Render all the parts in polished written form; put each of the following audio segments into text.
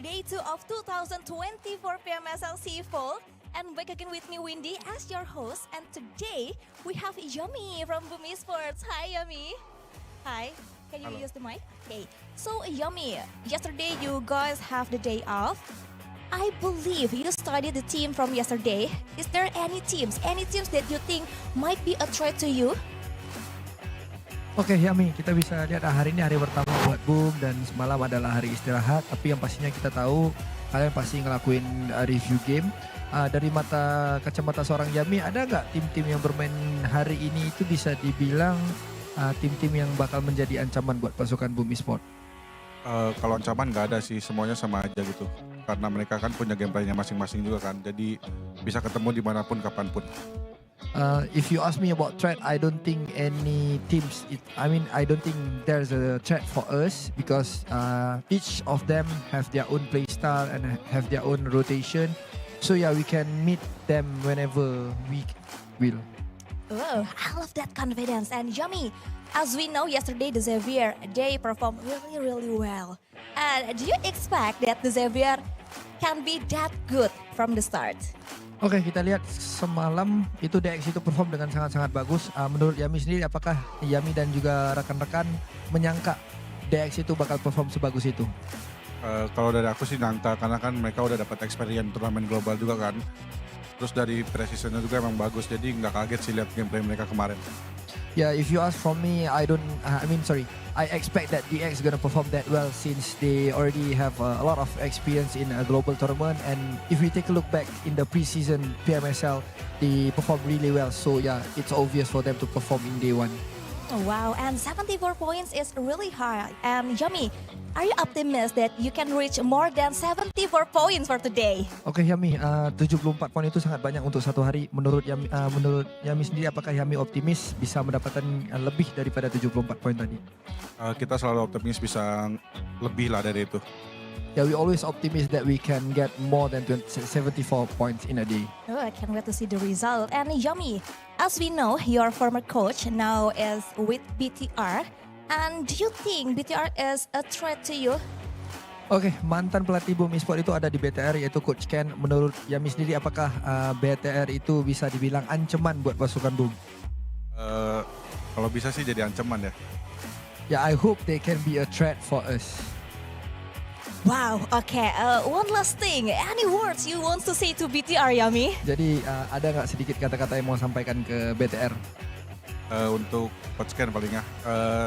day 2 of 2024 PMSL SEA Fall, and back again with me Windy as your host. And today we have Yami from BOOM ESPORTS. Hi Yami. Hi, can you use the mic? Okay, so Yami, yesterday you guys have the day off. I believe you studied the team from yesterday. Is there any teams that you think might be a threat to you? Oke Yami, kita bisa lihat hari ini hari pertama buat BOOM dan semalam adalah hari istirahat. Tapi yang pastinya kita tahu kalian pasti ngelakuin review game. Dari kacamata seorang Yami, ada nggak tim-tim yang bermain hari ini itu bisa dibilang tim-tim yang bakal menjadi ancaman buat pasukan BOOM ESPORTS? Kalau ancaman nggak ada sih, semuanya sama aja gitu. Karena mereka kan punya gameplaynya masing-masing juga kan, jadi bisa ketemu dimanapun, kapanpun. If you ask me about threat, I don't think any teams. I don't think there's a threat for us because each of them have their own play style and have their own rotation. So yeah, we can meet them whenever we will. Oh, I love that confidence. And Yami, as we know yesterday the Xavier, they performed really well. And do you expect that the Xavier can be that good from the start? Oke, kita lihat semalam itu DX itu perform dengan sangat-sangat bagus. Menurut Yami sendiri, apakah Yami dan juga rekan-rekan menyangka DX itu bakal perform sebagus itu? Kalau dari aku sih nyangka, karena kan mereka udah dapat experience turnamen global juga kan. Terus dari precisionnya juga emang bagus, jadi nggak kaget sih lihat gameplay mereka kemarin. Yeah, if you ask from me, I expect that DX gonna perform that well since they already have a lot of experience in a global tournament. And if we take a look back in the preseason PMSL, they perform really well. So yeah, it's obvious for them to perform in day one. Oh, wow, and 74 points is really high. And Yami, are you optimistic that you can reach more than 74 points for today? Oke Yami, 74 poin itu sangat banyak untuk satu hari. Menurut Yami sendiri, apakah Yami optimis bisa mendapatkan lebih daripada 74 poin tadi? Kita selalu optimis bisa lebih lah dari itu. Yeah, we always optimistic that we can get more than 74 points in a day. Oh, I can't wait to see the result. And Yami, as we know, your former coach now is with BTR. And do you think BTR is a threat to you? Oke, mantan pelatih BOOM ESPORTS itu ada di BTR, yaitu Coach Ken. Menurut Yami sendiri, apakah BTR itu bisa dibilang ancaman buat pasukan BOOM? Kalau bisa sih jadi ancaman ya. Yeah, I hope they can be a threat for us. Wow, okay. One last thing. Any words you want to say to BTR, Yami? Jadi ada nggak sedikit kata-kata yang mau sampaikan ke BTR? Untuk Coach Ken palingnya,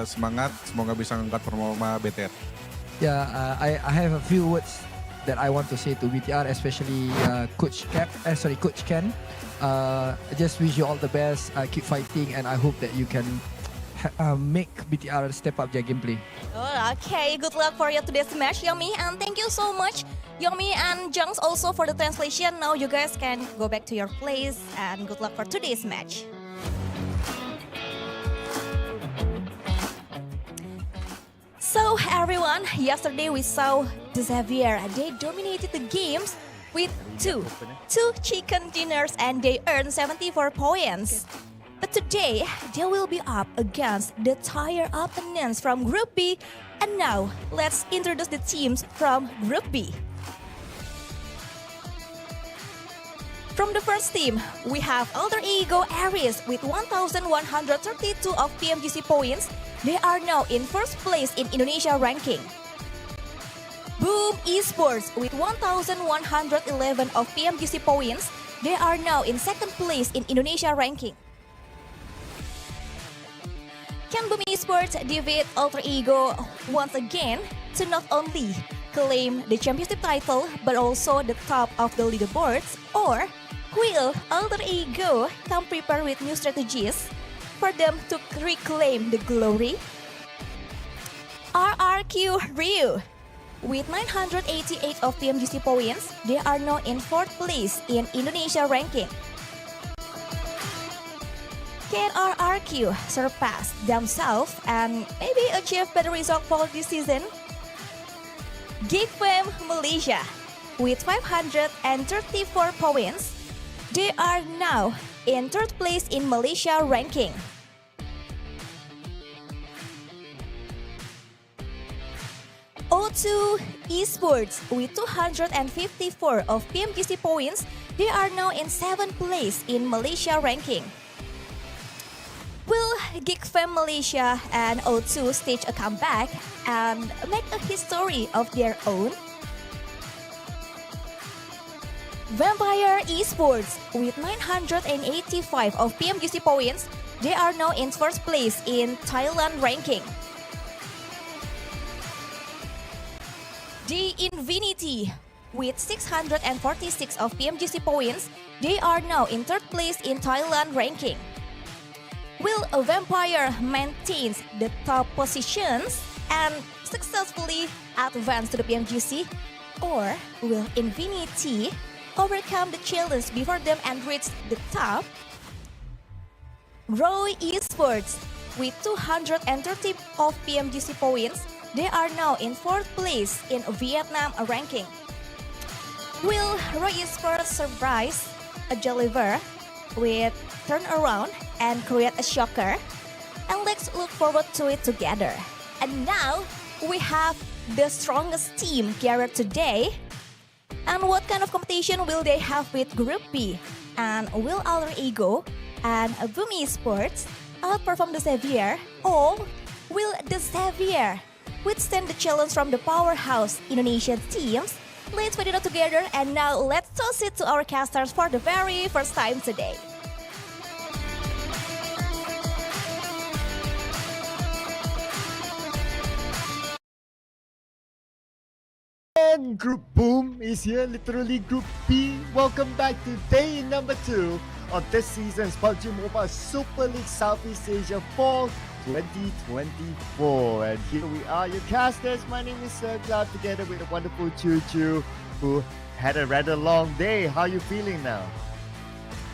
semangat, semoga bisa ngangkat performa BTR. Yeah, I have a few words that I want to say to BTR, especially Coach Ken. I just wish you all the best. Keep fighting, and I hope that you can make BTR step up their gameplay. Oh, okay, good luck for your today's match, Yami, and thank you so much, Yami and Jungs, also for the translation. Now you guys can go back to your place, and good luck for today's match. So everyone, yesterday we saw the Xavier. They dominated the games with two chicken dinners and they earned 74 points. But today, they will be up against the tired opponents from Group B. And now, let's introduce the teams from Group B. From the first team, we have Alter Ego Aries with 1,132 of PMGC points. They are now in first place in Indonesia ranking. BOOM ESPORTS with 1,111 of PMGC points. They are now in second place in Indonesia ranking. Can BOOM ESPORTS defeat Alter Ego once again to not only claim the championship title but also the top of the leaderboards? Or will Alter Ego come prepared with new strategies for them to reclaim the glory? RRQ Ryu with 988 of PMGC points, they are now in fourth place in Indonesia ranking. Can RRQ surpass themselves and maybe achieve better result for this season? GEEK Malaysia with 534 points, they are now in third place in Malaysia ranking. O2 Esports with 254 of PMGC points, they are now in 7th place in Malaysia ranking. Will GEEK Malaysia and O2 stage a comeback and make a history of their own? Vampire Esports with 985 of PMGC points, they are now in 1st place in Thailand ranking. The Infinity with 646 of PMGC points, they are now in 3rd place in Thailand ranking. Will a Vampire maintain the top positions and successfully advance to the PMGC? Or will Infinity overcome the challenge before them and reach the top? Roy Esports with 230 of PMGC points, they are now in 4th place in Vietnam ranking. Will Roy Esports surprise a deliver with turnaround and create a shocker? And let's look forward to it together. And now we have the strongest team gathered today. And what kind of competition will they have with Group B? And will Alter Ego and Boom Esports outperform the Xavier? Or will the Xavier withstand the challenge from the powerhouse Indonesian teams? Let's find it out together, and now let's toss it to our casters for the very first time today. And Group Boom is here, literally Group B. Welcome back to day number 2 of this season's PUBG Mobile Super League Southeast Asia Fall 2024. And here we are, your casters. My name is Sergio, together with the wonderful Choo Choo, who had a rather long day. How are you feeling now?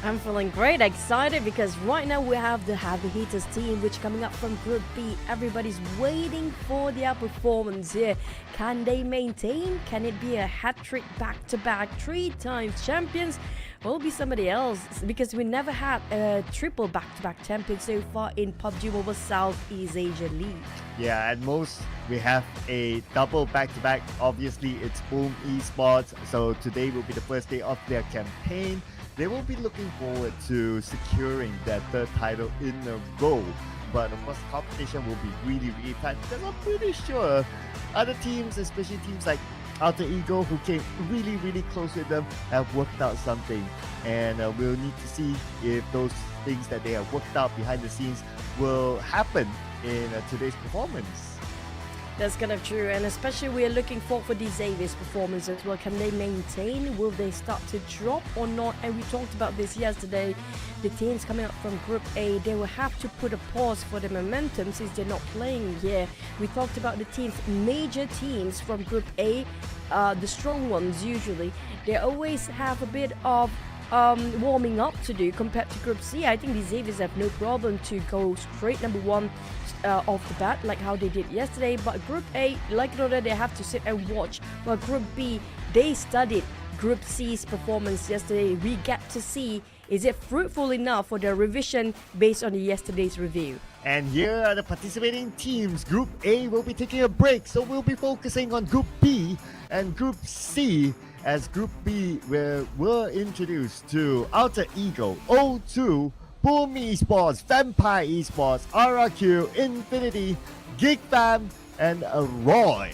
I'm feeling great, excited, because right now we have the Heavy Hitters team, which coming up from Group B. Everybody's waiting for their performance here. Can they maintain? Can it be a hat-trick back-to-back 3 times champions? Will it be somebody else? Because we never had a triple back-to-back champion so far in PUBG Mobile Southeast Asia League. Yeah, at most we have a double back-to-back. Obviously, it's Boom Esports. So today will be the first day of their campaign. They will be looking forward to securing that 3rd title in a row. But of course, competition will be really, really tight, because I'm pretty sure other teams, especially teams like Alter Ego, who came really, really close with them, have worked out something. And we'll need to see if those things that they have worked out behind the scenes will happen in today's performance. That's kind of true, and especially we are looking forward for the Xavier's performance as well. Can they maintain? Will they start to drop or not? And we talked about this yesterday. The teams coming up from Group A, they will have to put a pause for the momentum since they're not playing here. We talked about the teams, major teams from Group A, the strong ones usually. They always have a bit of warming up to do compared to Group C. I think the Xaviers have no problem to go straight number 1 off the bat, like how they did yesterday. But Group A, like it or not, they have to sit and watch. While Group B, they studied Group C's performance yesterday. We get to see, is it fruitful enough for their revision based on yesterday's review. And here are the participating teams. Group A will be taking a break, so we'll be focusing on Group B and Group C. As Group B, we're introduced to Alter Ego, O2, Boom Esports, Vampire Esports, RRQ, Infinity, GEEK Fam, and Roy.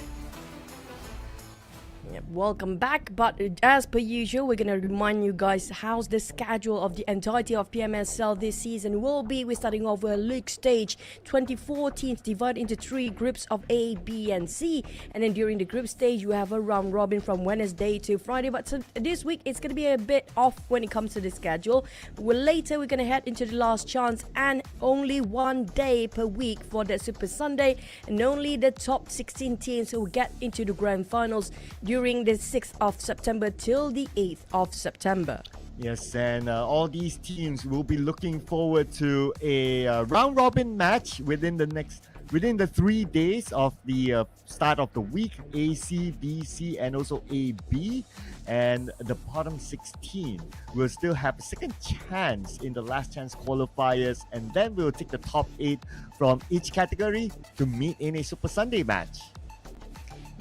Yep, welcome back, but as per usual, we're going to remind you guys how's the schedule of the entirety of PMSL this season will be. We're starting off with a league stage, 24 teams divided into 3 groups of A, B, and C. And then during the group stage, you have a round robin from Wednesday to Friday. But this week, it's going to be a bit off when it comes to the schedule. Later, we're going to head into the last chance, and only 1 day per week for the Super Sunday. And only the top 16 teams will get into the grand finals during the 6th of September till the 8th of September. Yes, and all these teams will be looking forward to a round robin match within the 3 days of the start of the week. AC, BC, and also AB. And the bottom 16 will still have a second chance in the last chance qualifiers, and then we'll take the top 8 from each category to meet in a Super Sunday match.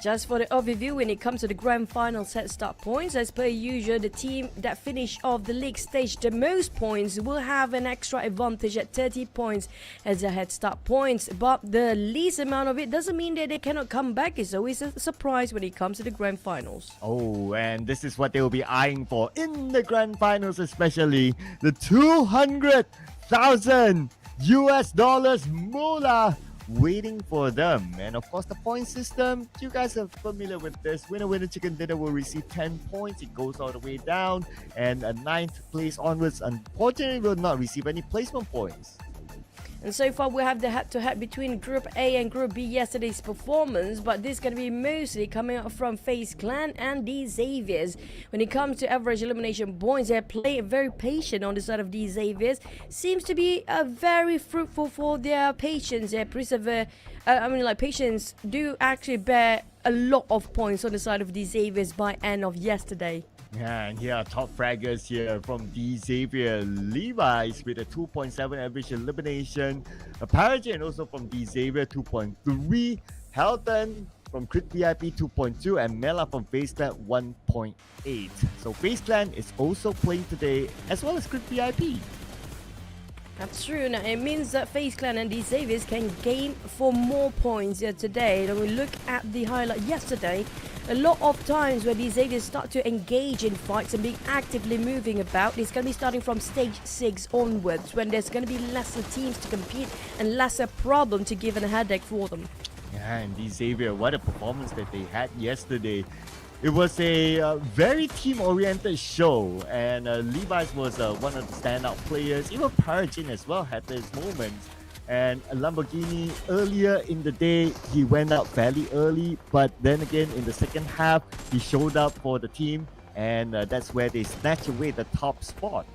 Just for the overview, when it comes to the grand final set start points, as per usual, the team that finish off the league stage the most points will have an extra advantage at 30 points as a head start points. But the least amount of it doesn't mean that they cannot come back. It's always a surprise when it comes to the grand finals. Oh, and this is what they will be eyeing for in the grand finals, especially the 200,000 US dollars moolah waiting for them. And of course, the point system, you guys are familiar with this. Winner chicken dinner will receive 10 points. It goes all the way down, and a 9th place onwards unfortunately will not receive any placement points. And so far we have the head-to-head between Group A and Group B yesterday's performance, but this is going to be mostly coming out from FaZe Clan and the Xaviers. When it comes to average elimination points, they play very patient on the side of the Xaviers. Seems to be very fruitful for their patience. They persevere. Patience do actually bear a lot of points on the side of the Xaviers by end of yesterday. Yeah, and here are top fraggers here from the Xavier. Levi's with a 2.7 average elimination. Paragon and also from the Xavier 2.3. Helton from Crit VIP 2.2 and Mela from FaZe Clan 1.8. So FaZe Clan is also playing today as well as Crit VIP. That's true. Now, it means that FaZe Clan and the Xaviers can gain for more points here today. When we look at the highlight yesterday, a lot of times where the Xaviers start to engage in fights and be actively moving about, it's going to be starting from stage 6 onwards, when there's going to be lesser teams to compete and lesser problem to give a headache for them. Yeah, and the Xavier, what a performance that they had yesterday. It was a very team-oriented show, and Levi's was one of the standout players. Even Paragon as well had his moments. And Lamborghini, earlier in the day, he went out fairly early, but then again, in the second half, he showed up for the team, and that's where they snatched away the top spot.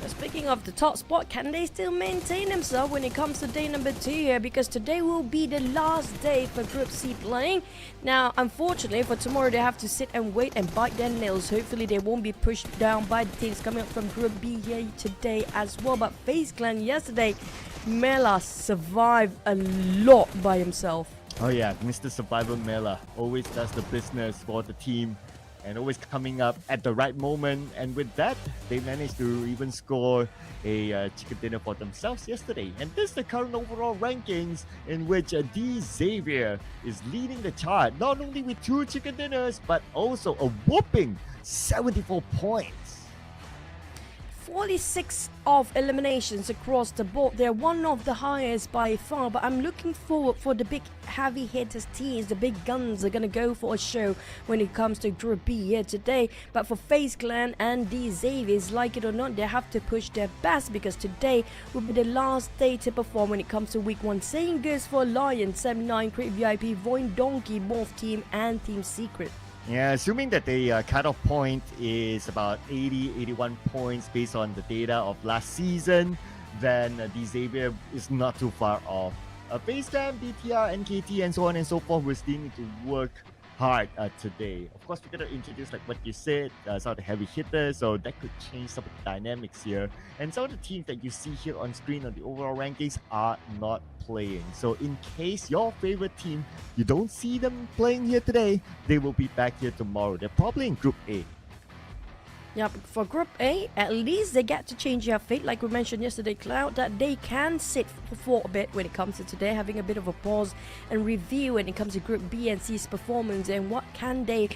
Speaking of the top spot, can they still maintain themselves when it comes to day number 2 here? Because today will be the last day for Group C playing. Now, unfortunately, for tomorrow, they have to sit and wait and bite their nails. Hopefully, they won't be pushed down by the teams coming up from Group B here today as well. But FaZe Clan yesterday, Mela survived a lot by himself. Oh yeah, Mr. Survivor Mela always does the business for the team, and always coming up at the right moment. And with that, they managed to even score a chicken dinner for themselves yesterday. And this is the current overall rankings, in which D Xavier is leading the chart, not only with 2 chicken dinners, but also a whopping 74 points. 46 of eliminations across the board. They're one of the highest by far, but I'm looking forward for the big heavy hitters teams. The big guns are going to go for a show when it comes to Group B here today. But for FaZe Clan and the Xaviers, like it or not, they have to push their best, because today will be the last day to perform when it comes to week 1. Same goes for Lion, 79, Crit VIP, VOIN, Donkey, MORPH Team and Team Secret. Yeah, assuming that the cutoff point is about 81 points based on the data of last season, then the Xavier is not too far off. FaZe Clan, BTR, NKT, and so on and so forth will still need to work hard today. Of course, we're going to introduce, like what you said, some of the heavy hitters, so that could change some of the dynamics here. And some of the teams that you see here on screen on the overall rankings are not playing. So in case your favorite team, you don't see them playing here today, they will be back here tomorrow. They're probably in Group A. Yeah, for Group A, at least they get to change their fate, like we mentioned yesterday, Cloud, that they can sit for a bit when it comes to today, having a bit of a pause and review when it comes to Group B and C's performance, and what can they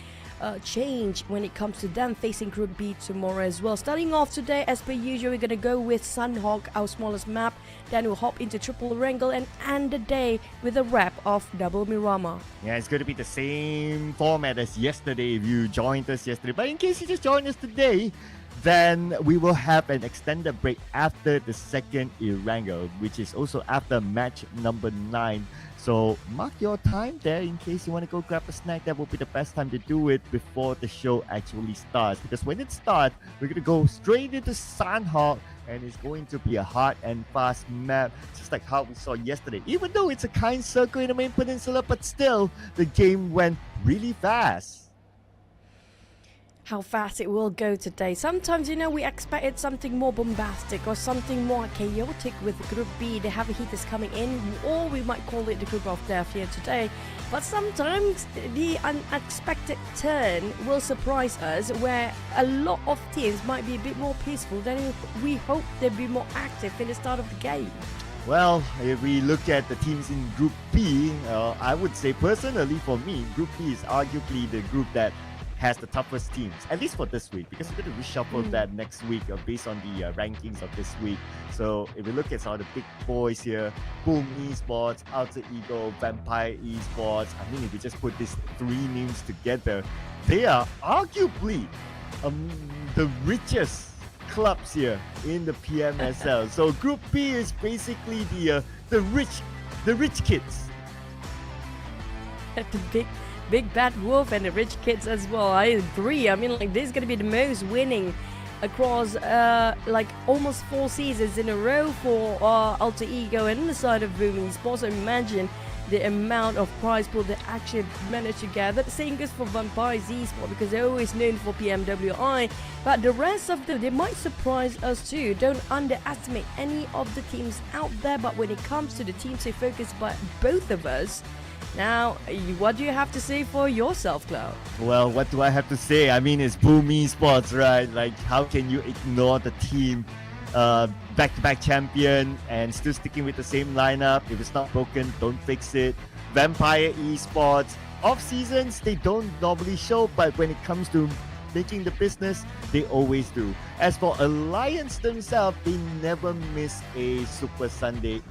change when it comes to them facing Group B tomorrow as well. Starting off today, as per usual, we're going to go with Sanhok, our smallest map. Then we'll hop into Triple Erangel and end the day with a wrap of Double Mirama. Yeah, it's going to be the same format as yesterday if you joined us yesterday. But in case you just joined us today, then we will have an extended break after the second Erangel, which is also after match number 9. So mark your time there in case you want to go grab a snack. That will be the best time to do it before the show actually starts. Because when it starts, we're going to go straight into Sanhok, and it's going to be a hard and fast map, just like how we saw yesterday. Even though it's a kind circle in the main peninsula, but still, the game went really fast. how fast it will go today. Sometimes, we expected something more bombastic or something more chaotic with Group B. The heavy hitters coming in, or we might call it the Group of Death here today. But sometimes the unexpected turn will surprise us, where a lot of teams might be a bit more peaceful than we hope they'd be more active in the start of the game. Well, if we look at the teams in Group B, I would say personally for me, Group B is arguably the group that has the toughest teams, at least for this week, because we're going to reshuffle that next week based on the rankings of this week. So if we look at some of the big boys here, Boom Esports, Alter Ego, Vampire Esports, I mean, if you just put these three names together, they are arguably the richest clubs here in the PMSL. So Group B is basically the rich kids. The big bad wolf and the rich kids as well. I agree. I mean, this is going to be the most winning across almost 4 seasons in a row for Alter Ego and the side of Boom Esports. So imagine the amount of prize pool they actually managed to gather. The same goes for Vampire Esports, because they're always known for PMWI. But the rest of them, they might surprise us too. Don't underestimate any of the teams out there. But when it comes to the teams they focus by both of us, now, what do you have to say for yourself, Cloud? Well, what do I have to say? I mean, it's Boom Esports, right? Like, how can you ignore the team back-to-back champion and still sticking with the same lineup? If it's not broken, don't fix it. Vampire Esports, off seasons, they don't normally show, but when it comes to making the business, they always do. As for Alliance themselves, they never miss a Super Sunday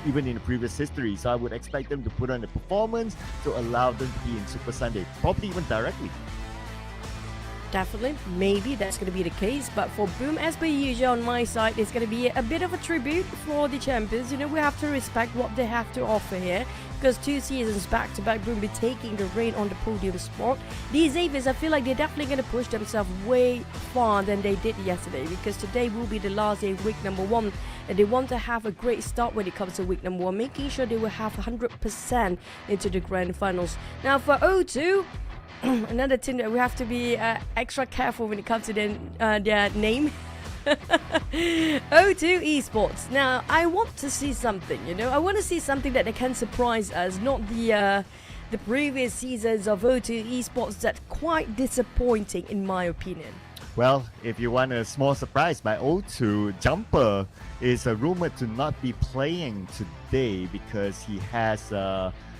even in the previous history. So I would expect them to put on the performance to allow them to be in Super Sunday, probably even directly. Definitely, maybe that's going to be the case. But for Boom, as per usual on my side, it's going to be a bit of a tribute for the champions. We have to respect what they have to offer here, because 2 seasons back-to-back, Boom be taking the reign on the podium spot. These Avies, I feel like they're definitely going to push themselves way far than they did yesterday, because today will be the last day of week number 1, and they want to have a great start when it comes to week number 1, making sure they will have 100% into the grand finals. Now for O2, another team that we have to be extra careful when it comes to their name. O2 Esports. Now, I want to see something, I want to see something that they can surprise us, not the previous seasons of O2 Esports that's quite disappointing in my opinion. Well, if you want a small surprise, my O2 Jumper is rumored to not be playing today because he has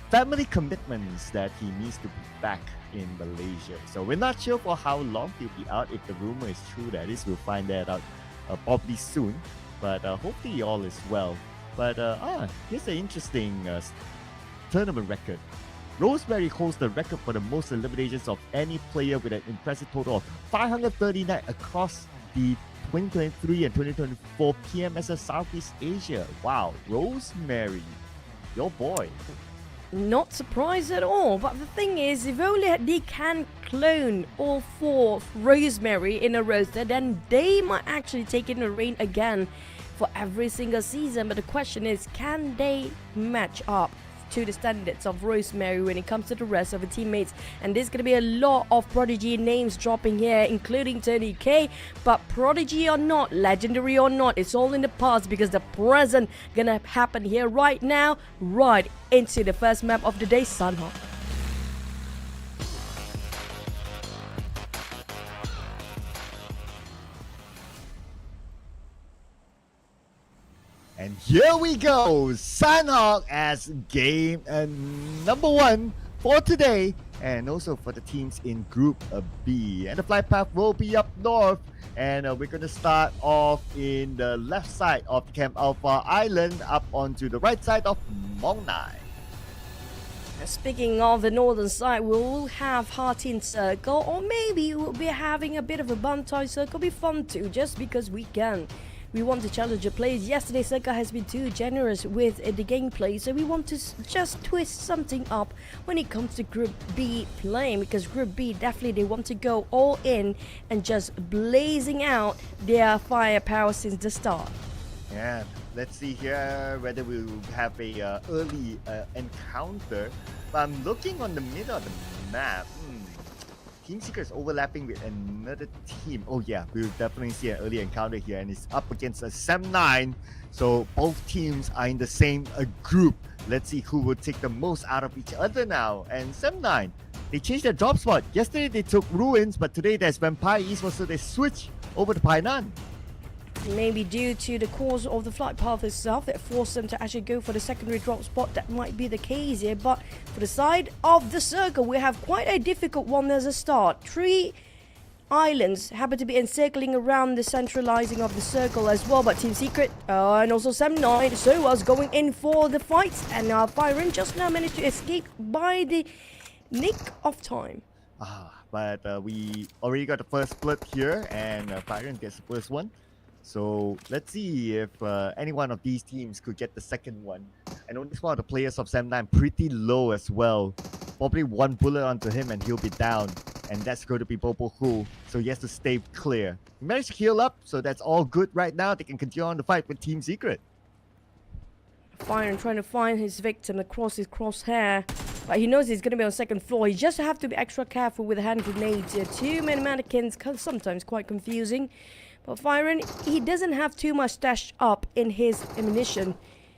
family commitments that he needs to be back in Malaysia. So we're not sure for how long he'll be out. If the rumor is true, that is, we'll find that out probably soon. But hopefully all is well. But here's an interesting tournament record. Rosemary holds the record for the most eliminations of any player with an impressive total of 539 across the 2023 and 2024 PMSL Southeast Asia. Wow, Rosemary, your boy. Not surprised at all, but the thing is, if only they can clone all 4 Rosemary in a roster, then they might actually take in the reign again for every single season. But the question is, can they match up to the standards of Rosemary when it comes to the rest of the teammates? And there's gonna be a lot of Prodigy names dropping here, including Tony K. But Prodigy or not, legendary or not, it's all in the past, because the present gonna happen here right now, right into the first map of the day, Sanhok. And here we go, Sanhok as game number 1 for today, and also for the teams in Group B. And the flight path will be up north, and we're going to start off in the left side of the Camp Alpha Island, up onto the right side of Mong Nai. Speaking of the northern side, we'll have Hartin Circle, or maybe we'll be having a bit of a Bantai Circle. Be fun too, just because we can. We want to challenge the players. Yesterday, Circle has been too generous with the gameplay, so we want to just twist something up when it comes to Group B playing, because Group B, definitely they want to go all in and just blazing out their firepower since the start. Yeah, let's see here whether we'll have a early encounter. But I'm looking on the middle of the map. Team Secret is overlapping with another team. Oh yeah, we'll definitely see an early encounter here, and it's up against a SEM9. So both teams are in the same group. Let's see who will take the most out of each other now. And SEM9, they changed their drop spot. Yesterday they took Ruins, but today there's Vampire Esports, so they switch over to Painan. Maybe due to the course of the flight path itself that forced them to actually go for the secondary drop spot. That might be the case here, but for the side of the circle, we have quite a difficult one as a start. 3 islands happen to be encircling around the centralizing of the circle as well, but Team Secret and also SEM9 so was going in for the fights, and Byron just now managed to escape by the nick of time. But we already got the first split here, and Byron gets the first one. So let's see if any one of these teams could get the second one. I know this one of the players of SEM9 pretty low as well. Probably one bullet onto him and he'll be down. And that's going to be Bobo, so he has to stay clear. He managed to heal up, so that's all good right now. They can continue on the fight with Team Secret. Byron trying to find his victim across his crosshair. But he knows he's going to be on second floor. He just have to be extra careful with the hand grenades here. Too many mannequins, sometimes quite confusing. But Byron, he doesn't have too much stashed up in his ammunition.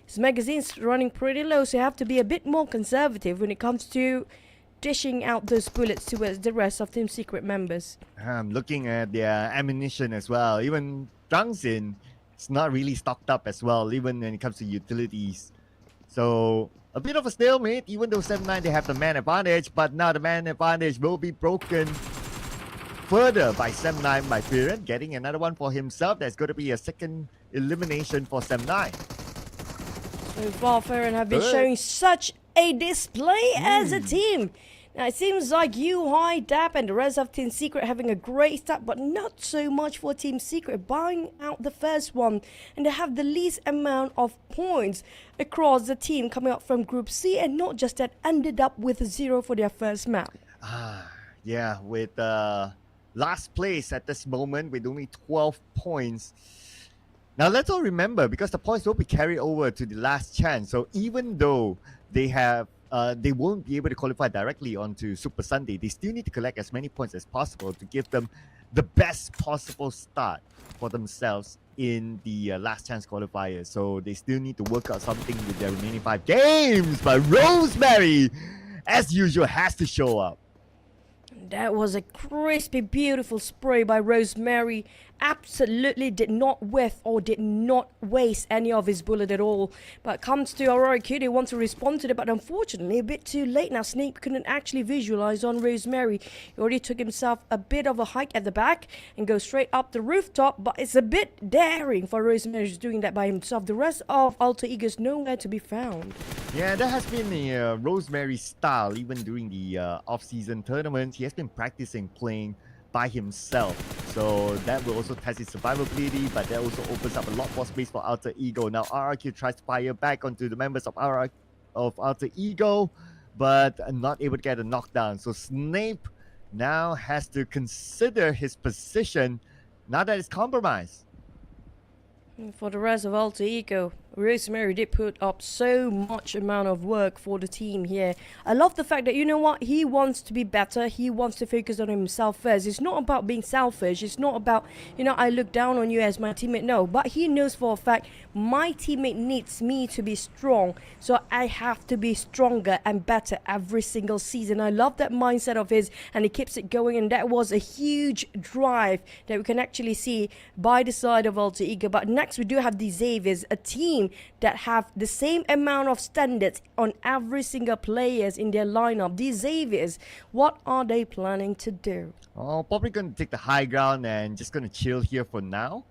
His magazine's running pretty low, so you have to be a bit more conservative when it comes to dishing out those bullets towards the rest of Team Secret members. I'm looking at their ammunition as well. Even Drangzin, it's not really stocked up as well, even when it comes to utilities. So a bit of a stalemate, even though SEM9 they have the man advantage, but now the man advantage will be broken further by SEM9 by Piran, getting another one for himself. There's going to be a second elimination for SEM9. So far, Farron have been showing such a display as a team. Now it seems like UI, DAP and the rest of Team Secret having a great start, but not so much for Team Secret, buying out the first one, and they have the least amount of points across the team coming up from Group C, and not just that, ended up with 0 for their first map. Yeah, with last place at this moment with only 12 points. Now let's all remember, because the points will be carried over to the last chance, so even though they have they won't be able to qualify directly onto Super Sunday, they still need to collect as many points as possible to give them the best possible start for themselves in the last chance qualifiers. So they still need to work out something with their remaining 5 games, but Rosemary, as usual, has to show up. That was a crispy, beautiful spray by Rosemary. Absolutely did not whiff or did not waste any of his bullet at all. But comes to Aurora Q, they want to respond to it, but unfortunately a bit too late. Now Snape couldn't actually visualize on Rosemary. He already took himself a bit of a hike at the back and goes straight up the rooftop, but it's a bit daring for Rosemary just doing that by himself. The rest of Alter Ego's nowhere to be found. Yeah, that has been a Rosemary style even during the off-season tournament. He has been practicing playing by himself, so that will also test his survivability, but that also opens up a lot more space for Alter Ego. Now RRQ tries to fire back onto the members of Alter Ego, but not able to get a knockdown. So Snape now has to consider his position now that it's compromised. For the rest of Alter Ego, Rosemary did put up so much amount of work for the team here. I love the fact that, you know what, he wants to be better. He wants to focus on himself first. It's not about being selfish. It's not about, you know, I look down on you as my teammate. No, but he knows for a fact my teammate needs me to be strong. So I have to be stronger and better every single season. I love that mindset of his, and he keeps it going. And that was a huge drive that we can actually see by the side of Alter Ego. But next we do have the Xaviers, a team that have the same amount of standards on every single players in their lineup. These Xaviers, what are they planning to do? Oh, probably going to take the high ground and just going to chill here for now.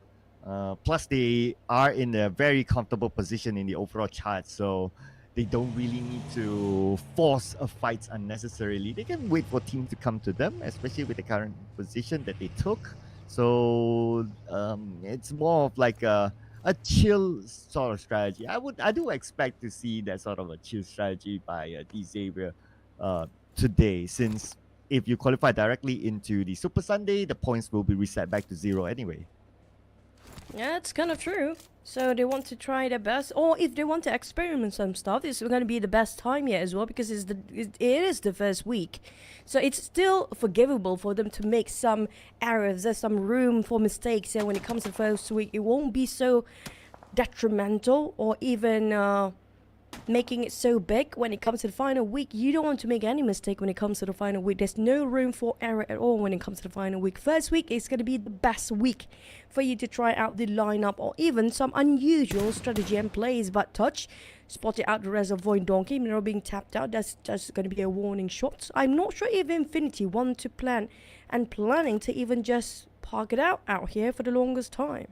Plus, they are in a very comfortable position in the overall chart, so they don't really need to force a fight unnecessarily. They can wait for teams to come to them, especially with the current position that they took. So it's more of like a chill sort of strategy. I do expect to see that sort of a chill strategy by Xavier today, since if you qualify directly into the Super Sunday, the points will be reset back to 0 anyway. Yeah, it's kind of true. So they want to try their best, or if they want to experiment some stuff, this is going to be the best time yet as well, because it is the first week. So it's still forgivable for them to make some errors. There's some room for mistakes, and when it comes to the first week, it won't be so detrimental or even making it so big when it comes to the final week. You don't want to make any mistake when it comes to the final week. There's no room for error at all when it comes to the final week. First week is going to be the best week for you to try out the lineup or even some unusual strategy and plays. But Touch spotted out the rest of VOIN Donkey, Miro being tapped out. That's just going to be a warning shot. I'm not sure if Infinity want to planning to even just park it out here for the longest time.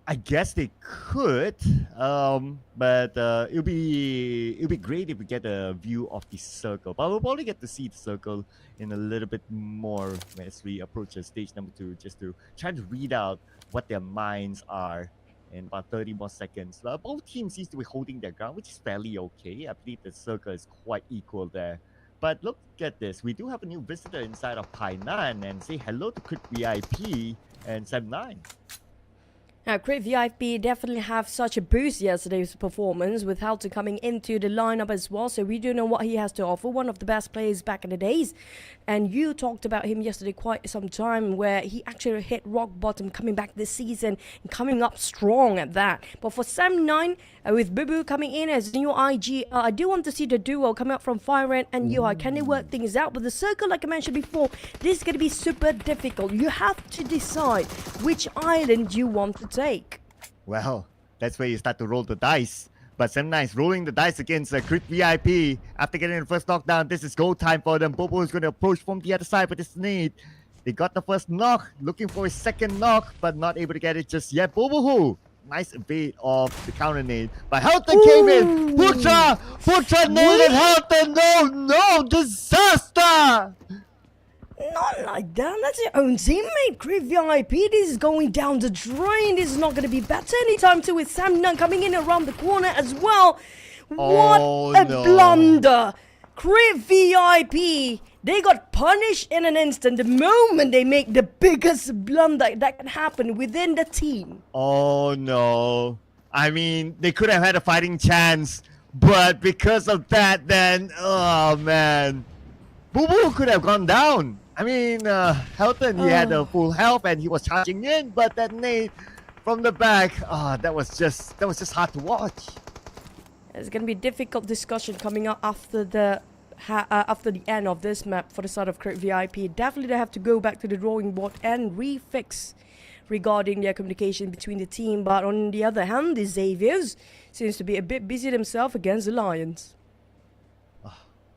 I guess they could, but it'll be great if we get a view of the circle. But we'll probably get to see the circle in a little bit more as we approach stage number 2, just to try to read out what their minds are in about 30 more seconds. Both teams seem to be holding their ground, which is fairly okay. I believe the circle is quite equal there. But look at this. We do have a new visitor inside of Painan, and say hello to Quick VIP and Sam9. Now, Crit VIP definitely have such a boost yesterday's performance with Halton coming into the lineup as well. So we do know what he has to offer. One of the best players back in the days. And you talked about him yesterday quite some time where he actually hit rock bottom coming back this season and coming up strong at that. But for Sam9 with Bubu coming in as new IG, I do want to see the duo come out from Fire and UI. Can they work things out? But the circle, like I mentioned before, this is going to be super difficult. You have to decide which island you want to take. Well, that's where you start to roll the dice. But Sam9 is rolling the dice against Crit VIP. After getting the first knockdown, this is go time for them. Bobo is going to approach from the other side with this nade. They got the first knock, looking for a second knock, but not able to get it just yet. Bobo, nice evade of the counter nade. But Halton came in. Putra naded Halton. No, disaster. Not like that. That's your own teammate, Crit VIP. This is going down the drain. This is not going to be better anytime soon with Sam9 coming in around the corner as well. What a blunder. Crit VIP. They got punished in an instant the moment they make the biggest blunder that can happen within the team. Oh no. I mean, they could have had a fighting chance, but because of that, then, oh man. Boo Boo could have gone down. I mean, Halton, he had a full health and he was charging in, but that nade from the back, that was just hard to watch. There's gonna be difficult discussion coming up after the end of this map for the side of Crit VIP. Definitely they have to go back to the drawing board and refix regarding their communication between the team. But on the other hand, the Xaviers seems to be a bit busy themselves against the Lions.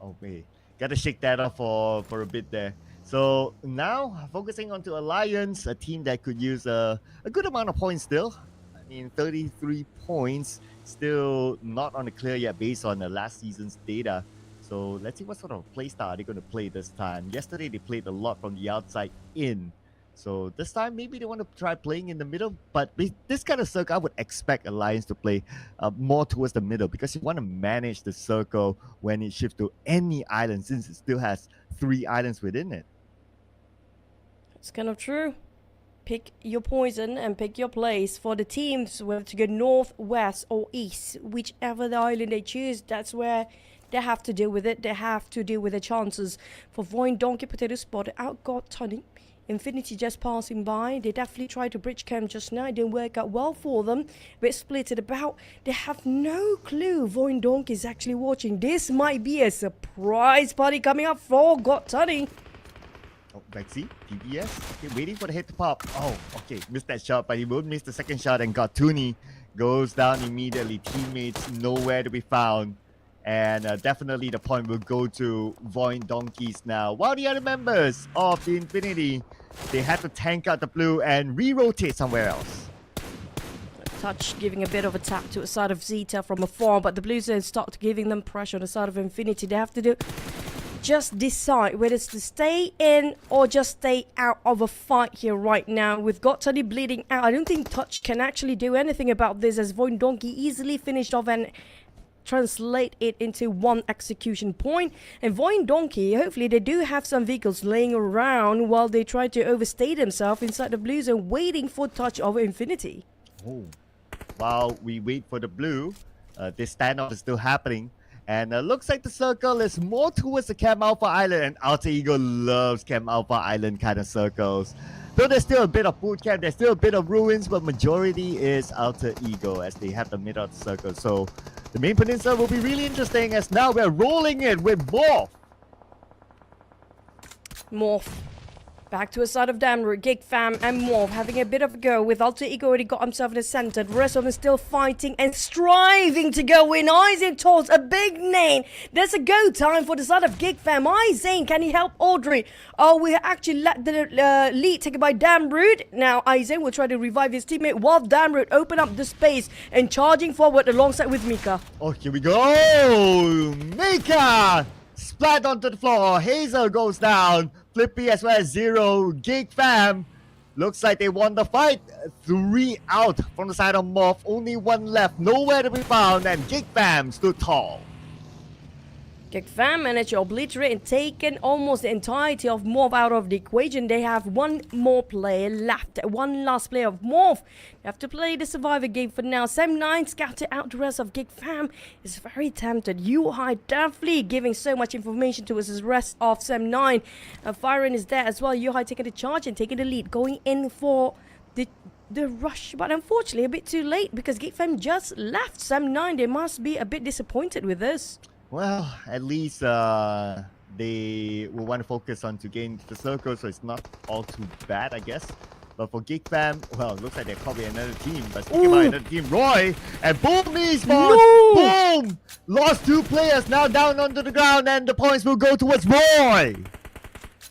Oh wait, gotta shake that off for a bit there. So now focusing on to Alliance, a team that could use a good amount of points still. I mean, 33 points, still not on the clear yet based on the last season's data. So let's see what sort of play style they're going to play this time. Yesterday they played a lot from the outside in. So this time maybe they want to try playing in the middle. But with this kind of circle, I would expect Alliance to play more towards the middle, because you want to manage the circle when it shifts to any island, since it still has 3 islands within it. It's kind of true. Pick your poison and pick your place. For the teams, whether to go north, west or east, whichever the island they choose, that's where they have to deal with it. They have to deal with the chances. For VOIN, Donkey Potato spotted out, got Tony. Infinity just passing by. They definitely tried to bridge camp just now. It didn't work out well for them. But split it about. They have no clue VOIN Donkey is actually watching. This might be a surprise party coming up for Got Tony. Oh, Vexy, TBS, okay, waiting for the hit to pop. Oh, okay, missed that shot, but he won't miss the second shot, and got Tooney goes down immediately. Teammates nowhere to be found. And definitely the point will go to VOIN Donkeys now. While the other members of the Infinity, they had to tank out the blue and re-rotate somewhere else. Touch giving a bit of a tap to the side of Zeta from afar, but the Blues then start giving them pressure on the side of Infinity. They have to just decide whether it's to stay in or just stay out of a fight here right now. With Got Tony bleeding out, I don't think Touch can actually do anything about this, as VOIN Donkey easily finished off and translate it into one execution point. And VOIN Donkey, hopefully they do have some vehicles laying around while they try to overstay themselves inside the blue zone, waiting for touch of infinity. Oh. While we wait for the blue, this standoff is still happening. And looks like the circle is more towards the Camp Alpha Island. And Alter Ego loves Camp Alpha Island kind of circles. Though there's still a bit of boot camp, there's still a bit of ruins, but majority is Alter Ego as they have the mid of the circle. So the main peninsula will be really interesting as now we're rolling it with MORPH. MORPH. Back to a side of Damroot, GEEK fam and MORPH having a bit of a go with Alter Ego already got himself in the center. The rest of them still fighting and striving to go in. Izane towards a big name. There's a go time for the side of GEEK fam. Izane, can he help Audrey? Oh, we actually let the lead taken by Damroot. Now Izane will try to revive his teammate while Damroot open up the space and charging forward alongside with Mika. Oh, here we go! Mika! Splat onto the floor. Hazel goes down. Flippy as well as Zero. GEEK fam. Looks like they won the fight. 3 out from the side of MORPH. Only 1 left. Nowhere to be found. And GEEK fam stood tall. GEEK fam managed to obliterate and taken almost the entirety of MORPH out of the equation. They have 1 more player left. 1 last player of MORPH. They have to play the survivor game for now. Sem9 scattered out the rest of GEEK fam. Is very tempted. Yuhai definitely giving so much information to us as the rest of Sem9. Firen is there as well. Yuhai taking the charge and taking the lead. Going in for the rush. But unfortunately a bit too late because GEEK fam just left Sem9. They must be a bit disappointed with this. Well, at least they will want to focus on to gain the circle, so it's not all too bad, I guess. But for GEEK fam, well, it looks like they're probably another team. But speaking about another team, Roy and boom, eSports, boom! Lost 2 players, now down onto the ground, and the points will go towards Roy.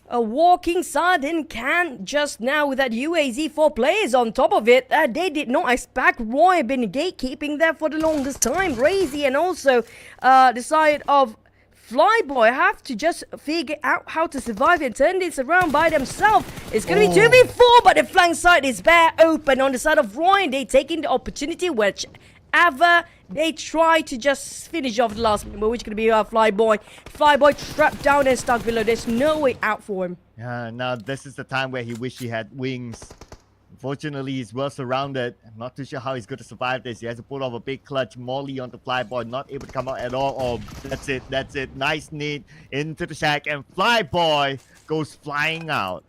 A walking sudden can just now with that UAZ 4 players on top of it. They did not expect Roy been gatekeeping there for the longest time. Razy and also the side of Flyboy have to just figure out how to survive and turn this around by themselves. It's going to be 2v4, but the flank side is bare open on the side of Roy. They taking the opportunity whichever they try to just finish off the last member, which is going to be Flyboy. Flyboy trapped down and stuck below. There's no way out for him. Yeah, now this is the time where he wished he had wings. Unfortunately, he's well surrounded. I'm not too sure how he's going to survive this. He has to pull off a big clutch. Molly onto Flyboy, not able to come out at all. Oh, that's it. Nice need into the shack, and Flyboy goes flying out.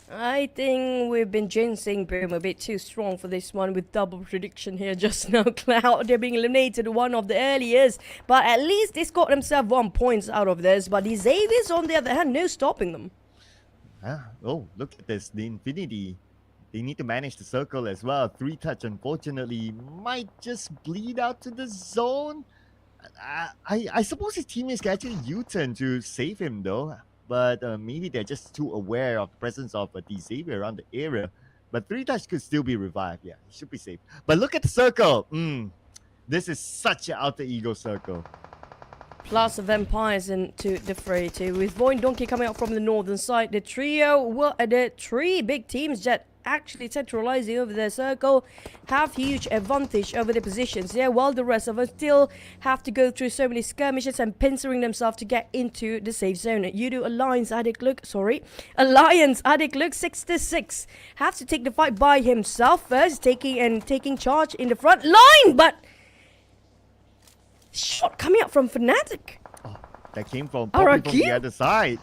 I think we've been ginseng Boom a bit too strong for this one with double prediction here just now. Cloud, they're being eliminated one of the earliest, but at least they got themselves 1 point out of this. But the Xaviers on the other hand, no stopping them. Oh, look at this. The Infinity. They need to manage the circle as well. 3 touch, unfortunately, might just bleed out to the zone. I suppose his teammates can actually U-turn to save him though. But maybe they're just too aware of the presence of a Xavier around the area. But 3 touch could still be revived. Yeah, he should be safe. But look at the circle. This is such an Alter Ego circle. Plus vampires into the fray too. With VOIN Donkey coming out from the northern side, the the 3 big teams that actually centralizing over their circle have huge advantage over the positions. Yeah, while the rest of us still have to go through so many skirmishes and pincering themselves to get into the safe zone. You do Alliance Addict look 66 have to take the fight by himself first, taking charge in the front line, but shot coming out from Fnatic. Oh, that came from probably from the Araki? other side.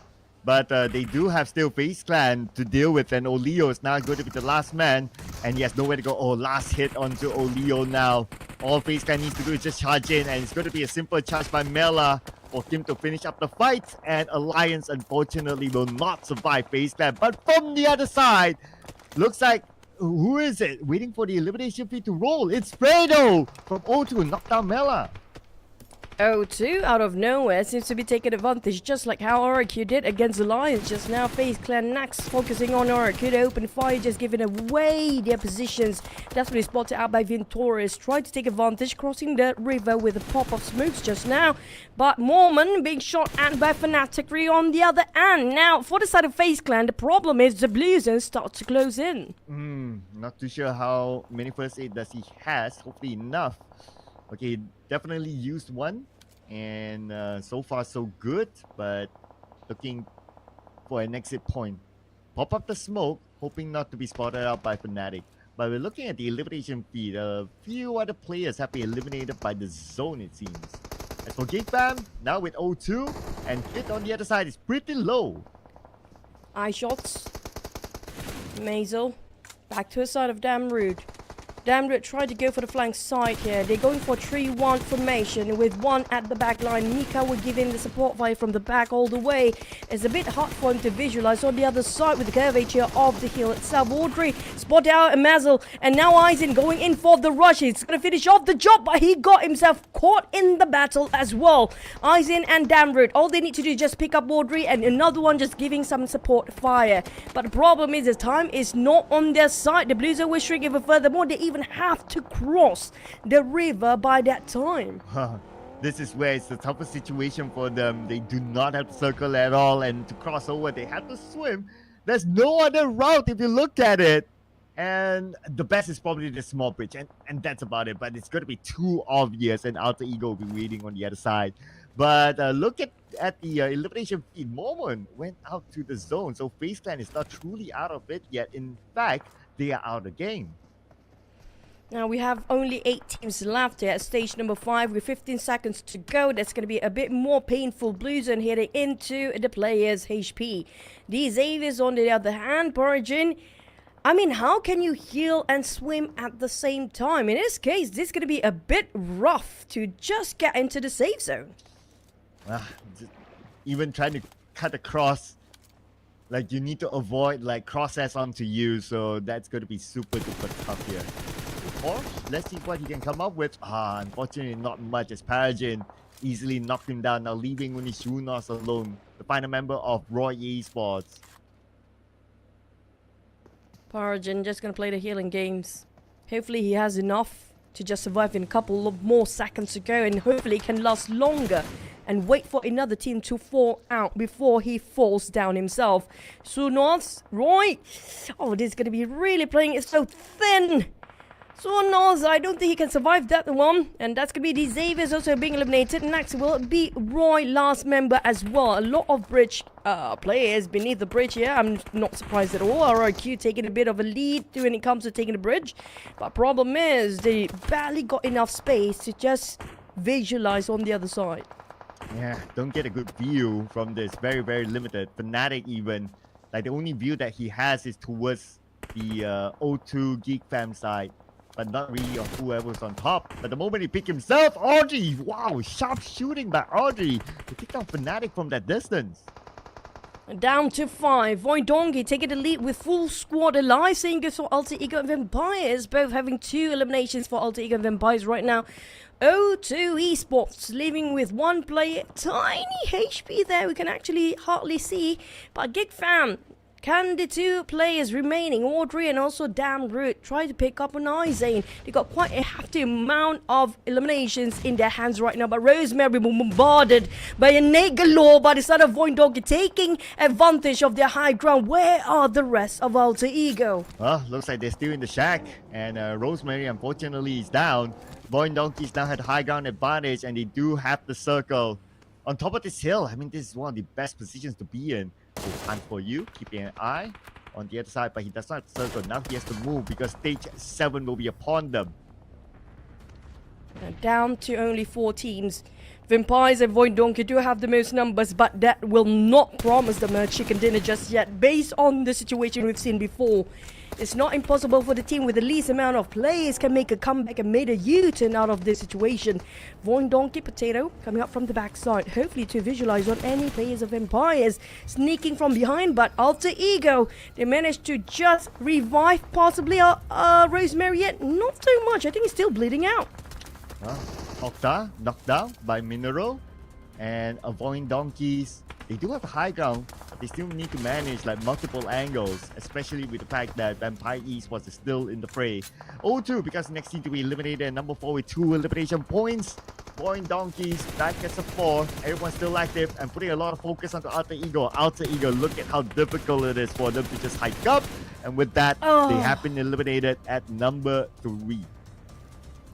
But they do have still FaZe Clan to deal with, and Olio is now going to be the last man, and he has nowhere to go. Oh, last hit onto Olio now. All FaZe Clan needs to do is just charge in, and it's going to be a simple charge by Mela for him to finish up the fight, and Alliance unfortunately will not survive FaZe Clan. But from the other side, looks like, who is it? Waiting for the elimination feed to roll. It's Fredo from O2, knock down Mela. O2 out of nowhere seems to be taking advantage, just like how RQ did against Alliance just now. FaZe Clan Nax focusing on RQ. They open fire, just giving away their positions. Definitely spotted out by Vintorius, trying to take advantage, crossing the river with a pop of smokes just now. But Mormon being shot at by Fnatic on the other end. Now, for the side of FaZe Clan, the problem is the blue zone starts to close in. Not too sure how many first aid does he has. Hopefully enough. Okay, definitely used one, and so far so good, but looking for an exit point. Pop up the smoke, hoping not to be spotted out by Fnatic. But we're looking at the elimination feed. A few other players have been eliminated by the zone, it seems. As for GEEK, now with O2, and hit on the other side is pretty low. Eye shots. Maisel. Back to the side of Damroot. Damroot tried to go for the flank side here. They're going for 3-1 formation with one at the back line. Mika will give him the support fire from the back all the way. It's a bit hard for him to visualize on the other side with the curvature of the hill itself. Audrey spotted out a Maisel, and now Eisen going in for the rush. He's going to finish off the job, but he got himself caught in the battle as well. Eisen and Damroot, all they need to do is just pick up Audrey, and another one just giving some support fire. But the problem is the time is not on their side. The Blues are wishing even furthermore. They even have to cross the river by that time. This is where it's the toughest situation for them. They do not have to circle at all, and to cross over, they have to swim. There's no other route if you look at it. And the best is probably the small bridge, and that's about it. But it's going to be too obvious, and Alter Ego will be waiting on the other side. But look at the elimination feed. Moment went out to the zone, so FaZe Clan is not truly out of it yet. In fact, they are out of the game. Now we have only 8 teams left here at stage number 5 with 15 seconds to go. That's going to be a bit more painful. Blues and heading into the players' HP. The Xaviers on the other hand, Origin. I mean, how can you heal and swim at the same time? In this case, this is going to be a bit rough to just get into the safe zone. Even trying to cut across, like you need to avoid like cross-S onto you, so that's going to be super duper tough here. Or let's see what he can come up with. Unfortunately not much, as Paragin easily knocked him down, now leaving only Shunos alone, the final member of Roy Esports. Paragin just going to play the healing games. Hopefully he has enough to just survive in a couple of more seconds to go, and hopefully it can last longer and wait for another team to fall out before he falls down himself. Sunos, Roy. Oh, this is going to be really playing it so thin. Sunos, I don't think he can survive that one. And that's going to be the Xaviers also being eliminated. Next will be Roy, last member as well. A lot of bridge players beneath the bridge here. I'm not surprised at all. RRQ taking a bit of a lead when it comes to taking the bridge. But problem is, they barely got enough space to just visualize on the other side. Yeah, don't get a good view from this. Very, very limited. Fnatic even. Like the only view that he has is towards the O2 GEEK fam side. But not really on whoever's on top. But the moment he picked himself, Audrey! Wow, sharp shooting by Audrey to kick down Fnatic from that distance. Down to 5. VOIN Donkey taking the lead with full squad alive. Same goes for Alter Ego and Vampires. Both having 2 eliminations for Alter Ego and Vampires right now. OTWO Esports leaving with 1 player. Tiny HP there we can actually hardly see. But GEEK fam, can the 2 players remaining, Audrey and also Damroot, try to pick up an Izane? They got quite a hefty amount of eliminations in their hands right now. But Rosemary bombarded by a nade galore by the side of VOIN Donkey, taking advantage of their high ground. Where are the rest of Alter Ego? Well, looks like they're still in the shack. And Rosemary, unfortunately, is down. VOIN Donkeys now had high ground advantage, and they do have the circle on top of this hill. I mean, this is one of the best positions to be in. So time for you, keeping an eye on the other side, but he does not circle. Now he has to move because stage 7 will be upon them. Down to only 4 teams. Vampires and VOIN Donkey do have the most numbers, but that will not promise them a chicken dinner just yet. Based on the situation we've seen before, it's not impossible for the team with the least amount of players can make a comeback and made a U-turn out of this situation. VOIN Donkey Potato coming up from the backside, hopefully to visualize on any players of Vampires. Sneaking from behind, but Alter Ego, they managed to just revive possibly Rosemary yet. Not so much, I think he's still bleeding out. Okta knocked down by Mineral, and VOIN Donkeys, they do have a high ground, but they still need to manage like multiple angles, especially with the fact that Vampire Esports is still in the fray. O2 because next team to be eliminated, and number 4 with 2 elimination points. VOIN Donkeys back as a 4, everyone's still active and putting a lot of focus onto Alter Ego. Alter Ego, look at how difficult it is for them to just hike up, and with that, they have been eliminated at number 3.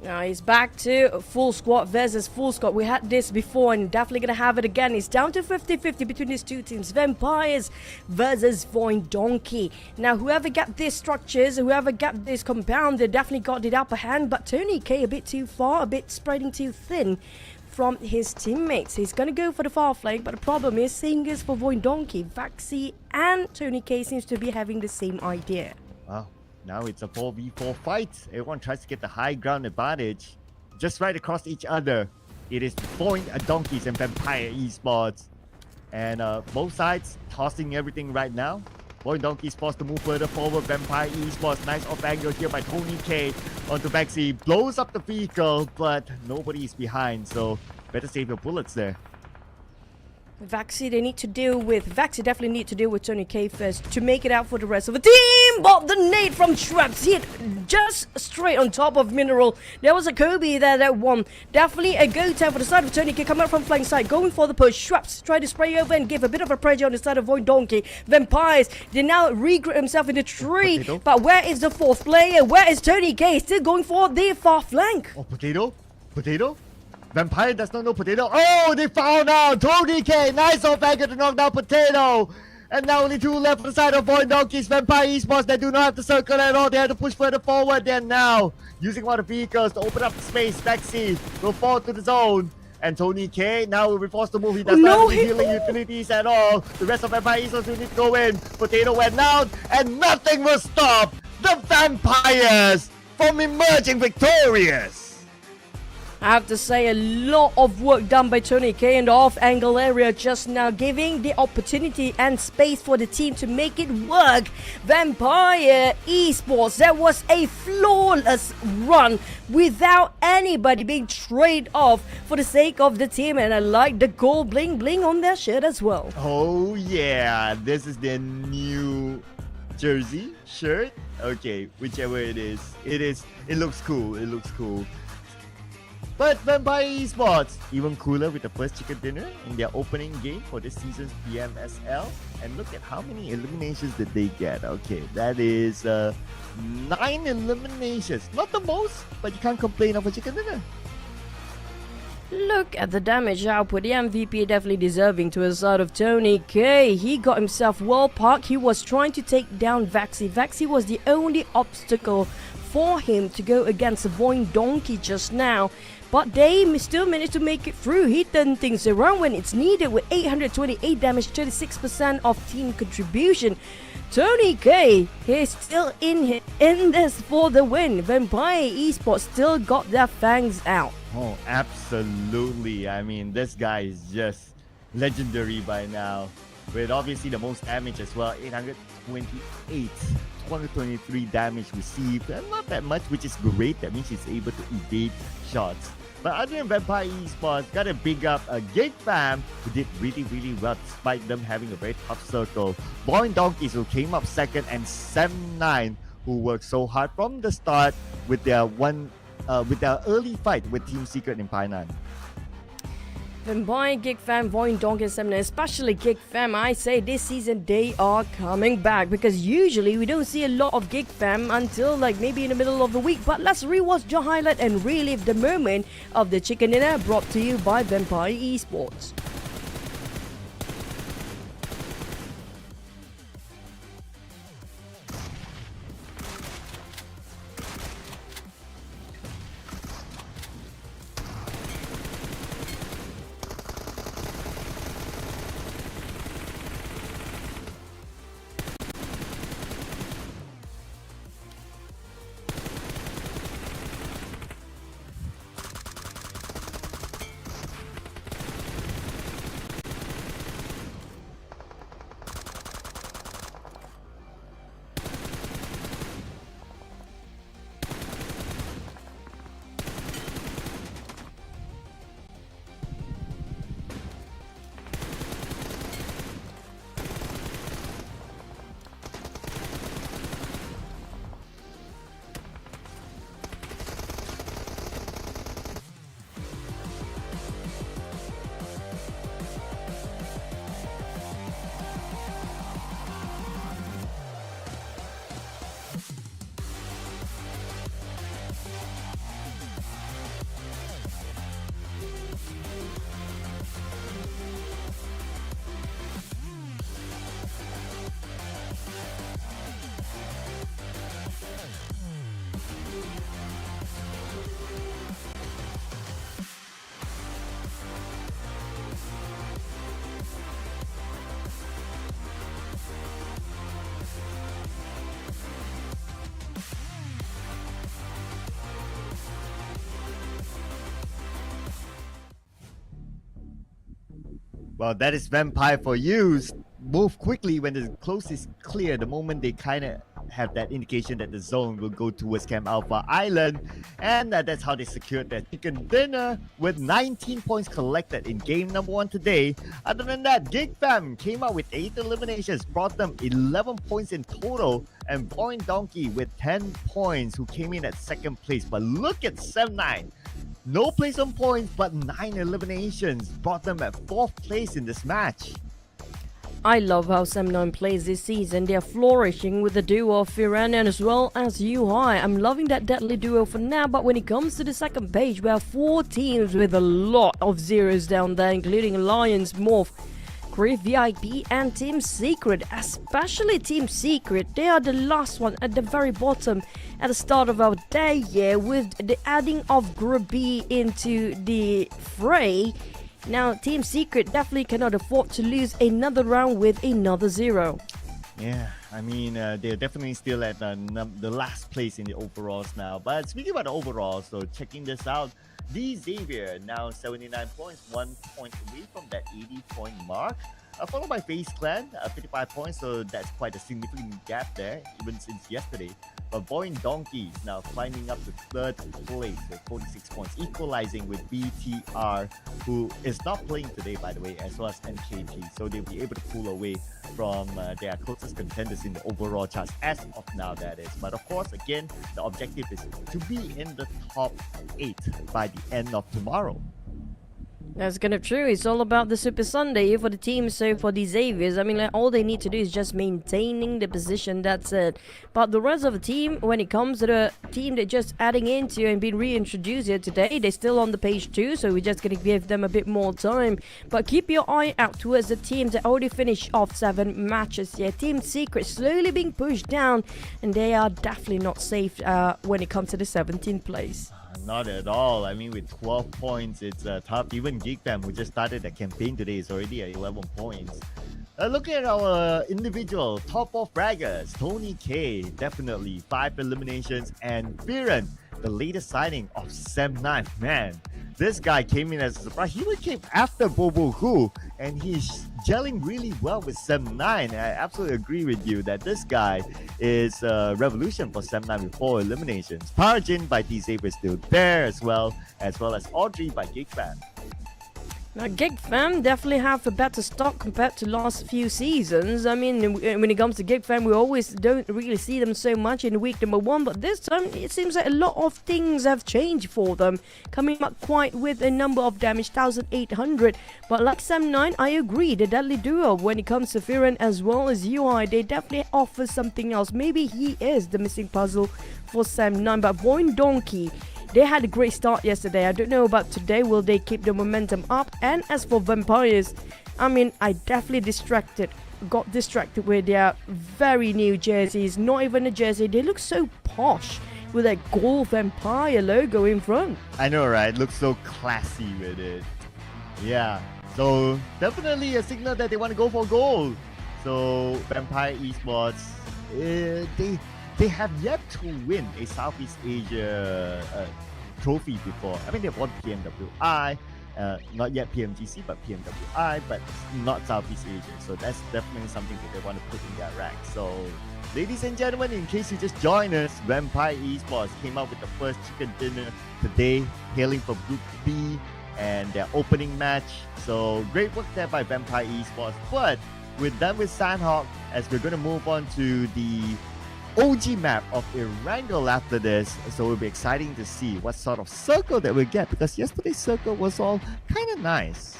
Now he's back to full squad versus full squad. We had this before and definitely going to have it again. It's down to 50-50 between these two teams. Vampires versus VOIN Donkey. Now whoever got these structures, whoever got this compound, they definitely got the upper hand. But Tony K a bit too far, a bit spreading too thin from his teammates. He's going to go for the far flank, but the problem is, same goes for VOIN Donkey. Vaxi and Tony K seems to be having the same idea. Wow. Now it's a 4v4 fight. Everyone tries to get the high ground advantage. Just right across each other. It is VOIN Donkeys and Vampire Esports. And both sides tossing everything right now. VOIN Donkeys forced to move further forward. Vampire Esports, nice off angle here by Tony K onto Vaxi. Blows up the vehicle, but nobody is behind. So better save your bullets there. Vaxi definitely need to deal with Tony K first to make it out for the rest of the team. But the nade from Schweppes hit just straight on top of Mineral. There was a Kobe there that won. Definitely a go time for the side of Tony K coming out from flank side, going for the push. Schweppes tried to spray over and give a bit of a pressure on the side of VOIN Donkey. Vampires, they now regroup himself in the tree. Potato. But where is the fourth player? Where is Tony K? Still going for the far flank. Oh, Potato? Vampire does not know Potato. Oh, they found out! Tony K, nice off angle to knock down Potato! And now only two left on the side of VOIN Donkeys. Vampire Esports, they do not have to circle at all. They have to push further forward. They're now using one of the vehicles to open up the space. Vaxi will fall to the zone. And Tony K now will be forced to move. He does not have any healing utilities at all. The rest of Vampire Esports will need to go in. Potato went down, and nothing will stop the Vampires from emerging victorious. I have to say, a lot of work done by Tony K in the off-angle area just now, giving the opportunity and space for the team to make it work. Vampire Esports, that was a flawless run without anybody being traded off for the sake of the team, and I like the gold bling bling on their shirt as well. Oh yeah, this is their new jersey, shirt. Okay, whichever it is. It looks cool. But Vampire Esports, even cooler with the first chicken dinner in their opening game for this season's PMSL. And look at how many eliminations did they get. Okay, that is 9 eliminations. Not the most, but you can't complain of a chicken dinner. Look at the damage output. The MVP definitely deserving to a side of Tony K. He got himself well parked. He was trying to take down Vaxi. Vaxi was the only obstacle for him to go against the VOIN Donkey just now. But they still managed to make it through. He turned things around when it's needed with 828 damage, 36% of team contribution. Tony K, he's still in this for the win. Vampire Esports still got their fangs out. Oh, absolutely. I mean, this guy is just legendary by now. With obviously the most damage as well, 828. 223 damage received, and not that much, which is great. That means he's able to evade shots. But other than Vampire Esports, gotta big up GEEK fam, who did really well despite them having a very tough circle. VOIN Donkeys, who came up second, and Sem9, who worked so hard from the start with their early fight with Team Secret in Painan. Vampire, GEEK fam, VOIN Donkey, and especially GEEK fam, I say this season they are coming back, because usually we don't see a lot of GEEK fam until like maybe in the middle of the week. But let's rewatch the highlight and relive the moment of the chicken dinner, brought to you by Vampire Esports. Well, that is Vampire for you. Move quickly when the close is clear. The moment they kind of have that indication that the zone will go towards Camp Alpha Island. And that's how they secured their chicken dinner with 19 points collected in game number 1 today. Other than that, GEEK Fam came out with 8 eliminations, brought them 11 points in total. And VOIN Donkey with 10 points, who came in at 2nd place. But look at 7-9. No place on points, but 9 eliminations brought them at 4th place in this match. I love how Sem9 plays this season. They are flourishing with the duo of Firan and as well as UI. I'm loving that deadly duo for now, but when it comes to the second page, we have 4 teams with a lot of zeros down there, including Alliance, MORPH, Griff VIP and Team Secret. Especially Team Secret, they are the last one at the very bottom at the start of our day here, with the adding of Group B into the fray. Now, Team Secret definitely cannot afford to lose another round with another 0. Yeah, I mean, they're definitely still at the last place in the overalls now. But speaking about the overalls, so checking this out, the Xavier now 79 points, 1 point away from that 80-point mark. Followed by FaZe Clan, 55 points, so that's quite a significant gap there, even since yesterday. But VOIN Donkey is now climbing up to 3rd place with 46 points, equalizing with BTR, who is not playing today, by the way, as well as NKG. So they'll be able to pull away from their closest contenders in the overall charts, as of now, that is. But of course, again, the objective is to be in the top 8 by the end of tomorrow. That's kind of true. It's all about the Super Sunday for the team. So for the Xaviers, I mean, like, all they need to do is just maintaining the position. That's it. But the rest of the team, when it comes to the team they're just adding into and being reintroduced here today, they're still on the page 2. So we're just going to give them a bit more time. But keep your eye out towards the teams that already finished off 7 matches here. Team Secret slowly being pushed down, and they are definitely not safe when it comes to the 17th place. Not at all. I mean, with 12 points, it's tough. Even GEEK Fam, who just started the campaign today, is already at 11 points. Looking at our individual top 4 fraggers, Tony K, definitely 5 eliminations, and Viren, the latest signing of Sem9. Man, this guy came in as a surprise. He came after Bobo Hu, and he's gelling really well with Sem9. I absolutely agree with you that this guy is a revolution for Sem9 with 4 eliminations. Parajin by DZaver is still there as well as Audrey by GEEK Fam. Now, GEEK Fam definitely have a better stock compared to last few seasons. I mean, when it comes to GEEK Fam, we always don't really see them so much in week number 1, but this time it seems like a lot of things have changed for them, coming up quite with a number of damage, 1,800. But like Sem9, I agree, the deadly duo, when it comes to Firen as well as UI, they definitely offer something else. Maybe he is the missing puzzle for Sem9, but VOIN Donkey, they had a great start yesterday. I don't know about today. Will they keep the momentum up? And as for Vampires, I mean, I definitely got distracted with their very new jerseys. Not even a jersey. They look so posh with that gold Vampire logo in front. I know, right? Looks so classy with it. Yeah. So definitely a signal that they want to go for gold. So Vampire Esports, they have yet to win a Southeast Asia trophy before. I mean, they've won PMWI, not yet PMGC, but PMWI, but not Southeast Asia. So that's definitely something that they want to put in their rack. So, ladies and gentlemen, in case you just joined us, Vampire Esports came out with the first chicken dinner today, hailing from Group B and their opening match. So, great work there by Vampire Esports. But we're done with Sanhok, as we're going to move on to the OG map of Erangel after this, so it'll be exciting to see what sort of circle that we get, because yesterday's circle was all kind of nice.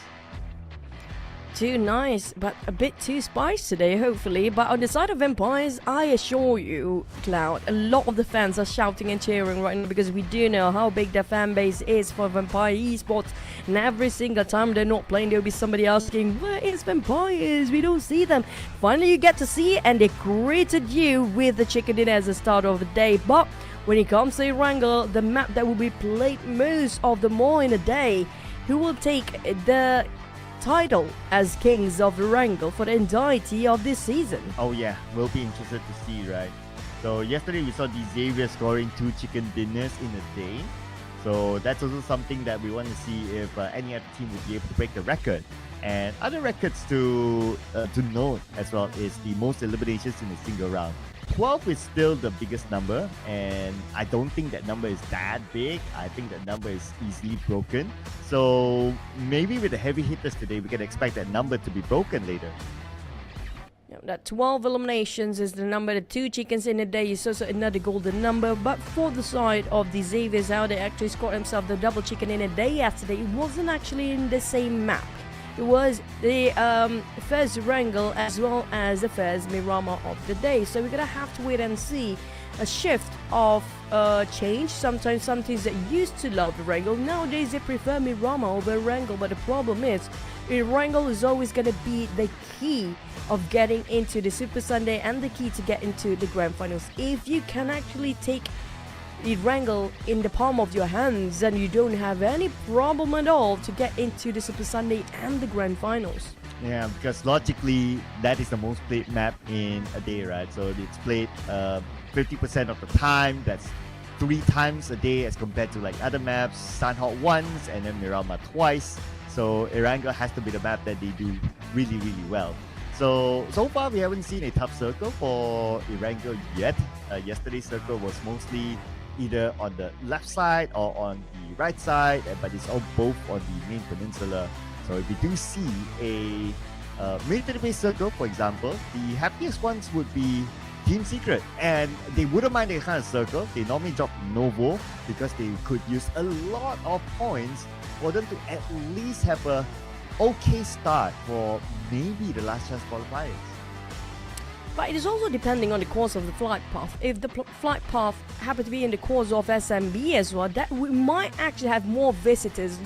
Too nice, but a bit too spicy today, hopefully. But on the side of Vampires, I assure you, Cloud, a lot of the fans are shouting and cheering right now, because we do know how big their fan base is for Vampire Esports. And every single time they're not playing, there'll be somebody asking, where is Vampires? We don't see them. Finally, you get to see it, and they greeted you with the chicken dinner as the start of the day. But when it comes to Erangel, the map that will be played most of the more in a day, who will take the title as Kings of Erangel for the entirety of this season? Oh yeah, we'll be interested to see, right? So yesterday we saw the Xavier scoring 2 chicken dinners in a day. So that's also something that we want to see if any other team would be able to break the record. And other records to note as well is the most eliminations in a single round. 12 is still the biggest number, and I don't think that number is that big. I think that number is easily broken. So maybe with the heavy hitters today, we can expect that number to be broken later. Yeah, that 12 eliminations is the number. The 2 chickens in a day is also another golden number. But for the side of the Xaviers, how they actually scored themselves the double chicken in a day yesterday, it wasn't actually in the same map. It was the FAZE Erangel as well as the FAZE Miramar of the day. So we're going to have to wait and see a shift of change. Sometimes some teams that used to love Erangel, nowadays they prefer Miramar over Erangel. But the problem is, Erangel is always going to be the key of getting into the Super Sunday and the key to get into the Grand Finals. If you can actually take Erangel in the palm of your hands, and you don't have any problem at all to get into the Super Sunday and the Grand Finals. Yeah, because logically, that is the most played map in a day, right? So it's played 50% of the time. That's 3 times a day as compared to like other maps, Sanhok once and then Miramar twice. So Erangel has to be the map that they do really, really well. So far we haven't seen a tough circle for Erangel yet. Yesterday's circle was mostly either on the left side or on the right side, but it's all both on the main peninsula. So if we do see a military-based circle, for example, the happiest ones would be Team Secret, and they wouldn't mind that kind of circle. They normally drop Novo because they could use a lot of points for them to at least have a okay start for maybe the last chance qualifiers. But it is also depending on the course of the flight path. If the flight path happen to be in the course of SMB as well, that we might actually have more visitors,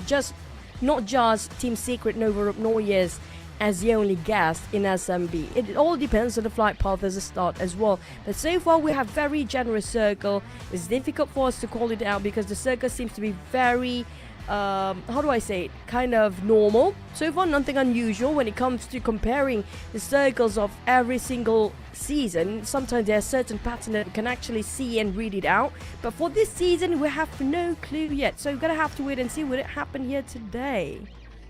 not just Team Secret, Nova Noyes as the only guest in SMB. It all depends on the flight path as a start as well. But so far we have very generous circle. It's difficult for us to call it out because the circle seems to be very how do I say it, kind of normal. So far nothing unusual when it comes to comparing the circles of every single season. Sometimes there are certain patterns that we can actually see and read it out, but for this season we have no clue yet, so we're gonna have to wait and see what happened here today.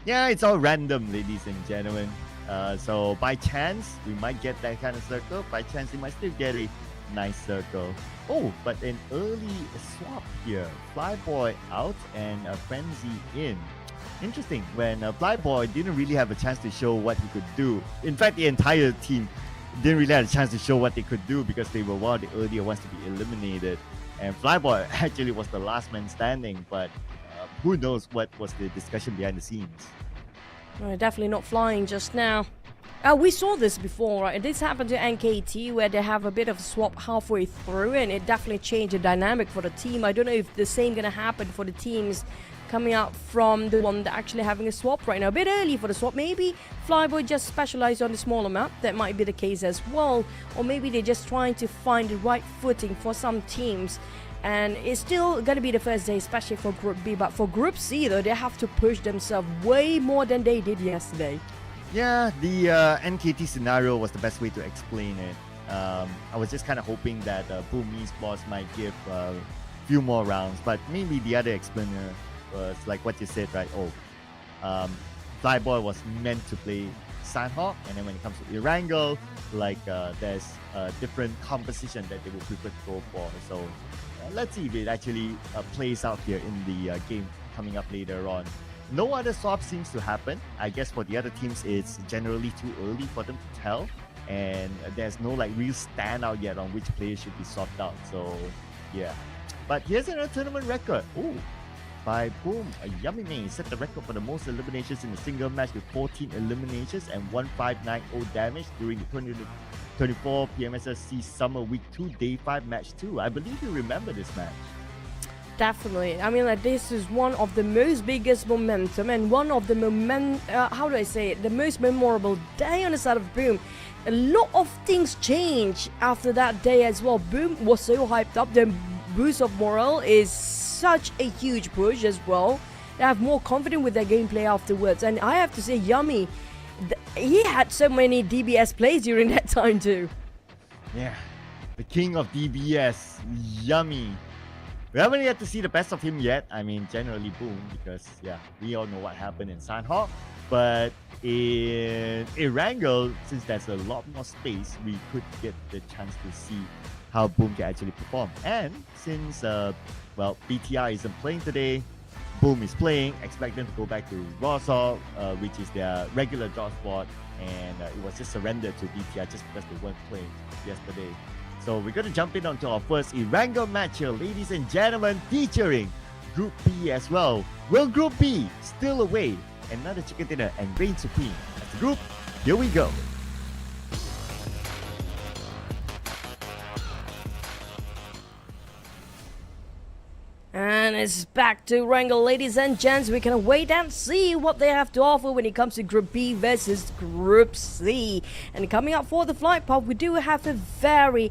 Yeah, it's all random, ladies and gentlemen. So by chance we might get that kind of circle, by chance we might still get a nice circle. Oh, but an early swap here. Flyboy out and Frenzy in. Interesting, when Flyboy didn't really have a chance to show what he could do. In fact, the entire team didn't really have a chance to show what they could do because they were one of the earlier ones to be eliminated. And Flyboy actually was the last man standing, but who knows what was the discussion behind the scenes. Definitely not flying just now. We saw this before, right? This happened to NKT where they have a bit of a swap halfway through, and it definitely changed the dynamic for the team. I don't know if the same gonna happen for the teams coming out from the one that actually having a swap right now. A bit early for the swap. Maybe Flyboy just specialized on the smaller map. That might be the case as well. Or maybe they're just trying to find the right footing for some teams. And it's still gonna be the first day, especially for Group B. But for Group C, though, they have to push themselves way more than they did yesterday. Yeah, the NKT scenario was the best way to explain it. I was just kind of hoping that Boom Esports might give a few more rounds, but maybe the other explainer was like what you said, right? Flyboy was meant to play Sanhok, and then when it comes to Erangel, like there's a different composition that they would prefer to go for. So let's see if it actually plays out here in the game coming up later on. No other swap seems to happen. I guess for the other teams, it's generally too early for them to tell, and there's no like real standout yet on which player should be swapped out. So yeah, but here's another tournament record. Ooh, by Boom, Yummy May set the record for the most eliminations in a single match with 14 eliminations and 1590 damage during the 2024 PMSL SEA Summer Week 2 Day 5 Match 2. I believe you remember this match. Definitely. I mean, like, this is one of the most biggest momentum and one of the the most memorable day on the side of Boom. A lot of things change after that day as well. Boom was so hyped up. The boost of morale is such a huge push as well. They have more confidence with their gameplay afterwards. And I have to say, Yummy, he had so many DBS plays during that time too. Yeah, the king of DBS, Yummy. We haven't yet to see the best of him yet. I mean, generally Boom, because yeah, we all know what happened in Sanhok. But in Erangel, since there's a lot more space, we could get the chance to see how Boom can actually perform. And since well, BTR isn't playing today, Boom is playing. Expect them to go back to Rosal, which is their regular draw spot, and it was just surrendered to BTR just because they weren't playing yesterday. So we're going to jump in onto our first Erangel match here, ladies and gentlemen, featuring Group B as well. Will Group B still away? Another chicken dinner and reign supreme. As a group, here we go. And it's back to Erangel, ladies and gents. We can wait and see what they have to offer when it comes to Group B versus Group C. And coming up for the flight path, we do have a very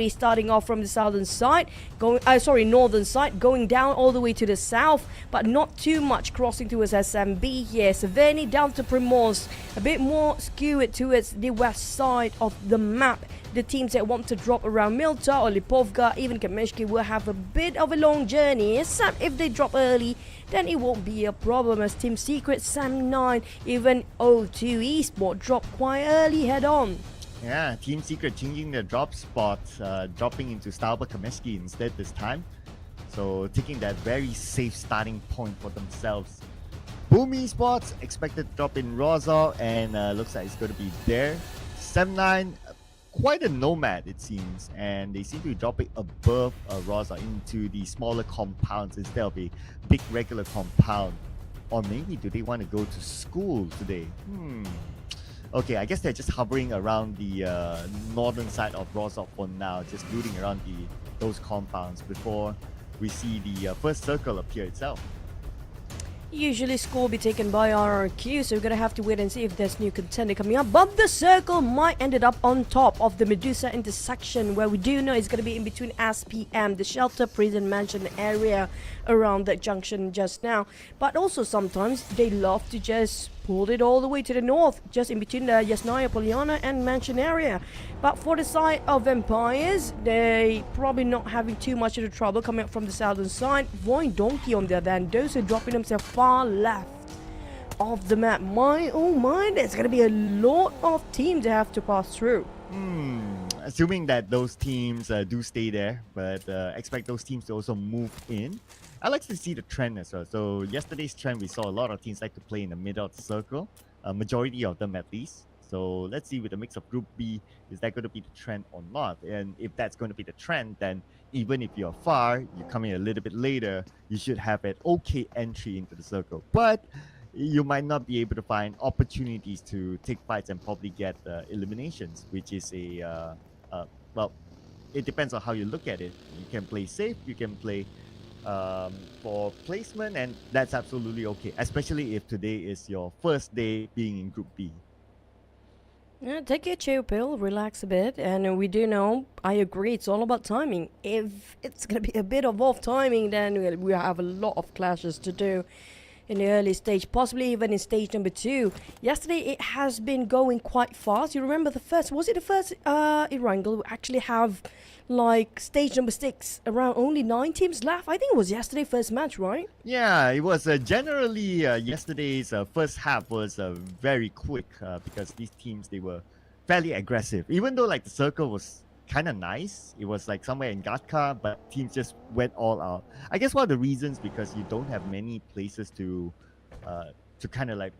starting off from the southern side, northern side, going down all the way to the south, but not too much crossing towards SMB here. Savani down to Primorsk, a bit more skewed towards the west side of the map. The teams that want to drop around Milta or Lipovka, even Kameshki, will have a bit of a long journey. Except if they drop early, then it won't be a problem, as Team Secret, Sam9, even OTWO eSport drop quite early head on. Yeah, Team Secret changing their drop spot, dropping into Stalber Kameshki instead this time. So taking that very safe starting point for themselves. Boom eSports expected to drop in Rosal, and looks like it's going to be there. Sam9, quite a nomad it seems, and they seem to be dropping above Rosal into the smaller compounds instead of a big regular compound. Or maybe do they want to go to school today? Okay, I guess they're just hovering around the northern side of Rosal for now, just looting around those compounds before we see the first circle appear itself. Usually school will be taken by RRQ, so we're gonna have to wait and see if there's new contender coming up. But the circle might ended up on top of the Medusa intersection, where we do know it's gonna be in between SPM, the shelter prison mansion area around that junction just now. But also sometimes they love to just pull it all the way to the north, just in between the Yasnaya, Poliana and mansion area. But for the side of Vampires, they probably not having too much of the trouble coming up from the southern side. VOIN Donkey on the other hand, those are dropping themselves far left of the map. My oh my, there's gonna be a lot of teams that have to pass through. Assuming that those teams do stay there, but expect those teams to also move in. I like to see the trend as well. So yesterday's trend, we saw a lot of teams like to play in the middle of the circle, a majority of them at least. So let's see with the mix of Group B, is that going to be the trend or not? And if that's going to be the trend, then even if you're far, you're coming a little bit later, you should have an okay entry into the circle. But you might not be able to find opportunities to take fights and probably get eliminations, which is well, it depends on how you look at it. You can play safe, you can play for placement, and that's absolutely okay, especially if today is your first day being in Group B. Yeah, take your chill pill, relax a bit, and we do know, I agree, it's all about timing. If it's going to be a bit of off timing, then we have a lot of clashes to do in the early stage, possibly even in stage number 2. Yesterday it has been going quite fast. You remember the first, was it the first Erangel we actually have like stage number 6, around only 9 teams left? I think it was yesterday first match, right? Yeah, it was generally yesterday's first half was very quick because these teams, they were fairly aggressive, even though like the circle was kind of nice. It was like somewhere in Gatka, but teams just went all out. I guess one of the reasons, because you don't have many places to kind of like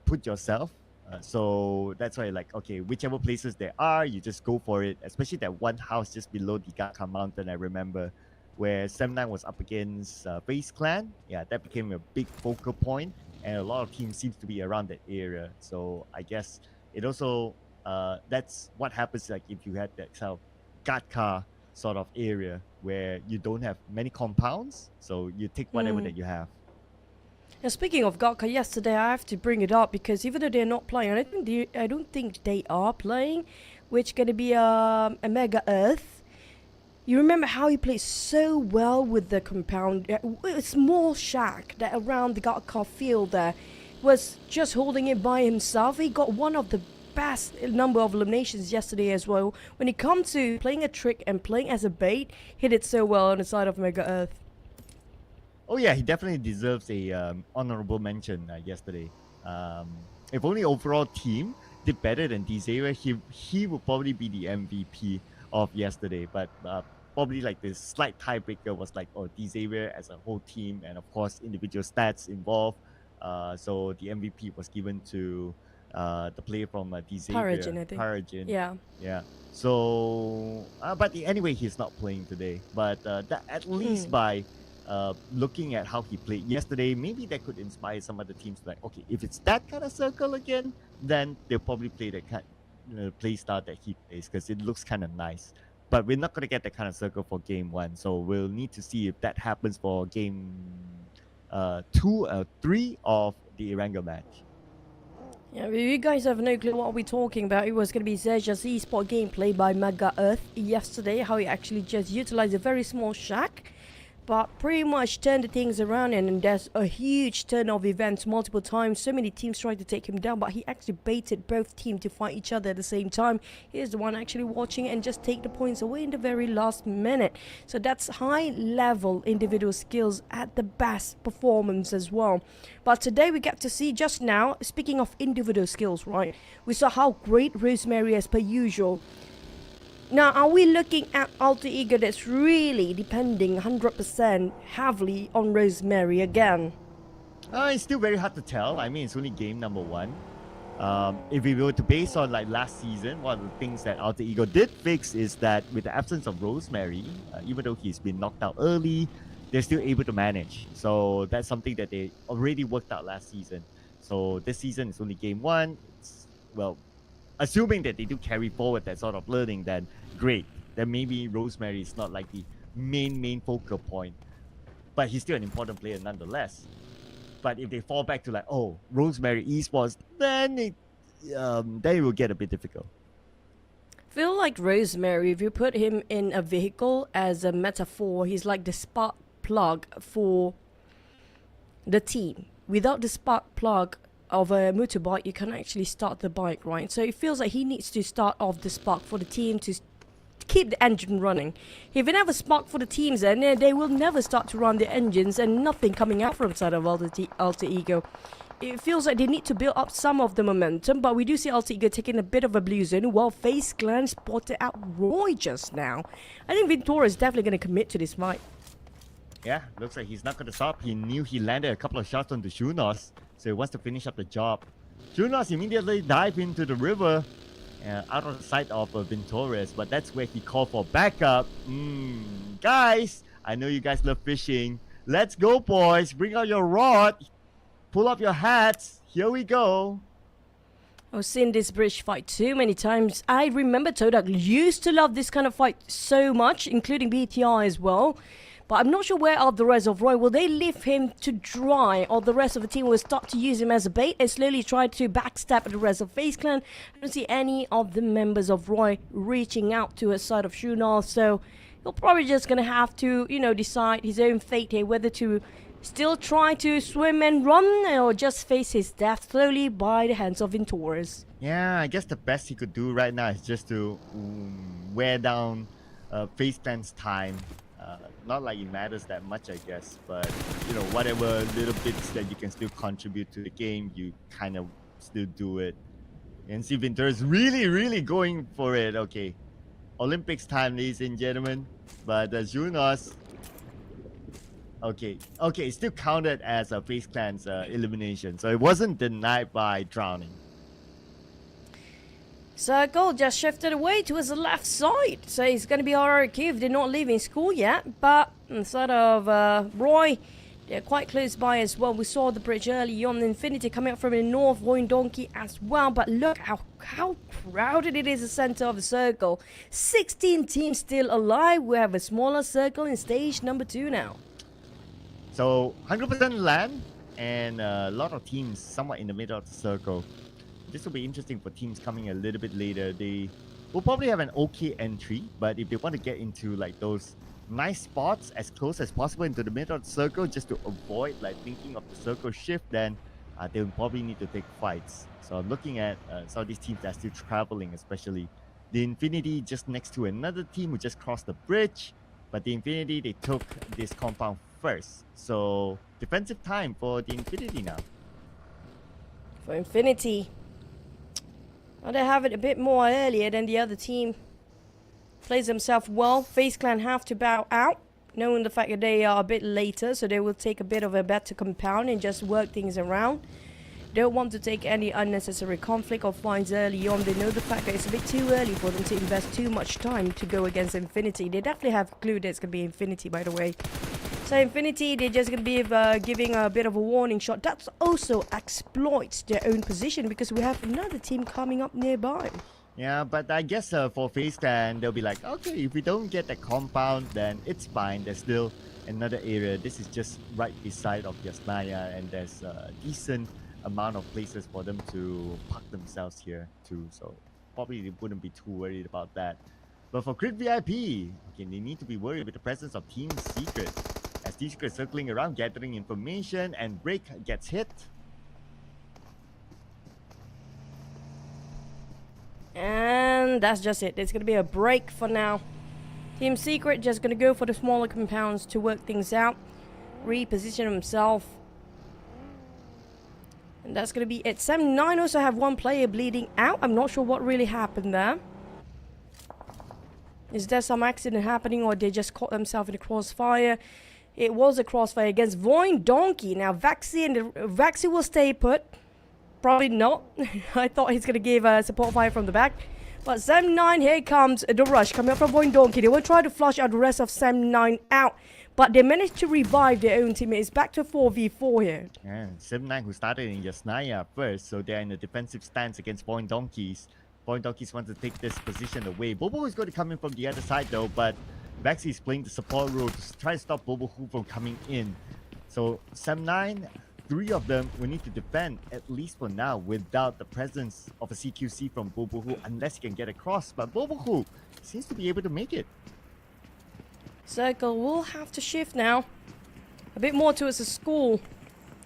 put yourself. So that's why, like, okay, whichever places there are, you just go for it. Especially that one house just below the Gatka mountain, I remember, where Sam9 was up against FAZE Clan. Yeah, that became a big focal point, and a lot of teams seems to be around that area. So I guess it also that's what happens like if you had that sort of Gatka sort of area where you don't have many compounds, so you take whatever that you have. And speaking of Gatka, yesterday I have to bring it up because even though they're not playing, I don't think they are playing, which gonna be a Mega Earth. You remember how he played so well with the compound, a small shack that around the Gatka field there, was just holding it by himself. He got one of the best number of eliminations yesterday as well. When it comes to playing a trick and playing as a bait, hit it so well on the side of Mega Earth. Oh yeah, he definitely deserves a honorable mention yesterday. If only overall team did better than Dzera, he would probably be the MVP of yesterday. But probably like the slight tiebreaker was like, oh, Dzera as a whole team, and of course individual stats involved. So the MVP was given to the player from Dzera, Paragin, I think. Paragin. Yeah. Yeah. So, but anyway, he's not playing today. But that, at least by looking at how he played yesterday, maybe that could inspire some other teams. Like, okay, if it's that kind of circle again, then they'll probably play that kind play style that he plays because it looks kind of nice. But we're not going to get that kind of circle for game 1. So we'll need to see if that happens for game 2 or 3 of the Erangel match. Yeah, you guys have no clue what we're talking about. It was going to be XERXIA's eSport gameplay by Mega Earth yesterday, how he actually just utilized a very small shack, but pretty much turned things around, and there's a huge turn of events multiple times. So many teams tried to take him down, but he actually baited both teams to fight each other at the same time. He's the one actually watching and just take the points away in the very last minute. So that's high level individual skills at the best performance as well. But today we get to see just now, speaking of individual skills, right? We saw how great Rosemary as per usual. Now, are we looking at Alter Ego that's really depending 100% heavily on Rosemary again? It's still very hard to tell. I mean, it's only game number 1. If we were to base on like last season, one of the things that Alter Ego did fix is that with the absence of Rosemary, even though he's been knocked out early, they're still able to manage. So that's something that they already worked out last season. So this season is only game 1. It's, well, assuming that they do carry forward that sort of learning, then great. Then maybe Rosemary is not like the main focal point, but he's still an important player nonetheless. But if they fall back to like, oh, Rosemary esports, then it will get a bit difficult. Feel like Rosemary, if you put him in a vehicle as a metaphor, he's like the spark plug for the team. Without the spark plug of a motorbike, you can actually start the bike, right? So it feels like he needs to start off the spark for the team to keep the engine running. If you never spark for the teams, then they will never start to run the engines and nothing coming out from side of Alter Ego. It feels like they need to build up some of the momentum, but we do see Alter Ego taking a bit of a blue zone while FaZe Clan spotted out Roy just now. I think Ventura is definitely going to commit to this fight. Yeah, looks like he's not going to stop. He knew he landed a couple of shots onto Shunos, so he wants to finish up the job. Shunos immediately dive into the river, out of the sight of Ventores, but that's where he called for backup. Guys, I know you guys love fishing. Let's go, boys. Bring out your rod. Pull up your hats. Here we go. I've seen this bridge fight too many times. I remember TODAK used to love this kind of fight so much, including BTR as well. But I'm not sure where are the rest of Roy. Will they leave him to dry, or the rest of the team will start to use him as a bait and slowly try to backstab the rest of FaZe Clan? I don't see any of the members of Roy reaching out to a side of Shunal, so he'll probably just gonna have to, you know, decide his own fate here, whether to still try to swim and run or just face his death slowly by the hands of Ventores. Yeah, I guess the best he could do right now is just to wear down FaZe Clan's time. Not like it matters that much, I guess, but you know, whatever little bits that you can still contribute to the game, you kind of still do it. And see Ventura is really going for it. Okay, Olympics time, ladies and gentlemen. But Junos, okay, it still counted as a FaZe Clan's elimination, so it wasn't denied by drowning. Circle just shifted away towards the left side, so it's going to be RRQ if they're not leaving school yet. But instead of Roy, they're quite close by as well. We saw the bridge early on. Infinity coming up from the north, VOIN Donkey as well. But look how crowded it is, the center of the circle. 16 teams still alive. We have a smaller circle in stage number 2 now. So 100% land and a lot of teams somewhat in the middle of the circle. This will be interesting for teams coming a little bit later. They will probably have an okay entry, but if they want to get into like those nice spots as close as possible into the middle of the circle just to avoid like thinking of the circle shift, then they will probably need to take fights. So I'm looking at some of these teams that are still traveling, especially the Infinity just next to another team who just crossed the bridge. But the Infinity, they took this compound first. So defensive time for the Infinity now. For Infinity. Well, they have it a bit more earlier than the other team. Plays themselves well. FaZe Clan have to bow out, knowing the fact that they are a bit later, so they will take a bit of a bet to compound and just work things around. Don't want to take any unnecessary conflict or finds early on. They know the fact that it's a bit too early for them to invest too much time to go against Infinity. They definitely have a clue that it's going to be Infinity, by the way. So Infinity, they're just going to be giving a bit of a warning shot. That also exploits their own position because we have another team coming up nearby. Yeah, but I guess for FaZe Clan, they'll be like, okay, if we don't get the compound, then it's fine. There's still another area. This is just right beside of Yasnaya, and there's a decent amount of places for them to park themselves here too. So probably they wouldn't be too worried about that. But for Crit VIP, again, they need to be worried with the presence of Team Secret. As Team Secret circling around, gathering information, and Break gets hit. And that's just it. It's going to be a break for now. Team Secret just going to go for the smaller compounds to work things out. Reposition himself. And that's going to be it. 7-9 also have one player bleeding out. I'm not sure what really happened there. Is there some accident happening or they just caught themselves in a crossfire? It was a crossfire against VOIN Donkey. Now Vaxi will stay put. Probably not. I thought he's going to give a support fire from the back. But 7-9, here comes the rush coming up from VOIN Donkey. They will try to flush out the rest of 7-9 out. But they managed to revive their own teammates. Back to 4v4 here. And 7-9 who started in Yasnaya first. So they're in a defensive stance against VOIN Donkeys. VOIN Donkeys want to take this position away. Bobo is going to come in from the other side though. But Vaxi is playing the support role to try to stop Bobo Hu from coming in. So 7-9... 3 of them will need to defend, at least for now, without the presence of a CQC from Bobohu, unless he can get across. But Bobohu seems to be able to make it. Circle will have to shift now. A bit more towards the school.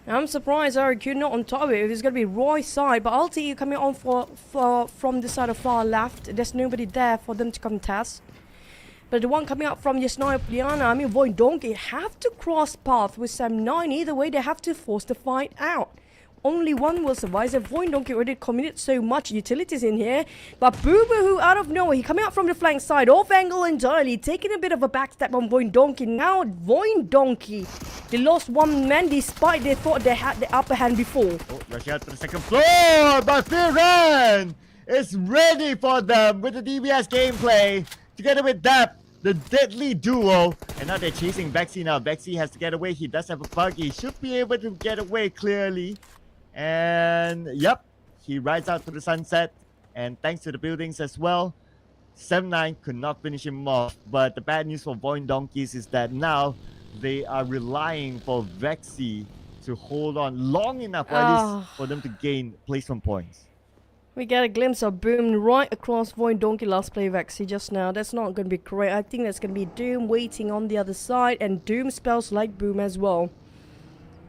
I'm surprised RQ not on top of it. It's going to be Roy's side, but LTE coming on from the side of far left. There's nobody there for them to contest. But the one coming up from Yasnaya Pliana, I mean, VOIN Donkey have to cross path with 7-9. Either way, they have to force the fight out. Only one will survive. And VOIN Donkey already committed so much utilities in here. But Booberoo out of nowhere, he coming out from the flank side, off angle entirely, taking a bit of a backstep on VOIN Donkey. Now, VOIN Donkey, they lost one man despite they thought they had the upper hand before. Oh, rushing out to the second floor, but Firan is ready for them with the DBS gameplay. Together with that, the deadly duo. And now they're chasing Vaxi now. Vaxi has to get away. He does have a bug. He should be able to get away clearly. And yep, he rides out to the sunset. And thanks to the buildings as well, 7-9 could not finish him off. But the bad news for VOIN Donkeys is that now they are relying for Vaxi to hold on long enough, or at least for them to gain placement points. We get a glimpse of Boom right across VOIN Donkey last play Vaxi just now. That's not going to be great. I think that's going to be Doom waiting on the other side, and Doom spells like Boom as well.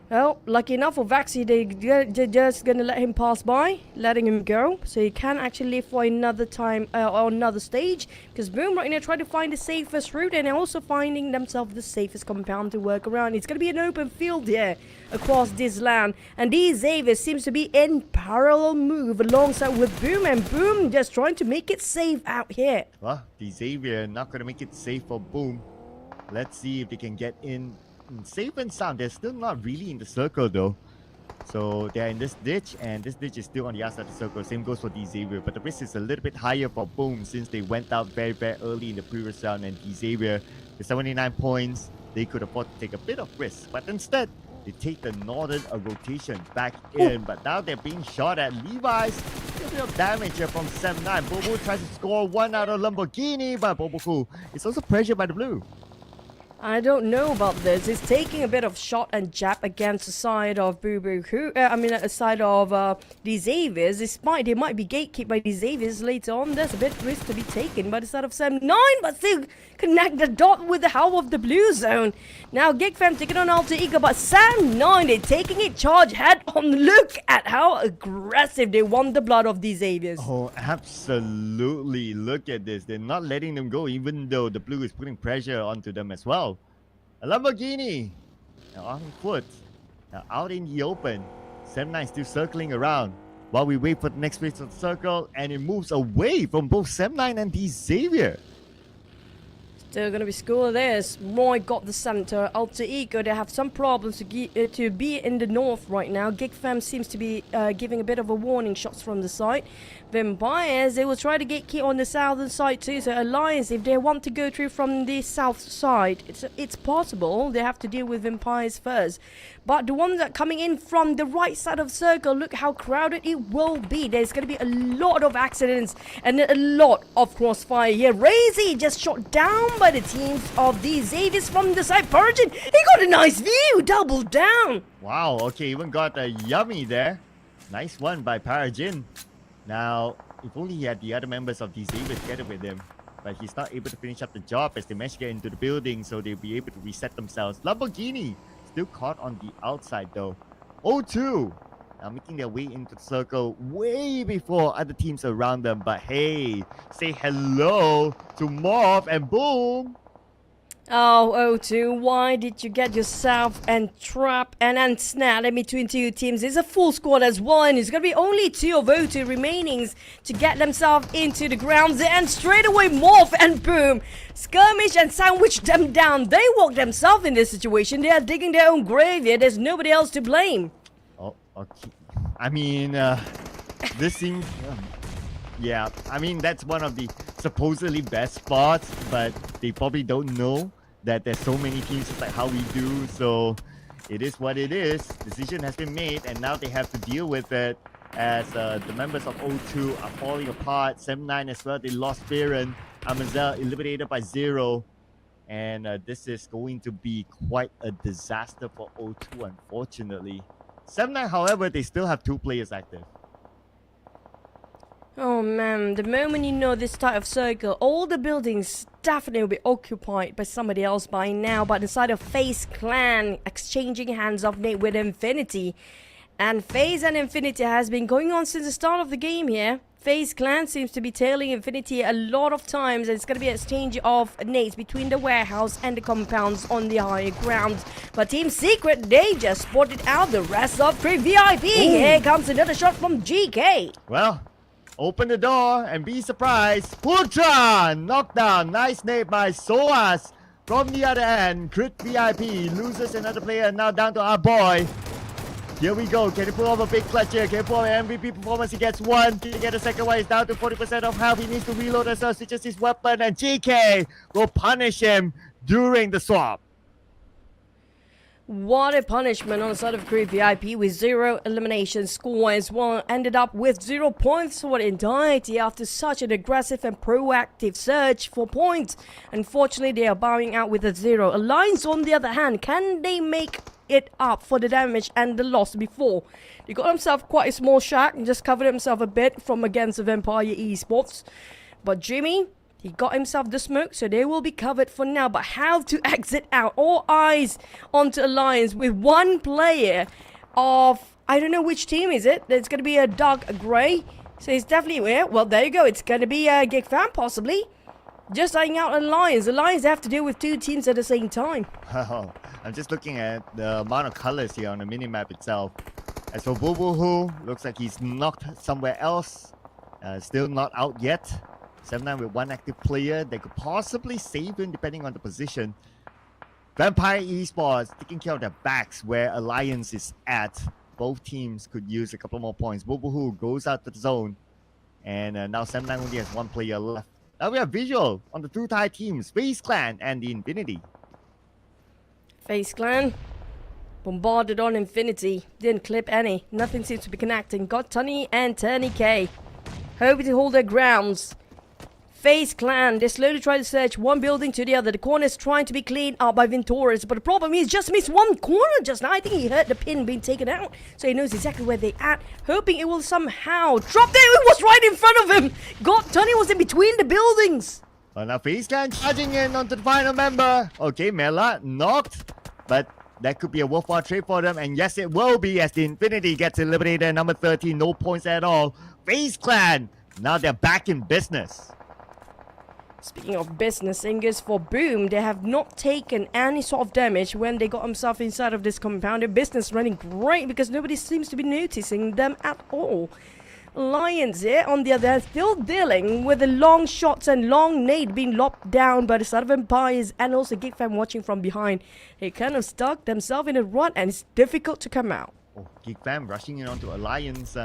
Well, lucky enough for Vaxi, they're just going to let him pass by, letting him go. So he can actually live for another time, or another stage. Because Boom right now trying to find the safest route, and also finding themselves the safest compound to work around. It's going to be an open field here across this land. And these Xavier seems to be in parallel move alongside with Boom. And Boom just trying to make it safe out here. Well, the Xavier not going to make it safe for Boom. Let's see if they can get in safe and sound. They're still not really in the circle though. So they're in this ditch, and this ditch is still on the outside of the circle. Same goes for the Xavier, but the risk is a little bit higher for Boom since they went out very, very early in the previous round. And the Xavier, with 79 points, they could afford to take a bit of risk. But instead, they take the northern rotation back in. But now they're being shot at. Levi's, a bit of damage here from 7-9. Bobo tries to score one out of Lamborghini, but Bobo is also pressured by the blue. I don't know about this. He's taking a bit of shot and jab against the side of the side of the Xaviers. Despite they might be gatekept by the Xaviers later on, there's a bit of risk to be taken by the side of 7-9, but still connect the dot with the help of the blue zone. Now GEEK fam taking on Alter Ego, but 7-9, they're taking it charge head on. Look at how aggressive they want the blood of the Xaviers. Oh, absolutely. Look at this. They're not letting them go, even though the blue is putting pressure onto them as well. A Lamborghini Now on foot. Now out in the open. 7-9 still circling around. While we wait for the next phase of the circle. And it moves away from both 7-9 and the Xavier. Still going to be scoreless. Roy got the center. Alter Ego, they have some problems to be in the north right now. GEEK Fam seems to be giving a bit of a warning shots from the side. Vampires, they will try to get key on the southern side too. So Alliance, if they want to go through from the south side, it's possible. They have to deal with Vampires first. But the ones that coming in from the right side of the circle, look how crowded it will be. There's going to be a lot of accidents and a lot of crossfire here. Razy just shot down by the teams of the Xaviers from the side. Purgeon, he got a nice view, double down. Wow, okay, even got a yummy there. Nice one by Parajin. Now, if only he had the other members of the Xavier together with him. But he's not able to finish up the job as they manage to get into the building, so they'll be able to reset themselves. Lamborghini still caught on the outside though. O2 now making their way into the circle way before other teams around them. But hey, say hello to MORPH and boom! Oh, O2, why did you get yourself entrapped and ensnared in between two teams? It's a full squad as well, and it's going to be only two of O2 remainings to get themselves into the grounds. And straight away, MORPH and boom, skirmish and sandwich them down. They walked themselves in this situation. They are digging their own grave here. There's nobody else to blame. Oh, okay. I mean, this seems... yeah, I mean, that's one of the supposedly best spots, but they probably don't know that there's so many teams just like how we do, so it is what it is. Decision has been made, and now they have to deal with it as the members of O2 are falling apart. 7-9 as well, they lost Baron. Amazel eliminated by 0, and this is going to be quite a disaster for O2, unfortunately. 7-9, however, they still have 2 players active. Oh man, the moment you know this type of circle, all the buildings definitely will be occupied by somebody else by now. But inside of FaZe Clan, exchanging hands of Nate with Infinity. And FaZe and Infinity has been going on since the start of the game here. FaZe Clan seems to be tailing Infinity a lot of times. And it's going to be an exchange of nades between the warehouse and the compounds on the higher ground. But Team Secret, they just spotted out the rest of Crate VIP. Ooh. Here comes another shot from GK. Well, open the door and be surprised. Putra knockdown. Nice nade by Soas. From the other end, Crit VIP loses another player. Now down to our boy. Here we go. Can he pull off a big clutch here? Can he pull off an MVP performance? He gets one. Can he get a second one? He's down to 40% of health. He needs to reload as well. Switches his weapon. And GK will punish him during the swap. What a punishment on the side of Crate VIP with 0 elimination score as well. Ended up with 0 points for the entirety after such an aggressive and proactive search for points. Unfortunately, they are bowing out with a 0. Alliance, on the other hand, can they make it up for the damage and the loss before? They got themselves quite a small shack and just covered himself a bit from against the Vampire Esports. But Jimmy, he got himself the smoke, so they will be covered for now. But how to exit out? All eyes onto Alliance with one player of... I don't know which team is it. It's going to be a dark grey. So it's definitely... Yeah, well, there you go. It's going to be a GEEK Fan, possibly. Just eyeing out Alliance. Alliance have to deal with 2 teams at the same time. Wow. I'm just looking at the amount of colors here on the minimap itself. As for Bubuhu, looks like he's knocked somewhere else. Still not out yet. 7-9 with 1 active player. They could possibly save him depending on the position. Vampire Esports taking care of their backs where Alliance is at. Both teams could use a couple more points. Bubuhu goes out to the zone. And now 7-9 only has 1 player left. Now we have visual on the 2 Thai teams, FaZe Clan and the Infinity. FaZe Clan bombarded on Infinity. Didn't clip any. Nothing seems to be connecting. Got Tunny and Turny K. Hoping to hold their grounds. FaZe Clan, they slowly try to search one building to the other. The corner is trying to be cleaned up by Venturis, but the problem is just missed one corner just now. I think he heard the pin being taken out, so he knows exactly where they're at, hoping it will somehow drop there. It was right in front of him. God, Tony was in between the buildings. Well, now FaZe Clan charging in onto the final member. Okay, Mela knocked, but that could be a worthwhile trade for them, and yes, it will be as the Infinity gets eliminated. Number 13, no points at all. FaZe Clan, now they're back in business. Speaking of business, Ingers, for Boom, they have not taken any sort of damage when they got themselves inside of this compound. Their business running great because nobody seems to be noticing them at all. Lions here, on the other hand, still dealing with the long shots and long nade being lopped down by the side of Empires and also GEEK Fam watching from behind. They kind of stuck themselves in a rut and it's difficult to come out. Oh, GEEK Fam rushing in onto Alliance.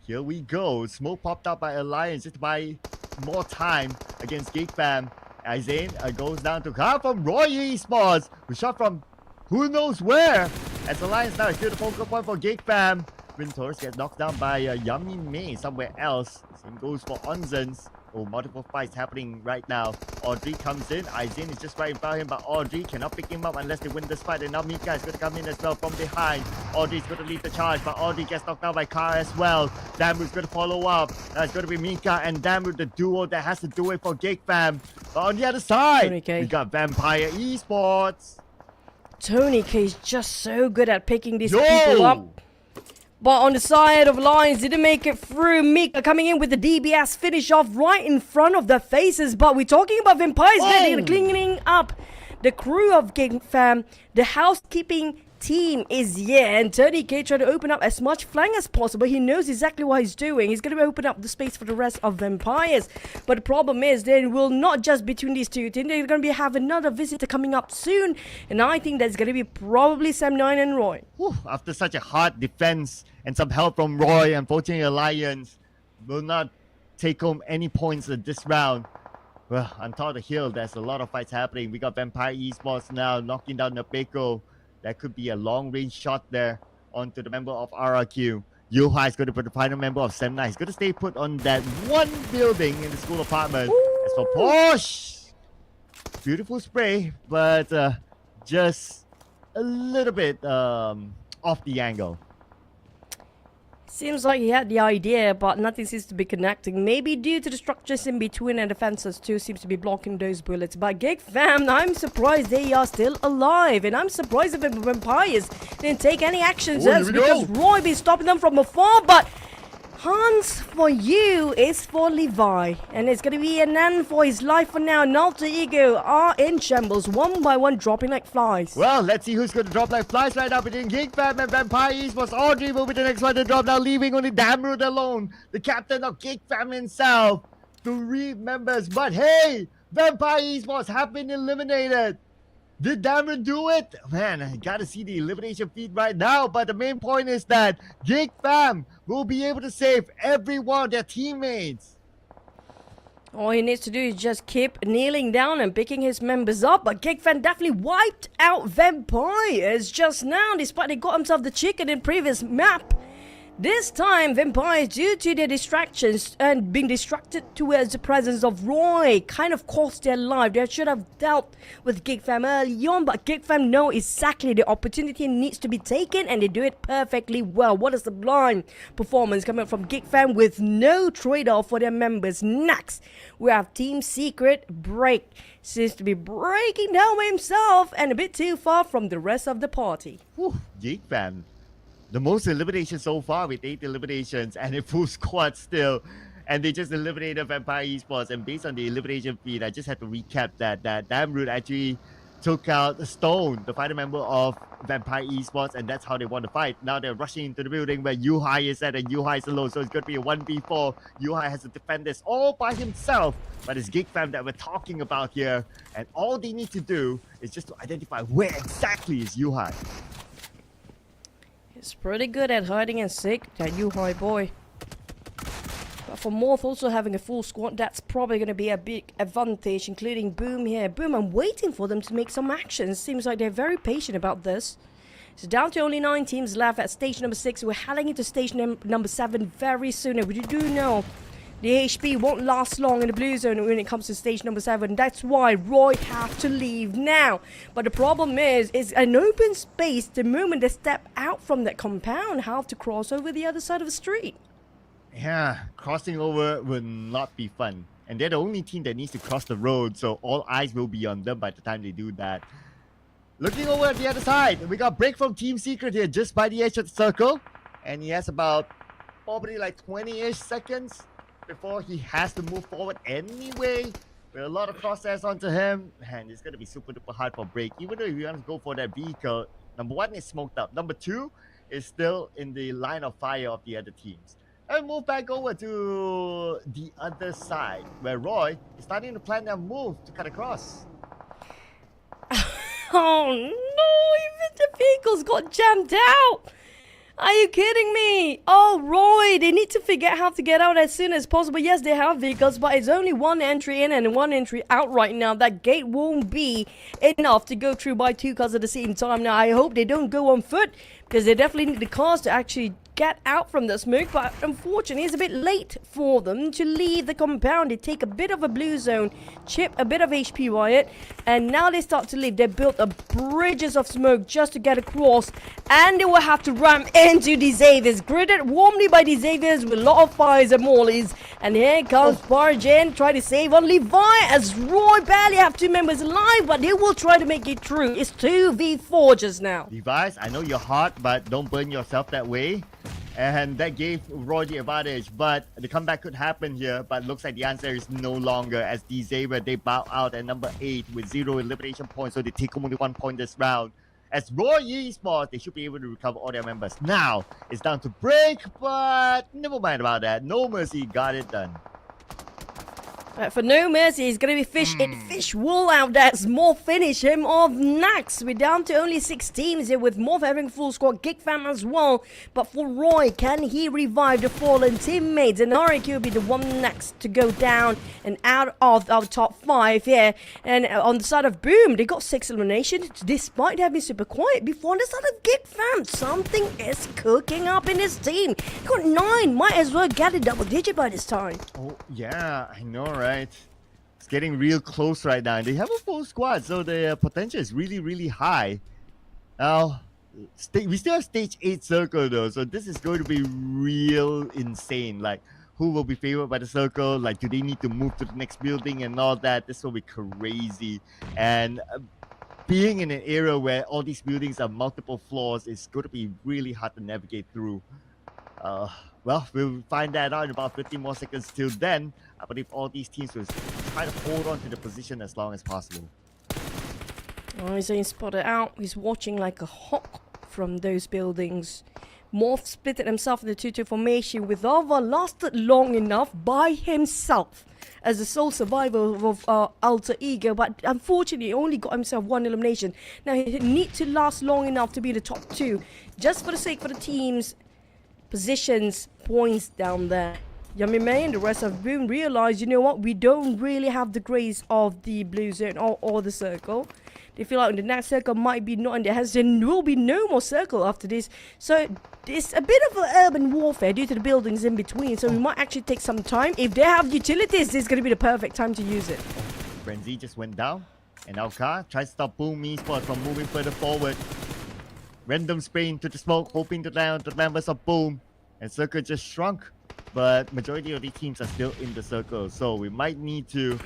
Here we go. Smoke popped up by Alliance just to buy more time against GEEK Fam. Aizain goes down to come from Roy Esports, who shot from who knows where. As Alliance now is still the focal point for GEEK Fam. Twin Taurus gets knocked down by Yummy May somewhere else. Same goes for Onzens. Oh, multiple fights happening right now. Audrey comes in. Aizain is just right in front of him, but Audrey cannot pick him up unless they win this fight. And now Mika is going to come in as well from behind. Audrey's going to lead the charge, but Audrey gets knocked down by Kara as well. Damru's going to follow up. It's going to be Mika and Damru, the duo that has to do it for GEEK Fam. But on the other side, we got Vampire Esports. Tony K is just so good at picking these people up. But on the side of Lions, didn't make it through. Mika coming in with the DBS finish off right in front of their faces. But we're talking about Vampires cleaning up the crew of GEEK Fam. The housekeeping team is here. And Tony K trying to open up as much flank as possible. He knows exactly what he's doing. He's going to open up the space for the rest of Vampires. But the problem is, they will not just between these two teams. They're going to have another visitor coming up soon. And I think that's going to be probably Sam9 and Roy. Whew, after such a hard defense and some help from Roy, unfortunately Alliance will not take home any points in this round. Well, on top of the hill, there's a lot of fights happening. We got Vampire Esports now knocking down the POCO. That could be a long-range shot there onto the member of RRQ. Yuhai is going to put the final member of Semna. He's going to stay put on that one building in the school apartment. Ooh. As for Porsche, beautiful spray, but just a little bit off the angle. Seems like he had the idea, but nothing seems to be connecting. Maybe due to the structures in between and the fences too seems to be blocking those bullets. But GEEK Fam, I'm surprised they are still alive. And I'm surprised if the Vampires didn't take any actions. That's because Roy been stopping them from afar. But Hans for you is for Levi. And it's going to be an end for his life for now. Alter Ego are in shambles, one by one dropping like flies. Well, let's see who's going to drop like flies right now between GEEK Fam and Vampire Esports. Audrey will be the next one to drop now, leaving only Damrud alone, the captain of GEEK Fam himself. 3 members, but hey, Vampire Esports have been eliminated. Did Damrud do it? Man, I gotta see the elimination feed right now, but the main point is that GEEK Fam will be able to save every one of their teammates. All he needs to do is just keep kneeling down and picking his members up. But GEEK Fam definitely wiped out Vampires just now, despite they got himself the chicken in previous map. This time, Vampires, due to their distractions and being distracted towards the presence of Roy, kind of cost their life. They should have dealt with GEEK Fam early on, but GEEK Fam know exactly the opportunity needs to be taken, and they do it perfectly well. What a sublime performance coming from GEEK Fam with no trade-off for their members. Next, we have Team Secret Break. Seems to be breaking down by himself and a bit too far from the rest of the party. Whew, GEEK Fam. The most eliminations so far with 8 eliminations and a full squad still. And they just eliminated Vampire Esports. And based on the elimination feed, I just had to recap that Damrud actually took out Stone, the final member of Vampire Esports, and that's how they won the fight. Now they're rushing into the building where Yuhai is at, and Yuhai is alone, so it's going to be a 1v4. Yuhai has to defend this all by himself, but it's GEEK Fam that we're talking about here, and all they need to do is just to identify where exactly is Yuhai. He's pretty good at hiding and seek, that Yuhai boy. But for MORPH also having a full squad, that's probably going to be a big advantage, including Boom here. Boom, I'm waiting for them to make some actions. Seems like they're very patient about this. It's down to only 9 teams left at stage number 6. We're heading into stage number 7 very soon. And we do know the HP won't last long in the blue zone when it comes to stage number 7. That's why Roy have to leave now. But the problem is an open space. The moment they step out from that compound, have to cross over the other side of the street. Yeah, crossing over will not be fun. And they're the only team that needs to cross the road, so all eyes will be on them by the time they do that. Looking over at the other side, we got Break from Team Secret here just by the edge of the circle. And he has about probably like 20-ish seconds before he has to move forward anyway. With a lot of crosshairs onto him, and it's going to be super duper hard for break. Even though if you want to go for that vehicle, number one is smoked up. Number two is still in the line of fire of the other teams. And move back over to the other side, where Roy is starting to plan their move to cut across. Oh no, even the vehicles got jammed out. Are you kidding me? Oh, Roy, they need to figure out how to get out as soon as possible. Yes, they have vehicles, but it's only one entry in and one entry out right now. That gate won't be enough to go through by two cars at the same time. Now, I hope they don't go on foot, because they definitely need the cars to actually get out from the smoke. But unfortunately, it's a bit late for them to leave the compound. They take a bit of a blue zone, chip a bit of HP riot, and now they start to leave. They built a bridges of smoke just to get across, and they will have to ram into the Xaviers, gridded warmly by the Xaviers with a lot of fires and mollies. And here comes Bargen, try to save on Levi, as Roy barely have two members alive, but they will try to make it through. It's 2v4 just now. Levi's, I know you're hot, but don't burn yourself that way. And that gave Roy the advantage, but the comeback could happen here. But looks like the answer is no longer, as the Xavier, they bow out at number 8 with 0 elimination points, so they take only 1 point this round. As Roy Esports, they should be able to recover all their members. Now, it's down to break, but never mind about that. No Mercy got it done. But for no mercy, he's going to be fish in, fish wool out. That's MORPH finish him off next. We're down to only 6 teams here, with MORPH having full squad, GEEK fam as well. But for Roy, can he revive the fallen teammates? And RQ will be the one next to go down and out of our top 5 here. And on the side of Boom, they got 6 eliminations, despite having super quiet before. On the side of GEEK fam, something is cooking up in his team. Got 9, might as well get a double digit by this time. Oh, yeah, I know, right? It's getting real close right now. They have a full squad, so the potential is really, really high. Now, we still have stage 8 circle though, so this is going to be real insane. Like, who will be favored by the circle? Like, do they need to move to the next building and all that? This will be crazy. And being in an area where all these buildings are multiple floors is going to be really hard to navigate through. Well, we'll find that out in about 15 more seconds. Till then, I believe all these teams will try to hold on to the position as long as possible. Oh, he's being spotted out. He's watching like a hawk from those buildings. MORPH split himself in the 2-2 formation, with Alva lasted long enough by himself as the sole survivor of Alter Ego, but unfortunately only got himself 1 elimination. Now he needs to last long enough to be the top 2, just for the sake for the team's positions, points down there. Yummy May and the rest of Boom realize, you know what, we don't really have the grace of the blue zone or the circle. They feel like the next circle might be not in their hands. There will be no more circle after this. So it's a bit of an urban warfare due to the buildings in between. So we might actually take some time. If they have utilities, this is going to be the perfect time to use it. Frenzy just went down, and Alka tries to stop Boom Esports from moving further forward. Random spray into the smoke, hoping to down the members of Boom, and circle just shrunk. But majority of the teams are still in the circle, so we might need to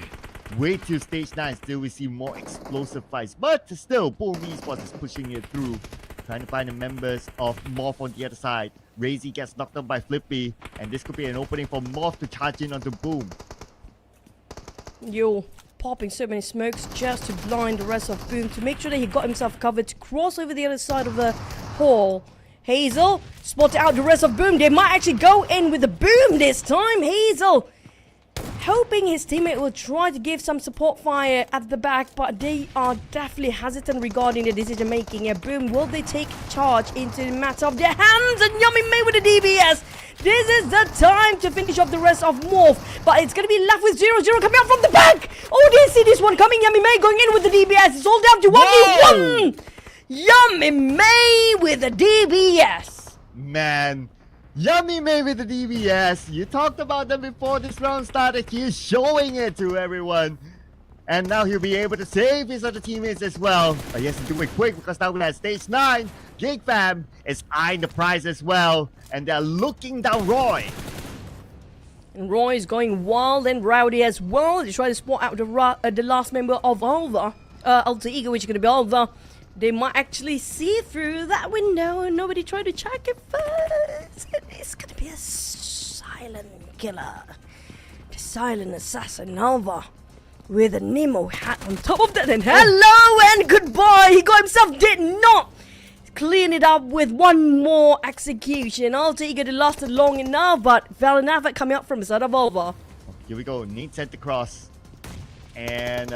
wait till stage 9 till we see more explosive fights. But still, Boom Esports is pushing it through, trying to find the members of MORPH on the other side. Razy gets knocked out by Flippy, and this could be an opening for MORPH to charge in onto Boom. Yo, popping so many smokes just to blind the rest of Boom, to make sure that he got himself covered to cross over the other side of the hall. Hazel spotted out the rest of Boom. They might actually go in with the Boom this time. Hazel hoping his teammate will try to give some support fire at the back, but they are definitely hesitant regarding the decision making. Boom, will they take charge into the matter of their hands? And Yummy May with the DBS. This is the time to finish off the rest of MORPH, but it's going to be left with 0-0 coming out from the back. Oh, they see this one coming. Yummy May going in with the DBS. It's all down to 1v1. Yummy May with the DBS. Man, Yummy May with the DBS. You talked about them before this round started. He is showing it to everyone. And now he'll be able to save his other teammates as well. But he has to do it quick, because now we're at stage 9. GEEK fam is eyeing the prize as well. And they're looking down Roy. And Roy is going wild and rowdy as well. They try to spot out the last member of Alter Ego, which is going to be Alva. They might actually see through that window, and nobody tried to check it first. It's going to be a silent killer. The silent assassin, Alva. with a Nemo hat on top of that. And hello and goodbye. He got himself did not clean it up with one more execution. I'll take it lasted long enough, but Valenavik coming up from the side of over. Here we go. Neat sent across. And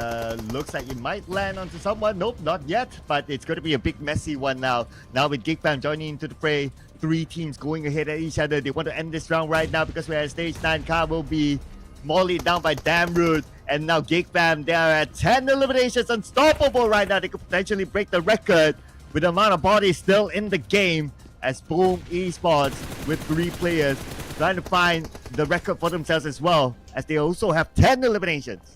looks like it might land onto someone. Nope, not yet. But it's going to be a big messy one now. Now with GEEK joining into the fray. 3 teams going ahead at each other. They want to end this round right now because we're at stage 9. Car will be mollied down by Damroot. And now GEEK they are at 10 eliminations. Unstoppable right now. They could potentially break the record with the amount of bodies still in the game. As Boom Esports with 3 players trying to find the record for themselves as well. As they also have 10 eliminations.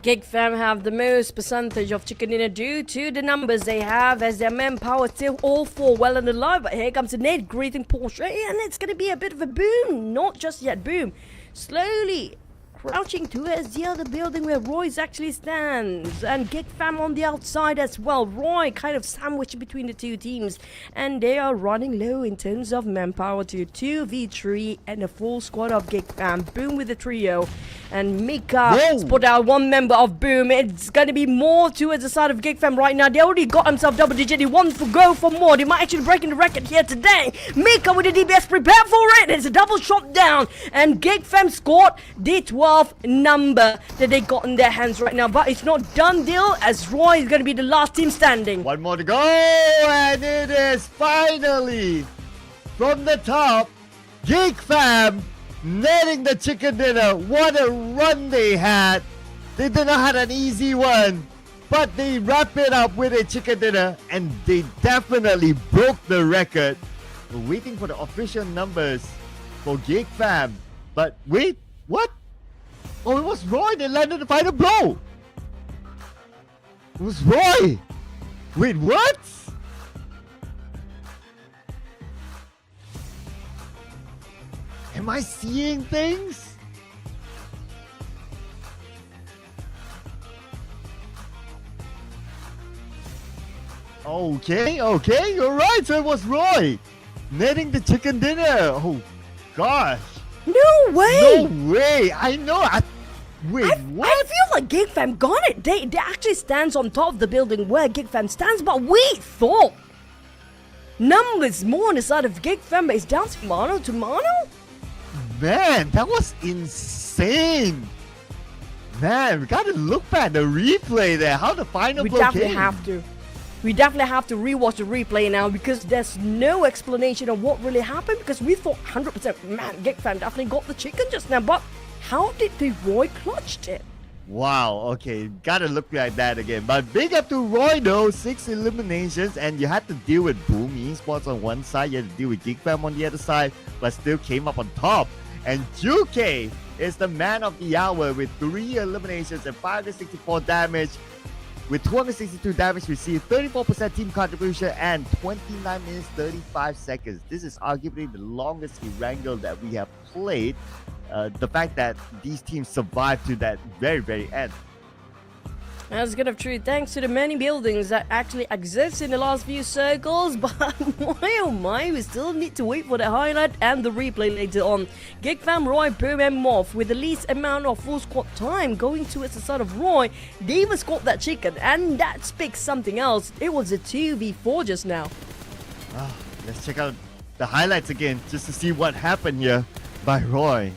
GEEK have the most percentage of chicken dinner due to the numbers they have, as their manpower still all 4 well and alive. But here comes Nate greeting Porsche, and it's going to be a bit of a boom. Not just yet, boom. Slowly crouching towards the other building where Roy's actually stands, and GEEK on the outside as well. Roy kind of sandwiched between the 2 teams, and they are running low in terms of manpower to 2v3 and a full squad of GEEK. Boom with the trio, and Mika spot out 1 member of Boom. It's going to be more towards the side of GEEK right now. They already got himself double digit. He wants to go for more. They might actually breaking the record here today. Mika with the DBS, prepare for it. It's a double shot down, and GEEK scored the 12th number that they got in their hands right now. But it's not done deal, as Roy is going to be the last team standing. 1 more to go, and it is finally from the top. GEEK netting the chicken dinner. What a run they had. They did not have an easy one, but they wrap it up with a chicken dinner, and they definitely broke the record. We're waiting for the official numbers for GEEK. But wait, what? Oh, it was Roy that landed the final blow. It was Roy. Wait, what? Am I seeing things? Okay, you're right. So it was Roy netting the chicken dinner. Oh, gosh. No way! No way! I know. Wait, what? I feel like GEEK got it. They actually stands on top of the building where GEEK stands, but we thought numbers more on the side of GEEK, but it's down to mano to mano. Man, that was insane. Man, we gotta look back at the replay there. How the final We blow definitely came. have to. We definitely have to rewatch the replay now, because there's no explanation of what really happened, because we thought 100%, man, GEEK definitely got the chicken just now, but how did the Roy clutched it? Wow, okay, gotta look at that again. But big up to Roy though, 6 eliminations, and you had to deal with Boom Esports on one side, you had to deal with GEEK on the other side, but still came up on top. And Juke is the man of the hour with 3 eliminations and 564 damage. With 262 damage received, 34% team contribution, and 29 minutes 35 seconds. This is arguably the longest Erangel that we have played. The fact that these teams survived to that very, very end. That's good of true, thanks to the many buildings that actually exist in the last few circles. But my oh my, we still need to wait for the highlight and the replay later on. GEEK, Roy, Boom, and MORPH with the least amount of full squad time going towards the side of Roy. They even scored that chicken, and that speaks something else. It was a 2v4 just now. Let's check out the highlights again just to see what happened here by Roy.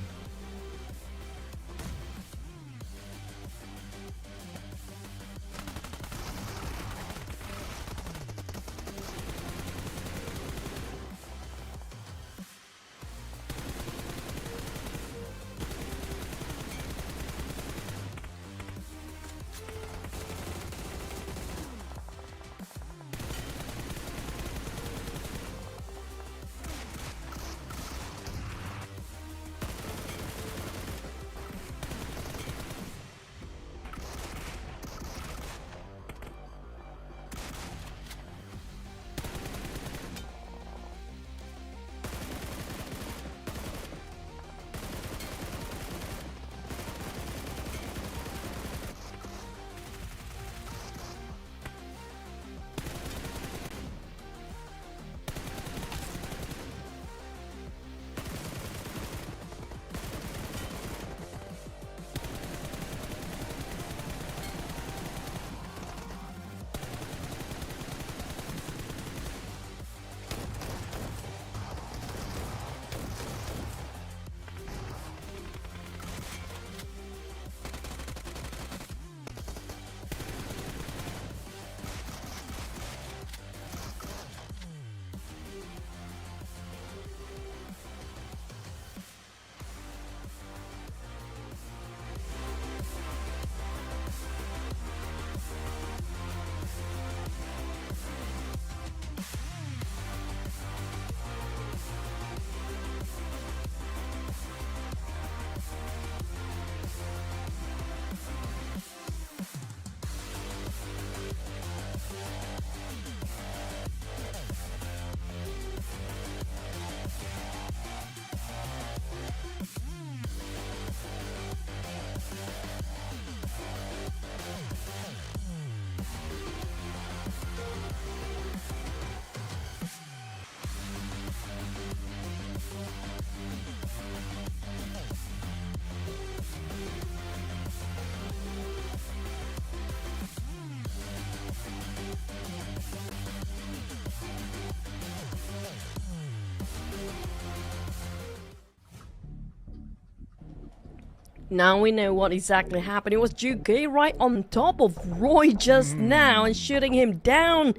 Now we know what exactly happened. It was GEEK right on top of Roy just now and shooting him down.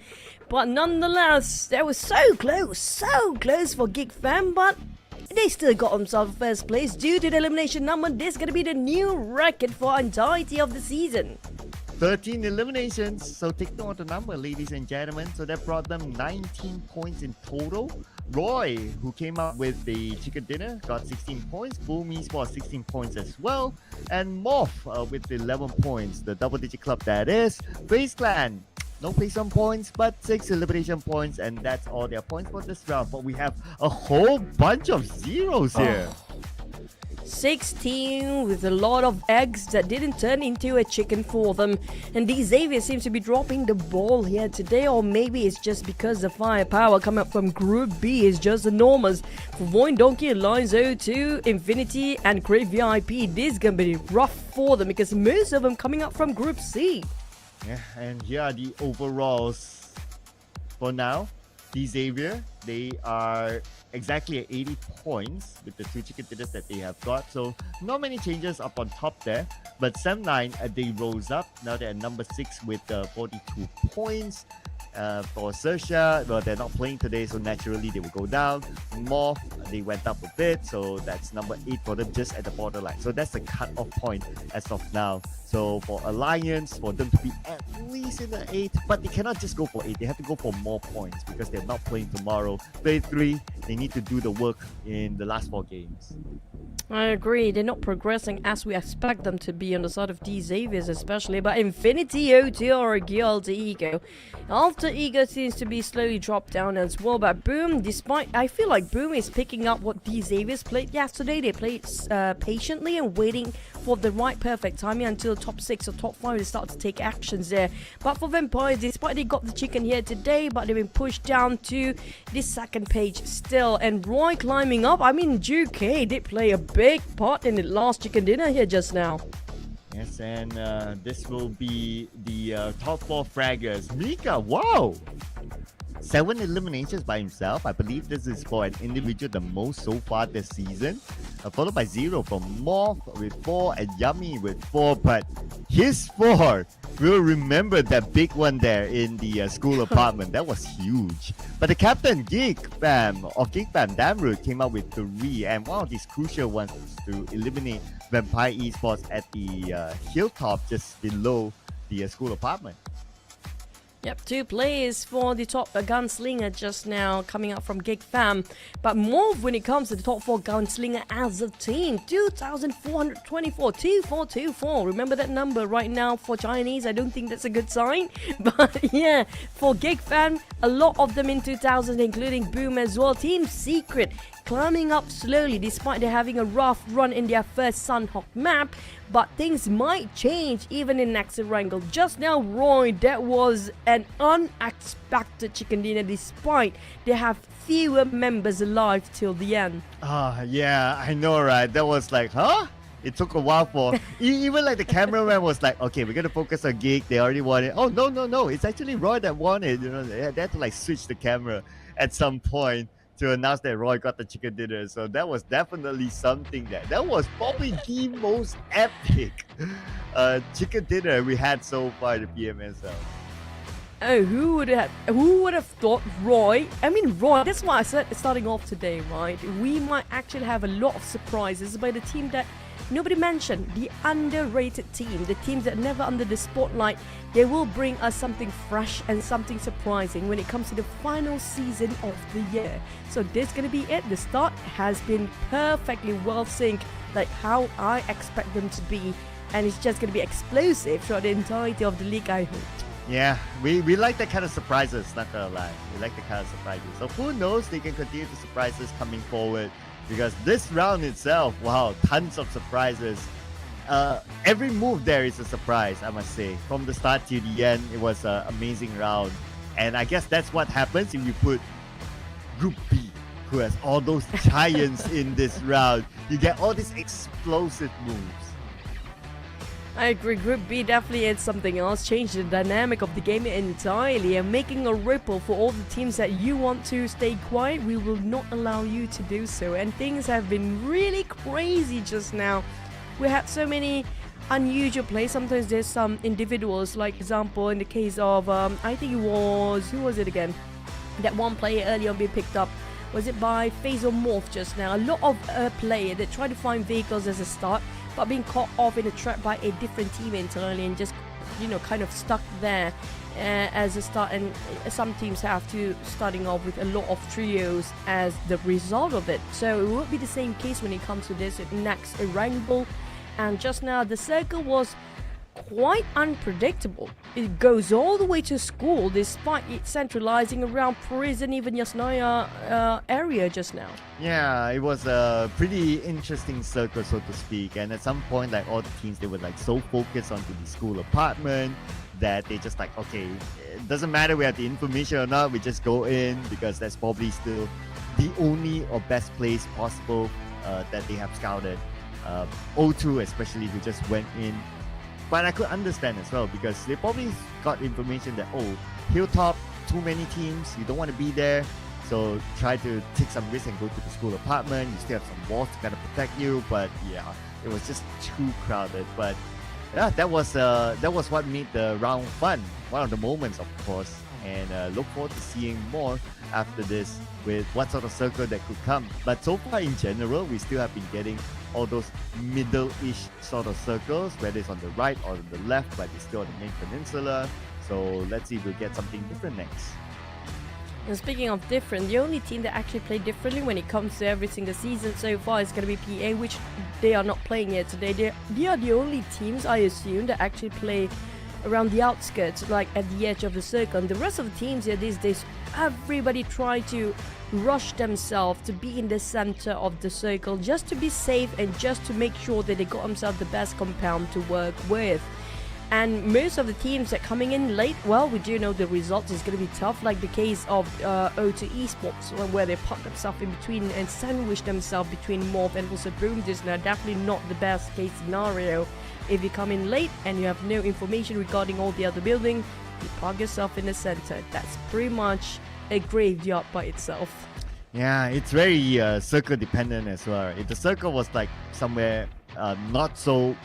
But nonetheless, they were so close for GEEK fam, but they still got themselves first place due to the elimination number. This is going to be the new record for entirety of the season. 13 eliminations, so take note of the number, ladies and gentlemen. So that brought them 19 points in total. Roy, who came out with the chicken dinner, got 16 points. Boom Esports 16 points as well. And MORPH with 11 points, the double-digit club that is. FAZE Clan, no place on points, but 6 elimination points, and that's all their points for this round. But we have a whole bunch of zeros here. 16 with a lot of eggs that didn't turn into a chicken for them. And Xavier seems to be dropping the ball here today, or maybe it's just because the firepower coming up from Group B is just enormous. For VOIN, Donkey, Alliance, O2, Infinity, and Crave VIP, this is gonna be rough for them because most of them coming up from Group C. Yeah, and here are the overalls for now. Xavier, they are exactly at 80 points with the 2 chicken dinners that they have got. So not many changes up on top there. But Sem9, they rose up. Now they're at number 6 with 42 points. For XERXIA, well, they're not playing today, so naturally they will go down. MORPH, they went up a bit, so that's number 8 for them, just at the borderline. So that's the cut-off point as of now. So for Alliance, for them to be at least in the 8, but they cannot just go for 8. They have to go for more points because they're not playing tomorrow. FAZE 3, they need to do the work in the last 4 games. I agree, they're not progressing as we expect them to be on the side of Xavier's especially, but Infinity, O2, Erangel, Alter Ego. Alter Ego seems to be slowly dropped down as well, but Boom, despite, I feel like Boom is picking up what Xavier's played yesterday. They played patiently and waiting for the right perfect timing until top 6 or top 5 they start to take actions there. But for Vampires, despite they got the chicken here today, but they've been pushed down to this second page still. And Roy climbing up, I mean, GEEK did play a big part in the last chicken dinner here just now. Yes, and this will be the top 4 fraggers. Mika, wow! 7 eliminations by himself. I believe this is for an individual the most so far this season. Followed by 0 from MORPH with 4 and Yummy with 4. But his 4, we'll remember that big one there in the school apartment. That was huge. But the captain GEEK fam, or GEEK fam Damroot, came out with 3. And one of these crucial ones was to eliminate Vampire Esports at the hilltop just below the school apartment. Yep, 2 players for the top gunslinger just now coming up from GEEK fam. But MORPH when it comes to the top 4 gunslinger as a team, 2,424, 2424. Remember that number right now for Chinese. I don't think that's a good sign. But yeah, for GEEK fam, a lot of them in 2000, including Boom as well. Team Secret climbing up slowly despite they're having a rough run in their first Sanhok map. But things might change even in next Erangel. Just now, Roy, that was an unexpected chicken dinner despite they have fewer members alive till the end. Yeah, I know, right? That was like, huh? It took a while for even like the cameraman was like, okay, we're gonna focus on GEEK. They already won it. Oh no, it's actually Roy that won it. You know, they had to like switch the camera at some point to announce that Roy got the chicken dinner. So that was definitely something that was probably the most epic chicken dinner we had so far in the PMSL. Oh, who would have thought Roy? I mean, Roy, that's why I said starting off today, right? We might actually have a lot of surprises by the team that nobody mentioned, the underrated team, the teams that never under the spotlight. They will bring us something fresh and something surprising when it comes to the final season of the year. So this is going to be it. The start has been perfectly well synced, like how I expect them to be. And it's just going to be explosive throughout the entirety of the league, I hope. Yeah, we like that kind of surprises, not gonna lie. We like the kind of surprises. So who knows, they can continue to surprise us coming forward. Because this round itself, wow, tons of surprises. Every move there is a surprise, I must say. From the start to the end, it was an amazing round. And I guess that's what happens if you put Group B, who has all those giants in this round. You get all these explosive moves. I agree, Group B definitely is something else, changed the dynamic of the game entirely and making a ripple for all the teams that you want to stay quiet. We will not allow you to do so, and things have been really crazy just now. we had so many unusual plays. Sometimes there's some individuals, like example in the case of I think it was, who was it again? That one player early on being picked up. Was it by FAZE or MORPH just now? A lot of player that try to find vehicles as a start, but being caught off in a trap by a different team internally and just, you know, kind of stuck there as a start. And some teams have to starting off with a lot of trios as the result of it. So it will be the same case when it comes to this next Erangel. And just now the circle was quite unpredictable. It goes all the way to school despite it centralizing around prison, even Yasnaya area just now. Yeah, it was a pretty interesting circle, so to speak. And at some point, like all the teams, they were like so focused onto the school apartment that they just like, okay, it doesn't matter we have the information or not, we just go in because that's probably still the only or best place possible that they have scouted. O2 especially, who just went in. But I could understand as well because they probably got information that, oh, Hilltop, too many teams, you don't want to be there. So try to take some risk and go to the school apartment. You still have some walls to kind of protect you. But yeah, it was just too crowded. But yeah, that was what made the round fun. One of the moments, of course. And look forward to seeing more after this with what sort of circle that could come. But so far in general, we still have been getting all those middle-ish sort of circles, whether it's on the right or on the left, but it's still on the main peninsula. So let's see if we'll get something different next. And speaking of different, the only team that actually played differently when it comes to every single season so far is going to be PA, which they are not playing yet today. They are the only teams, I assume, that actually play around the outskirts, like at the edge of the circle. And the rest of the teams here these days, everybody try to rush themselves to be in the center of the circle just to be safe and just to make sure that they got themselves the best compound to work with. And most of the teams that coming in late, well, we do know the results is going to be tough, like the case of O2 ESPORTS, where they put themselves in between and sandwich themselves between MORPH and also BARUZ. Now, definitely not the best case scenario. If you come in late and you have no information regarding all the other building, you park yourself in the center. That's pretty much a graveyard by itself. Yeah, it's very circle dependent as well. If the circle was like somewhere not so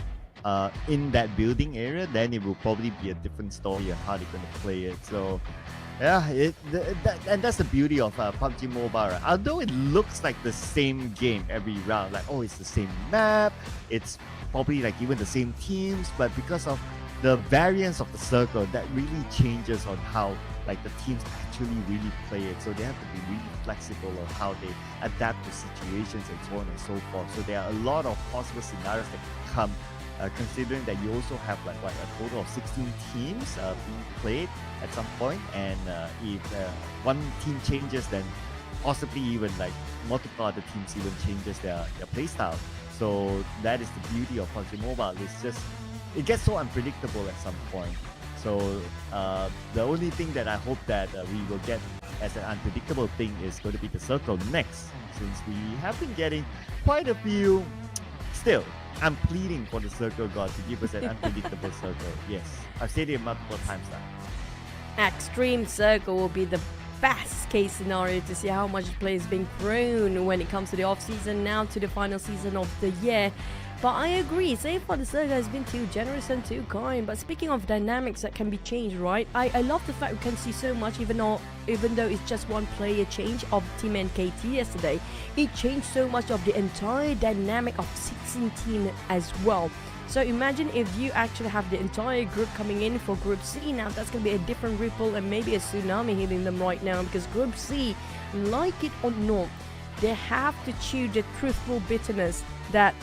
in that building area, then it will probably be a different story on how they're going to play it. So yeah, and that's the beauty of PUBG Mobile. Right? Although it looks like the same game every round, like, oh, it's the same map, it's probably like even the same teams, but because of the variance of the circle, that really changes on how like the teams actually really play it. So they have to be really flexible on how they adapt to situations and so on and so forth. So there are a lot of possible scenarios that can come, considering that you also have like what, a total of 16 teams being played at some point. And if one team changes, then possibly even like multiple other teams even changes their play style. So that is the beauty of PUBG Mobile. It's just, it gets so unpredictable at some point. So the only thing that I hope that we will get as an unpredictable thing is going to be the circle next, since we have been getting quite a few. Still, I'm pleading for the circle god to give us an unpredictable circle. Yes, I've said it multiple times now. Extreme circle will be the best case scenario to see how much play is being thrown when it comes to the off season, now to the final season of the year. But I agree, so far the circle has been too generous and too kind. But speaking of dynamics that can be changed, right? I love the fact we can see so much, even though it's just one player change of Team NKT yesterday. It changed so much of the entire dynamic of 16 team as well. So imagine if you actually have the entire group coming in for Group C. Now that's going to be a different ripple and maybe a tsunami hitting them right now, because Group C, like it or not, they have to chew the truthful bitterness that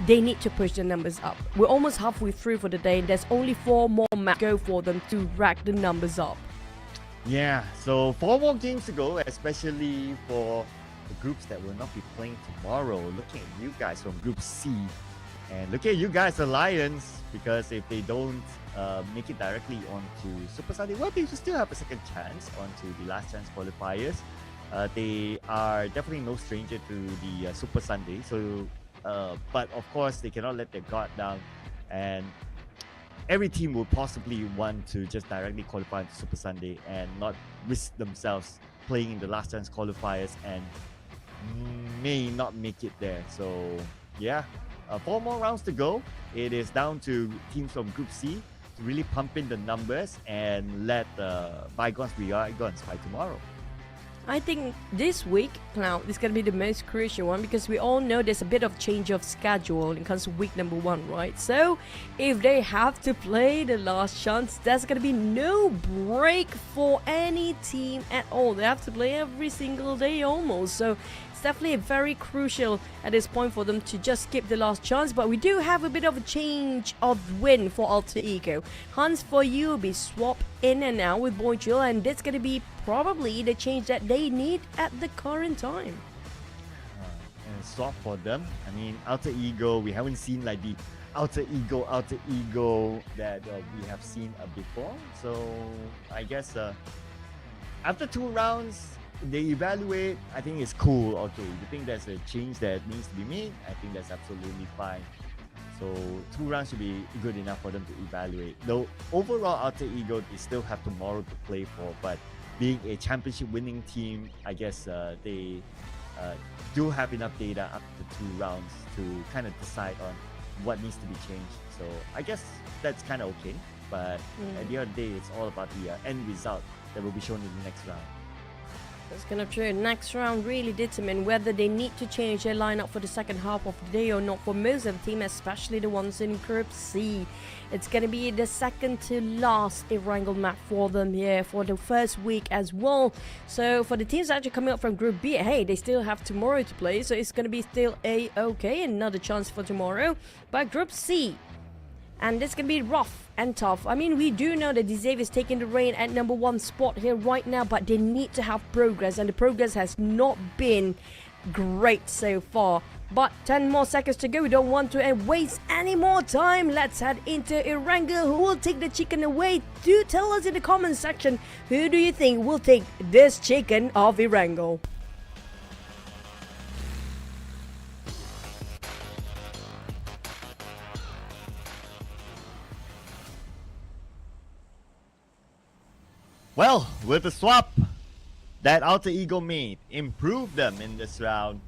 they need to push the numbers up. We're almost halfway through for the day, and there's only 4 more maps to go for them to rack the numbers up. Yeah, so 4 more games to go, especially for the groups that will not be playing tomorrow. Looking at you guys from Group C, and looking at you guys, the Lions, because if they don't make it directly onto Super Sunday, well, they still have a second chance onto the last chance qualifiers. They are definitely no stranger to the Super Sunday, so but of course they cannot let their guard down, and every team will possibly want to just directly qualify into Super Sunday and not risk themselves playing in the last chance qualifiers and may not make it there. So yeah, 4 more rounds to go. It is down to teams from Group C to really pump in the numbers and let bygones be bygones by tomorrow. I think this week, Cloud, is going to be the most crucial one because we all know there's a bit of change of schedule when it comes to week number 1, right? So if they have to play the last chance, there's going to be no break for any team at all. They have to play every single day almost. So it's definitely very crucial at this point for them to just skip the last chance. But we do have a bit of a change of win for Alter Ego. Hans, for you, will be swapped in and out with Boychil, and that's going to be probably the change that they need at the current time. And swap for them. I mean, Alter Ego, we haven't seen like the Alter Ego that we have seen before. So I guess after 2 rounds, they evaluate. I think it's cool. Okay, you think there's a change that needs to be made? I think that's absolutely fine. So 2 rounds should be good enough for them to evaluate. Though overall, Alter Ego, they still have tomorrow to play for. But being a championship winning team, I guess they do have enough data after 2 rounds to kind of decide on what needs to be changed. So I guess that's kind of okay. But at the end of the day, it's all about the end result that will be shown in the next round. It's gonna true. Next round really determine whether they need to change their lineup for the second half of the day or not for most of the team, especially the ones in Group C. It's gonna be the second to last Erangel map for them here for the first week as well. So for the teams actually coming up from Group B, hey, they still have tomorrow to play, so it's gonna be still okay, another chance for tomorrow. But Group C, and this can be rough and tough. I mean, we do know that Xavier is taking the reign at number 1 spot here right now, but they need to have progress, and the progress has not been great so far. But 10 more seconds to go. We don't want to waste any more time. Let's head into Erangel, who will take the chicken away. Do tell us in the comment section, who do you think will take this chicken of Erangel? Well, with the swap that Alter Ego made, improved them in this round.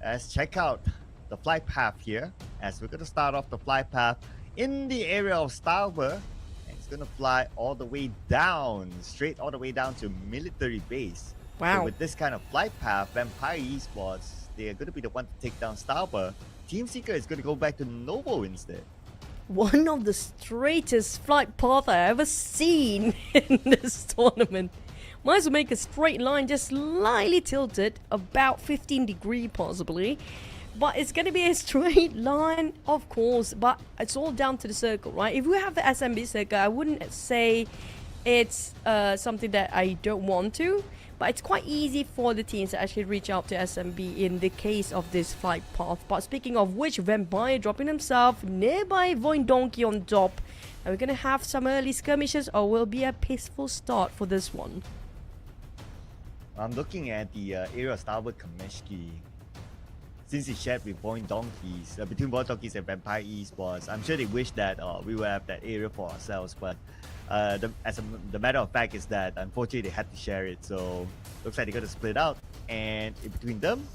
Let's check out the flight path here, as we're going to start off the flight path in the area of Starver. And it's going to fly all the way down, straight all the way down to military base. Wow. So with this kind of flight path, Vampire Esports, they are going to be the one to take down Starver. Team Seeker is going to go back to Novo instead. One of the straightest flight path I ever seen in this tournament. Might as well make a straight line, just slightly tilted, about 15 degrees possibly. But it's going to be a straight line, of course, but it's all down to the circle, right? If we have the SMB circle, I wouldn't say it's something that I don't want to. But it's quite easy for the teams to actually reach out to SMB in the case of this flight path. But speaking of which, Vampire dropping himself nearby VOIN Donkey on top. Are we going to have some early skirmishes, or will be a peaceful start for this one? I'm looking at the area of Starboard Kameshki. Since it's shared with VOIN Donkeys, between VOIN Donkeys and Vampire Esports, I'm sure they wish that we would have that area for ourselves, but the matter of fact is that unfortunately they had to share it, so looks like they're gonna split out. And in between them,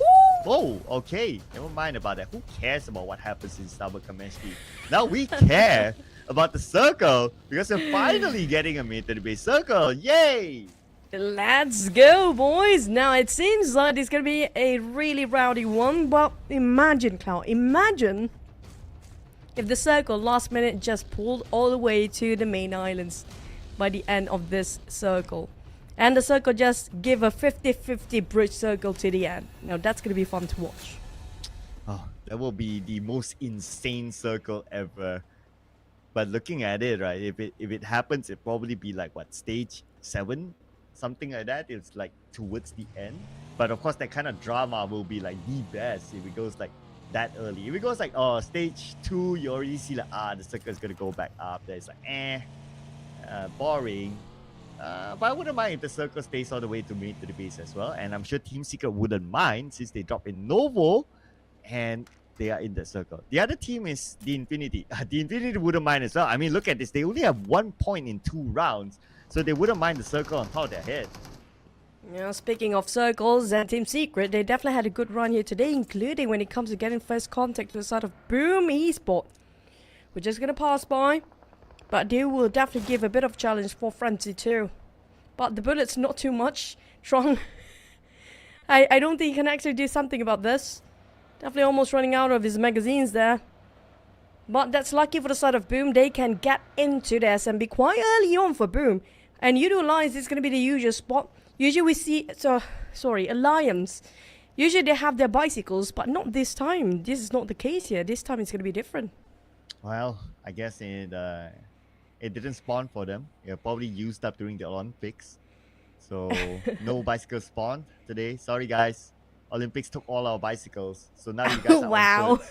oh, okay, never mind about that. Who cares about what happens in Starboard Kameshki? Now we care about the circle because we're finally getting a military base circle. Yay! Let's go, boys! Now it seems like it's gonna be a really rowdy one, but imagine, Cloud, imagine if the circle last minute just pulled all the way to the main islands by the end of this circle. And the circle just give a 50-50 bridge circle to the end. Now that's gonna be fun to watch. Oh, that will be the most insane circle ever. But looking at it, right, if it happens, it'll probably be like what, stage 7? Something like that. It's like towards the end. But of course that kind of drama will be like the best if it goes like that early. If it goes like stage 2, you already see like the circle is gonna go back up there. It's like boring. But I wouldn't mind if the circle stays all the way to meet to the base as well. And I'm sure Team Secret wouldn't mind since they drop in Novo and they are in the circle. The other team is the Infinity. The Infinity wouldn't mind as well. I mean, look at this. They only have 1 point in 2 rounds. So they wouldn't mind the circle on top of their head. Yeah, speaking of circles and Team Secret, they definitely had a good run here today, including when it comes to getting first contact with the side of Boom Esports. We're just gonna pass by, but they will definitely give a bit of challenge for Frenzy too. But the bullets not too much. Trong, I don't think he can actually do something about this. Definitely almost running out of his magazines there. But that's lucky for the side of Boom. They can get into the SMB quite early on for Boom. And you do realize it's gonna be the usual spot. Usually we see, Alliance. Usually they have their bicycles, but not this time. This is not the case here. This time it's gonna be different. Well, I guess it didn't spawn for them. It probably used up during the Olympics. So no bicycles spawned today. Sorry guys. Olympics took all our bicycles. So now you guys are Wow. on foot.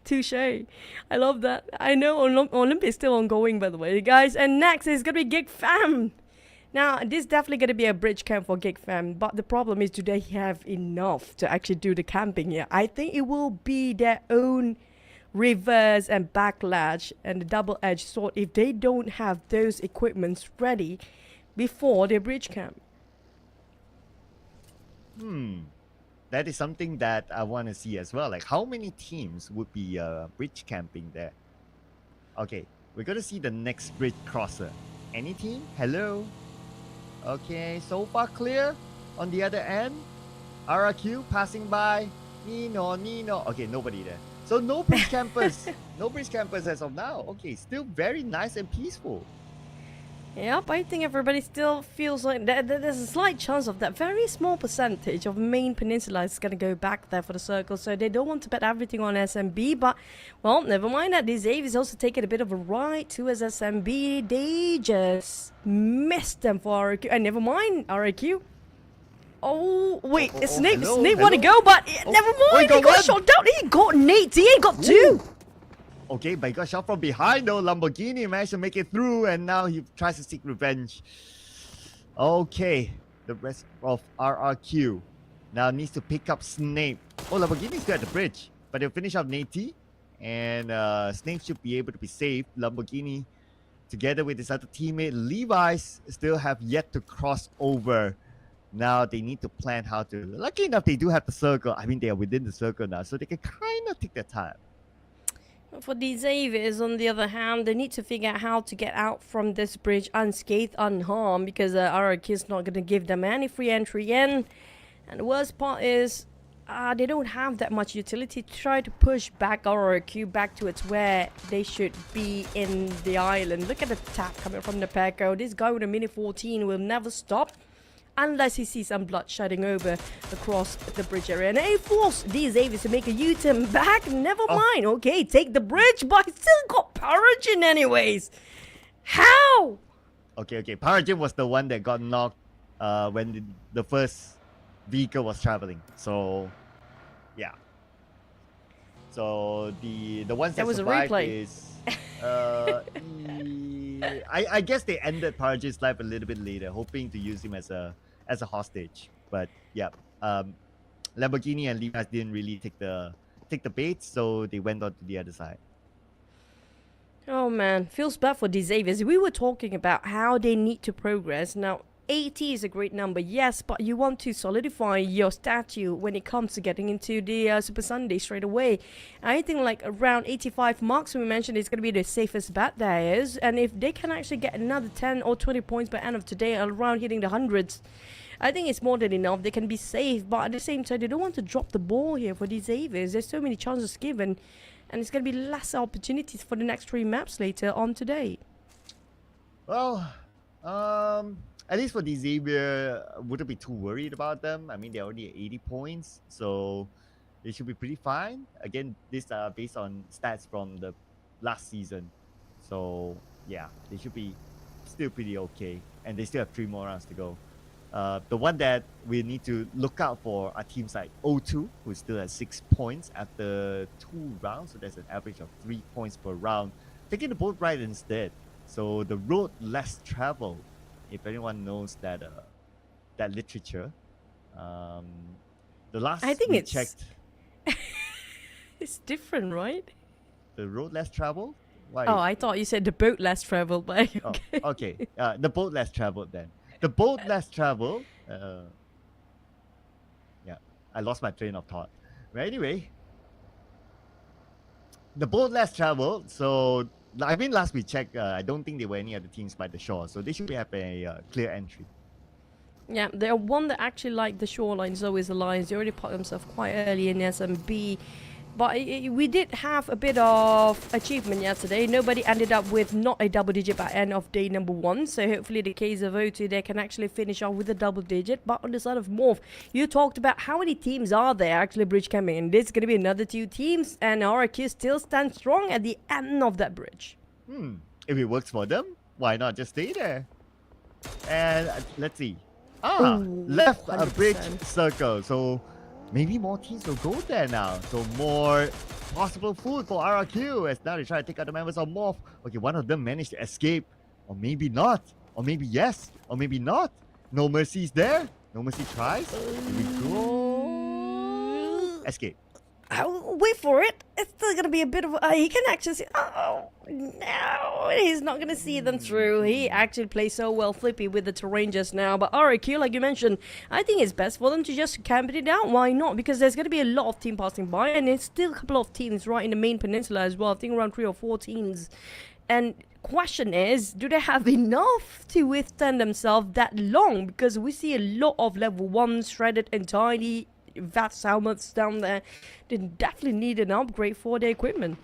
Touche. I love that. I know Olympics is still ongoing, by the way, guys. And next is gonna be GEEK Fam. Now, this is definitely gonna be a bridge camp for GEEK Fam, but the problem is, do they have enough to actually do the camping here? I think it will be their own reverse and backlash and the double-edged sword if they don't have those equipments ready before their bridge camp. That is something that I want to see as well. Like, how many teams would be bridge camping there? Okay, we're going to see the next bridge crosser. Any team? Hello? Okay, so far clear. On the other end, RRQ passing by. Nino. Okay, nobody there. So no bridge campers. No bridge campers as of now. Okay, still very nice and peaceful. Yep, I think everybody still feels like there's a slight chance of that very small percentage of main peninsula is going to go back there for the circle. So they don't want to bet everything on SMB. But, well, never mind that. This Ave is also taking a bit of a ride towards SMB. They just missed them for RQ. And never mind, RQ. Oh, wait, Snake want to go, but never mind. He got shot down. He got Nate. He ain't got two. Okay, but he got shot from behind though. Lamborghini managed to make it through, and now he tries to seek revenge. Okay, the rest of RRQ now needs to pick up Snape. Oh, Lamborghini's still at the bridge, but they'll finish off Nate, and Snape should be able to be saved. Lamborghini, together with his other teammate Levi's, still have yet to cross over. Now they need to plan how to. Lucky enough, they do have the circle. I mean, they are within the circle now, so they can kind of take their time. For these Avies, on the other hand, they need to figure out how to get out from this bridge unscathed, unharmed, because RRQ is not going to give them any free entry in. And the worst part is, they don't have that much utility to try to push back RRQ back to its where they should be in the island. Look at the attack coming from the POCO. This guy with a Mini 14 will never stop unless he sees some blood shedding over across the bridge area. And he forced these Avies to make a U-turn back. Never mind. Okay, take the bridge, but he still got Paragin anyways. How? Okay. Paragin was the one that got knocked when the first vehicle was traveling. So, yeah. So the ones that was survived a replay. is I guess they ended Paragin's life a little bit later, hoping to use him as a hostage. But yeah, Lamborghini and Levi's didn't really take the bait, so they went on to the other side. Oh man, feels bad for these Avies. We were talking about how they need to progress. Now, 80 is a great number, yes, but you want to solidify your statue when it comes to getting into the Super Sunday straight away. I think like around 85 marks, we mentioned, is going to be the safest bet there is. And if they can actually get another 10 or 20 points by end of today, around hitting the hundreds, I think it's more than enough. They can be safe, but at the same time, they don't want to drop the ball here for these Avies. There's so many chances given, and it's going to be less opportunities for the next 3 maps later on today. Well, at least for the Xavier, wouldn't be too worried about them. I mean, they're already at 80 points, so they should be pretty fine. Again, these are based on stats from the last season. So, yeah, they should be still pretty okay. And they still have 3 more rounds to go. The one that we need to look out for are teams like O2, who's still at 6 points after 2 rounds. So that's an average of 3 points per round. Taking the boat ride instead. So the road less traveled. If anyone knows that that literature, the last I think we it's checked, it's different, right? the road less traveled. Why? Oh, I thought you said the boat less traveled, but Oh, okay. okay. The boat less traveled then. The boat less traveled. Yeah, I lost my train of thought. But anyway, the boat less traveled. So I mean, last we checked, I don't think there were any other teams by the shore, so they should have a clear entry. Yeah, the one that actually liked the shoreline is always the Lions. They already put themselves quite early in SMB. But we did have a bit of achievement yesterday. Nobody ended up with not a double digit by end of day number 1. So hopefully the case of O2, they can actually finish off with a double digit. But on the side of MORPH, you talked about how many teams are there actually bridge camping. And there's going to be another 2 teams. And RRQ still stands strong at the end of that bridge. If it works for them, why not just stay there? And let's see. Ooh, Left a 100%. bridge circle. So maybe more teams will go there now. So more possible food for RRQ as now they try to take out the members of MORPH. Okay, one of them managed to escape. Or maybe not. Or maybe yes. Or maybe not. No mercies there. No mercy tries. Here we go. Escape. Wait for it. It's still going to be a bit of... he can actually see... Oh, no. He's not going to see them through. He actually plays so well flippy with the terrain just now. But RRQ, like you mentioned, I think it's best for them to just camp it out. Why not? Because there's going to be a lot of teams passing by. And there's still a couple of teams right in the main peninsula as well. I think around 3 or 4 teams. And question is, do they have enough to withstand themselves that long? Because we see a lot of level 1 shredded entirely... vast helmets down there. They definitely need an upgrade for their equipment.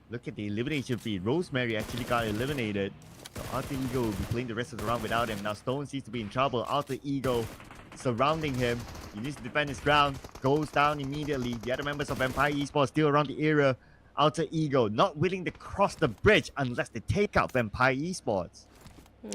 Look at the elimination feed. Rosemary actually got eliminated. So Alter Ego will be playing the rest of the round without him. Now Stone seems to be in trouble. Alter Ego surrounding him. He needs to defend his ground. Goes down immediately. The other members of Empire Esports still around the area. Alter Ego not willing to cross the bridge unless they take out Vampire Esports.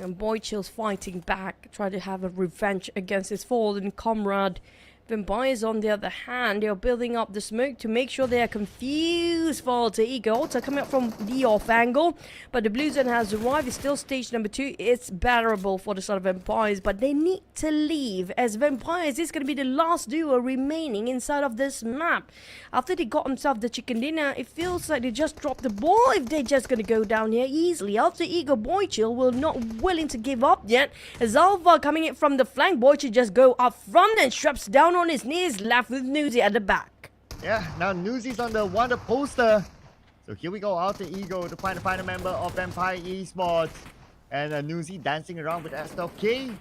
And Boychill's fighting back, trying to have a revenge against his fallen comrade. Vampires, on the other hand, they are building up the smoke to make sure they are confused for Alter Ego. Alter coming up from the off angle, but the blue zone has arrived. It's still stage number 2. It's bearable for the side of Vampires, but they need to leave, as Vampires is going to be the last duo remaining inside of this map. After they got themselves the chicken dinner, it feels like they just dropped the ball if they're just going to go down here easily. Alter Ego Boychill will not willing to give up yet, as Alva coming in from the flank. Boychill just go up front and straps down on his knees, left with Newsy at the back. Yeah, now Newsy's on the Wonder poster. So here we go, Alter Ego to find the final member of Vampire Esports. And Newsy dancing around with S12K.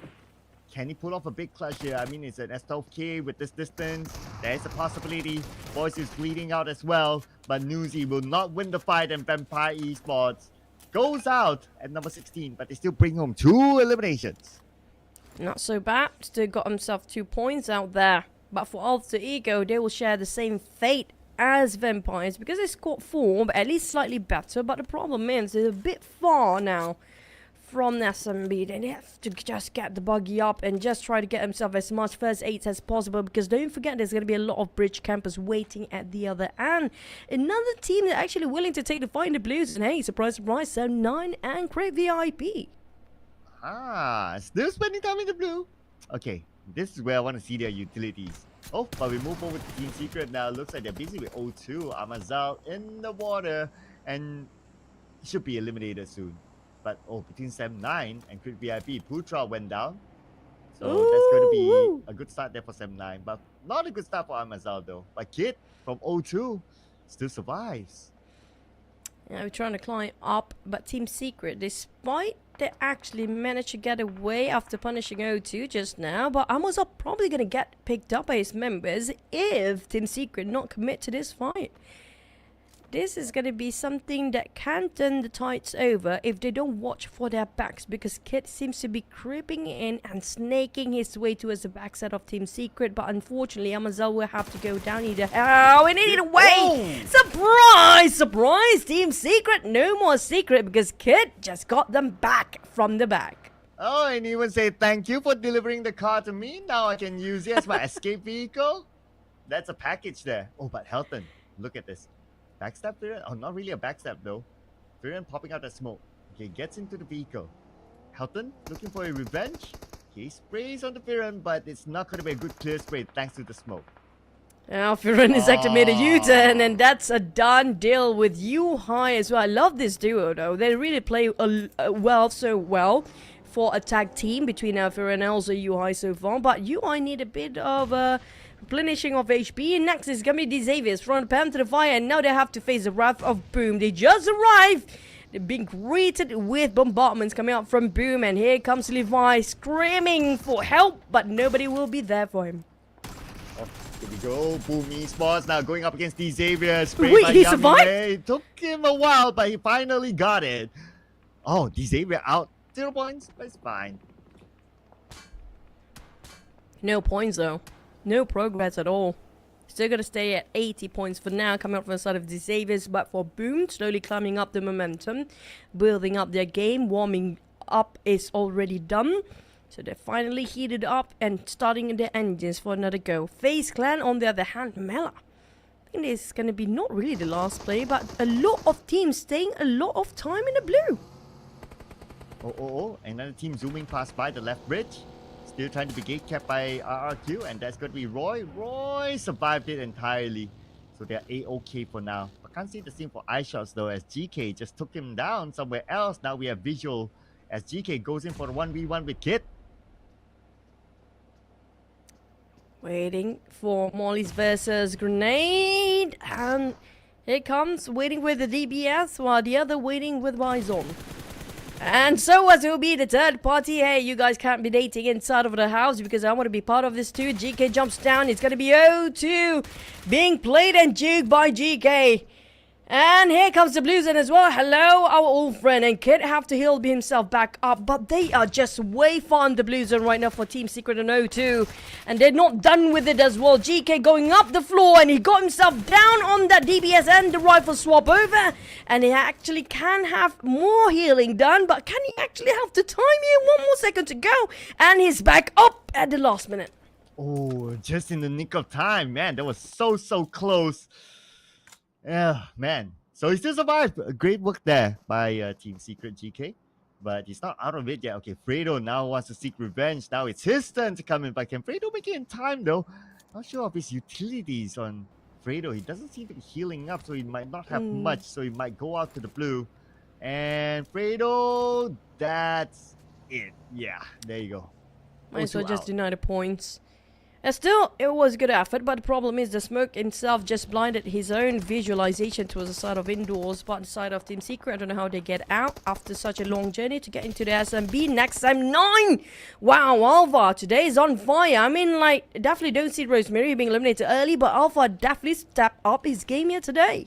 Can he pull off a big clutch here? I mean, it's an S12K with this distance. There's a possibility. Voice is bleeding out as well. But Newsy will not win the fight, and Vampire Esports goes out at number 16. But they still bring home 2 eliminations. Not so bad. Still got himself 2 points out there. But for Alter Ego, they will share the same fate as Vampires because they scored 4, but at least slightly better. But the problem is they're a bit far now from SMB. They have to just get the buggy up and just try to get himself as much first aids as possible, because don't forget there's going to be a lot of bridge campers waiting at the other end. Another team that's actually willing to take the fight in the blues. And hey, surprise, surprise, 7-9 and Crate VIP. Still spending time in the blue. Okay, this is where I want to see their utilities. Oh, but we move over to Team Secret now. Looks like they're busy with O2. Amazal in the water and he should be eliminated soon. But between 7-9 and Crit VIP, Putra went down. So that's going to be a good start there for 7-9. But not a good start for Amazal though. But Kid from O2 still survives. Yeah, we're trying to climb up, but Team Secret, despite they actually managed to get away after punishing O2 just now, but Amazon probably going to get picked up by his members if Team Secret not commit to this fight. This is going to be something that can turn the tides over if they don't watch for their backs, because Kid seems to be creeping in and snaking his way towards the backside of Team Secret, but unfortunately Amazon will have to go down either. Oh, and either way! Surprise! Surprise! Team Secret, no more secret, because Kid just got them back from the back. Oh, and even say thank you for delivering the car to me. Now I can use it as my escape vehicle. That's a package there. Oh, but Helton, look at this. Backstab Firen? Oh, not really a backstab though. Firen popping out the smoke. Okay, gets into the vehicle. Helton looking for a revenge. Okay, sprays on the Firen, but it's not going to be a good clear spray thanks to the smoke. Now Firen is actually made a U-turn, and that's a done deal with U-High as well. I love this duo though. They really play so well for a tag team between Firen and also U-High so far. But U-High need a bit of replenishing of HP. Next is gonna be the Xaviers from Pam to the fire, and now they have to face the wrath of Boom. They just arrived. They're being greeted with bombardments coming out from Boom, and here comes Levi screaming for help, but nobody will be there for him. Here we go. Boom Esports now going up against the Xaviers. Wait, he survived? It took him a while, but he finally got it. Oh, the Xavier out. 0 points. That's fine. No points though. No progress at all. Still gonna stay at 80 points for now, coming up from the side of the Xaviers, but for Boom, slowly climbing up the momentum, building up their game, warming up is already done. So they're finally heated up and starting their engines for another go. FaZe Clan, on the other hand, Mela. I think this is going to be not really the last play, but a lot of teams staying a lot of time in the blue. Oh, another team zooming past by the left bridge. Still trying to be gate kept by RRQ, and that's going to be Roy. Roy survived it entirely. So they're A-OK for now. I can't see the same for iShots though, as GK just took him down somewhere else. Now we have visual as GK goes in for the 1v1 with Kit. Waiting for Molly's versus Grenade. And here comes, waiting with the DBS, while the other waiting with Bison. And so as it will be the third party. Hey, you guys can't be dating inside of the house because I want to be part of this too. GK jumps down. It's going to be O2 being played and juked by GK. And here comes the Blues in as well. Hello, our old friend. And Kid have to heal himself back up. But they are just way far in the Blues zone right now for Team Secret and O2. And they're not done with it as well. GK going up the floor. And he got himself down on that DBS and the rifle swap over. And he actually can have more healing done. But can he actually have the time here? 1 more second to go. And he's back up at the last minute. Oh, just in the nick of time. Man, that was so close. Yeah, man. So he still survived. Great work there by Team Secret GK. But he's not out of it yet. Okay, Fredo now wants to seek revenge. Now it's his turn to come in. But can Fredo make it in time though? Not sure of his utilities on Fredo. He doesn't seem to be healing up, so he might not have much. So he might go out to the blue. And Fredo, that's it. Yeah, there you go. Might as well just deny the points. Still, it was a good effort, but the problem is the smoke itself just blinded his own visualization towards the side of indoors, but the side of Team Secret, I don't know how they get out after such a long journey to get into the SMB. Next time, 9! Wow, Alpha today is on fire. I mean, like, definitely don't see Rosemary being eliminated early, but Alpha definitely stepped up his game here today.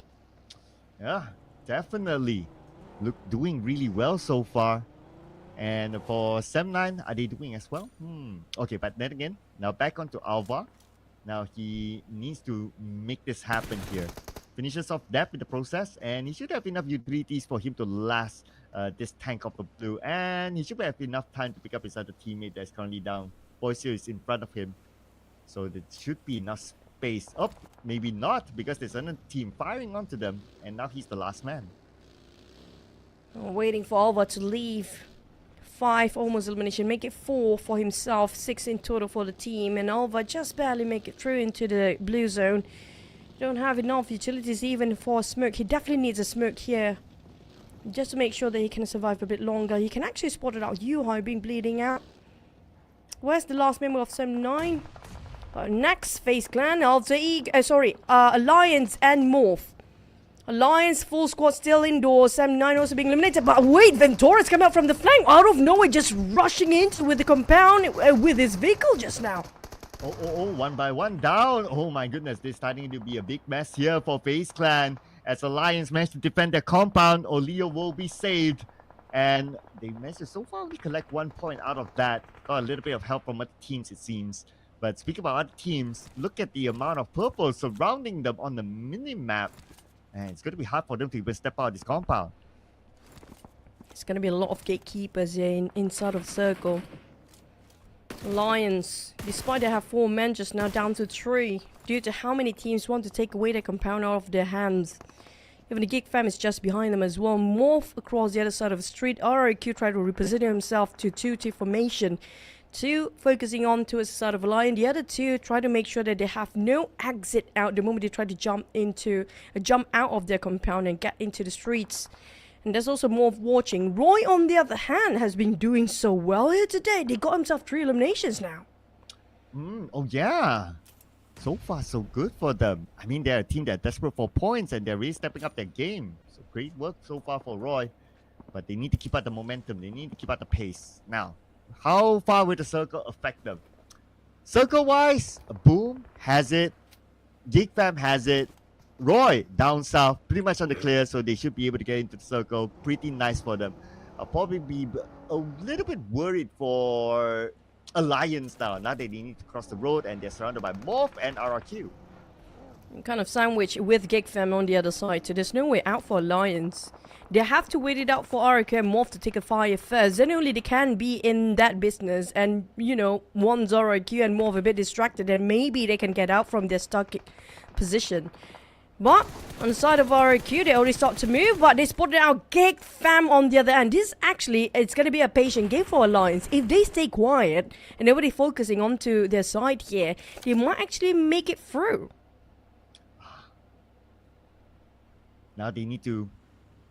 Yeah, definitely. Doing really well so far. And for Sem9, are they doing as well? Okay, but then again, now back onto Alva. Now he needs to make this happen here. Finishes off that with the process, and he should have enough utilities for him to last this tank of the blue. And he should have enough time to pick up his other teammate that's currently down. Boysio is in front of him. So there should be enough space. Oh, maybe not, because there's another team firing onto them. And now he's the last man. Waiting for Alva to leave. 5 almost elimination, make it 4 for himself, 6 in total for the team, and Alva just barely make it through into the blue zone. Don't have enough utilities even for a smoke. He definitely needs a smoke here, just to make sure that he can survive a bit longer. He can actually spot it out. Yuhai being bleeding out. Where's the last member of Sem9? Next, FaZe Clan, Alliance and MORPH. Alliance, full squad still indoors. Sem9 also being eliminated. But wait, Ventora's come out from the flank. Out of nowhere, just rushing in with the compound with his vehicle just now. Oh, 1 by 1 down. Oh my goodness, this is starting to be a big mess here for FaZe Clan. As Alliance managed to defend their compound, Olio will be saved. And they managed to so far only collect 1 point out of that. Got a little bit of help from other teams, it seems. But speaking about other teams, look at the amount of purple surrounding them on the mini-map. And it's going to be hard for them to even step out of this compound. It's going to be a lot of gatekeepers here inside of the circle. Lions, despite they have 4 men just now, down to 3. Due to how many teams want to take away their compound out of their hands. Even the GEEK fam is just behind them as well. MORPH across the other side of the street. RRQ tried to reposition himself to 2T formation Two focusing on towards the side of a line. The other two try to make sure that they have no exit out the moment they try to jump out of their compound and get into the streets. And there's also more watching. Roy, on the other hand, has been doing so well here today. They got himself 3 eliminations now. Oh yeah. So far, so good for them. I mean, they're a team that's desperate for points and they're really stepping up their game. So great work so far for Roy. But they need to keep up the momentum. They need to keep up the pace. Now, how far will the circle affect them? Circle-wise, Boom has it. GEEK Fam has it. Roy down south, pretty much on the clear, so they should be able to get into the circle. Pretty nice for them. I'll probably be a little bit worried for Alliance now. Now that they need to cross the road and they're surrounded by MORPH and RRQ. Kind of sandwich with GEEK Fam on the other side, so there's no way out for Alliance. They have to wait it out for RRQ and MORPH to take a fire first. Then only they can be in that business. And, you know, once RRQ and MORPH a bit distracted, then maybe they can get out from their stuck position. But on the side of RRQ, they already start to move, but they spotted out GEEK Fam on the other end. This actually, it's going to be a patient game for Alliance. If they stay quiet and nobody focusing onto their side here, they might actually make it through. Now they need to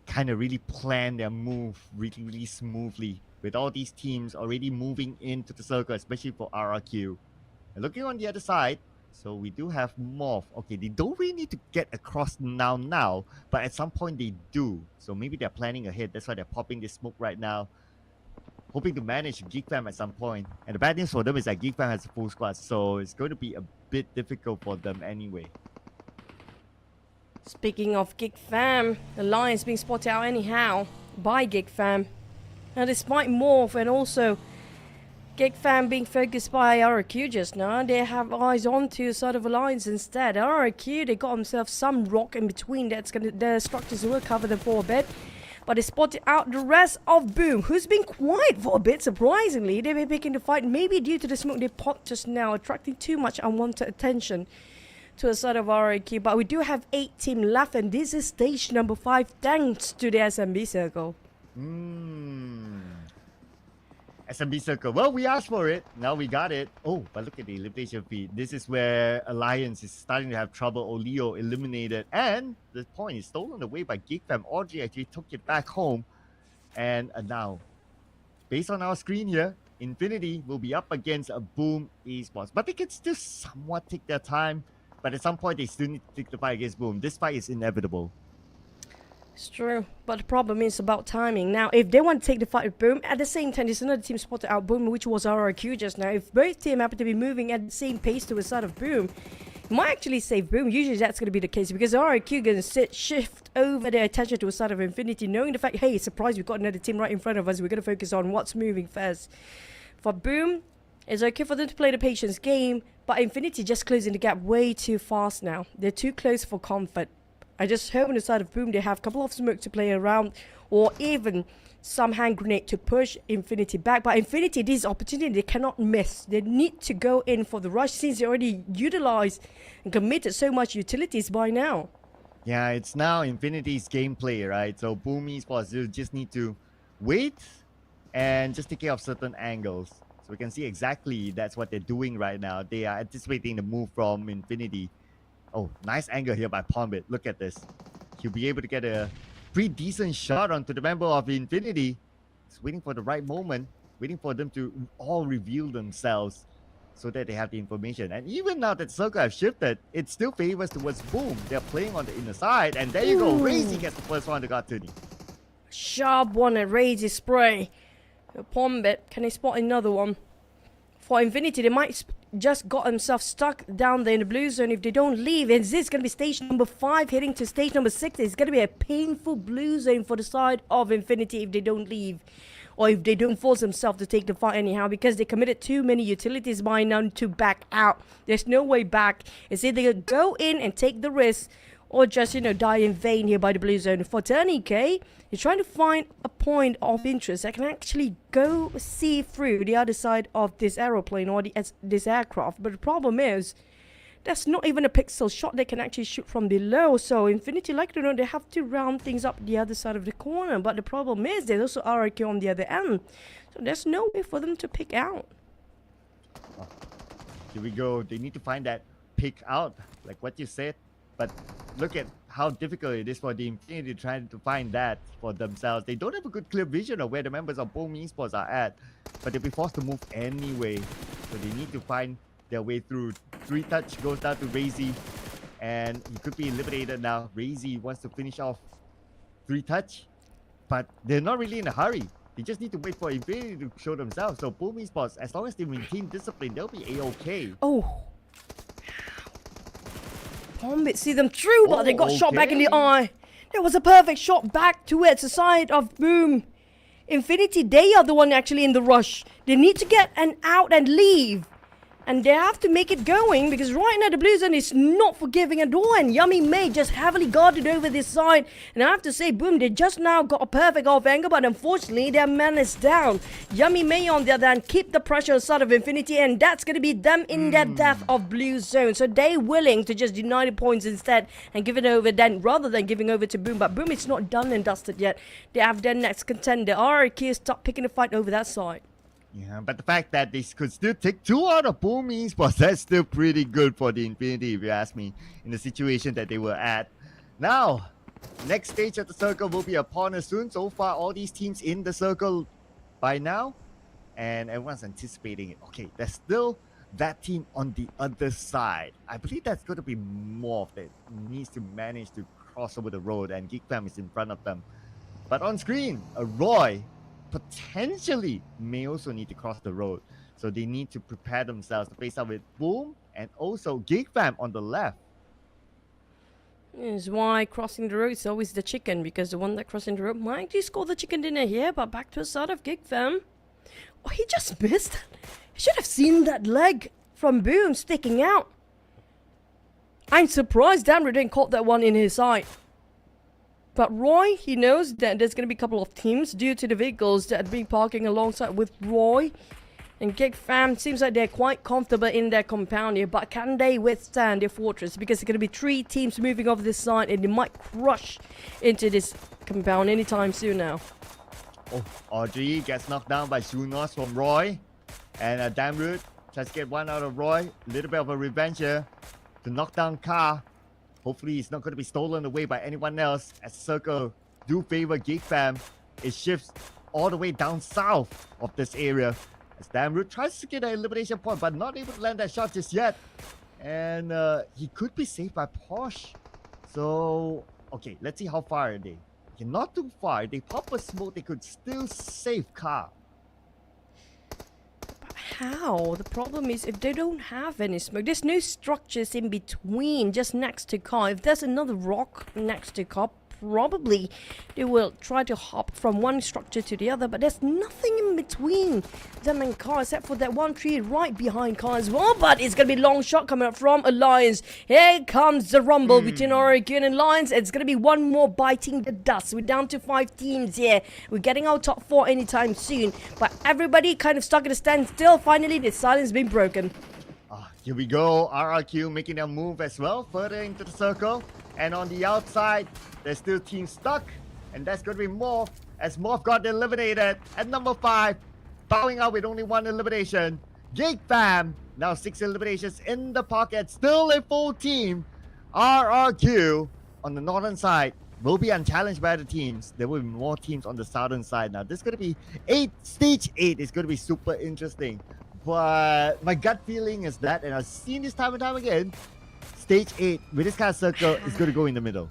kind of really plan their move really smoothly with all these teams already moving into the circle, especially for RRQ. And looking on the other side, so we do have MORPH. Okay, they don't really need to get across now, but at some point they do. So maybe they're planning ahead. That's why they're popping this smoke right now, hoping to manage GEEK Fam at some point. And the bad news for them is that GEEK Fam has a full squad, so it's going to be a bit difficult for them anyway. Speaking of GEEK Fam, the Lions being spotted out anyhow by GEEK Fam. Now despite MORPH and also GEEK Fam being focused by RRQ just now, they have eyes on to the side of Alliance instead. RRQ, they got themselves some rock in between that's gonna, the structures will cover them for a bit. But they spotted out the rest of Boom, who's been quiet for a bit, surprisingly. They've been picking the fight, maybe due to the smoke they popped just now, attracting too much unwanted attention to the side of RRQ. But we do have 8 teams left, and this is stage number 5 thanks to the SMB circle. SMB circle. Well, we asked for it. Now we got it. Oh, but look at the elimination feed. This is where Alliance is starting to have trouble. Oleo eliminated. And the point is stolen away by GEEK Fam. Audrey actually took it back home. And now, based on our screen here, Infinity will be up against a Boom Esports. But they can still somewhat take their time. But at some point, they still need to take the fight against Boom. This fight is inevitable. It's true, but the problem is about timing. Now, if they want to take the fight with Boom, at the same time, there's another team spotted out Boom, which was RRQ just now. If both teams happen to be moving at the same pace to the side of Boom, it might actually save Boom. Usually that's going to be the case because RRQ going to shift over their attention to the side of Infinity, knowing the fact, hey, surprise, we've got another team right in front of us. We're going to focus on what's moving first. For Boom, it's okay for them to play the patience game, but Infinity just closing the gap way too fast now. They're too close for comfort. I just hope on the side of Boom they have a couple of smoke to play around, or even some hand grenade to push Infinity back. But Infinity, this opportunity they cannot miss. They need to go in for the rush since they already utilized and committed so much utilities by now. Yeah, it's now Infinity's gameplay, right? So Boom Esports, you just need to wait and just take care of certain angles. So we can see exactly that's what they're doing right now. They are anticipating the move from Infinity. Oh, nice angle here by Pombit. Look at this. He'll be able to get a pretty decent shot onto the member of Infinity. He's waiting for the right moment, waiting for them to all reveal themselves so that they have the information. And even now that Circle have shifted, it still favors towards Boom. They're playing on the inner side. And there you go. Razy gets the first one to got to the Sharp one at Razy spray. Pombit, can they spot another one? For Infinity, they might just got themselves stuck down there in the blue zone if they don't leave. And this is going to be stage number 5 heading to stage number 6. It's going to be a painful blue zone for the side of Infinity if they don't leave. Or if they don't force themselves to take the fight anyhow, because they committed too many utilities by now to back out. There's no way back. It's either go in and take the risk, or just, you know, die in vain here by the blue zone. For TODAK, you're trying to find a point of interest that can actually go see through the other side of this aeroplane or this aircraft. But the problem is, that's not even a pixel shot they can actually shoot from below. So Infinity, like it or not, they have to round things up the other side of the corner. But the problem is, there's also RRQ on the other end. So there's no way for them to pick out. Here we go. They need to find that pick out, like what you said. But look at how difficult it is for the Infinity trying to find that for themselves. They don't have a good clear vision of where the members of POCO Esports are at, but they'll be forced to move anyway. So they need to find their way through. 3 touch goes down to Razy, and he could be eliminated now. Razy wants to finish off 3 touch, but they're not really in a hurry. They just need to wait for Infinity to show themselves. So POCO Esports, as long as they maintain discipline, they'll be A-okay. Oh. Bombit see them through, but they got shot back in the eye. There was a perfect shot back towards the side of Boom. Infinity, they are the one actually in the rush. They need to get an out and leave. And they have to make it going because right now the Blue Zone is not forgiving at all. And Yummy May just heavily guarded over this side. And I have to say, Boom, they just now got a perfect off angle, but unfortunately their man is down. Yummy May on the other hand keep the pressure aside of Infinity, and that's going to be them in their death of Blue Zone. So they're willing to just deny the points instead and give it over then rather than giving over to Boom. But Boom, it's not done and dusted yet. They have their next contender. RRQ start picking a fight over that side. Yeah, but the fact that they could still take 2 out of POCO Esports, that's still pretty good for the Infinity, if you ask me, in the situation that they were at. Now, next stage of the circle will be upon us soon. So far, all these teams in the circle by now, and everyone's anticipating it. Okay, there's still that team on the other side. I believe that's going to be MORPH that needs to manage to cross over the road, and GEEK Fam is in front of them. But on screen, a Roy potentially may also need to cross the road. So they need to prepare themselves to face up with Boom and also GEEK Fam on the left. Is why crossing the road is always the chicken, because the one that crossing the road might actually score the chicken dinner here, but back to the side of GEEK Fam. Oh, he just missed it. He should have seen that leg from Boom sticking out. I'm surprised Damru didn't caught that one in his eye. But Roy, he knows that there's going to be a couple of teams due to the vehicles that are being parking alongside with Roy. And GEEK Fam seems like they're quite comfortable in their compound here. But can they withstand their fortress? Because there's going to be 3 teams moving over this side, and they might crush into this compound anytime soon now. Oh, Audrey gets knocked down by Sunos from Roy. And Damroot tries to get one out of Roy. A little bit of a revenge here to knock down Car. Hopefully it's not going to be stolen away by anyone else, as Circle do favor GEEK Fam. It shifts all the way down south of this area as Damroot tries to get an elimination point, but not able to land that shot just yet. And he could be saved by Posh. So, okay, let's see how far are they. Okay, not too far. They pop a smoke, they could still save Car. How? The problem is if they don't have any smoke, there's no structures in between, just next to Car. If there's another rock next to Car, probably they will try to hop from one structure to the other, but there's nothing in between them and Car except for that one tree right behind Car as well. But it's gonna be a long shot coming up from Alliance. Here comes the rumble between Oregon and Lions. It's gonna be one more biting the dust. We're down to 5 teams here. We're getting our top 4 anytime soon, but everybody kind of stuck at a standstill. Finally the silence been broken. Here we go, RRQ making their move as well, further into the circle. And on the outside, there's still team stuck. And that's going to be MORPH, as MORPH got eliminated at number 5. Bowing out with only 1 elimination. GEEK Fam, now 6 eliminations in the pocket. Still a full team. RRQ on the northern side will be unchallenged by the teams. There will be more teams on the southern side now. This is going to be stage 8 is going to be super interesting. But my gut feeling is that, and I've seen this time and time again, stage 8 with this kind of circle is going to go in the middle.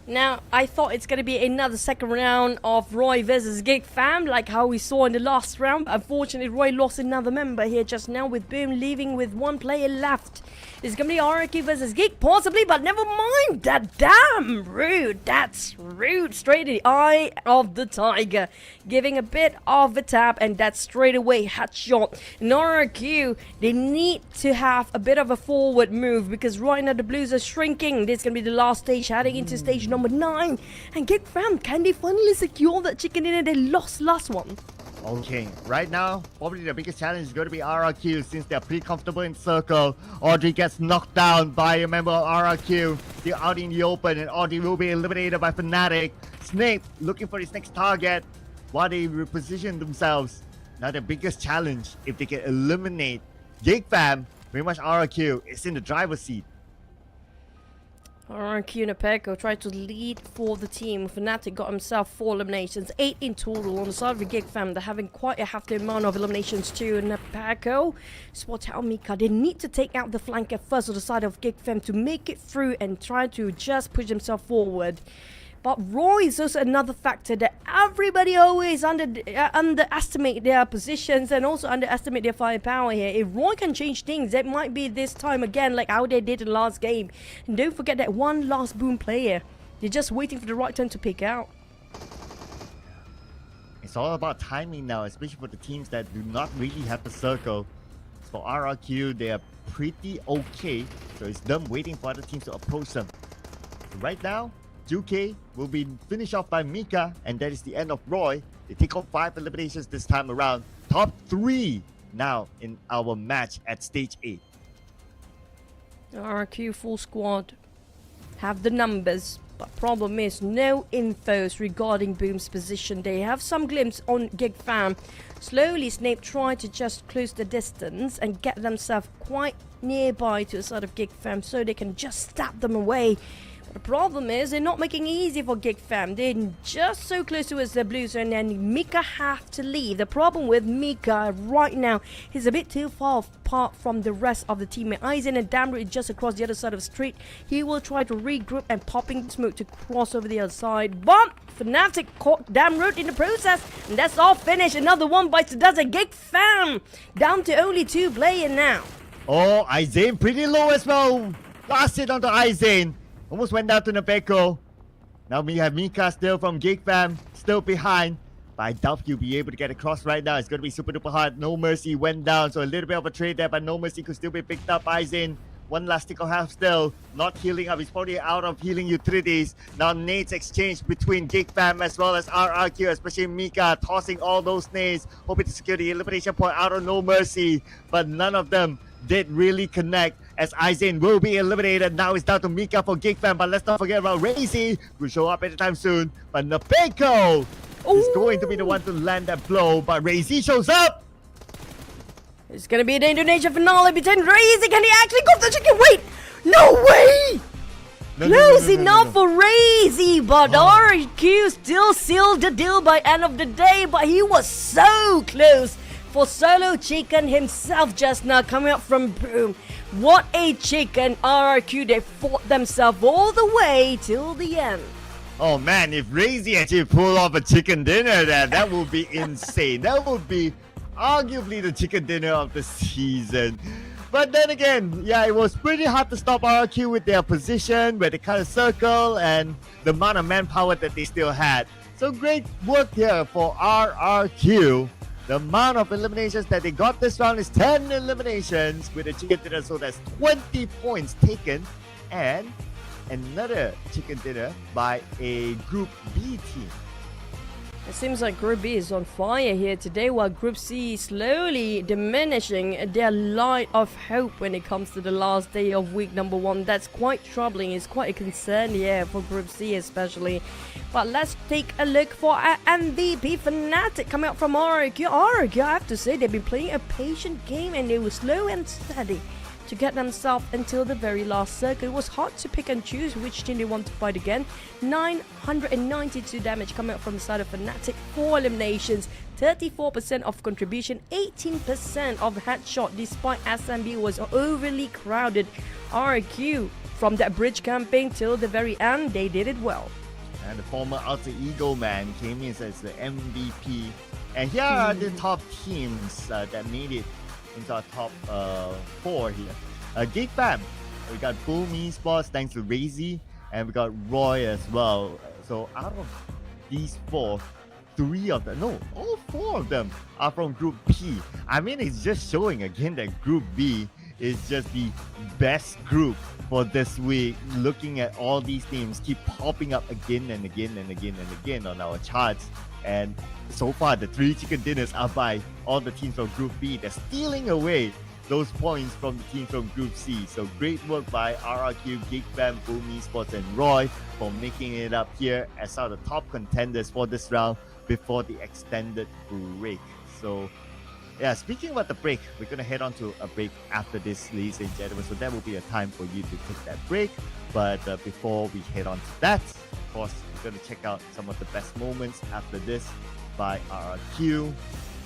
Now, I thought it's going to be another second round of Roy versus GEEK Fam, like how we saw in the last round. Unfortunately, Roy lost another member here just now, with Boom leaving with 1 player left. It's going to be RRQ versus GEEK, possibly, but never mind. That damn rude. That's rude. Straight in the eye of the tiger. Giving a bit of a tap, and that's straight away headshot. In RRQ, they need to have a bit of a forward move, because right now the Blues are shrinking. This is going to be the last stage, heading into stage number 9. And GEEK Fam, can they finally secure that chicken dinner they lost last one? Okay, right now, probably the biggest challenge is going to be RRQ, since they're pretty comfortable in circle. Audrey gets knocked down by a member of RRQ. They're out in the open, and Audrey will be eliminated by Fnatic. Snake looking for his next target while they reposition themselves. Now the biggest challenge, if they can eliminate GEEK Fam, pretty much RRQ is in the driver's seat. RRQ and POCO tried to lead for the team. Fnatic got himself 4 eliminations, 8 in total on the side of the GEEK fam. They're having quite a hefty amount of eliminations too. And POCO, Sportel Mika, they need to take out the flanker first on the side of GEEK fam to make it through and try to just push themselves forward. But Roy is also another factor that everybody always underestimate their positions and also underestimate their firepower here. If Roy can change things, it might be this time again like how they did in the last game. And don't forget that one last boom player. They're just waiting for the right turn to pick out. It's all about timing now, especially for the teams that do not really have the circle. For RRQ, they are pretty okay. So it's them waiting for other teams to approach them. So right now, 2K will be finished off by Mika, and that is the end of Roy. They take off 5 eliminations this time around. Top 3 now in our match at stage 8. RRQ full squad have the numbers, but problem is no infos regarding Boom's position. They have some glimpse on GEEK fam. Slowly Snape tried to just close the distance and get themselves quite nearby to the side of GEEK fam so they can just stab them away. The problem is they're not making it easy for GEEK fam. They're just so close towards the blues, and then Mika have to leave. The problem with Mika right now, he's a bit too far apart from the rest of the team. Aizen and Damroot is just across the other side of the street. He will try to regroup and popping smoke to cross over the other side. But Fnatic caught Damroot in the process, and that's all finished. Another one bites the dust. GEEK fam down to only 2 players now. Oh, Aizen pretty low as well. Last hit onto Aizen. Almost went down to Napeko. Now we have Mika still from GEEK fam, still behind. But I doubt he'll be able to get across right now. It's going to be super duper hard. No Mercy went down, so a little bit of a trade there, but No Mercy could still be picked up. Aizen, one last tick of health still. Not healing up. He's probably out of healing utilities. Now nades exchange between GEEK fam as well as RRQ, especially Mika tossing all those nades, hoping to secure the elimination point out of No Mercy. But none of them did really connect, as Aizen will be eliminated. Now it's down to Mika for GEEK fam, but let's not forget about Razy, who will show up anytime soon. But Napeko is going to be the one to land that blow, but Razy shows up. It's gonna be the Indonesia finale between Razy. Can he actually go for the chicken? Wait! No way! Close enough for Razy, but RQ still sealed the deal by end of the day, but he was so close for Solo Chicken himself just now coming up from Boom. What a chicken. RRQ, they fought themselves all the way till the end. Oh man, if Razy actually pulled off a chicken dinner there, that would be insane. That would be arguably the chicken dinner of the season. But then again, yeah, it was pretty hard to stop RRQ with their position, where they cut a circle, and the amount of manpower that they still had. So great work here for RRQ. The amount of eliminations that they got this round is 10 eliminations with a chicken dinner, so that's 20 points taken, and another chicken dinner by a Group B team. It seems like Group B is on fire here today, while Group C is slowly diminishing their light of hope when it comes to the last day of week number 1. That's quite troubling. It's quite a concern here for Group C especially. But let's take a look for our MVP Fnatic coming out from RRQ. RRQ, I have to say, they've been playing a patient game and they were slow and steady to get themselves until the very last circle. It was hard to pick and choose which team they want to fight again. 992 damage coming out from the side of Fnatic, 4 eliminations, 34% of contribution, 18% of headshot despite SMB was overly crowded. RQ from that bridge campaign till the very end, they did it well. And the former Alter Ego man came in as the MVP. And here are the top teams that made it into our top 4 here. GEEK fam, we got Boom Esports thanks to Razy, and we got Roy as well. So out of these 4, 3 of them, no, all 4 of them are from Group P. I mean, it's just showing again that Group B is just the best group for this week. Looking at all these teams keep popping up again and again and again and again on our charts. And so far, the 3 chicken dinners are by all the teams from Group B. They're stealing away those points from the teams from Group C. So great work by RRQ, GEEK fam, Boom Esports, and Roy for making it up here as some of the top contenders for this round before the extended break. So yeah, speaking about the break, we're going to head on to a break after this, ladies and gentlemen. So that will be a time for you to take that break. But before we head on to that, of course, we're going to check out some of the best moments after this by RRQ.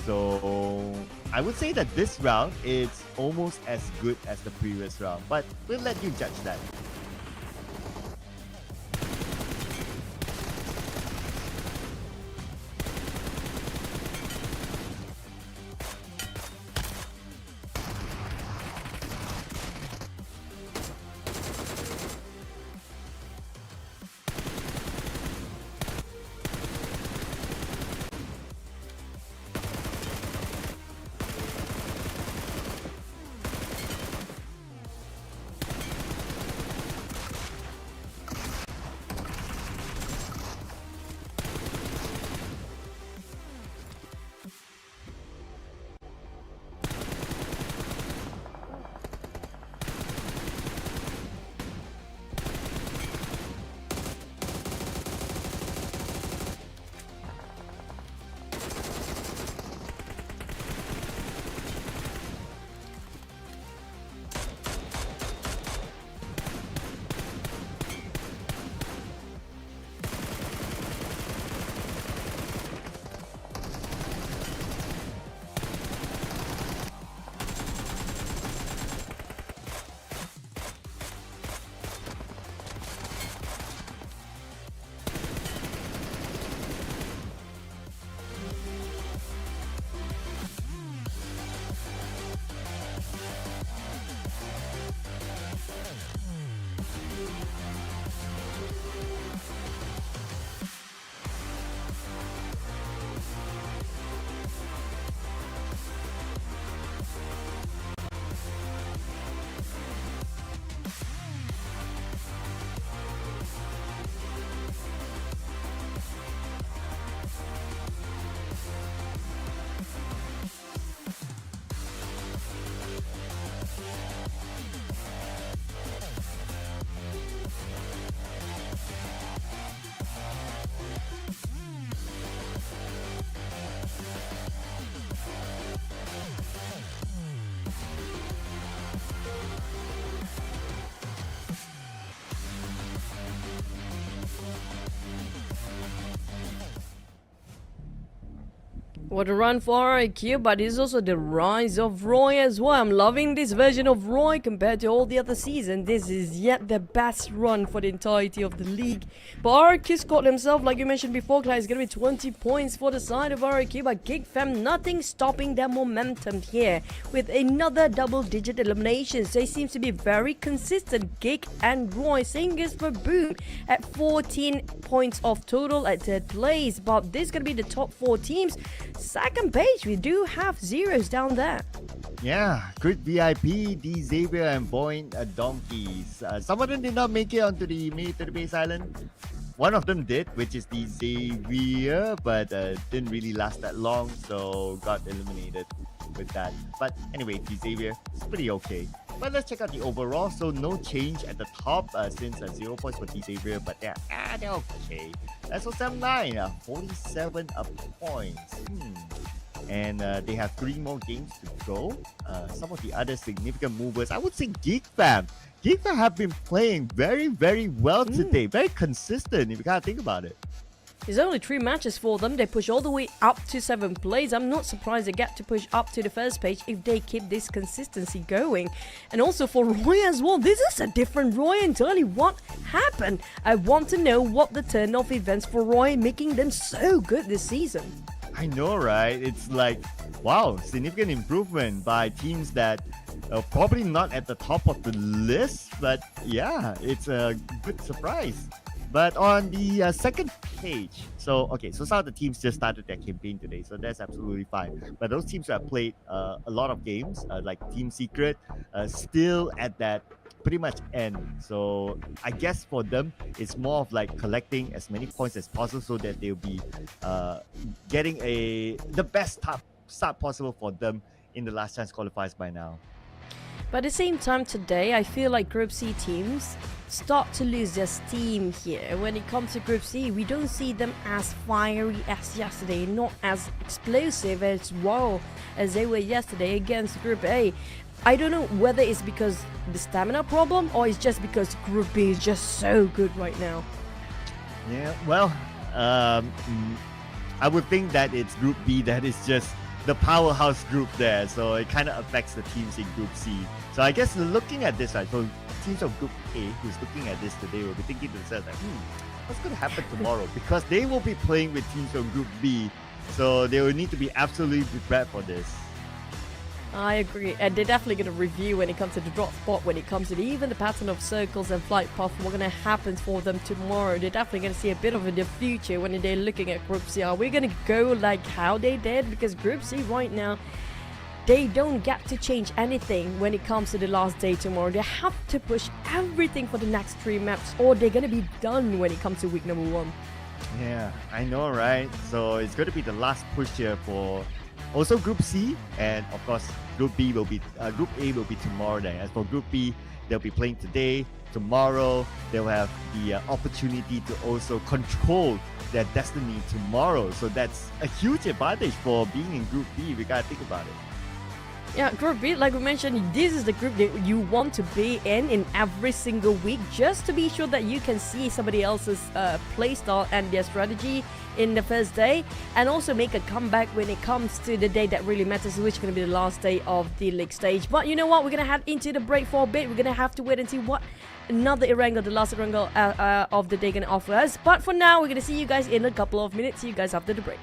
So I would say that this round is almost as good as the previous round, but we'll let you judge that. What a run for RIQ, but it's also the rise of Roy as well. I'm loving this version of Roy compared to all the other seasons. This is yet the best run for the entirety of the league. But RIQ scored himself, like you mentioned before, Clyde, it's going to be 20 points for the side of RIQ. But GEEK fam, nothing stopping their momentum here with another double-digit eliminations. They seem to be very consistent, GEEK and Roy. Same goes for Boom at 14 points of total at third place. But this is going to be the top 4 teams. Second page, we do have zeros down there. Yeah, Crit VIP, D Xavier, and VOIN Donkeys. Some of them did not make it onto the military base island. One of them did, which is the Xavier, but didn't really last that long, so got eliminated with that. But anyway, the Xavier is pretty okay. But let's check out the overall. So no change at the top since 0 points for the Xavier, but they're okay. SO79, 47 points. And they have 3 more games to go. Some of the other significant movers, I would say GEEK fam. GEEK fam have been playing very, very well today. Very consistent if you kind of think about it. There's only 3 matches for them. They push all the way up to 7th place. I'm not surprised they get to push up to the first page if they keep this consistency going. And also for Roy as well. This is a different Roy entirely. What happened? I want to know what the turn-off events for Roy making them so good this season. I know, right? It's like, wow, significant improvement by teams that are probably not at the top of the list. But yeah, it's a good surprise. But on the second page, so some of the teams just started their campaign today, so that's absolutely fine. But those teams who have played a lot of games, like Team Secret, still at that pretty much end. So I guess for them, it's more of like collecting as many points as possible so that they'll be getting the best start possible for them in the last chance qualifiers by now. But at the same time today, I feel like Group C teams start to lose their steam here. When it comes to Group C, we don't see them as fiery as yesterday, not as explosive as wow as they were yesterday against Group A. I don't know whether it's because the stamina problem or it's just because Group B is just so good right now. Yeah, well, I would think that it's Group B that is just the powerhouse group there, so it kind of affects the teams in Group C. So I guess looking at this, right, so teams of Group A who's looking at this today will be thinking to themselves like, what's going to happen tomorrow? Because they will be playing with teams from Group B, so they will need to be absolutely prepared for this. I agree, and they're definitely going to review when it comes to the drop spot, when it comes to even the pattern of circles and flight path, what's going to happen for them tomorrow. They're definitely going to see a bit of the future when they're looking at Group C. Are we going to go like how they did? Because Group C right now, they don't get to change anything when it comes to the last day tomorrow. They have to push everything for the next 3 maps, or they're going to be done when it comes to week number 1. Yeah, I know, right? So it's going to be the last push here for also Group C, and of course Group A will be tomorrow. Then, as for Group B, they'll be playing today, tomorrow. They'll have the opportunity to also control their destiny tomorrow. So that's a huge advantage for being in Group B. We gotta think about it. Yeah, Group B, like we mentioned, this is the group that you want to be in every single week, just to be sure that you can see somebody else's playstyle and their strategy in the first day, and also make a comeback when it comes to the day that really matters, which is going to be the last day of the league stage. But you know what? We're going to head into the break for a bit. We're going to have to wait and see what another Erangel, the last Erangel of the day, going to offer us. But for now, we're going to see you guys in a couple of minutes. See you guys after the break.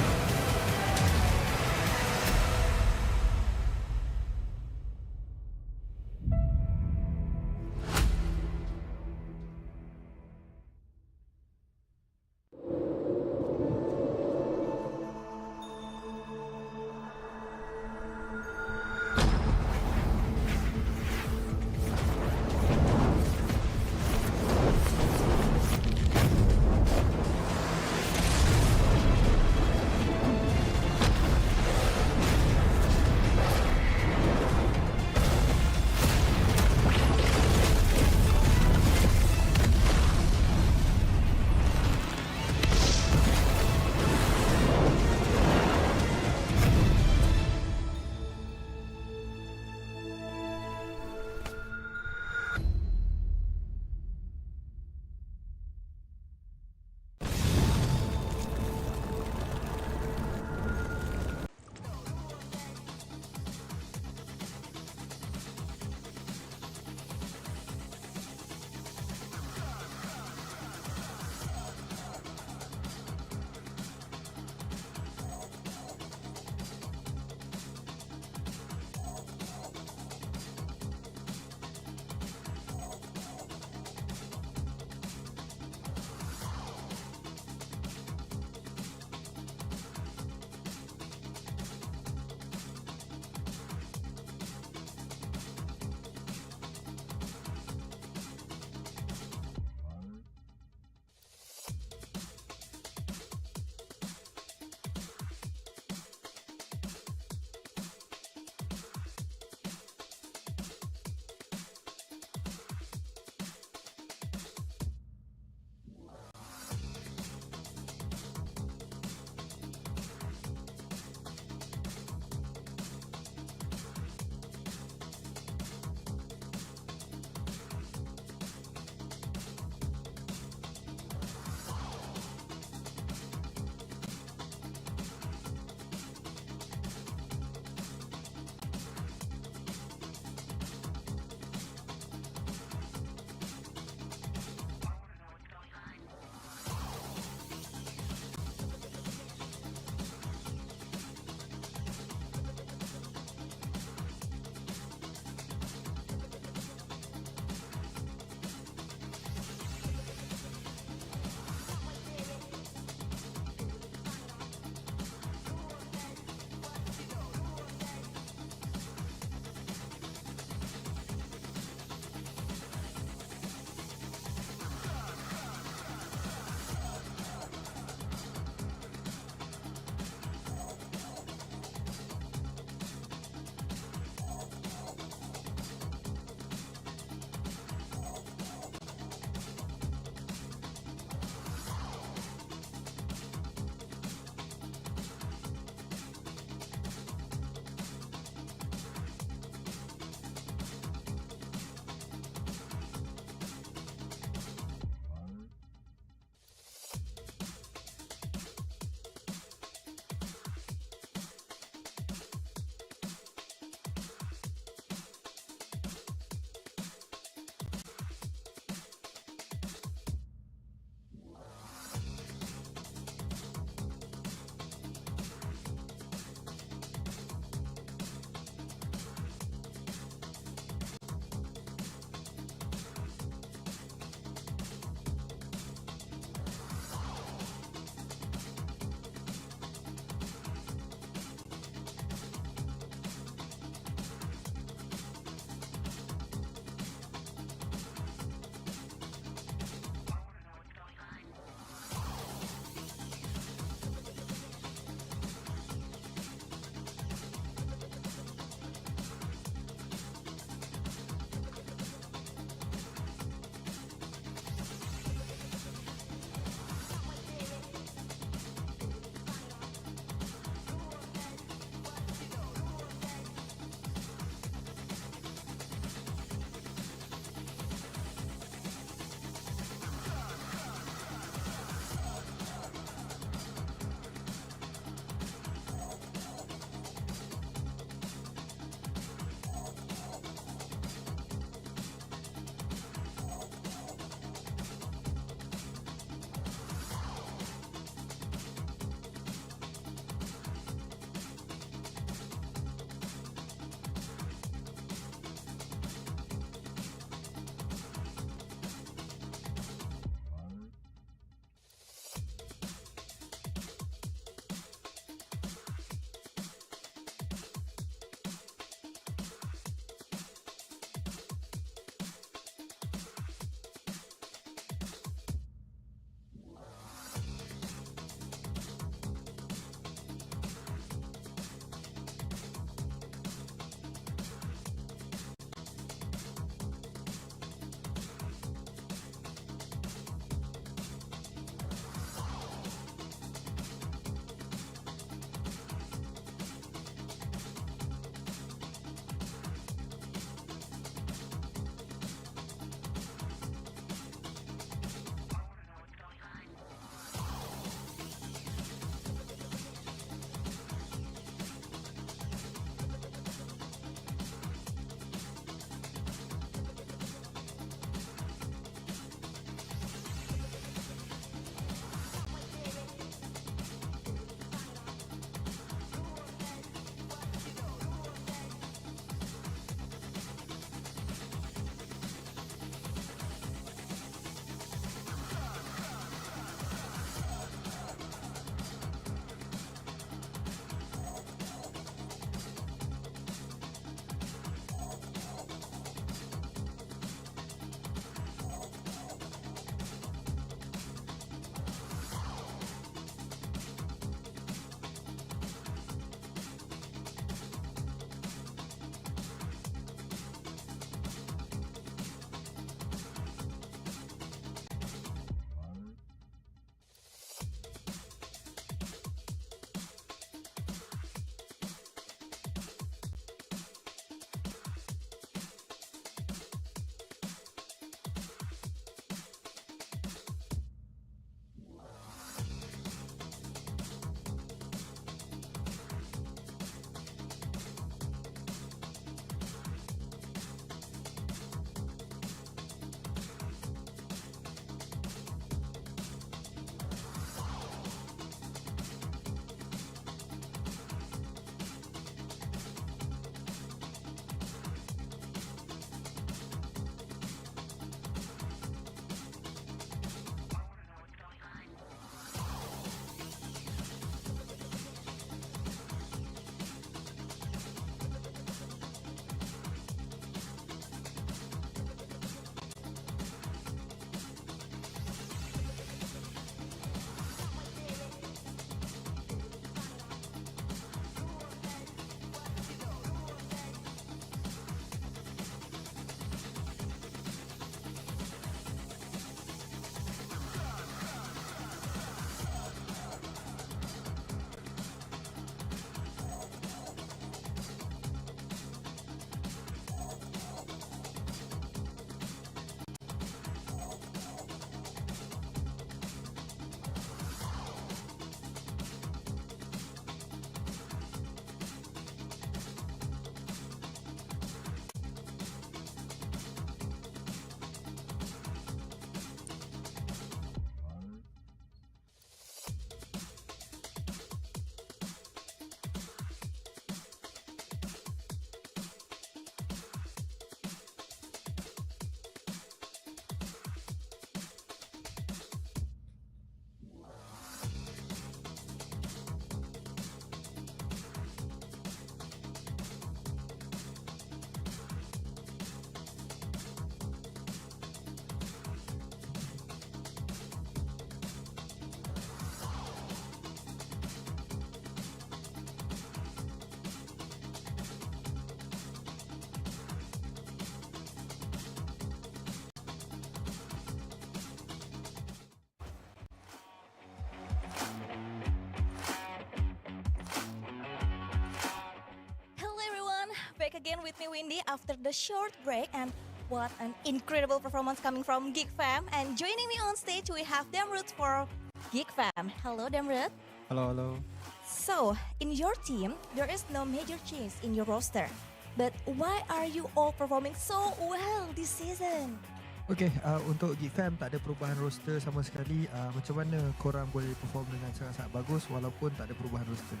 again with me, Windy, after the short break. And what an incredible performance coming from GEEK Fam. And joining me on stage, we have Damrut for GEEK Fam. Hello, Damrut. Hello, hello. So, in your team, there is no major change in your roster. But why are you all performing so well this season? Okay, untuk GEEK Fam tak ada perubahan roster sama sekali. Macam mana korang boleh perform dengan sangat-sangat bagus walaupun tak ada perubahan roster?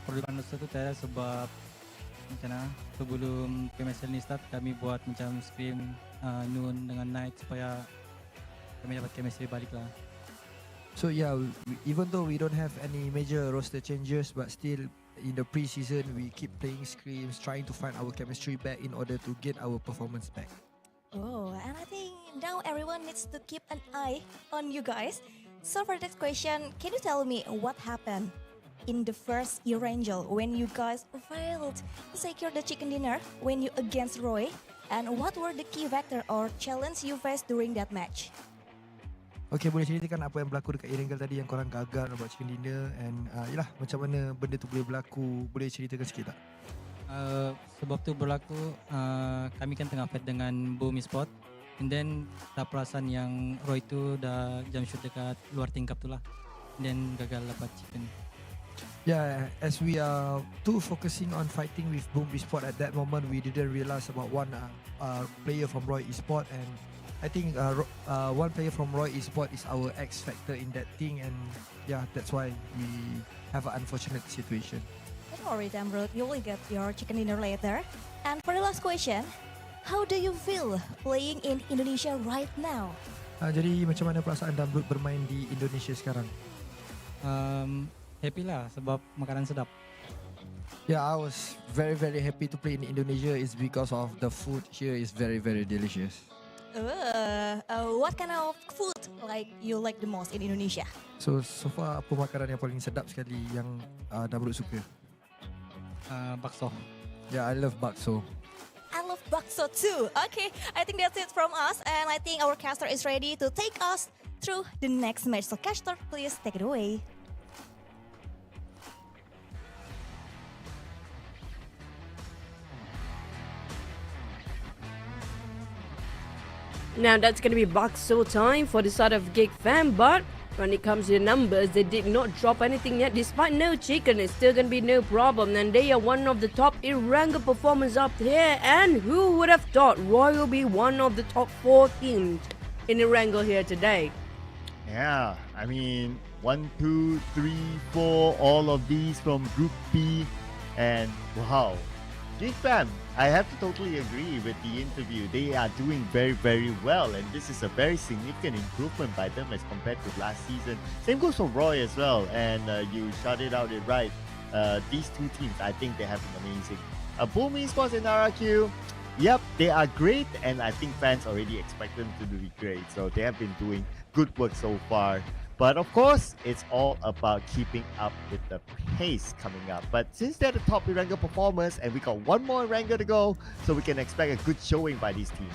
Perubahan roster tu tiada sebab macam mana, sebelum PMSL ni start kami buat macam scrim noon dengan night supaya kami dapat chemistry balik lah. So yeah, even though we don't have any major roster changes, but still in the pre-season we keep playing scrims, trying to find our chemistry back in order to get our performance back. Oh, and I think now everyone needs to keep an eye on you guys. So for the next question, can you tell me what happened in the first Erangel when you guys failed to secure the chicken dinner when you against Roy? And what were the key vector or challenge you faced during that match? Okay, boleh ceritakan apa yang berlaku dekat Erangel tadi yang korang gagal nak buat chicken dinner, and yalah, macam mana benda tu boleh berlaku, boleh ceritakan sikit tak? Sebab tu berlaku, kami kan tengah fight dengan Boom Esport, and then dah perasan yang Roy tu dah jump shoot dekat luar tingkap tu lah, and then gagal dapat chicken. Yeah, as we are too focusing on fighting with Boom Esport at that moment, we didn't realize about one player from Roy Esport, and I think one player from Roy Esport is our X factor in that thing, and yeah, that's why we have an unfortunate situation. Don't worry, Damrut, you will get your chicken dinner later. And for the last question, how do you feel playing in Indonesia right now? Jadi macam mana perasaan Damrut bermain di Indonesia sekarang? Happy lah sebab makanan sedap. Yeah, I was very happy to play in Indonesia. It's because of the food here is very delicious. What kind of food like you like the most in Indonesia? So far apa makanan yang paling sedap sekali yang Damrut suka? Bakso. Yeah, I love bakso. I love bakso too. Okay, I think that's it from us, and I think our caster is ready to take us through the next match. So caster, please take it away. Now that's going to be Bakso time for the side of GEEK Fam, but when it comes to the numbers, they did not drop anything yet. Despite no chicken, it's still going to be no problem. And they are one of the top Erangel performers up here. And who would have thought Roy will be one of the top 4 teams in Erangel here today? Yeah, I mean, 1, 2, 3, 4, all of these from Group B, and wow. GEEK Fam, I have to totally agree with the interview. They are doing very well, and this is a very significant improvement by them as compared to last season. Same goes for Roy as well, and you shouted out it right. These two teams, I think they have been amazing. Boom Esports and RRQ, yep, they are great, and I think fans already expect them to be great. So they have been doing good work so far. But of course, it's all about keeping up with the pace coming up. But since they're the top Erangel performers, and we got one more Erangel to go, so we can expect a good showing by these teams.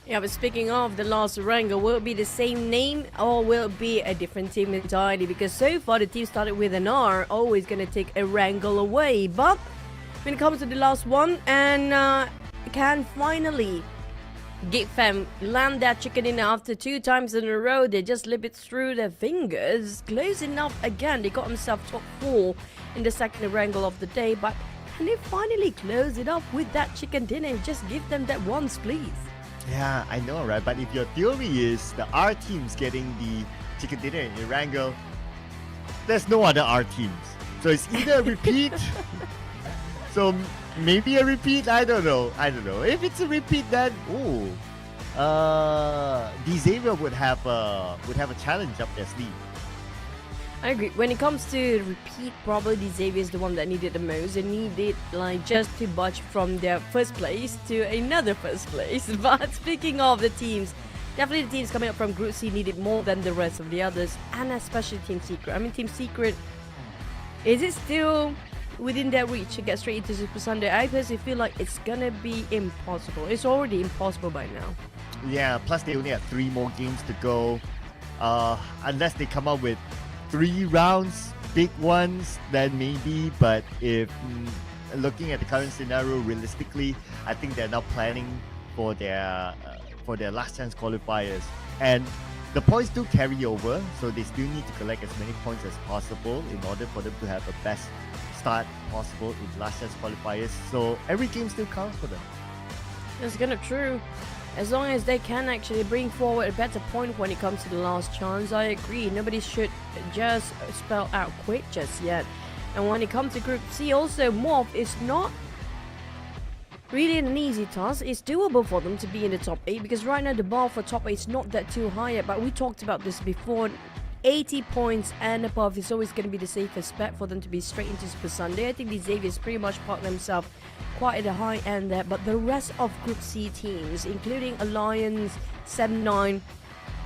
Yeah, but speaking of the last Erangel, will it be the same name or will it be a different team entirely? Because so far the team started with an R, always going to take Erangel away. But when it comes to the last one, and can finally GEEK Fam land that chicken dinner after 2 times in a row. They just slip it through their fingers. Close enough again. They got themselves top 4 in the second Erangel of the day. But can they finally close it off with that chicken dinner and just give them that once, please? Yeah, I know, right? But if your theory is the R teams getting the chicken dinner in Erangel, there's no other R teams. So it's either a repeat. So maybe a repeat. I don't know. If it's a repeat, then Xavier would have a challenge up their sleeve. I agree. When it comes to repeat, probably Xavier is the one that needed the most. They needed like just to budge from their first place to another first place. But speaking of the teams, definitely the teams coming up from Group C needed more than the rest of the others, and especially Team Secret. I mean, Team Secret, is it still within their reach to get straight into Super Sunday? I personally feel like it's gonna be impossible. It's already impossible by now. Yeah, plus they only have 3 more games to go. Unless they come up with 3 rounds big ones, then maybe. But if looking at the current scenario, realistically, I think they're now planning for their last chance qualifiers, and the points do carry over, so they still need to collect as many points as possible in order for them to have the best start possible in last chance qualifiers. So every game still counts for them. That's kind of true. As long as they can actually bring forward a better point when it comes to the last chance, I agree. Nobody should just spell out quit just yet. And when it comes to Group C, also MORPH is not really an easy task. It's doable for them to be in the top 8 because right now the bar for top 8 is not that too high yet, but we talked about this before. 80 points and above is always going to be the safest bet for them to be straight into Super Sunday. I think the Xavier's pretty much parked themselves quite at the high end there, but the rest of Group C teams, including Alliance, 7-9,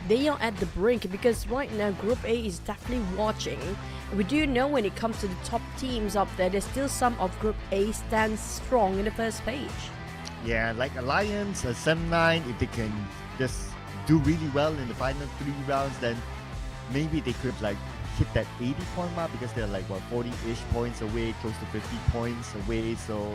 they are at the brink because right now Group A is definitely watching. We do know when it comes to the top teams up there, there's still some of Group A stands strong in the first page. Yeah, like Alliance, 7-9, if they can just do really well in the final 3 rounds, then maybe they could like hit that 80 point mark because they're like what 40-ish points away, close to 50 points away. So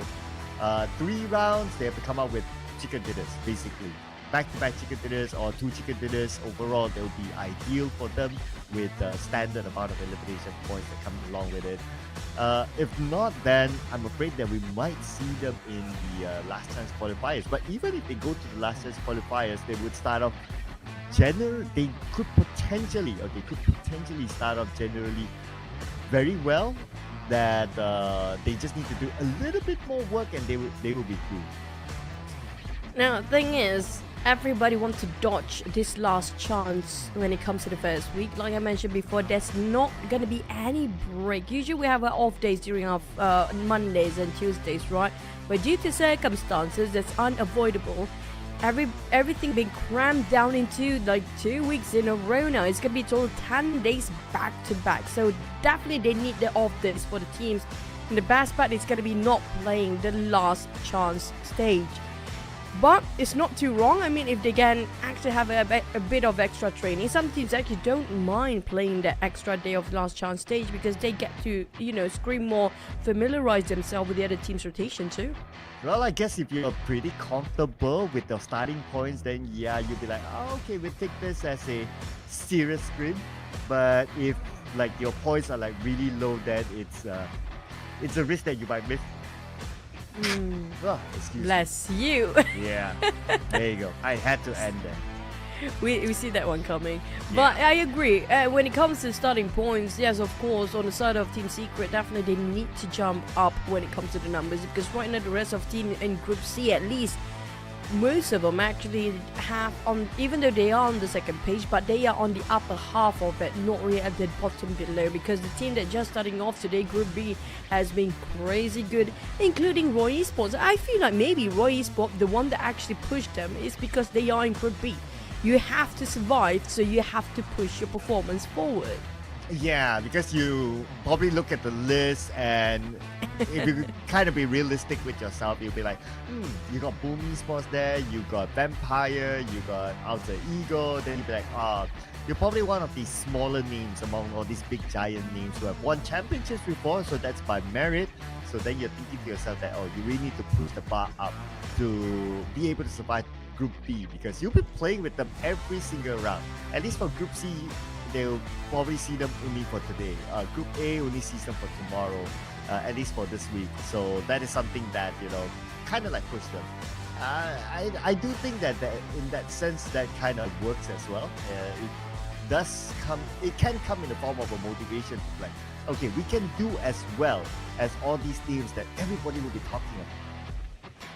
3 rounds they have to come out with chicken dinners, basically back-to-back chicken dinners or 2 chicken dinners. Overall, they will be ideal for them with the standard amount of elimination points that come along with it. If not, then I'm afraid that we might see them in the last chance qualifiers. But even if they go to the last chance qualifiers, they would start off they could potentially start off generally very well. That they just need to do a little bit more work and they will be through. Now, the thing is, everybody wants to dodge this last chance when it comes to the first week. Like I mentioned before, there's not going to be any break. Usually we have our off days during our Mondays and Tuesdays, right? But due to circumstances, that's unavoidable. Everything being crammed down into like 2 weeks in a row now. It's going to be total 10 days back to back. So definitely they need the off days for the teams. And the best part is going to be not playing the last chance stage. But it's not too wrong. I mean, if they can actually have a bit of extra training, some teams actually don't mind playing the extra day of last chance stage because they get to, scream more, familiarize themselves with the other team's rotation too. Well, I guess if you're pretty comfortable with the starting points, then yeah, you'll be like, oh, okay, we'll take this as a serious scrim. But if like your points are like really low, then it's a risk that you might miss. Oh, excuse Bless you. Yeah, there you go. I had to end there. We see that one coming. But I agree. When it comes to starting points, yes, of course, on the side of Team Secret, definitely they need to jump up when it comes to the numbers because right now the rest of team in Group C, at least, most of them actually have even though they are on the second page, but they are on the upper half of it, not really at the bottom below, because the team that just starting off today, Group B, has been crazy good, including VOIN Esports. I feel like maybe VOIN Esports, the one that actually pushed them, is because they are in Group B. You have to survive, so you have to push your performance forward. Yeah, because you probably look at the list and if you kind of be realistic with yourself, you'll be like, you got Boom Esports there, you got Vampire, you got Outer Ego, then you'll be like, you're probably one of these smaller names among all these big giant names who have won championships before, so that's by merit. So then you're thinking to yourself that, you really need to push the bar up to be able to survive Group B, because you'll be playing with them every single round. At least for Group C, they'll probably see them only for today. Group A only sees them for tomorrow, at least for this week. So that is something that, kind of like push them. I do think that in that sense, that kind of works as well. It can come in the form of a motivation to like, okay, we can do as well as all these teams that everybody will be talking about.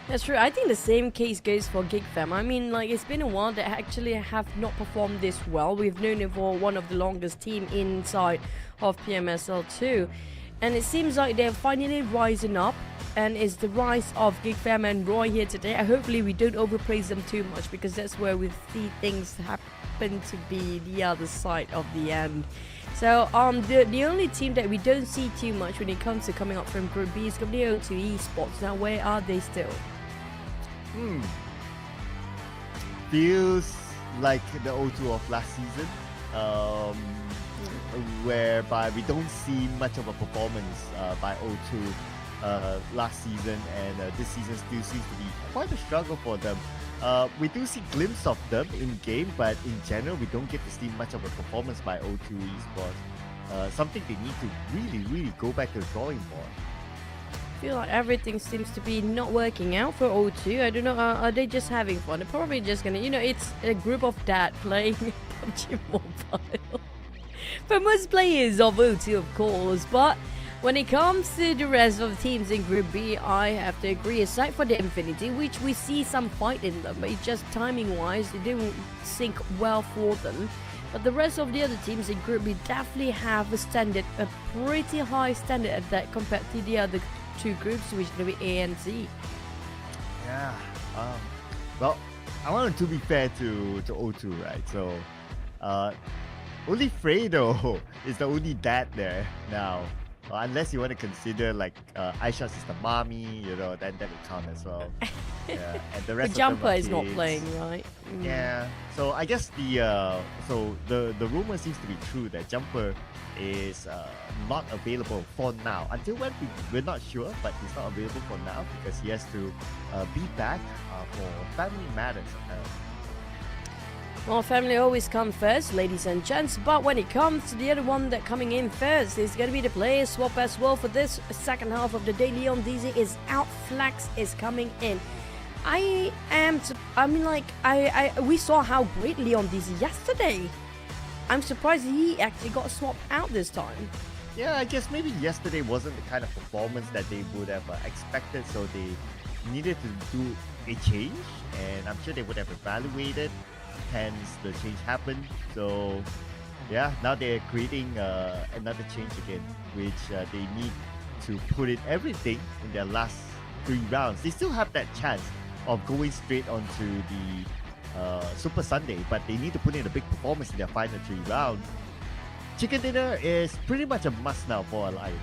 That's true. I think the same case goes for GEEK fam. I mean, like, it's been a while that actually have not performed this well. We've known it for one of the longest team inside of PMSL too. And it seems like they're finally rising up. And it's the rise of GEEK fam and Roy here today. Hopefully we don't overpraise them too much, because that's where we see things happen to be the other side of the end. So the only team that we don't see too much when it comes to coming up from Group B is W1D2 Esports. Now, where are they still? Feels like the O2 of last season. whereby we don't see much of a performance by O2 last season, and this season still seems to be quite a struggle for them. We do see glimpses of them in game, but in general, we don't get to see much of a performance by O2 Esports. Something they need to really go back to the drawing board. I feel like everything seems to be not working out for O2. I don't know, are they just having fun? They're probably just gonna, it's a group of dad playing PUBG Mobile. For most players of O2, of course, but when it comes to the rest of the teams in Group B, I have to agree, aside for the Infinity, which we see some fight in them, but it's just timing-wise, it didn't sync well for them. But the rest of the other teams in Group B definitely have a pretty high standard at that compared to the other two groups, which is going to be A and Z. Yeah. Well, I want to be fair to O2, right? So, only Fredo is the only dad there now. Unless you want to consider like Aisha's sister mommy, then that would count as well. Yeah, and the rest But of them Jumper are is not kids. playing, right? Yeah. So I guess the rumor seems to be true that Jumper is not available for now. Until when we're not sure, but he's not available for now because he has to be back for family matters. Well, family always come first, ladies and gents, but when it comes to the other one that coming in first, is going to be the player swap as well for this second half of the day. Leon DZ is out, Flax is coming in. We saw how great Leon DZ yesterday. I'm surprised he actually got swapped out this time. Yeah, I guess maybe yesterday wasn't the kind of performance that they would have expected, so they needed to do a change, and I'm sure they would have evaluated. Hence, the change happened. So, yeah, now they're creating another change again, which they need to put in everything in their last 3 rounds. They still have that chance of going straight onto the Super Sunday, but they need to put in a big performance in their final 3 rounds. Chicken dinner is pretty much a must now for Alliance.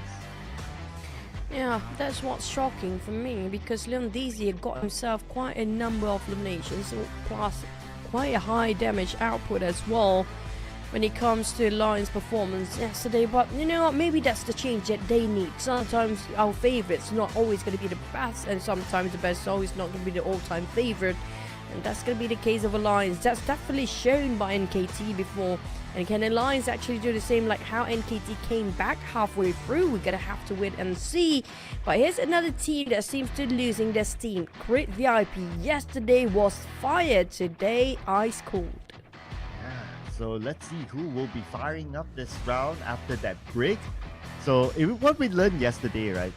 Yeah, that's what's shocking for me, because Leon DZ got himself quite a number of eliminations, plus quite a high damage output as well when it comes to Lion's performance yesterday. But you know what, maybe that's the change that they need. Sometimes our favorites not always going to be the best, and sometimes the best is always not going to be the all-time favorite, and that's going to be the case of Alliance. That's definitely shown by NKT before. And can Alliance actually do the same, like how NKT came back halfway through? We're gonna have to wait and see. But here's another team that seems to losing their steam. Great VIP yesterday was fired, today ice cold. Yeah, so let's see who will be firing up this round after that break. So what we learned yesterday, right?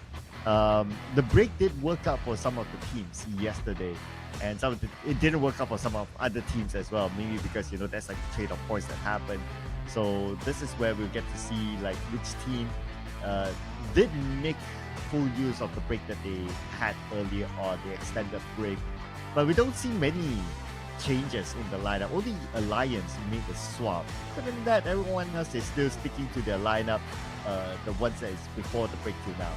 The break did work out for some of the teams yesterday, and it didn't work out for some of other teams as well. Maybe because that's like the trade-off points that happen. So this is where we'll get to see like which team did make full use of the break that they had earlier on, the extended break. But we don't see many changes in the lineup. Only Alliance made the swap. Other than that, everyone else is still sticking to their lineup, the ones that is before the break till now.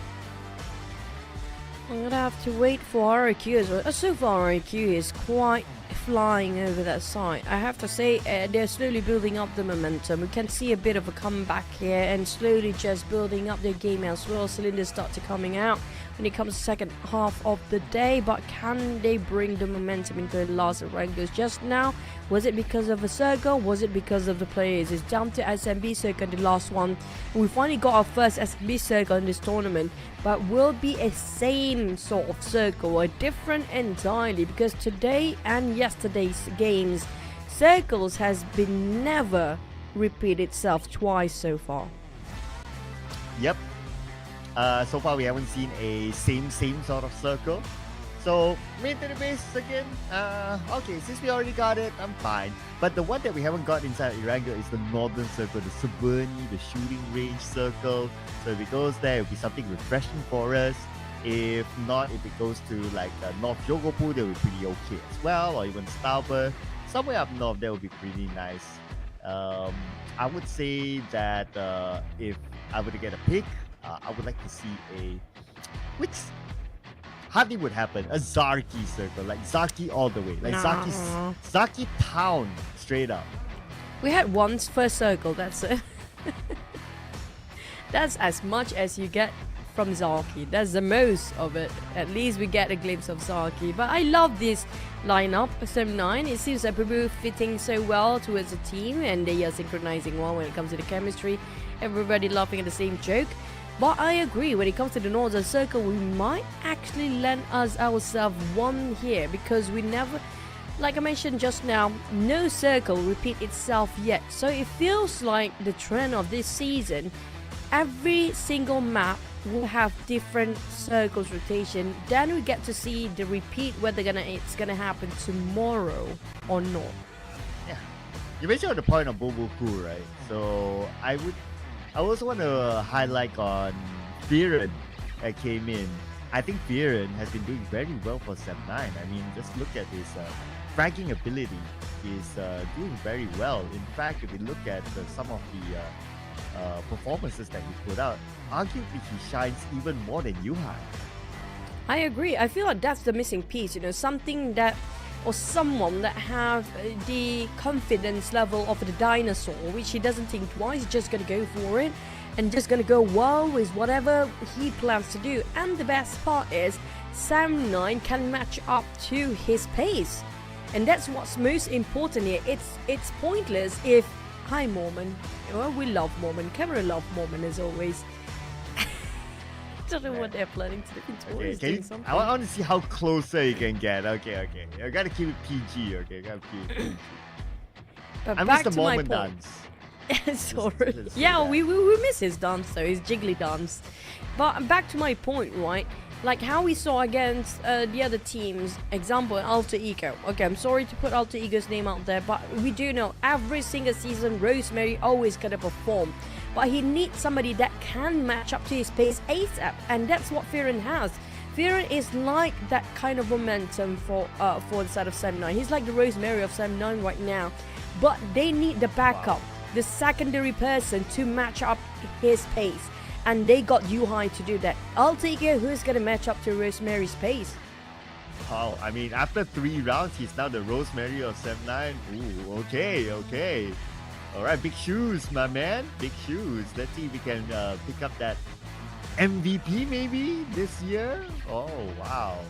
I'm gonna have to wait for RIQ as well. So far, RIQ is quite flying over that side. I have to say, they're slowly building up the momentum. We can see a bit of a comeback here, and slowly just building up their game as well. Cylinders start to coming out when it comes to second half of the day, but can they bring the momentum into the last Erangel? Just now, was it because of a circle? Was it because of the players? It's down to SMB circle, the last one. We finally got our first SMB circle in this tournament, but will be a same sort of circle, or different entirely, because today and yesterday's games, circles has been never repeat itself twice so far. Yep. So far we haven't seen a same sort of circle. So mid to the base again. Okay, since we already got it, I'm fine. But the one that we haven't got inside Erangel is the northern circle, the Suburni, the shooting range circle. So if it goes there, it'll be something refreshing for us. If not, if it goes to like North Yogopu, that would be pretty okay as well, or even Stauber. Somewhere up north, that would be pretty nice. I would say that if I were to get a pick, I would like to see which hardly would happen, a Zarki circle, like Zaki all the way, like No. Zaki town straight up. We had once first circle, that's it. That's as much as you get from Zaki. That's the most of it. At least we get a glimpse of Zaki. But I love this lineup, 7-9. It seems like we're fitting so well towards the team, and they are synchronizing well when it comes to the chemistry. Everybody laughing at the same joke. But I agree, when it comes to the Northern Circle, we might actually land us ourselves one here, because we never, like I mentioned just now, no circle repeat itself yet. So it feels like the trend of this season, every single map will have different circles rotation. Then we get to see the repeat, whether it's gonna happen tomorrow or not. Yeah. You mentioned on the point of Boboku, right? So I also want to highlight on Viren that came in. I think Viren has been doing very well for Sem9. I mean, just look at his fragging ability. He's doing very well. In fact, if you look at some of the performances that he put out, arguably he shines even more than Yuhai. I agree. I feel like that's the missing piece, you know, something that, or someone that have the confidence level of the dinosaur, which he doesn't think twice, just gonna go for it and just gonna go well with whatever he plans to do. And the best part is Sam9 can match up to his pace, and that's what's most important here. It's pointless if, hi Mormon, well, we love Mormon, camera love Mormon as always. Don't know what they're planning to do. Okay, I want to see how closer you can get. Okay. You gotta keep it PG, okay? You gotta keep it PG. But I back miss the to my Mormon point. dance. Sorry. Let's Yeah, say we miss his dance though, his jiggly dance. But back to my point, right? Like how we saw against the other teams, example, Alter Ego. Okay, I'm sorry to put Alter Ego's name out there, but we do know every single season Rosemary always gonna perform. But he needs somebody that can match up to his pace ASAP, and that's what Firen has. Firen is like that kind of momentum for the side of Sam9. He's like the Rosemary of Sam9 right now. But they need the backup, the secondary person to match up his pace. And they got Yuhai to do that. I'll take it. Who's gonna match up to Rosemary's pace? Oh, I mean, after 3 rounds, he's now the Rosemary of Sem9. Ooh, okay. All right, big shoes, my man. Big shoes. Let's see if we can pick up that MVP maybe this year. Oh, wow.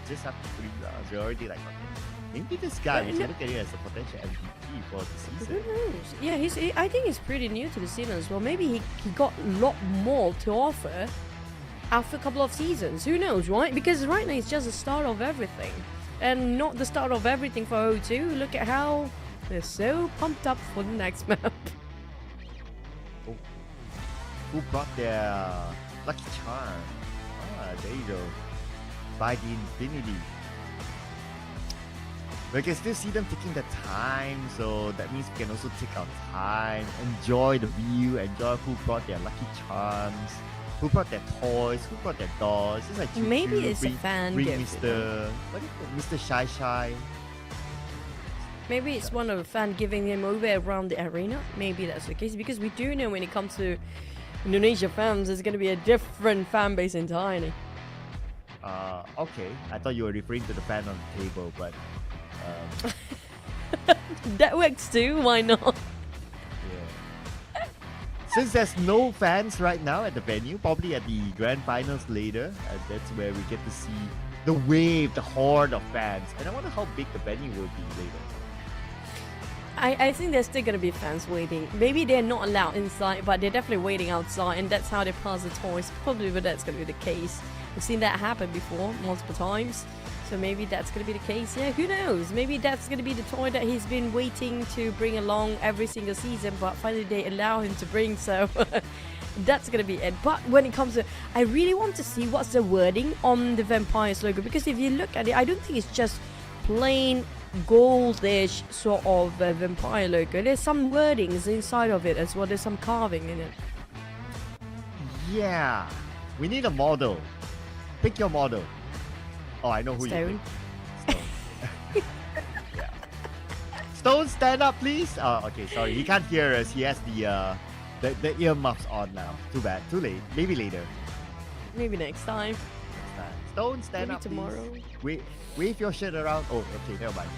Just after 3 rounds, you're already like, okay, maybe this guy, we can look at it as a potential MVP for the season. Who knows? Yeah, I think he's pretty new to the scene as well. Maybe he got a lot more to offer after a couple of seasons. Who knows, right? Because right now it's just the start of everything. And not the start of everything for O2. Look at how they're so pumped up for the next map. Oh. Who brought their lucky charm? Ah, there you go. By the infinity. We can still see them taking the time, so that means we can also take our time, enjoy the view, enjoy who brought their lucky charms, who brought their toys, who brought their dolls. It's like Maybe it's a fan bring gift. Mr. What do you call Mr. Shy Shy? Maybe it's one of the fans giving him over around the arena. Maybe that's the case, because we do know when it comes to Indonesia fans, there's going to be a different fan base entirely. Okay. I thought you were referring to the fan on the table, but That works too, why not? yeah. Since there's no fans right now at the venue, probably at the grand finals later, that's where we get to see the wave, the horde of fans. And I wonder how big the venue will be later. I think there's still going to be fans waiting. Maybe they're not allowed inside, but they're definitely waiting outside, and that's how they pass the toys. Probably, but that's going to be the case. We've seen that happen before, multiple times. So maybe that's going to be the case. Yeah, who knows? Maybe that's going to be the toy that he's been waiting to bring along every single season, but finally they allow him to bring, so that's going to be it. But when it comes to, I really want to see what's the wording on the Vampires logo, because if you look at it, I don't think it's just plain goldish sort of vampire logo. There's some wordings inside of it as well. There's some carving in it. Yeah. We need a model. Pick your model. Oh, I know who Stone. you pick. Stone. Yeah. Stone, stand up, please. Oh, okay, sorry. He can't hear us. He has the earmuffs on now. Too bad. Too late. Maybe later. Maybe next time. Next time. Stone, stand Maybe up, tomorrow. please. Wave your shit around. Oh, okay, never mind.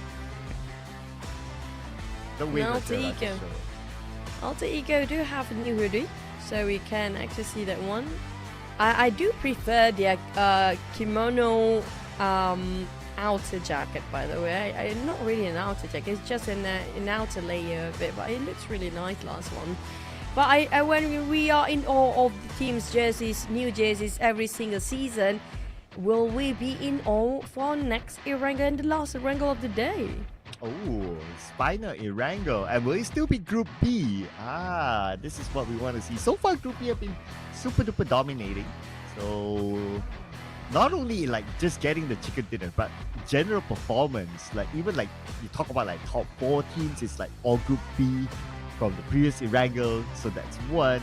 The win No, until Ego. show. Alter Ego do have a new hoodie, so we can actually see that one. I do prefer the kimono outer jacket, by the way. I not really an outer jacket, it's just an outer layer of it, but it looks really nice, last one. But I when we are in awe of the team's jerseys, new jerseys every single season, will we be in awe for next Erangel and the last Erangel of the day? Oh, Spiner Erangel. And will it still be Group B? Ah, this is what we want to see. So far, Group B have been super duper dominating. So, not only like just getting the chicken dinner, but general performance. Like, even like you talk about like top 4 teams, it's like all Group B from the previous Erangel. So that's one.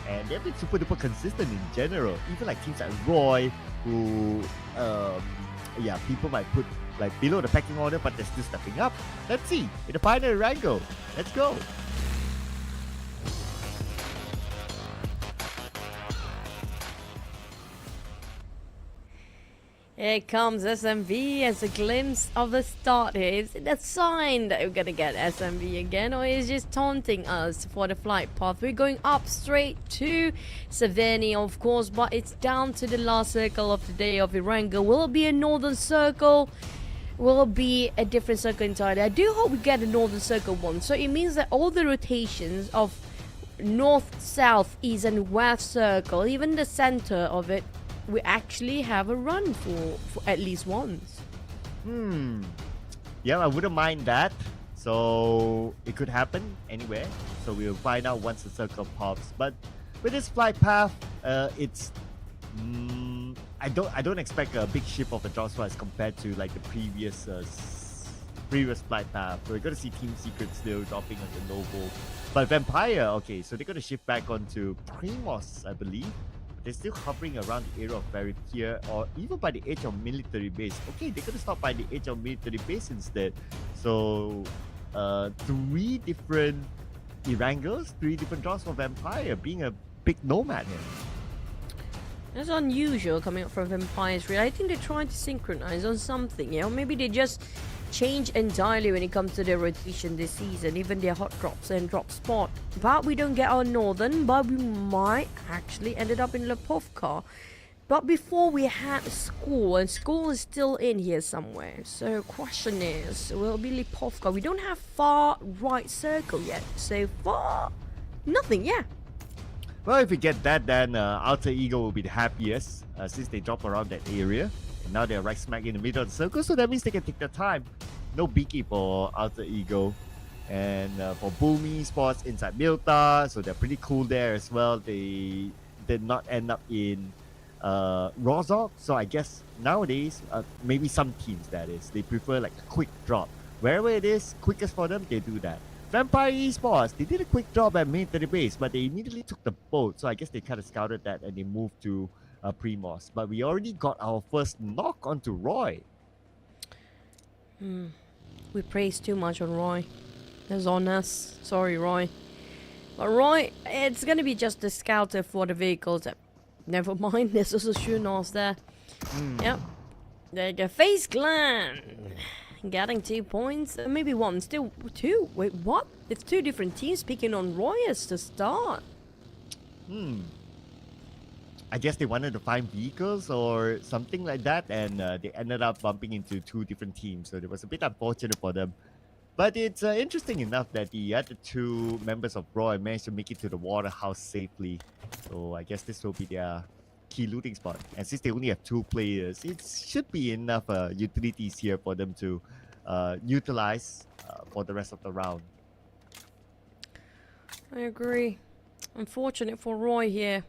And they've been super duper consistent in general. Even like teams like Roy, who, yeah, people might put like below the pecking order, but they're still stepping up. Let's see in the final Erangel. Let's go. Here comes SMV as a glimpse of the start here. Is it a sign that we're gonna get SMV again, or is it just taunting us for the flight path? We're going up straight to Savani, of course, but it's down to the last circle of the day of Erangel. Will it be a northern circle? Will it be a different circle entirely? I do hope we get a northern circle one. So it means that all the rotations of north, south, east, and west circle, even the center of it, we actually have a run for at least once. Yeah, I wouldn't mind that. So it could happen anywhere. So we'll find out once the circle pops. But with this flight path, it's I don't expect a big shift of the draw as compared to like the previous flight path. We're gonna see Team Secret still dropping on the Noble, but Vampire, okay, so they're gonna shift back onto Primos, I believe. They're still hovering around the area of Veritier or even by the edge of military base. Okay, they're gonna stop by the edge of military base instead. So 3 different Erangels, 3 different draws for Vampire, being a big nomad here. That's unusual coming up from Vampires, really. I think they're trying to synchronize on something, you know? Maybe they just change entirely when it comes to their rotation this season, even their hot drops and drop spot. But we don't get our northern, but we might actually ended up in Lepovka. But before we had school, and school is still in here somewhere. So question is, will it be Lepovka? We don't have far right circle yet. So far, nothing, yeah. Well, if we get that, then Alter Ego will be the happiest since they drop around that area. And now they're right smack in the middle of the circle, so that means they can take their time. No biggie for Alter Ego. And for Boom Sports inside Milta, so they're pretty cool there as well. They did not end up in Rozok, so I guess nowadays, maybe some teams that is, they prefer like a quick drop. Wherever it is, quickest for them, they do that. Vampire Esports, they did a quick drop at military base, but they immediately took the boat, so I guess they kind of scouted that and they moved to Primos. But we already got our first knock onto Roy. We praised too much on Roy. That's on us. Sorry, Roy. But Roy, it's gonna be just the scouter for the vehicles. Never mind, there's also Shunos there. Yep. There you go. FAZE Clan. Getting 2 points. Maybe 1. Still 2. Wait, what? It's 2 different teams picking on Roy as the start. I guess they wanted to find vehicles or something like that, and they ended up bumping into 2 different teams. So it was a bit unfortunate for them. But it's interesting enough that the other 2 members of Roy managed to make it to the water house safely. So I guess this will be their key looting spot. And since they only have 2 players, it should be enough utilities here for them to utilize for the rest of the round. I agree. Unfortunate for Roy here.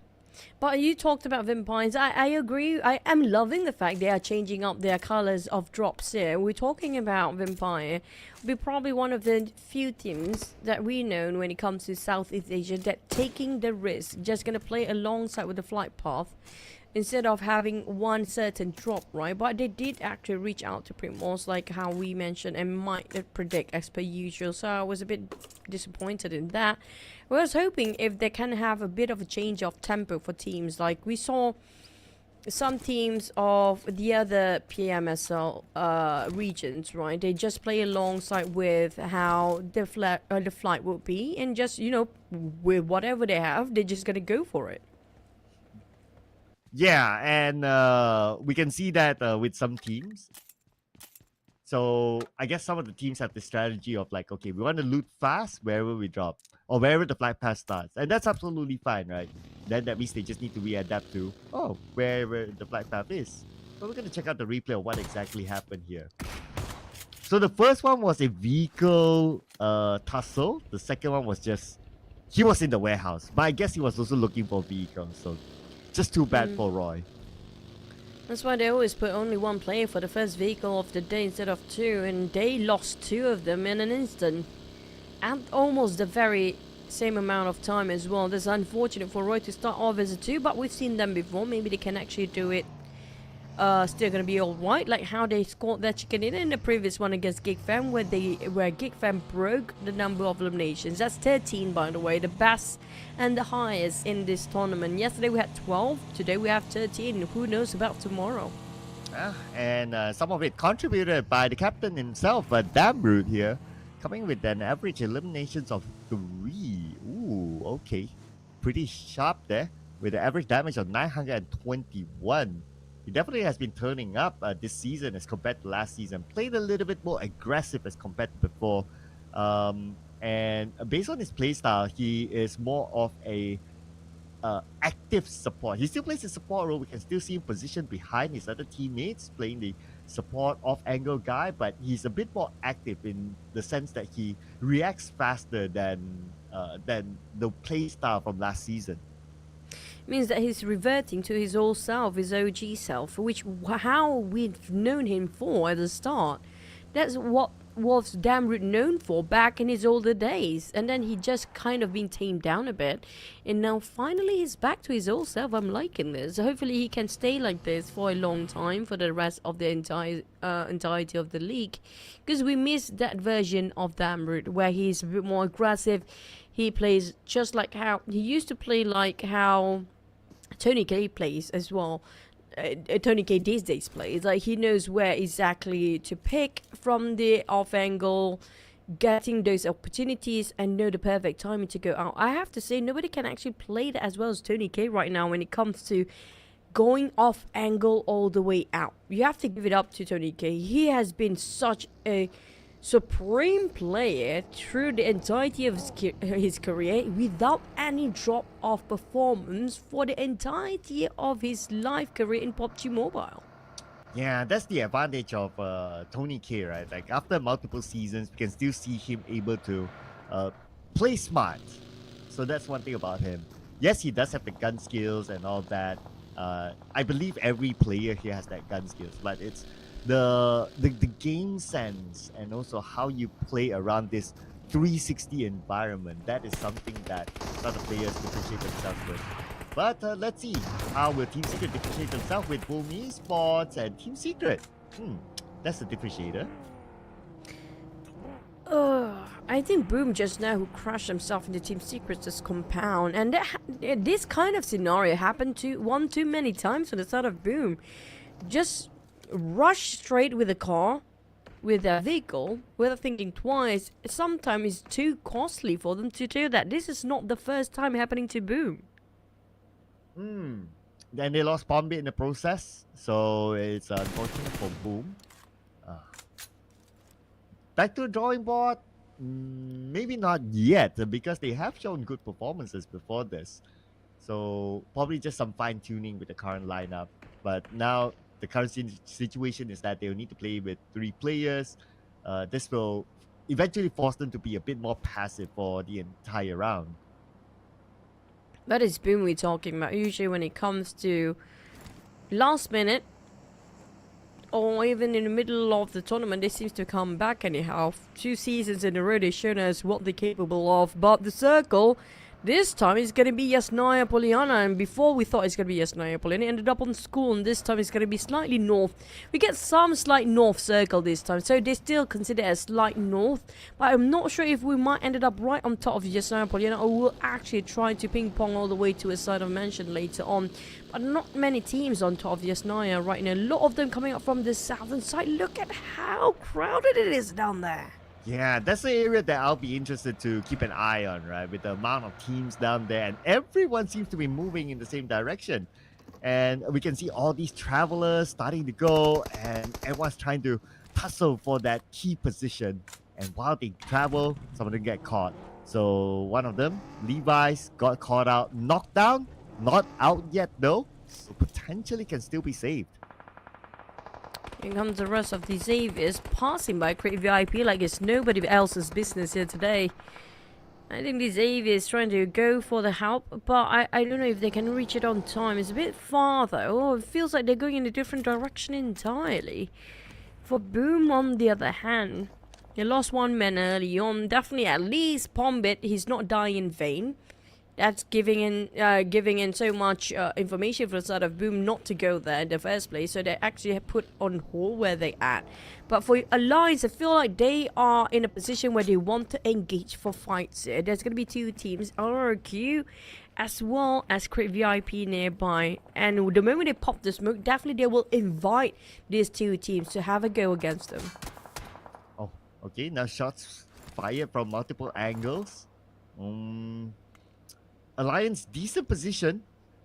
But you talked about Vampires. I agree. I am loving the fact they are changing up their colors of drops here. We're talking about Vampire. We're probably one of the few teams that we know when it comes to Southeast Asia that taking the risk, just going to play alongside with the flight path instead of having one certain drop, right? But they did actually reach out to Primos, like how we mentioned, and might predict as per usual. So I was a bit disappointed in that. I was hoping if they can have a bit of a change of tempo for teams. Like we saw some teams of the other PMSL regions, right? They just play alongside with how the flight will be, and just with whatever they have, they're just gonna go for it. Yeah, and we can see that with some teams. So I guess some of the teams have the strategy of like, okay, we want to loot fast wherever we drop or wherever the flight path starts, and that's absolutely fine, right? Then that means they just need to readapt to wherever the flight path is. But we're gonna check out the replay of what exactly happened here. So the first one was a vehicle tussle. The second one was just he was in the warehouse, but I guess he was also looking for vehicles. So just too bad for Roy. That's why they always put only one player for the first vehicle of the day instead of two, and they lost two of them in an instant. And almost the very same amount of time as well. That's unfortunate for Roy to start off as a 2, but we've seen them before. Maybe they can actually do it. Still gonna be alright, like how they scored that chicken in the previous one against GEEK where GEEK broke the number of eliminations. That's 13, by the way, the best and the highest in this tournament. Yesterday we had 12, today we have 13. Who knows about tomorrow? And some of it contributed by the captain himself, but BARUZ here, coming with an average eliminations of 3. Ooh, okay, pretty sharp there with an average damage of 921. He definitely has been turning up this season as compared to last season. Played a little bit more aggressive as compared to before. And based on his playstyle, he is more of a active support. He still plays a support role. We can still see him positioned behind his other teammates, playing the support off-angle guy, but he's a bit more active in the sense that he reacts faster than the playstyle from last season. Means that he's reverting to his old self, his OG self, which how we've known him for at the start. That's what was BARUZ known for back in his older days, and then he just kind of been tamed down a bit, and now finally he's back to his old self. I'm liking this. Hopefully he can stay like this for a long time for the rest of the entirety of the league, because we miss that version of BARUZ where he's a bit more aggressive. He plays just like how he used to play, like how Tony K plays as well. Tony K these days plays. Like he knows where exactly to pick from the off angle, getting those opportunities, and know the perfect timing to go out. I have to say, nobody can actually play that as well as Tony K right now when it comes to going off angle all the way out. You have to give it up to Tony K. He has been such a supreme player through the entirety of his career without any drop of performance for the entirety of his life career in PUBG Mobile. Yeah, that's the advantage of Tony K, right? Like after multiple seasons, we can still see him able to play smart. So that's one thing about him. Yes, he does have the gun skills and all that. I believe every player here has that gun skills, but it's the game sense and also how you play around this 360 environment. That is something that other players differentiate themselves with. But let's see, how will Team Secret differentiate themselves with Boom Esports and Team Secret? That's the differentiator. I think Boom just now who crashed himself into Team Secret's compound, and this kind of scenario happened one too many times on the side of Boom. Just rush straight with a car, with a vehicle, without thinking twice. Sometimes it's too costly for them to do that. This is not the first time happening to Boom. Then they lost Bombay in the process, so it's unfortunate for Boom. Back to the drawing board, maybe not yet, because they have shown good performances before this. So probably just some fine tuning with the current lineup. But now the current situation is that they'll need to play with 3 players. This will eventually force them to be a bit more passive for the entire round. That is Boom we're talking about. Usually when it comes to last minute, or even in the middle of the tournament, they seem to come back anyhow. 2 seasons in a row, they've shown us what they're capable of. But the circle, This time it's going to be Yasnaya Poliana, and before we thought it's going to be Yasnaya Poliana, it ended up on school, and this time it's going to be slightly north. We get some slight north circle this time, so they still consider it as slight north, but I'm not sure if we might ended up right on top of Yasnaya Poliana, or we'll actually try to ping pong all the way to a side of mention later on. But not many teams on top of Yasnaya right now. A lot of them coming up from the southern side. Look at how crowded it is down there. Yeah, that's the area that I'll be interested to keep an eye on, right? With the amount of teams down there, and everyone seems to be moving in the same direction. And we can see all these travelers starting to go, and everyone's trying to tussle for that key position. And while they travel, some of them get caught. So one of them, Levi's, got caught out, knocked down, not out yet though, so potentially can still be saved. Here comes the rest of the Xaviers passing by Create VIP like it's nobody else's business here today. I think the Xaviers trying to go for the help, but I don't know if they can reach it on time. It's a bit far though. Oh, it feels like they're going in a different direction entirely. For Boom, on the other hand, they lost one man early on. Definitely at least Pombit, he's not dying in vain. That's giving in so much information for the side of Boom not to go there in the first place. So they actually have put on hold where they at. But for Alliance, I feel like they are in a position where they want to engage for fights here. There's going to be two teams, RRQ as well as Create VIP nearby. And the moment they pop the smoke, definitely they will invite these two teams to have a go against them. Oh, okay. Now shots fired from multiple angles. Alliance, decent position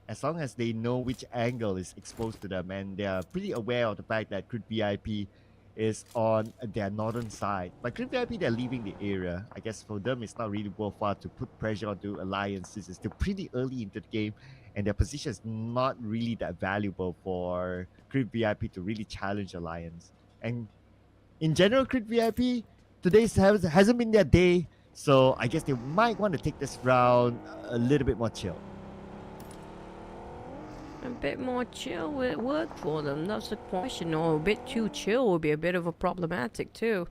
as long as they know which angle is exposed to them, and they are pretty aware of the fact that Crit VIP is on their northern side. But Crit VIP, they're leaving the area. I guess for them, it's not really worthwhile to put pressure onto Alliance. This is still pretty early into the game, and their position is not really that valuable for Crit VIP to really challenge Alliance. And in general, Crit VIP, today hasn't been their day. So I guess they might want to take this round a little bit more chill. A bit more chill will work for them. That's the question. Or a bit too chill would be a bit of a problematic too.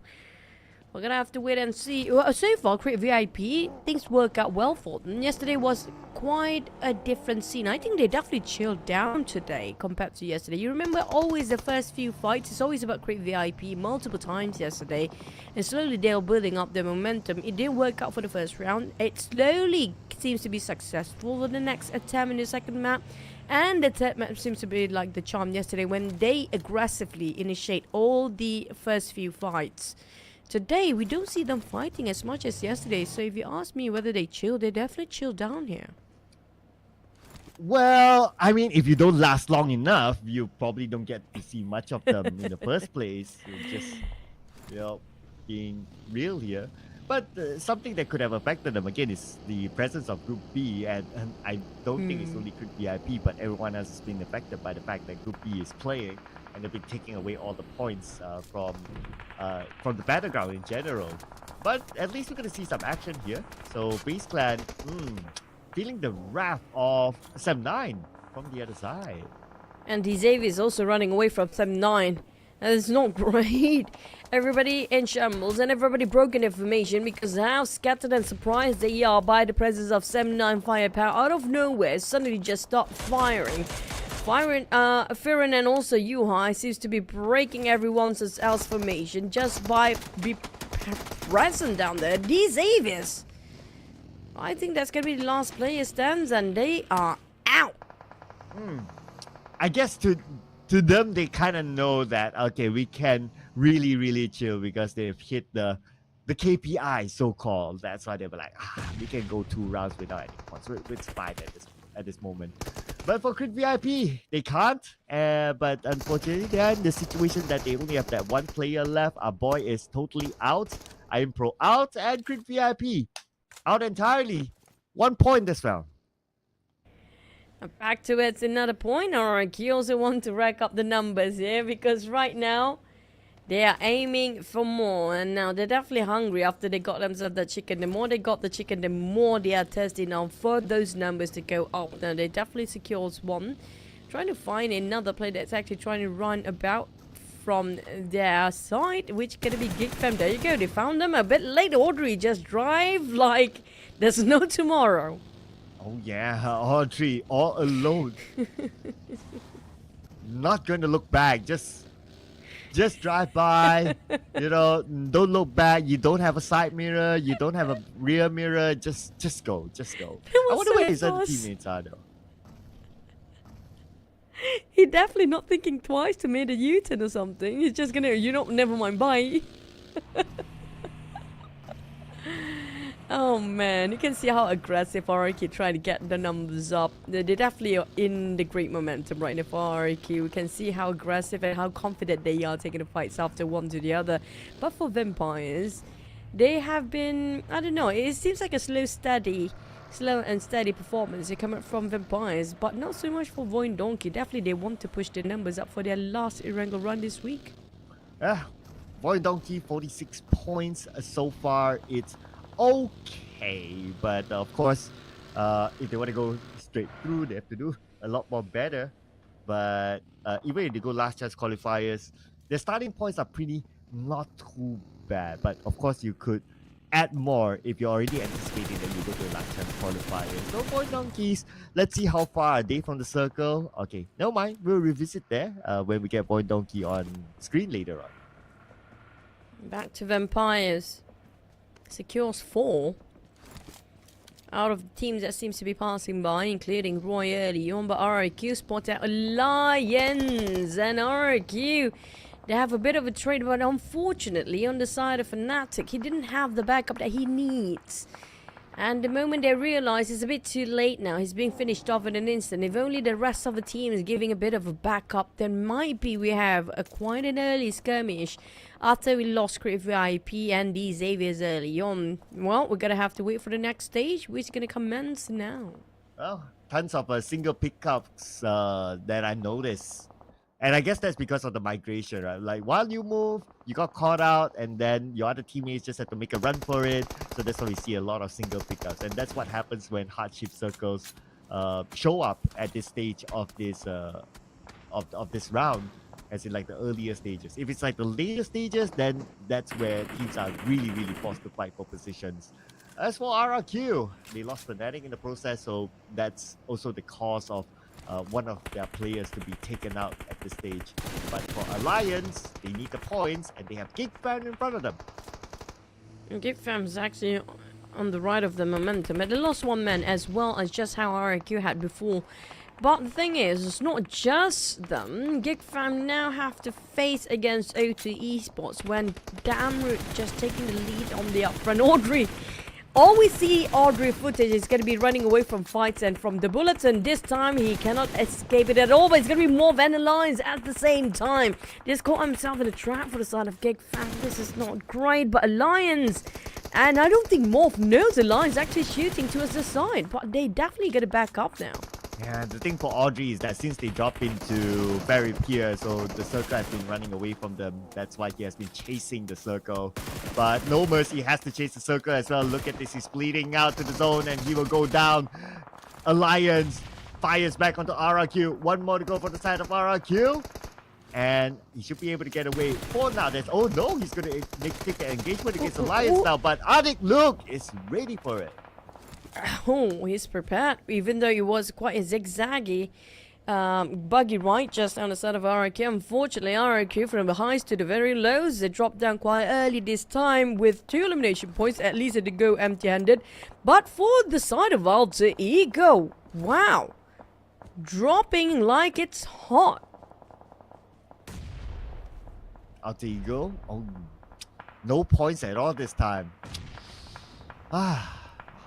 We're gonna have to wait and see. Well, so far, Create VIP, things work out well for them. Yesterday was quite a different scene. I think they definitely chilled down today compared to yesterday. You remember always the first few fights, it's always about Create VIP multiple times yesterday. And slowly they were building up their momentum. It didn't work out for the first round. It slowly seems to be successful for the next attempt in the second map. And the third map seems to be like the charm yesterday when they aggressively initiate all the first few fights. Today, we don't see them fighting as much as yesterday, so if you ask me whether they chill, they definitely chill down here. Well, I mean, if you don't last long enough, you probably don't get to see much of them in the first place. You're just, being real here. But something that could have affected them again is the presence of Group B, and I don't think it's only Group VIP, but everyone else has been affected by the fact that Group B is playing. And they've been taking away all the points from the battleground in general. But at least we're going to see some action here. So Base Clan, feeling the wrath of Sem9 from the other side. And Xavier is also running away from Sem9. That is not great. Everybody in shambles and everybody broken information because how scattered and surprised they are by the presence of Sem9 firepower out of nowhere suddenly just stopped firing. Firen and also Yuhai seems to be breaking everyone's else formation just by be present down there. These Avius, I think that's gonna be the last player stands, and they are out. I guess to them, they kind of know that okay, we can really chill because they've hit the KPI so called. That's why they were like, we can go 2 rounds without any points. So it's fine at this moment. But for Crit VIP, they can't. But unfortunately, they're in the situation that they only have that one player left. Our boy is totally out. I am Pro out, and Crit VIP out entirely. 1 point this round. Back to it's another point. Alright, you also want to rack up the numbers here because right now they are aiming for more, and now they're definitely hungry after they got themselves the chicken. The more they got the chicken, the more they are thirsty now for those numbers to go up. Now they definitely secures one. Trying to find another player that's actually trying to run about from their side, which gonna be GEEK Fam. There you go, they found them a bit late. Audrey just drive like there's no tomorrow. Oh yeah, Audrey all alone. Not going to look back. Just drive by. Don't look back. You don't have a side mirror. You don't have a rear mirror. Just go. I was wonder so where his other fast. teammates are though. He definitely not thinking twice to make a U-turn or something. He's just gonna, never mind, bye. Oh man, you can see how aggressive RRQ trying to get the numbers up. They definitely are in the great momentum right now for RRQ. We can see how aggressive and how confident they are taking the fights after one to the other. But for Vampires, they have been, I don't know, it seems like a slow and steady performance coming from Vampires, but not so much for VOIN Donkey. Definitely they want to push their numbers up for their last Erangel run this week. Yeah, VOIN Donkey 46 points so far. It's okay, but of course, if they want to go straight through, they have to do a lot more better. But even if they go last chance qualifiers, their starting points are pretty not too bad. But of course, you could add more if you're already anticipating that you go to a last chance qualifier. So VOIN Donkeys, let's see how far are they from the circle. Okay, never mind, we'll revisit there when we get VOIN Donkey on screen later on. Back to Vampires. Secures 4 out of the teams that seems to be passing by, including Roy early on, but RRQ spot out Lions, and RRQ, they have a bit of a trade, but unfortunately on the side of Fnatic, he didn't have the backup that he needs. And the moment they realize it's a bit too late now, he's being finished off in an instant. If only the rest of the team is giving a bit of a backup, then might be we have quite an early skirmish after we lost Crit VIP and the Xaviers early on. Well, we're gonna have to wait for the next stage, which is gonna commence now. Well, tons of single pickups that I noticed. And I guess that's because of the migration, right? Like, while you move, you got caught out, and then your other teammates just have to make a run for it. So that's why we see a lot of single pickups. And that's what happens when hardship circles show up at this stage of this of this round, as in like the earlier stages. If it's like the later stages, then that's where teams are really, really forced to fight for positions. As for RRQ, they lost Fnatic in the process, so that's also the cause of one of their players to be taken out at this stage. But for Alliance, they need the points, and they have GEEK in front of them. GEEK is actually on the right of the momentum, but they lost one man as well as just how RRQ had before. But the thing is, it's not just them. GEEK now have to face against OTWO ESPORTS when Damroot just taking the lead on the upfront. Audrey, all we see Audrey footage is going to be running away from fights and from the bullets, and this time he cannot escape it at all, but it's going to be more vandalized at the same time. Just caught himself in a trap for the side of GEEK. This is not great, but Alliance, and I don't think MORPH knows Alliance actually shooting towards the side, but they definitely got to back up now. Yeah, the thing for Audrey is that since they dropped into Barry Pier, so the circle has been running away from them. That's why he has been chasing the circle. But no mercy, has to chase the circle as well. Look at this, he's bleeding out to the zone and he will go down. Alliance fires back onto RRQ. One more to go for the side of RRQ. And he should be able to get away. For now, there's, oh no, he's going to take an engagement against Alliance now. But Adik, look, is ready for it. Oh, he's prepared, even though it was quite a zigzaggy, buggy ride just on the side of RRQ. Unfortunately, RRQ from the highs to the very lows, they dropped down quite early this time with 2 elimination points. At least they did go empty-handed. But for the side of Alter Ego, wow, dropping like it's hot. Alter Ego, oh, no points at all this time.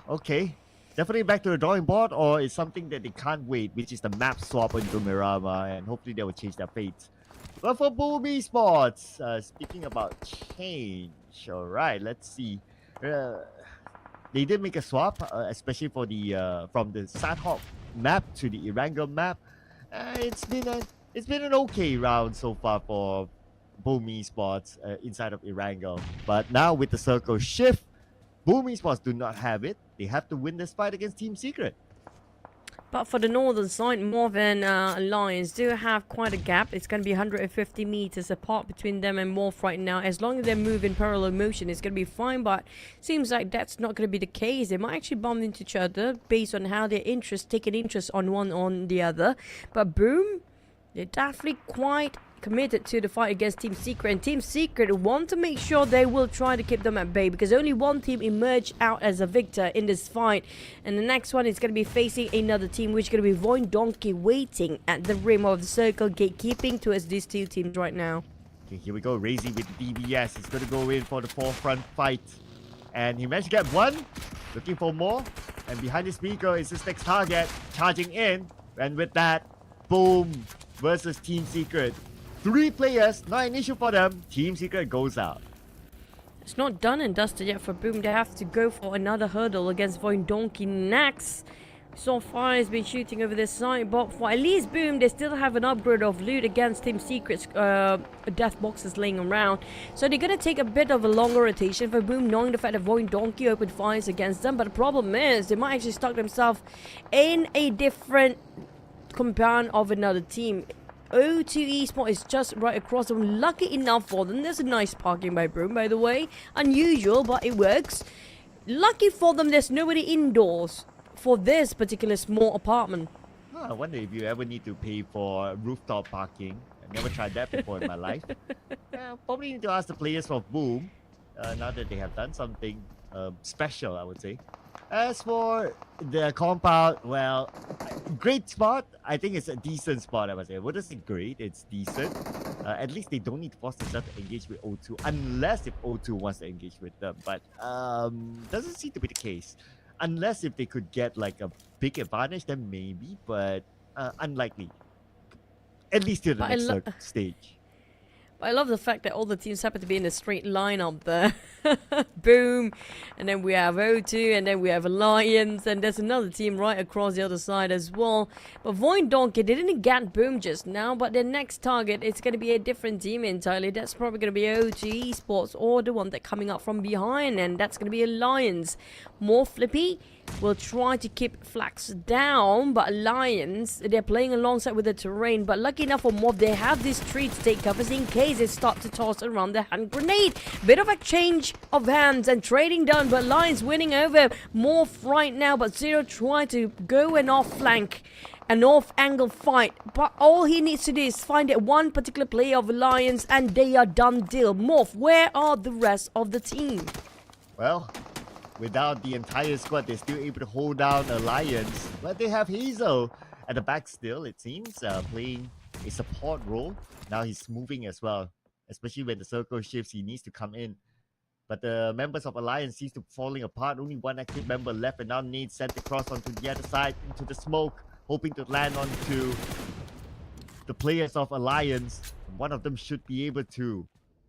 Okay, definitely back to the drawing board, or it's something that they can't wait, which is the map swap into Mirama, and hopefully they will change their fate. But for Boom Esports, speaking about change, all right, let's see. They did make a swap, especially for the from the Sanhok map to the Erangel map. It's been an okay round so far for Boom Esports inside of Erangel, but now with the circle shift, Boom Esports do not have it. They have to win this fight against Team Secret. But for the northern side, MORPH and Alliance do have quite a gap. It's going to be 150 meters apart between them and MORPH right now. As long as they move in parallel motion, it's going to be fine. But seems like that's not going to be the case. They might actually bump into each other based on how their interest, taking interest on one on the other. But boom, they're definitely quite committed to the fight against Team Secret, and Team Secret want to make sure they will try to keep them at bay because only one team emerged out as a victor in this fight, and the next one is going to be facing another team, which is going to be VOIN Donkey, waiting at the rim of the circle, gatekeeping towards these two teams right now. Okay, here we go. Razy with DBS. He's going to go in for the forefront fight. And he managed to get one. Looking for more. And behind the speaker is his next target. Charging in. And with that, boom. Versus Team Secret. 3 players, not an issue for them. Team Secret goes out. It's not done and dusted yet for Boom. They have to go for another hurdle against VOIN Donkey next. So far has been shooting over this side, but for at least Boom, they still have an upgrade of loot against Team Secret's death boxes laying around. So they're going to take a bit of a longer rotation for Boom, knowing the fact that VOIN Donkey opened fires against them. But the problem is, they might actually stuck themselves in a different compound of another team. O2 Esports is just right across them. Lucky enough for them. There's a nice parking by Broom, by the way. Unusual, but it works. Lucky for them, there's nobody indoors for this particular small apartment. I wonder if you ever need to pay for rooftop parking. I've never tried that before in my life. Probably need to ask the players of Boom, now that they have done something special, I would say. As for the compound, well, great spot. I think it's a decent spot, I would say. What is it great? It's decent. At least they don't need to force themselves to engage with O2, unless if O2 wants to engage with them. But doesn't seem to be the case. Unless if they could get like a big advantage, then maybe, but unlikely. At least to the next stage. I love the fact that all the teams happen to be in a straight line up there. Boom. And then we have O2, and then we have Alliance, and there's another team right across the other side as well. But VOIN Donkey, they didn't get Boom just now, but their next target is going to be a different team entirely. That's probably going to be O2 Esports, or the one that's coming up from behind, and that's going to be Alliance. More Flippy will try to keep Flax down, but Alliance, they're playing alongside with the terrain. But lucky enough for MORPH, they have this tree to take covers in case they start to toss around the hand grenade. Bit of a change of hands and trading done, but Alliance winning over MORPH right now. But Zero try to go an off flank, an off angle fight. But all he needs to do is find that one particular player of Alliance, and they are done deal. MORPH, where are the rest of the team? Well, without the entire squad, they're still able to hold down Alliance. But they have Hazel at the back still, it seems, playing a support role. Now he's moving as well. Especially when the circle shifts, he needs to come in. But the members of Alliance seems to be falling apart. Only one active member left, and now Nate sent across onto the other side, into the smoke, hoping to land onto the players of Alliance. One of them should be able to.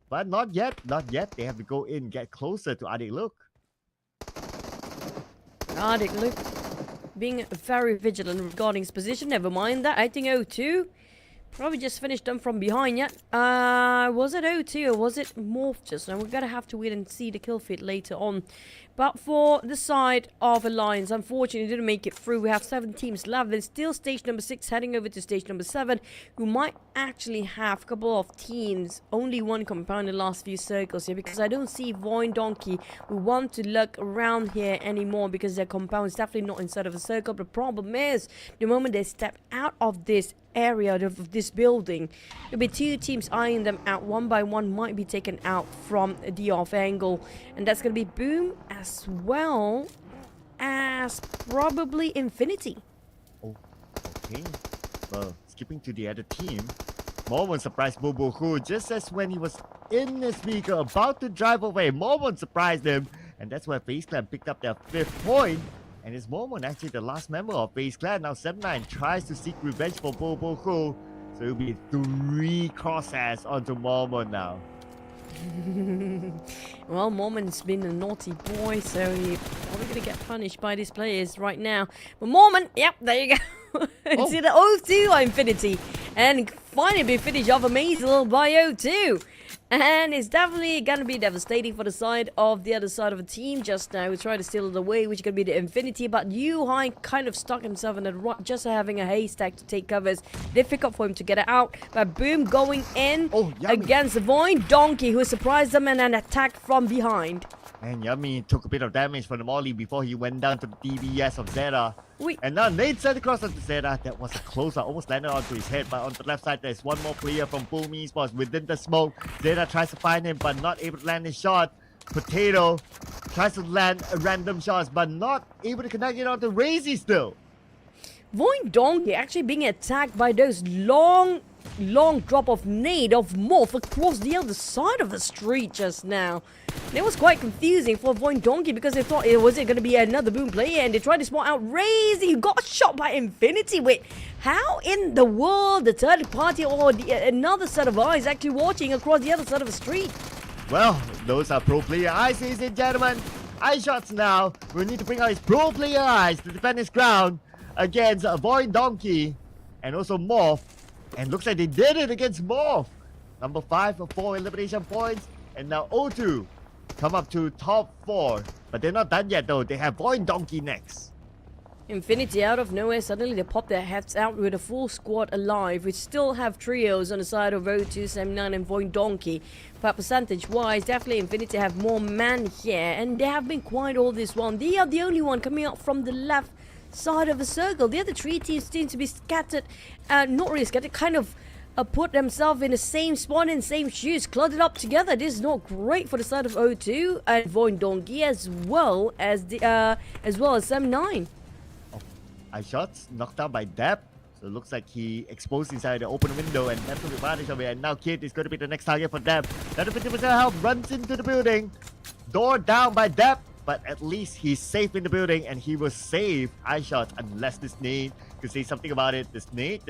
But not yet, not yet. They have to go in, get closer to Adik Look. Adik Look being very vigilant regarding his position. Never mind that. I think O2 probably just finished them from behind yet. Was it O2 or was it MORPH just now? We're gonna have to wait and see the kill feed later on. But for the side of Alliance, unfortunately didn't make it through. We have 7 teams left. There's still stage number 6 heading over to stage number 7, who might actually have a couple of teams. Only one compound in the last few circles here, because I don't see VOIN Donkey who want to look around here anymore, because their compound is definitely not inside of a circle. But the problem is, the moment they step out of this area of this building, there'll be 2 teams eyeing them out. One by one might be taken out from the off angle, and that's gonna be Boom as well as probably Infinity. Oh, okay. Well, skipping to the other team, Mormon surprised Bobo Hu just as when he was in the speaker about to drive away. Mormon surprised him, and that's where FaZe Clan picked up their 5th point. And is Mormon actually the last member of FaZe Clan? Now 7-9 tries to seek revenge for Bobo Hu. So it'll be 3 crosshairs onto Mormon now. Well, Mormon's been a naughty boy, so he's probably going to get punished by these players right now. But Mormon, yep, there you go. It's either O2 or Infinity. And finally be finished off a Mazel by O2. And it's definitely going to be devastating for the side of the other side of the team just now. We try to steal it away, which is going to be the Infinity. But Yu-Hai kind of stuck himself in a rut, just having a haystack to take covers. Difficult for him to get it out. But Boom going in against the VOIN Donkey, who surprised them and an attack from behind. And Yummy took a bit of damage from the Molly before he went down to the DBS of Zera. Wait. And now Nate sent across onto Zera. That was a closer, almost landed onto his head. But on the left side, there's one more player from Boom Esports within the smoke. Zera tries to find him, but not able to land his shot. Potato tries to land random shots, but not able to connect it onto Razy still. VOIN Donkey actually being attacked by those long drop of nade of MORPH across the other side of the street just now. And it was quite confusing for VOIN Donkey because they thought was it going to be another Boom player, and they tried to spot out Razy, who got shot by Infinity. Wait, how in the world the third party or another set of eyes actually watching across the other side of the street? Well, those are pro player eyes, ladies and gentlemen. Eye shots now. We need to bring out his pro player eyes to defend his ground against VOIN Donkey and also MORPH. And looks like they did it against MORPH. Number 5 for 4 elimination points. And now O2 come up to top 4. But they're not done yet though. They have VOIN Donkey next. Infinity out of nowhere, suddenly they pop their heads out with a full squad alive. We still have trios on the side of O2, Sam9 and VOIN Donkey. But percentage-wise, definitely Infinity have more men here. And they have been quiet all this while. They are the only one coming up from the left side of the circle. The other 3 teams seem to be scattered, not really scattered, kind of put themselves in the same spot and same shoes, cluttered up together. This is not great for the side of O2 and VOIN Donkey as well as Sam9. Eye shots knocked out by Deb. So it looks like he exposed inside the open window and Deb took advantage of it. And now Kid is going to be the next target for Deb. Another 50% health runs into the building. Door down by Deb. But at least he's safe in the building and he will save eye shots unless this nade could say something about it. This nade.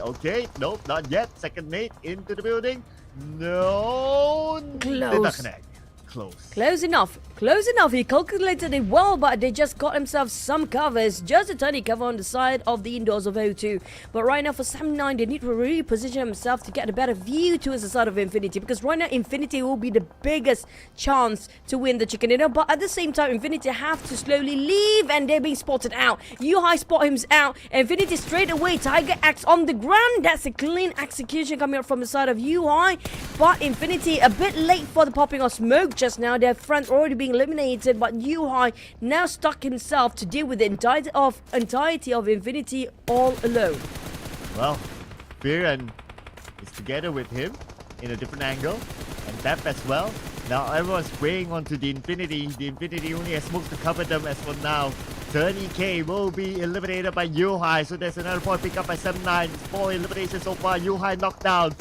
Okay, nope, not yet. Second nade into the building. No. Did not connect. Close enough. He calculated it well, but they just got themselves some covers. Just a tiny cover on the side of the indoors of O2. But right now for Sam9, they need to really position themselves to get a better view towards the side of Infinity. Because right now Infinity will be the biggest chance to win the chicken dinner. But at the same time, Infinity have to slowly leave and they're being spotted out. Yu-Hai spot him out. Infinity straight away. Tiger Axe on the ground. That's a clean execution coming up from the side of Yu-Hai. But Infinity a bit late for the popping of smoke just now. Their friend already being eliminated, but Yu-Hai now stuck himself to deal with the entirety of Infinity all alone. Well, Viren is together with him in a different angle, and Deb as well. Now everyone's spraying onto the Infinity. The Infinity only has smokes to cover them as for now. 30k will be eliminated by Yu-Hai, so there's another point pick up by Sam9. 4 eliminations so far. Yu-Hai knocked down,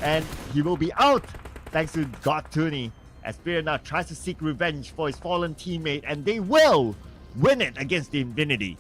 and he will be out thanks to God Tooney. As Spirit now tries to seek revenge for his fallen teammate, and they will win it against the Infinity.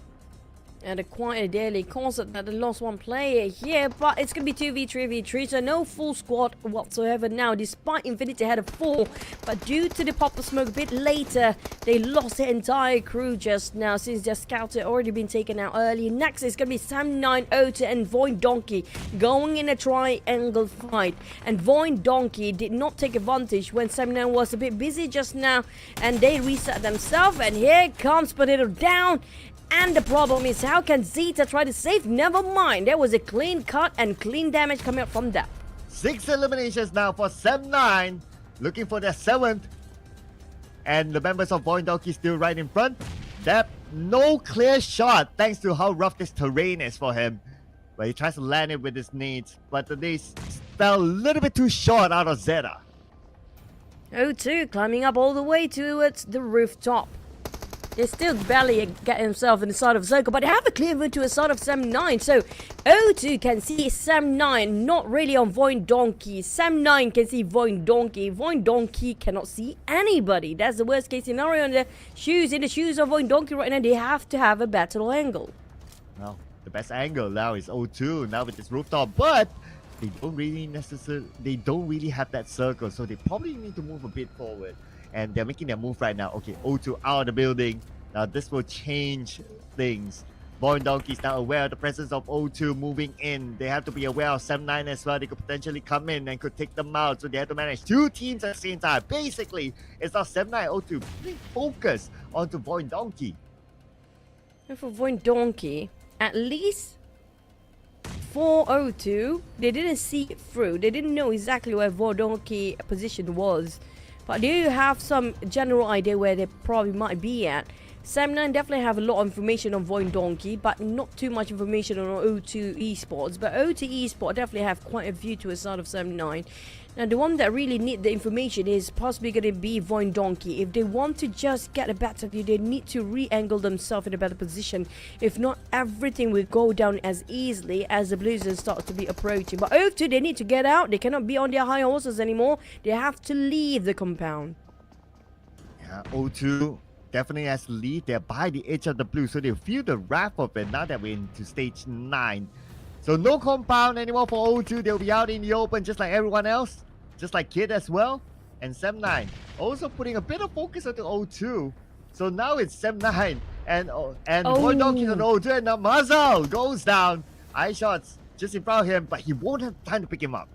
And a quite a daily concept that they lost one player here, but it's going to be 2v3v3, so no full squad whatsoever now, despite Infinity had a 4. But due to the pop of smoke a bit later, they lost their entire crew just now, since their scouts had already been taken out early. Next is going to be Sam9, O2 and VOIN Donkey going in a triangle fight. And VOIN Donkey did not take advantage when Sam9 was a bit busy just now, and they reset themselves, and here comes Potato down. And the problem is, how can Zeta try to save? Never mind. There was a clean cut and clean damage coming up from that. 6 eliminations now for Sam9. Looking for their 7th. And the members of VOIN Donkey still right in front. Deb, no clear shot thanks to how rough this terrain is for him. But he tries to land it with his nades. But the nades fell a little bit too short out of Zeta. O2 climbing up all the way towards the rooftop. They still barely get himself in the side of the circle, but they have a clear view to the side of Sam9. So O2 can see Sam9, not really on VOIN Donkey. Sam9 can see VOIN Donkey. VOIN Donkey cannot see anybody. That's the worst case scenario in the shoes of VOIN Donkey right now. They have to have a battle angle. Well, the best angle now is O2 now with this rooftop, but they don't really have that circle, so they probably need to move a bit forward. And they're making their move right now. Okay, O2 out of the building. Now this will change things VOIN Donkeys now aware of the presence of O2 moving in. They have to be aware of 7-9 as well. They could potentially come in and could take them out. So they have to manage two teams at the same time. Basically, it's now 7-9 O2 putting focus onto VOIN Donkey. And for VOIN Donkey, at least for O2, they didn't see it through. They didn't know exactly where VOIN Donkey position was. But they have some general idea where they probably might be at. 7-9 definitely have a lot of information on VOIN Donkey, but not too much information on O2 Esports. But O2 Esports definitely have quite a view to the side of 7-9. Now, the one that really need the information is possibly going to be VOIN Donkey. If they want to just get a better view, they need to re-angle themselves in a better position. If not, everything will go down as easily as the Blues start to be approaching. But O2, they need to get out. They cannot be on their high horses anymore. They have to leave the compound. Yeah, O2 definitely has to lead. They're by the edge of the blue, so they'll feel the wrath of it now that we're into stage 9. So no compound anymore for O2. They'll be out in the open just like everyone else, just like Kid as well. And 7-9 also putting a bit of focus onto O2. So now it's 7-9 and VOIN Donkey on O2, and now Mazal goes down. Eye shots just in front of him, but he won't have time to pick him up.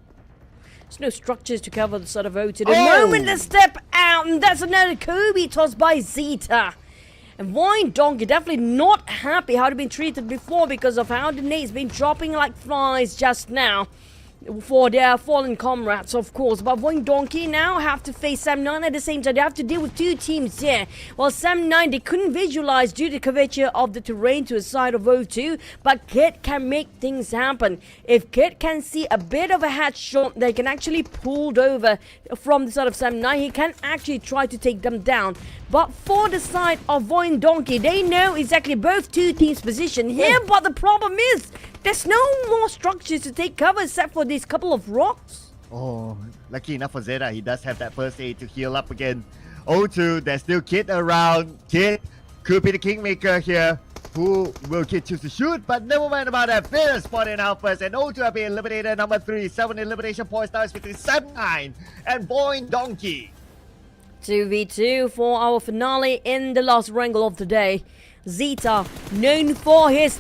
There's no structures to cover the sort of O2. The moment they step out, and that's another Kobe tossed by Zeta. And VOIN Donkey definitely not happy how they've been treated before because of how the nades been dropping like flies just now for their fallen comrades, of course. But VOIN Donkey now have to face 7-9 at the same time. They have to deal with two teams here. While 7-9, they couldn't visualize due to the curvature of the terrain to the side of O2, but Kid can make things happen. If Kid can see a bit of a headshot, they can actually pull over from the side of 7-9. He can actually try to take them down. But for the side of VOIN Donkey, they know exactly both two teams' position here, but the problem is there's no more structures to take cover except for these couple of rocks. Oh, lucky enough for Zeta, he does have that first aid to heal up again. O2, there's still Kid around. Kid could be the kingmaker here. Who will Kid choose to shoot? But never mind about that. Fair spot in out first, and O2 have been eliminated. Number 3, 7 elimination points now is between 7-9 and VOIN Donkey. 2v2 for our finale in the last wrangle of the day. Zeta, known for his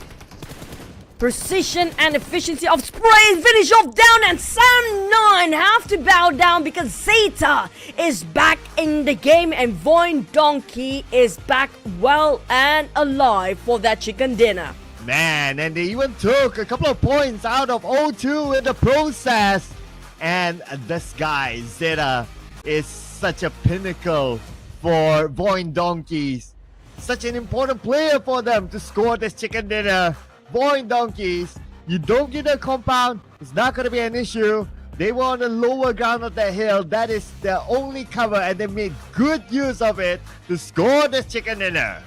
precision and efficiency of spray, finish off down, and 7-9 have to bow down because Zeta is back in the game and VOIN Donkey is back well and alive for that chicken dinner. Man, and they even took a couple of points out of O2 in the process. And this guy, Zeta, is such a pinnacle for VOIN Donkeys. Such an important player for them to score this chicken dinner. VOIN Donkeys, you don't get a compound, it's not going to be an issue. They were on the lower ground of the hill. That is their only cover, and they made good use of it to score this chicken dinner.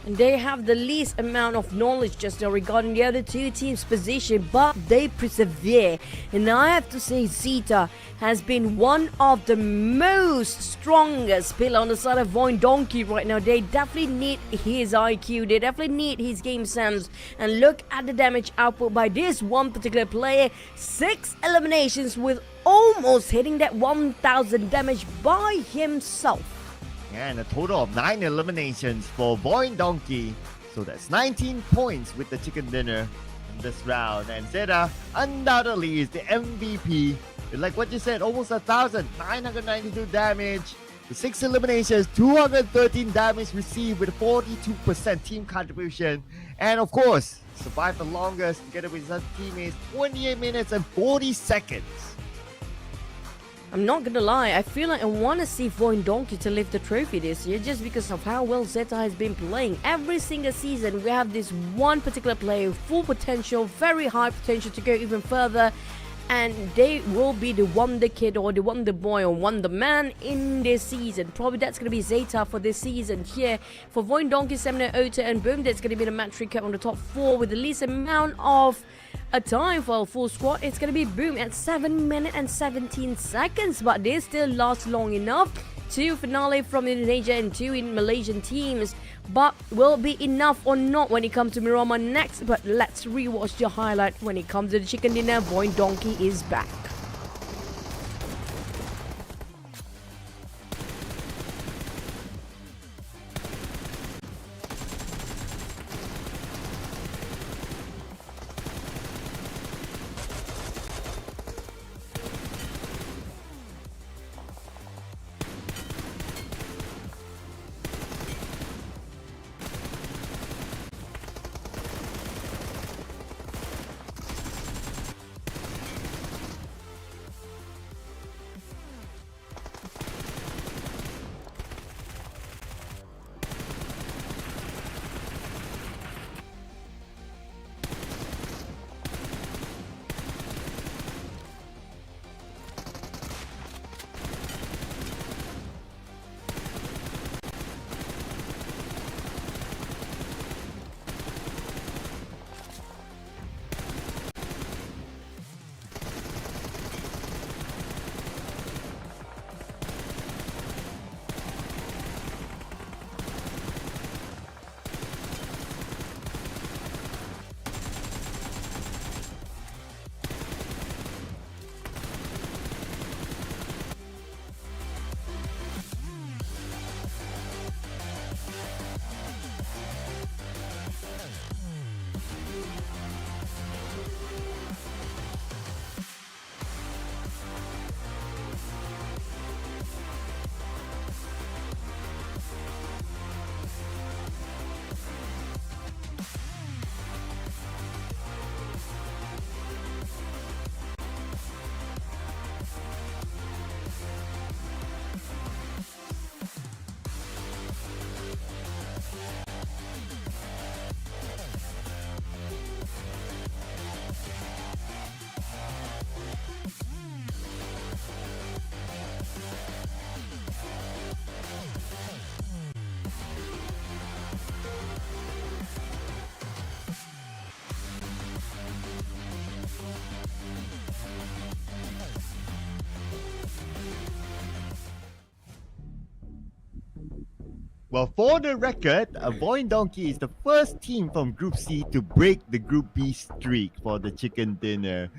And they have the least amount of knowledge just now regarding the other two teams' position, but they persevere. And I have to say, Zeta has been one of the most strongest pillar on the side of VOIN Donkey right now. They definitely need his IQ, they definitely need his game sense. And look at the damage output by this one particular player. 6 eliminations with almost hitting that 1000 damage by himself. And a total of 9 eliminations for VOIN Donkey. So that's 19 points with the chicken dinner in this round. And Zeta undoubtedly is the MVP. Like what you said, almost 1,000, 992 damage. The 6 eliminations, 213 damage received with 42% team contribution. And of course, survived the longest together with his teammates, 28 minutes and 40 seconds. I'm not gonna lie, I feel like I want to see VOIN Donkey to lift the trophy this year just because of how well Zeta has been playing. Every single season we have this one particular player, full potential, very high potential to go even further, and they will be the wonder kid or the wonder boy or wonder man in this season. Probably that's gonna be Zeta for this season here. For VOIN Donkey, 7-0 Ota, and boom, that's gonna be the match recap on the top 4 with the least amount of a time for a full squad. It's gonna be boom at 7 minutes and 17 seconds, but they still last long enough. 2 finale from Indonesia and 2 in Malaysian teams, but will be enough or not when it comes to Mirama next. But let's rewatch the highlight. When it comes to the chicken dinner, VOIN Donkey is back. Well, for the record, VOIN Donkey is the first team from Group C to break the Group B streak for the chicken dinner.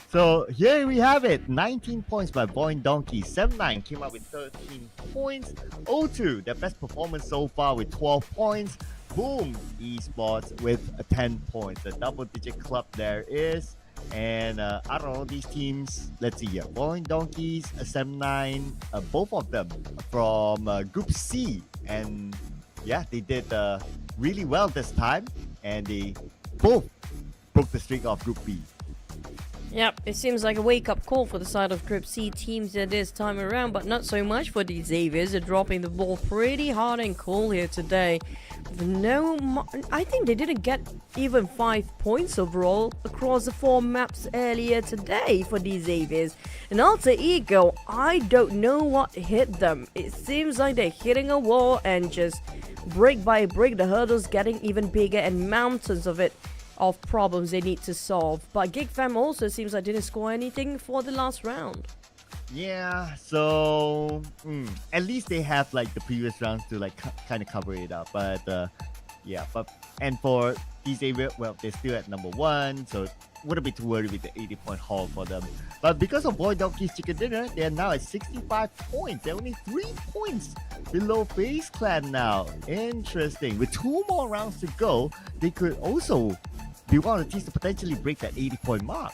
So here we have it, 19 points by VOIN Donkey. 7-9 came up with 13 points. O2, their best performance so far with 12 points. Boom Esports with 10 points. The double-digit club there is. And I don't know, these teams, let's see here. VOIN Donkeys, 7-9, both of them from Group C. And yeah, they did really well this time. And they both broke the streak of Group B. Yep, it seems like a wake-up call for the side of Group C teams this time around, but not so much for the Xaviers. They're dropping the ball pretty hard and cool here today. I think they didn't get even 5 points overall across the 4 maps earlier today for the Xaviers. And Alter Ego, I don't know what hit them. It seems like they're hitting a wall and just brick by brick the hurdles getting even bigger and mountains of problems they need to solve. But GEEK fam also seems like didn't score anything for the last round. Yeah, so at least they have like the previous rounds to like kind of cover it up. But yeah, and for these areas, well, they're still at number 1, so wouldn't be too worried with the 80-point haul for them. But because of VOIN Donkey's chicken dinner, they are now at 65 points. They're only 3 points below FaZe Clan now. Interesting. With 2 more rounds to go, they could also be one of the teams to potentially break that 80-point mark.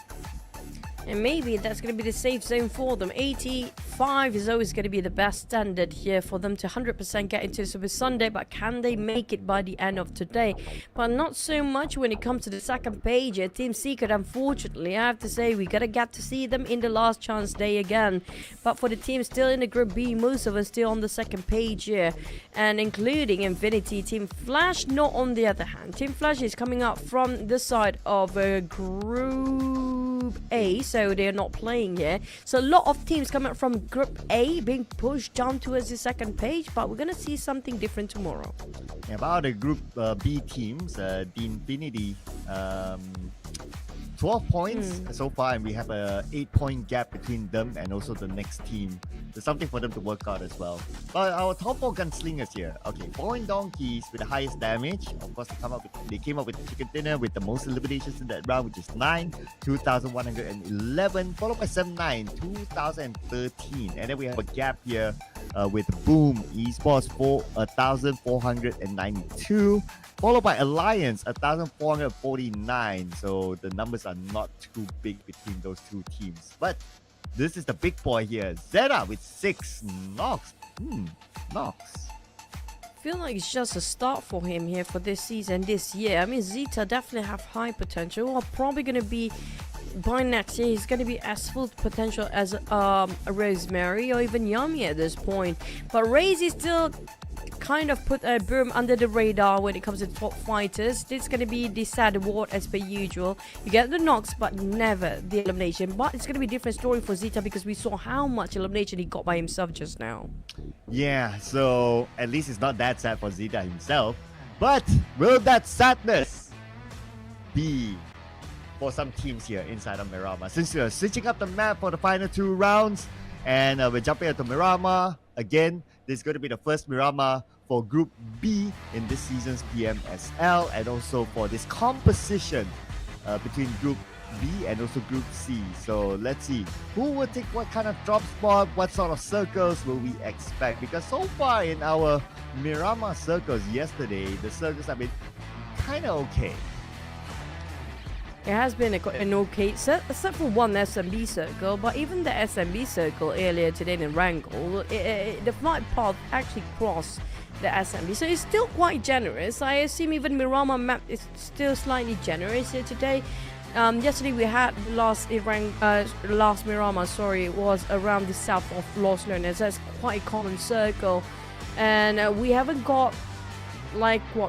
And maybe that's going to be the safe zone for them. 85 is always going to be the best standard here for them to 100% get into Super Sunday. But can they make it by the end of today? But not so much when it comes to the second page here. Team Secret, unfortunately, I have to say, we got to get to see them in the last chance day again. But for the team still in the Group B, most of us still on the second page here. And including Infinity, Team Flash, not on the other hand. Team Flash is coming up from the side of Group A, so they're not playing here. So a lot of teams coming from Group A being pushed down towards the second page, but we're gonna see something different tomorrow. Yeah, about the Group B teams, the Infinity, 12 points so far, and we have a 8-point gap between them and also the next team. There's something for them to work out as well. But our top 4 gunslingers here. Okay, VOIN Donkeys with the highest damage. Of course, they came up with the chicken dinner with the most eliminations in that round, which is 9, 2,111, followed by 7-9, 2,013. And then we have a gap here with Boom Esports for 1,492. Followed by Alliance, 1,449. So the numbers are not too big between those 2 teams. But this is the big boy here. Zeta with 6. Nox. Nox. I feel like it's just a start for him here for this season, this year. I mean, Zeta definitely have high potential. Or probably going to be, by next year, he's going to be as full potential as Rosemary or even Yummy at this point. But Raze is still kind of put a Boom under the radar when it comes to top fighters. This is going to be the sad award as per usual. You get the knocks, but never the elimination. But it's going to be a different story for Zeta because we saw how much elimination he got by himself just now. Yeah, so at least it's not that sad for Zeta himself. But will that sadness be for some teams here inside of Miramar? Since we're switching up the map for the final 2 rounds, and we're jumping into Miramar again. This is going to be the first Miramar for Group B in this season's PMSL, and also for this composition between Group B and also Group C. So let's see who will take what kind of drop spot, what sort of circles will we expect, because so far in our Miramar circles yesterday, the circles have been kind of okay. It has been an okay set, except for one SMB circle, but even the SMB circle earlier today in Erangel, the flight path actually crossed the SMB, so it's still quite generous. I assume even Miramar map is still slightly generous here today. Yesterday we had the last Miramar, was around the south of Los Leones. That's quite a common circle, and we haven't got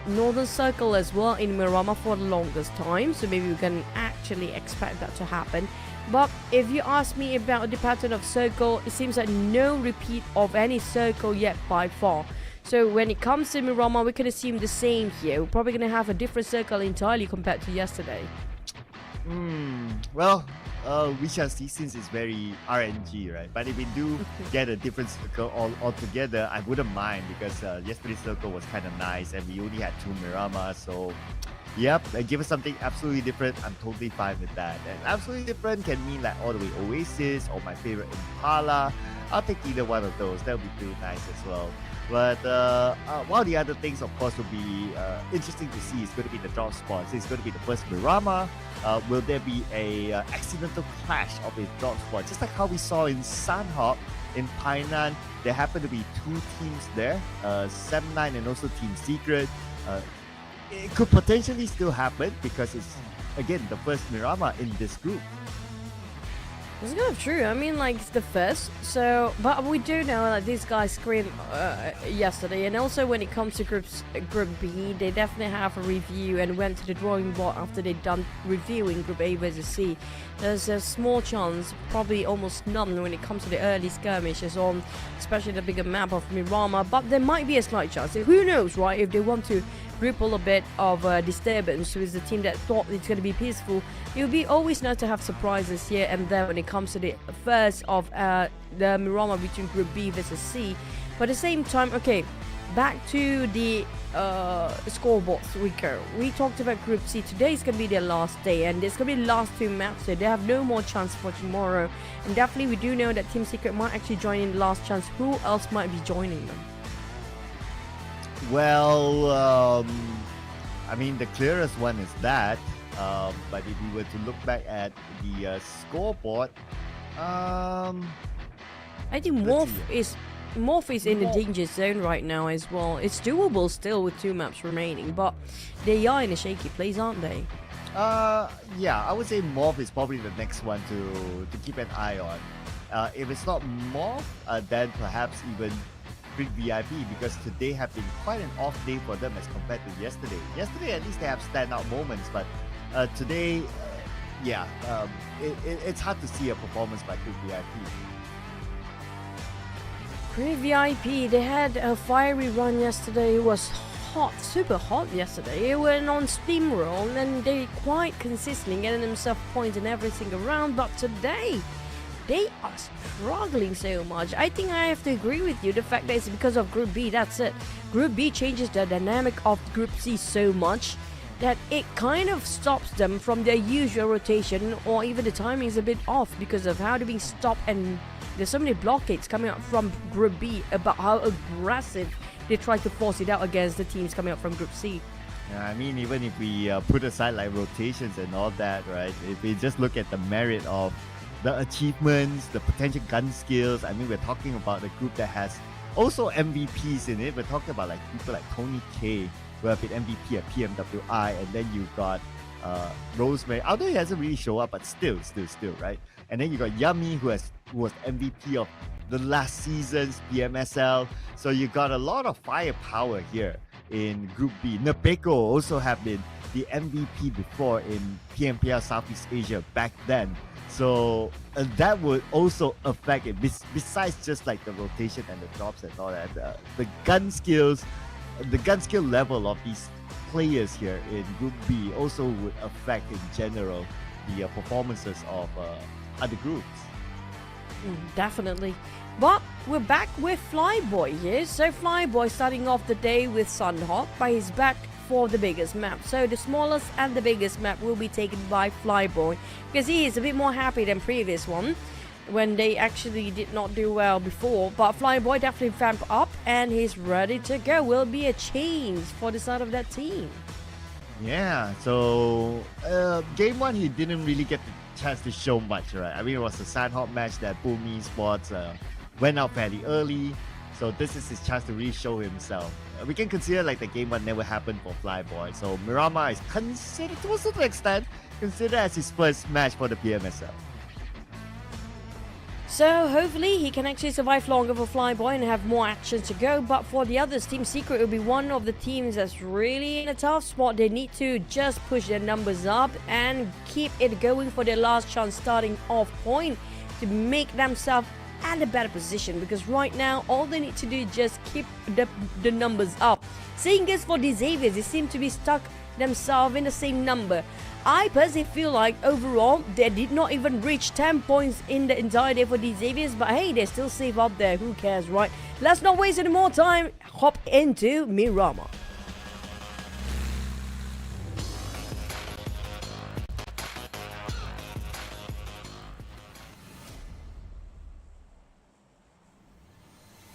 northern circle as well in Miramar for the longest time, so maybe we can actually expect that to happen. But if you ask me about the pattern of circle, it seems like no repeat of any circle yet by far. So when it comes to Miramar, we can assume the same here. We're probably going to have a different circle entirely compared to yesterday. Well, we shall see since it's very RNG, right? But if we do get a different circle altogether, I wouldn't mind because yesterday's circle was kind of nice and we only had 2 Mirama. So, yep, give us something absolutely different. I'm totally fine with that. And absolutely different can mean like all the way Oasis or my favorite Impala. I'll take either one of those. That would be pretty nice as well. But one of the other things, of course, will be interesting to see is going to be the drop spots. It's going to be the first Mirama. Will there be a accidental clash of a drop spot? Just like how we saw in Sanhok in Painan, there happened to be 2 teams there, 7-9 and also Team Secret. It could potentially still happen because it's, again, the first Mirama in this group. It's kind of true. I mean, like, it's the first. So, but we do know that these guys screamed yesterday. And also when it comes to Group B, they definitely have a review and went to the drawing board after they'd done reviewing Group A versus C. There's a small chance, probably almost none, when it comes to the early skirmishes on especially the bigger map of Mirama. But there might be a slight chance. Who knows, right? If they want to ripple a bit of disturbance with the team that thought it's going to be peaceful, it would be always nice to have surprises here and there when it comes to the first of the Mirama between Group B versus C. But at the same time, okay, back to the scoreboards we go. We talked about Group C. Today is going to be their last day and it's going to be the last 2 maps, so they have no more chance for tomorrow. And definitely we do know that Team Secret might actually join in the last chance. Who else might be joining them? Well, I mean, the clearest one is that. But if we were to look back at the scoreboard, I think MORPH is in the danger zone right now as well. It's doable still with 2 maps remaining, but they are in a shaky place, aren't they? Yeah, I would say MORPH is probably the next one to keep an eye on. If it's not MORPH, then perhaps even VIP, because today have been quite an off day for them as compared to yesterday. Yesterday at least they have standout moments, but today, it's hard to see a performance by VIP. VIP, they had a fiery run yesterday. It was hot, super hot yesterday. They went on steamroll and they quite consistently getting themselves points in every single round, but today they are struggling so much. I think I have to agree with you. The fact that it's because of Group B, that's it. Group B changes the dynamic of Group C so much that it kind of stops them from their usual rotation, or even the timing is a bit off because of how they're being stopped, and there's so many blockades coming out from Group B about how aggressive they try to force it out against the teams coming out from Group C. Yeah, I mean, even if we put aside like rotations and all that, right? If we just look at the merit of the achievements, the potential gun skills. I mean, we're talking about a group that has also MVPs in it. We're talking about like people like Tony K, who have been MVP at PMWI, and then you got Rosemary, although he hasn't really shown up, but still, right? And then you got Yummy, who was MVP of the last season's PMSL. So you got a lot of firepower here in Group B. Nepeko also have been the MVP before in PMPL Southeast Asia back then. So that would also affect it, besides just like the rotation and the drops and all that. The gun skills, the gun skill level of these players here in Group B also would affect in general the performances of other groups. Definitely. But we're back with Flyboy here. So Flyboy starting off the day with Sanhok, but he's back for the biggest map. So the smallest and the biggest map will be taken by Flyboy, because he is a bit more happy than previous one when they actually did not do well before. But Flyboy definitely vamp up and he's ready to go. Will be a change for the side of that team. Yeah, so game 1 he didn't really get the chance to show much, right? I mean, it was a Sanhok match that Boom Esports went out fairly early. So this is his chance to really show himself. We can consider like the game 1 never happened for Flyboy. So Mirama is considered, to a certain extent, considered as his first match for the PMSL. So hopefully he can actually survive longer for Flyboy and have more action to go. But for the others, Team Secret will be one of the teams that's really in a tough spot. They need to just push their numbers up and keep it going for their last chance starting off point to make themselves at a better position, because right now all they need to do is just keep the numbers up. Seeing as for the Xaviers, they seem to be stuck themselves in the same number. I personally feel like overall they did not even reach 10 points in the entire day for the Xaviers, but hey, they're still safe up there. Who cares, right? Let's not waste any more time. Hop into Miramar.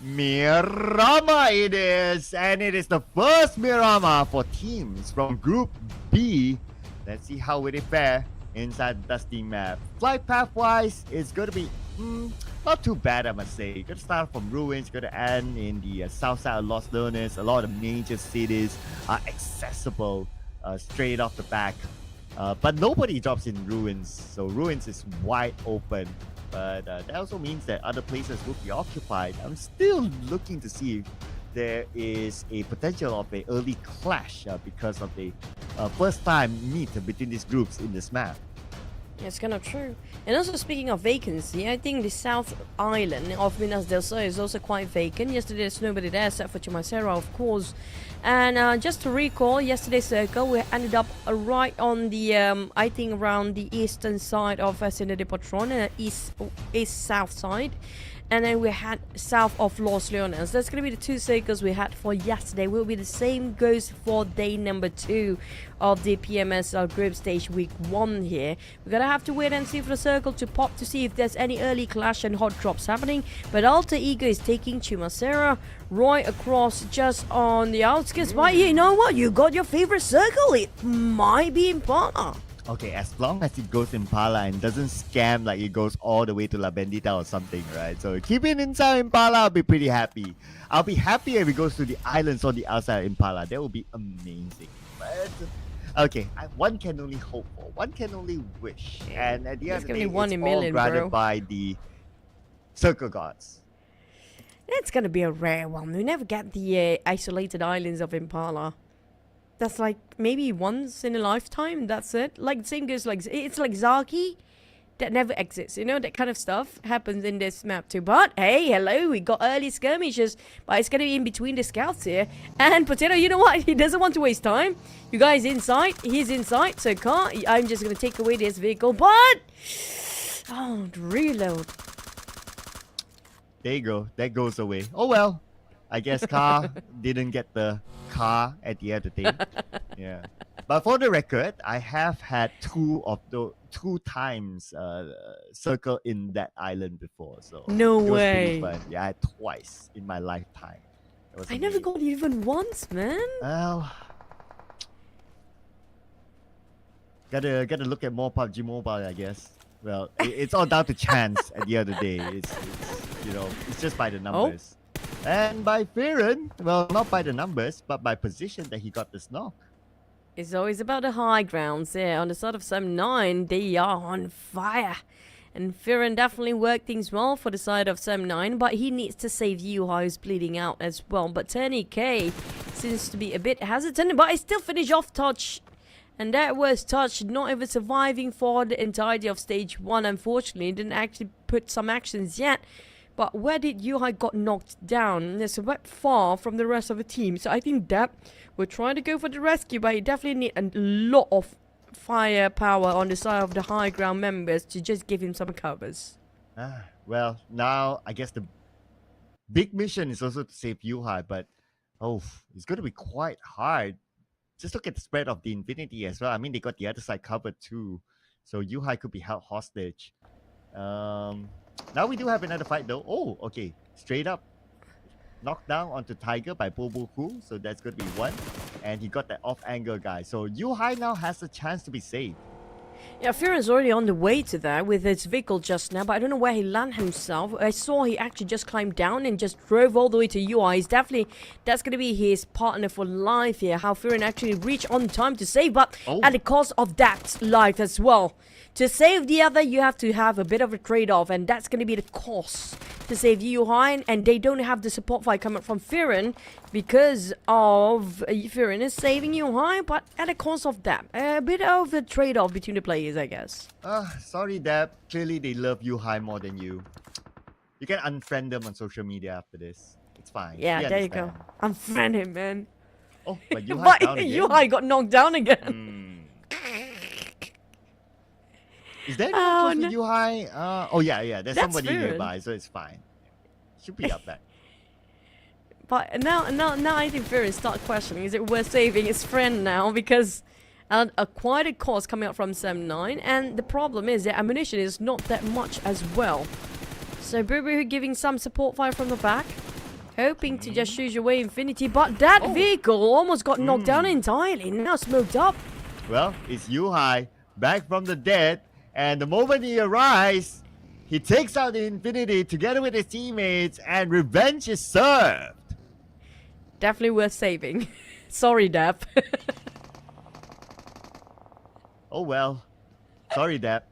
Miramar it is, and it is the first Miramar for teams from Group B. Let's see how will they fare inside the dusty map. Flight path-wise, it's going to be not too bad, I must say. You're going to start from Ruins, going to end in the south side of Los Leones. A lot of major cities are accessible straight off the back. But nobody drops in Ruins, so Ruins is wide open. But that also means that other places will be occupied. I'm still looking to see if there is a potential of an early clash because of the first time meet between these groups in this map. It's kind of true. And also speaking of vacancy, I think the South Island of Minas del Sur is also quite vacant. Yesterday there's nobody there except for Chumacero, of course. And just to recall, yesterday's circle, we ended up right on the, I think around the eastern side of Ciudad de Patron, east-south side. And then we had south of Los Leones. That's going to be the two circles we had for yesterday. Will be the same goes for day number 2 of the PMSL group stage week 1 here. We're going to have to wait and see for the circle to pop to see if there's any early clash and hot drops happening. But Alter Ego is taking Chumacera, Roy across just on the outskirts. But you know what? You got your favorite circle. It might be Impala. Okay, as long as it goes Impala and doesn't scam like it goes all the way to La Bendita or something, right? So keep it inside Impala, I'll be pretty happy. I'll be happy if it goes to the islands on the outside of Impala. That would be amazing. But okay, one can only hope for, one can only wish. And at the end of the day, it's all granted by the Circle Gods. It's gonna be a rare one. We never get the isolated islands of Impala. That's like maybe once in a lifetime. That's it. Like same goes like it's like Zaki that never exits. You know, that kind of stuff happens in this map too. But hey, hello, we got early skirmishes, but it's gonna be in between the scouts here. And Potato, you know what? He doesn't want to waste time. You guys inside. He's inside. So I'm just gonna take away this vehicle. But oh, reload. There you go. That goes away. Oh well. I guess Car didn't get the car at the end of the day. Yeah. But for the record, I have had two times circle in that island before. So no it was way. pretty fun. Yeah, I had twice in my lifetime. I never got it even once, man. Well, gotta look at more PUBG Mobile, I guess. Well, it's all down to chance at the end of the day. It's you know, it's just by the numbers. And by Fearon, well, not by the numbers, but by position that he got this knock. It's always about the high grounds here. On the side of Sum 9, they are on fire. And Fearon definitely worked things well for the side of Sum 9, but he needs to save Yuha, who's bleeding out as well. But Tony K seems to be a bit hesitant, but I still finish off Touch. And that was Touch not even surviving for the entirety of stage 1, unfortunately. Didn't actually put some actions yet. But where did Yuhai got knocked down? It's a bit far from the rest of the team. So I think that we're trying to go for the rescue, but you definitely need a lot of firepower on the side of the high ground members to just give him some covers. Well, now I guess the big mission is also to save Yuhai, but it's going to be quite hard. Just look at the spread of the Infinity as well. I mean, they got the other side covered too. So Yuhai could be held hostage. Now we do have another fight though. Oh, okay. Straight up. Knocked down onto Tiger by Boboku. So that's going to be one. And he got that off-angle guy. So Yuhai now has a chance to be saved. Yeah, Fearon's already on the way to that with his vehicle just now, but I don't know where he landed himself. I saw he actually just climbed down and just drove all the way to UI. He's definitely, that's going to be his partner for life here. How Fearon actually reached on time to save, but at the cost of that life as well. To save the other, you have to have a bit of a trade-off, and that's going to be the cost to save Yuhai, and they don't have the support fight coming from Fearon because of Fearon is saving Yuhai, but at the cost of that. A bit of a trade-off between the players, I guess. Sorry, Dab. Clearly, they love Yuhai more than you. You can unfriend them on social media after this. It's fine. Yeah, We there you go. understand. Unfriend him, man. Oh, but you But down again. Yuhai got knocked down again. Is there Oh, anyone close with Yuhai? Oh yeah. There's That's somebody weird. nearby, so it's fine. Should be up there. But now I think Fury start questioning, is it worth saving his friend now? Because quite a cost coming up from 7-9, and the problem is the ammunition is not that much as well. So Boo Boo giving some support fire from the back, hoping to just shoot away Infinity, but that vehicle almost got knocked down entirely, now smoked up. Well, it's Yuhai back from the dead, and the moment he arrives, he takes out the Infinity together with his teammates, and revenge is served. Definitely worth saving. Sorry, Dap. Oh well. Sorry, Dap.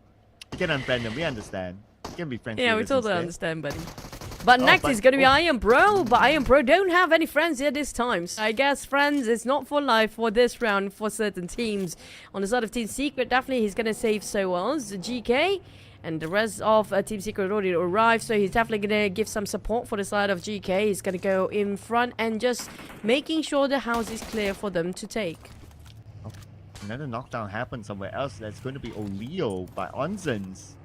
You can unfriend him, we understand. You can be friends Yeah, with we us totally instead. understand, buddy. But next is going to be Iron Bro, but Iron Bro don't have any friends here this time. So I guess friends is not for life for this round for certain teams. On the side of Team Secret, definitely he's going to save Soels, GK, and the rest of Team Secret already arrived. So he's definitely going to give some support for the side of GK. He's going to go in front and just making sure the house is clear for them to take. Another knockdown happened somewhere else. That's going to be Oleo by Onzens.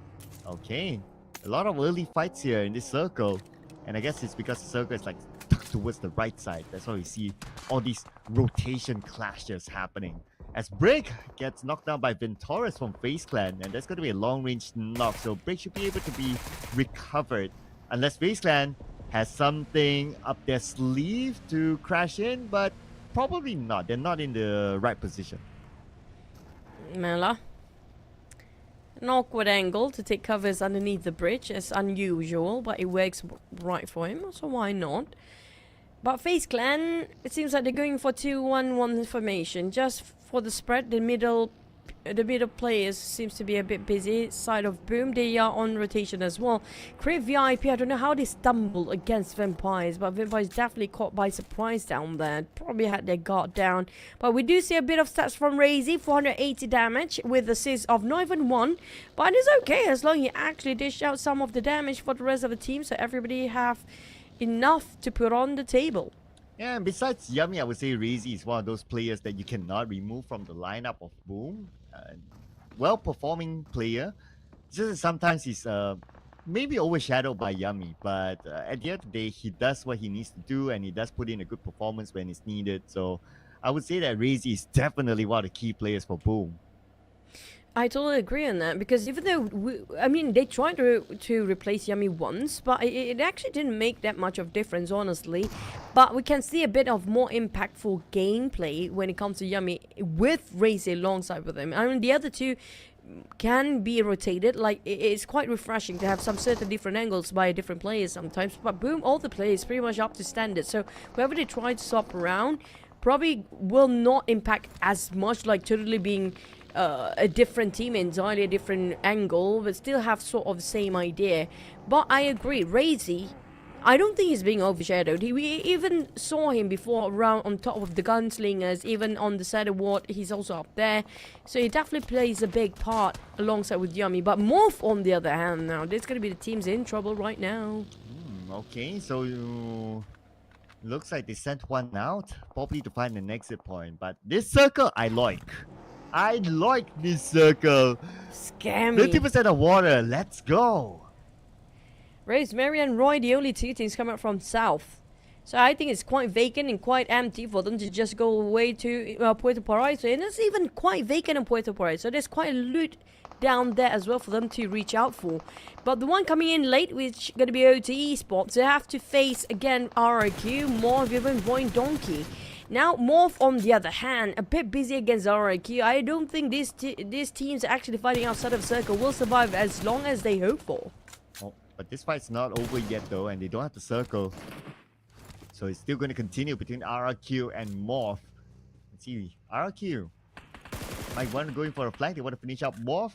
Okay. A lot of early fights here in this circle. And I guess it's because the circle is like tucked towards the right side. That's why we see all these rotation clashes happening. As Brick gets knocked down by Ventoris from FaZe Clan. And that's going to be a long-range knock. So Brick should be able to be recovered. Unless FaZe Clan has something up their sleeve to crash in. But probably not. They're not in the right position. Mela. An awkward angle to take covers underneath the bridge is unusual, but it works right for him, so why not? But FaZe Clan, it seems like they're going for 2-1-1 formation, just for the spread. The middle players seems to be a bit busy. Side of Boom, they are on rotation as well. Crave VIP, I don't know how they stumbled against Vampires, but Vampires definitely caught by surprise down there. Probably had their guard down. But we do see a bit of stats from Razy, 480 damage with assists of not even one. But it's okay as long as he actually dish out some of the damage for the rest of the team, so everybody have enough to put on the table. Yeah, and besides Yummy, I would say Razy is one of those players that you cannot remove from the lineup of Boom. Well-performing player. Just that sometimes he's maybe overshadowed by Yummy, but at the end of the day, he does what he needs to do, and he does put in a good performance when it's needed. So I would say that Razy is definitely one of the key players for Boom. I totally agree on that, because even though they tried to replace Yummy once, but it actually didn't make that much of difference, honestly. But we can see a bit of more impactful gameplay when it comes to Yummy with Razy alongside with him. I mean, the other two can be rotated. Like, it's quite refreshing to have some certain different angles by different players sometimes. But Boom, all the players pretty much up to standard. So whoever they try to swap around probably will not impact as much, like totally being a different team, entirely a different angle, but still have sort of the same idea. But I agree, Razy, I don't think he's being overshadowed. We even saw him before around on top of the gunslingers, even on the side of ward, he's also up there. So he definitely plays a big part alongside with Yummy. But Morph, on the other hand, now, this is going to be the team's in trouble right now. Okay, so looks like they sent one out, probably to find an exit point. But this circle, I like this circle. Scammy. 50% of water, let's go. Rosemary and Roy, the only two teams come out from south. So I think it's quite vacant and quite empty for them to just go away to Puerto Paraíso. And it's even quite vacant in Puerto Paraíso. So there's quite a loot down there as well for them to reach out for. But the one coming in late, which is going to be OTWO ESPORTS, they have to face again RRQ, MORPH, even VOIN Donkey. Now, Morph, on the other hand, a bit busy against RRQ. I don't think these teams actually fighting outside of Circle will survive as long as they hope for. Oh, but this fight's not over yet, though, and they don't have the Circle. So it's still going to continue between RRQ and Morph. Let's see, RRQ might want to go in for a flank. They want to finish up Morph.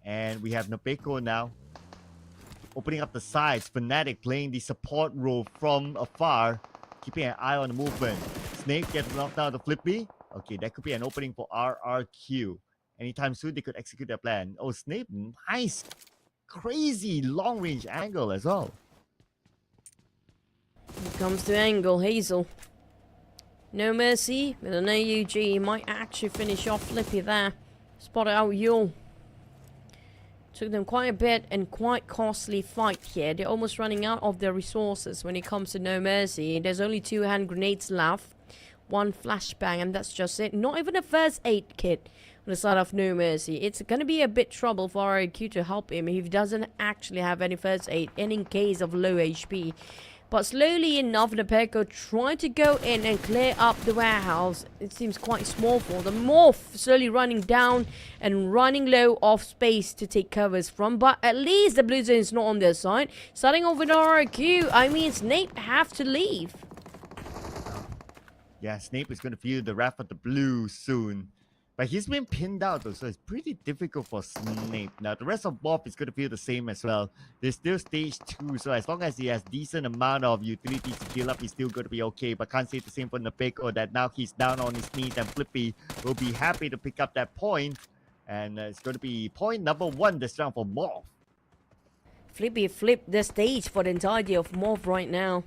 And we have Napeko now opening up the sides. Fnatic playing the support role from afar, keeping an eye on the movement. Snake gets knocked out of Flippy. Okay, that could be an opening for RRQ. Anytime soon, they could execute their plan. Oh, Snape, nice, crazy long-range angle as well. Here comes the angle, Hazel. No mercy with an AUG. Might actually finish off Flippy there. Spot out Yule. Took them quite a bit and quite costly fight here. They're almost running out of their resources when it comes to No Mercy. There's only 2 hand grenades left. 1 flashbang and that's just it. Not even a first aid kit on the side of No Mercy. It's going to be a bit trouble for RIQ to help him if he doesn't actually have any first aid and in case of low HP. But slowly enough, the POCO try to go in and clear up the warehouse. It seems quite small for them. MORPH slowly running down and running low of space to take covers from. But at least the blue zone is not on their side. Starting off with RIQ, I mean, Snape have to leave. Yeah, Snape is going to feel the wrath of the blue soon. But he's been pinned out though, so it's pretty difficult for Snape. Now, the rest of MORPH is going to feel the same as well. There's still stage 2, so as long as he has decent amount of utilities to heal up, he's still going to be okay. But can't say the same for the POCO that now he's down on his knees and Flippy will be happy to pick up that point. And it's going to be point number 1 this round for MORPH. Flippy flipped the stage for the entirety of MORPH right now.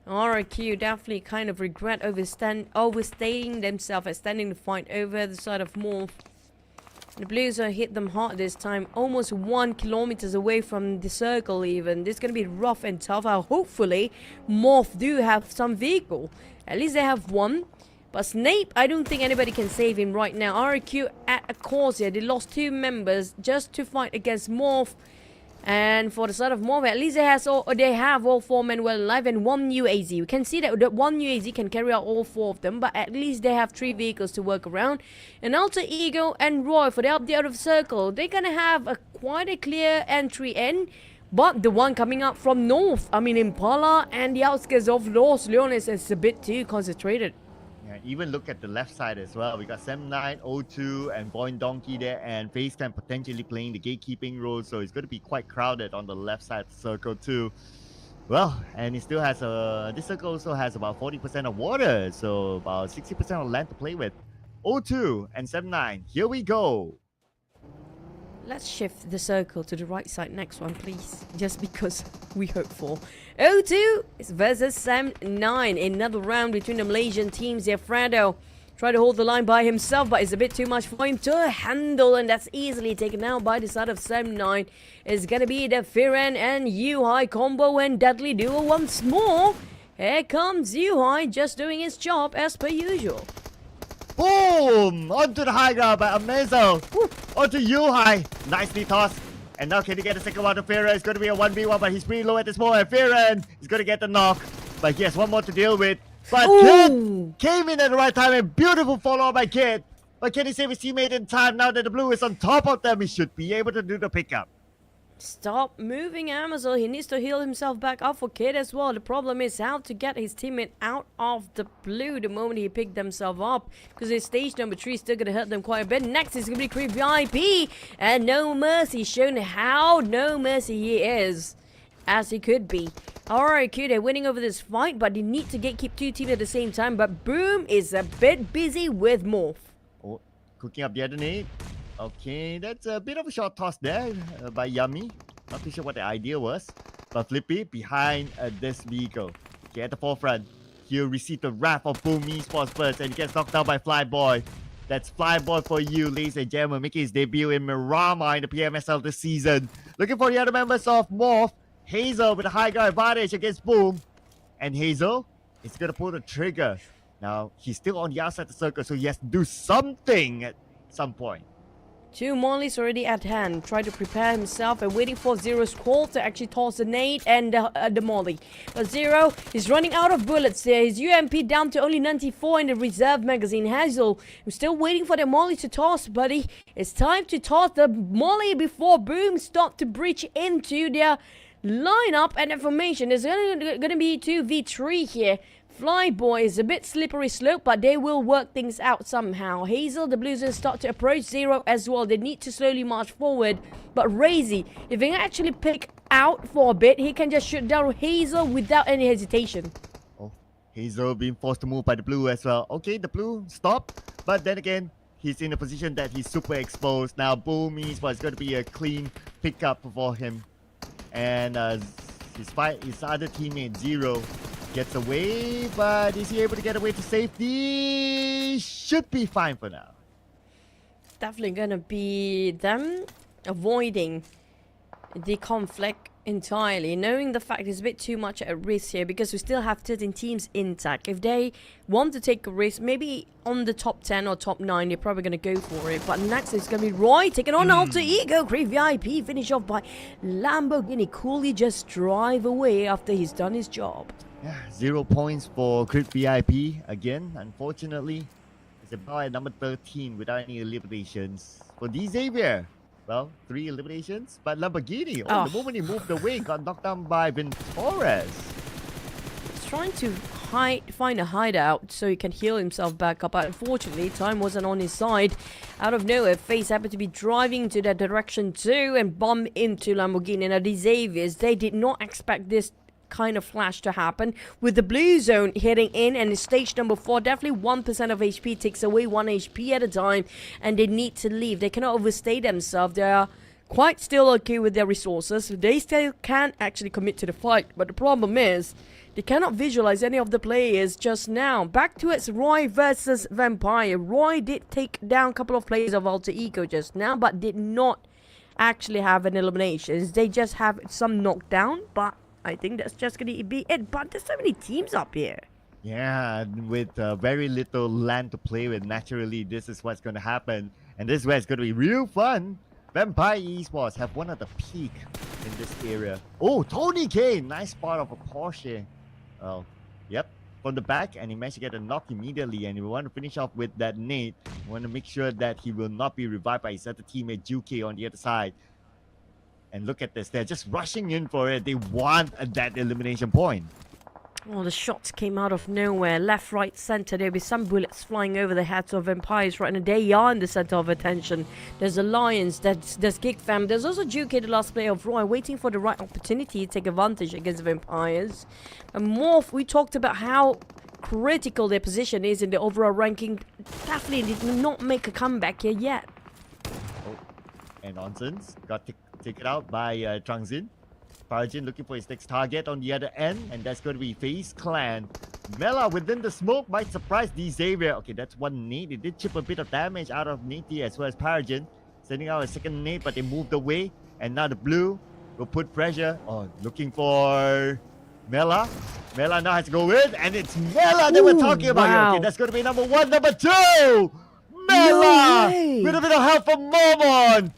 RIQ definitely kind of regret overstating themselves and standing the fight over the side of MORPH. The Blues are hit them hard this time, almost 1 kilometers away from the circle even. This is going to be rough and tough. Hopefully, MORPH do have some vehicle. At least they have 1. But Snape, I don't think anybody can save him right now. RIQ at a cause here. They lost 2 members just to fight against MORPH. And for the side of MORPH, at least they have all 4 men well alive and 1 UAZ. You can see that 1 UAZ can carry out all 4 of them, but at least they have 3 vehicles to work around. And Alter Ego and Roy for the up the out of circle, they're gonna have quite a clear entry in. But the one coming up from north, I mean Impala and the outskirts of Los Leones is a bit too concentrated. Yeah, even look at the left side as well. We got Sem9, O2, and VOIN Donkey there, and FAZE can potentially playing the gatekeeping role, so it's going to be quite crowded on the left side of the circle too. Well, and it still has this circle also has about 40% of water, so about 60% of land to play with. O2 and Sem9, here we go. Let's shift the circle to the right side next one, please. Just because we hope for. O2 versus Sem9. Another round between the Malaysian teams here. Fredo tried to hold the line by himself, but it's a bit too much for him to handle. And that's easily taken out by the side of Sem9. It's going to be the Firen and Yuhai combo and deadly duo once more. Here comes Yuhai just doing his job as per usual. Boom! Onto the high ground by Amazel. Onto Yuhai. Nicely tossed. And now can he get the second one to Firen? It's going to be a 1v1, but he's pretty low at this moment. Firen is going to get the knock. But he has 1 more to deal with. But Kid came in at the right time and beautiful follow-up by Kid. But can he save his teammate in time now that the blue is on top of them? He should be able to do the pickup. Stop moving Amazel. He needs to heal himself back up for Kid as well. The problem is how to get his teammate out of the blue the moment he picked himself up. Because his stage number 3 is still going to hurt them quite a bit. Next is going to be Creep VIP. And No Mercy showing how No Mercy he is. As he could be. Alright, they're winning over this fight. But they need to keep 2 teams at the same time. But Boom is a bit busy with MORPH. Oh, cooking up the other nade. Okay, that's a bit of a short toss there by Yummy. Not too sure what the idea was. But Flippy behind this vehicle. Okay, at the forefront. He'll receive the wrath of Boom Esports first. And he gets knocked down by Flyboy. That's Flyboy for you, ladies and gentlemen. Making his debut in Miramar in the PMSL this season. Looking for the other members of MORPH. Hazel with a high ground advantage against Boom. And Hazel is going to pull the trigger. Now, he's still on the outside of the circle, so he has to do something at some point. 2 mollies already at hand. Try to prepare himself and waiting for Zero's call to actually toss the nade and the molly. But Zero is running out of bullets there. His UMP down to only 94 in the reserve magazine. Hazel, I'm still waiting for the molly to toss, buddy. It's time to toss the molly before Boom stop to breach into their lineup and information. There's going to be 2v3 here. Flyboy is a bit slippery slope, but they will work things out somehow. Hazel, the Blues will start to approach Zero as well. They need to slowly march forward. But Razy, if he can actually pick out for a bit, he can just shoot down Hazel without any hesitation. Oh, Hazel being forced to move by the blue as well. Okay, the blue stopped, but then again, he's in a position that he's super exposed. Now, Boom Esports is going to be a clean pickup for him. And His other teammate, Zero, gets away, but is he able to get away to safety? Should be fine for now. Definitely gonna be them avoiding the conflict entirely, knowing the fact it's a bit too much at risk here because we still have 13 teams intact. If they want to take a risk, maybe on the top 10 or top 9, they're probably going to go for it. But next is going to be Roy taking on Alter Ego. Great VIP finish off by Lamborghini. Coolly just drive away after he's done his job. Yeah, 0 points for Crit VIP again. Unfortunately, it's about at number 13 without any eliminations. For D Xavier, well, 3 eliminations, but Lamborghini, the moment he moved away, got knocked down by Ventores. He's trying to find a hideout so he can heal himself back up, but unfortunately, time wasn't on his side. Out of nowhere, FAZE happened to be driving to that direction too and bump into Lamborghini. Now, the Xaviers, they did not expect this kind of flash to happen with the blue zone heading in, and it's stage number 4. Definitely 1% of HP takes away 1 HP at a time, and they need to leave. They cannot overstay themselves. They are quite still okay with their resources. They still can actually commit to the fight, but the problem is they cannot visualize any of the players just now. Back to its Roy versus Vampire. Roy did take down a couple of players of Alter Ego just now, but did not actually have an elimination. They just have some knockdown, but I think that's just going to be it. But there's so many teams up here. Yeah, with very little land to play with, naturally, this is what's going to happen. And this is where it's going to be real fun. Vampire Esports have one of the peak in this area. Oh, Tony K, nice spot of a Porsche. Oh, yep, from the back, and he managed to get a knock immediately. And we want to finish off with that nade. We want to make sure that he will not be revived by his other teammate, Juke, on the other side. And look at this, they're just rushing in for it. They want that elimination point. Oh, the shots came out of nowhere. Left, right, center. There'll be some bullets flying over the heads of Vampires right now. They are in the center of attention. There's Alliance, there's GEEK fam. There's also Juke, the last player of Roy, waiting for the right opportunity to take advantage against Vampires. And MORPH, we talked about how critical their position is in the overall ranking. Definitely did not make a comeback here yet. Oh, and Nonsense got taken out by Trangzin. Parajin looking for his next target on the other end, and that's going to be FaZe Clan. Mela within the smoke might surprise D Xavier. Okay, that's one nade. It did chip a bit of damage out of Nate as well as Parajin. Sending out a second nade, but they moved away. And now the blue will put pressure on, looking for Mela. Mela now has to go in, and it's Mela that we're talking about. Wow. Okay, that's going to be number 1. Number 2! Mela! No With a bit of help from Momon!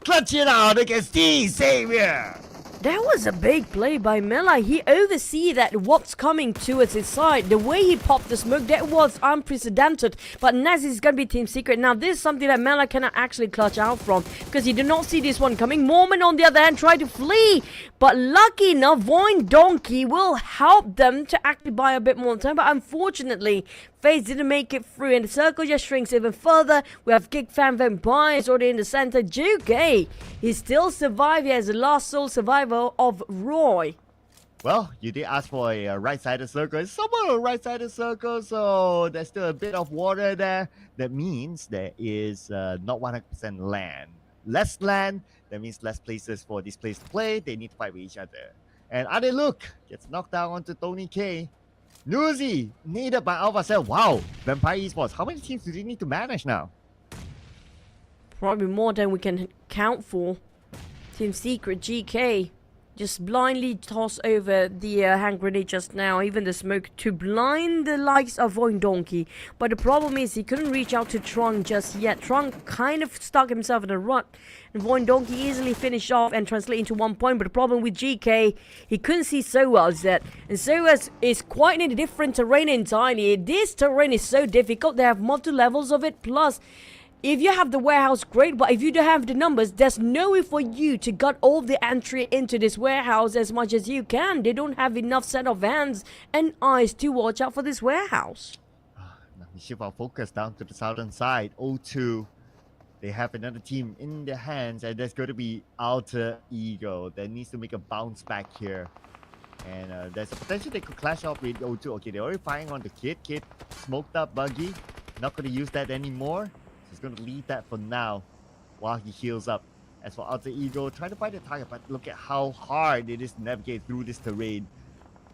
Clutch it out against D Xavier! That was a big play by Mela. He oversees that what's coming towards his side. The way he popped the smoke, that was unprecedented. But Naz is going to be team secret. Now, this is something that Mela cannot actually clutch out from, because he did not see this one coming. Mormon, on the other hand, tried to flee. But lucky enough, VOIN Donkey will help them to actually buy a bit more time. But unfortunately, FaZe didn't make it through, and the circle just shrinks even further. We have GEEK fan Vampires already in the center. Juke, he still survived as the last sole survivor of Roy. Well, you did ask for a right-sided circle. It's somewhat a right-sided circle, so there's still a bit of water there. That means there is not 100% land. Less land, that means less places for these players to play. They need to fight with each other. And Adeluk gets knocked down onto Tony K. Nuzi, needed by Alpha Cell. Wow, Vampire Esports. How many teams do they need to manage now? Probably more than we can count for. Team Secret, GK, just blindly toss over the hand grenade just now, even the smoke, to blind the likes of VOIN Donkey. But the problem is he couldn't reach out to Trung just yet. Trung kind of stuck himself in a rut, and VOIN Donkey easily finished off and translate into 1 point. But the problem with GK, he couldn't see Soaz yet, and Soaz is quite in a different terrain entirely. This terrain is so difficult. They have multiple levels of it, plus if you have the warehouse, great, but if you don't have the numbers, there's no way for you to get all the entry into this warehouse as much as you can. They don't have enough set of hands and eyes to watch out for this warehouse. Now we shift our focus down to the southern side. O2, they have another team in their hands, and that's going to be Alter Ego that needs to make a bounce back here. And there's a potential they could clash off with O2. Okay, they're already firing on the Kid. Kid smoked up Buggy. Not going to use that anymore. He's going to leave that for now while he heals up. As for Alter Ego, trying to find the target, but look at how hard it is to navigate through this terrain.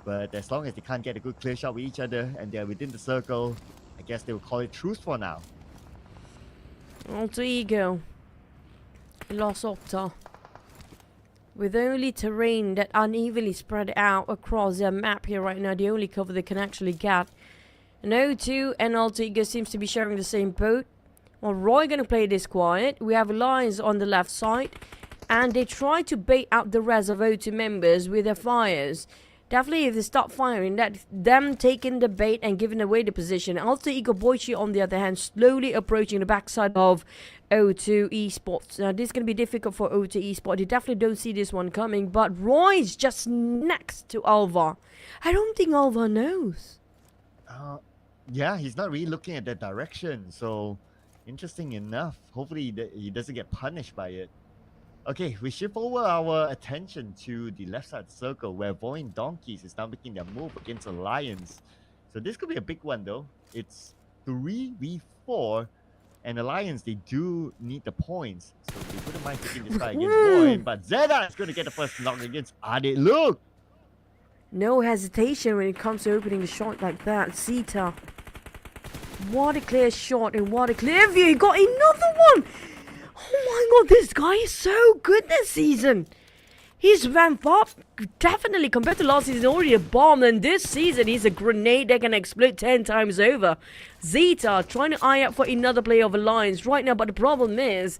But as long as they can't get a good clear shot with each other and they're within the circle, I guess they will call it truce for now. Alter Ego lost Octa. With only terrain that unevenly spread out across their map here right now, the only cover they can actually get. And O2 and Alter Ego seems to be sharing the same boat. Well, Roy gonna play this quiet. We have Alliance on the left side. And they try to bait out the rest of O2 members with their fires. Definitely if they start firing, that's them taking the bait and giving away the position. Alter Ego Boichi on the other hand slowly approaching the backside of O2 Esports. Now this is going to be difficult for O2 Esports. They definitely don't see this one coming. But Roy's just next to Alva. I don't think Alva knows. Yeah, he's not really looking at that direction. So interesting enough. Hopefully he doesn't get punished by it. Okay, we shift over our attention to the left side circle where VOIN Donkeys is now making their move against Alliance. So this could be a big one though. It's 3v4 and Alliance, they do need the points. So they wouldn't mind taking this fight against VOIN. But Zeta is going to get the first knock against Ade. Look! No hesitation when it comes to opening the shot like that. Zeta. What a clear shot and what a clear view. He got another one! Oh my god, this guy is so good this season. He's ramped up definitely compared to last season, already a bomb, and this season he's a grenade that can explode 10 times over. Zeta trying to eye out for another player of Alliance right now, but the problem is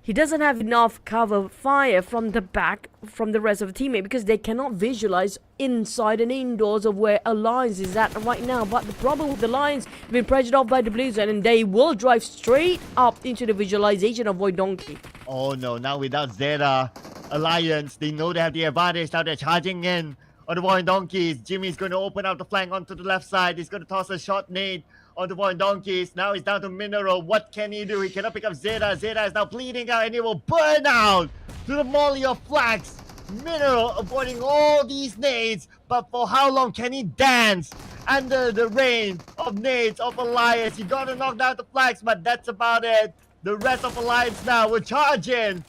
he doesn't have enough cover fire from the back from the rest of the teammate because they cannot visualize inside and indoors of where Alliance is at right now. But the problem with the Alliance, they've been pressured off by the Blue Zone and they will drive straight up into the visualization of VOIN Donkey. Oh no, now without Zeta, Alliance, they know they have the advantage. Now they're charging in on the VOIN Donkeys. Jimmy's going to open up the flank onto the left side. He's going to toss a shot nade on the VOIN Donkeys. Now he's down to Mineral. What can he do? He cannot pick up Zeta. Zeta is now bleeding out and he will burn out to the molly of flags. Mineral avoiding all these nades, but for how long can he dance under the rain of nades of Alliance? He got to knock down the flags, but that's about it. The rest of Alliance now will charge in.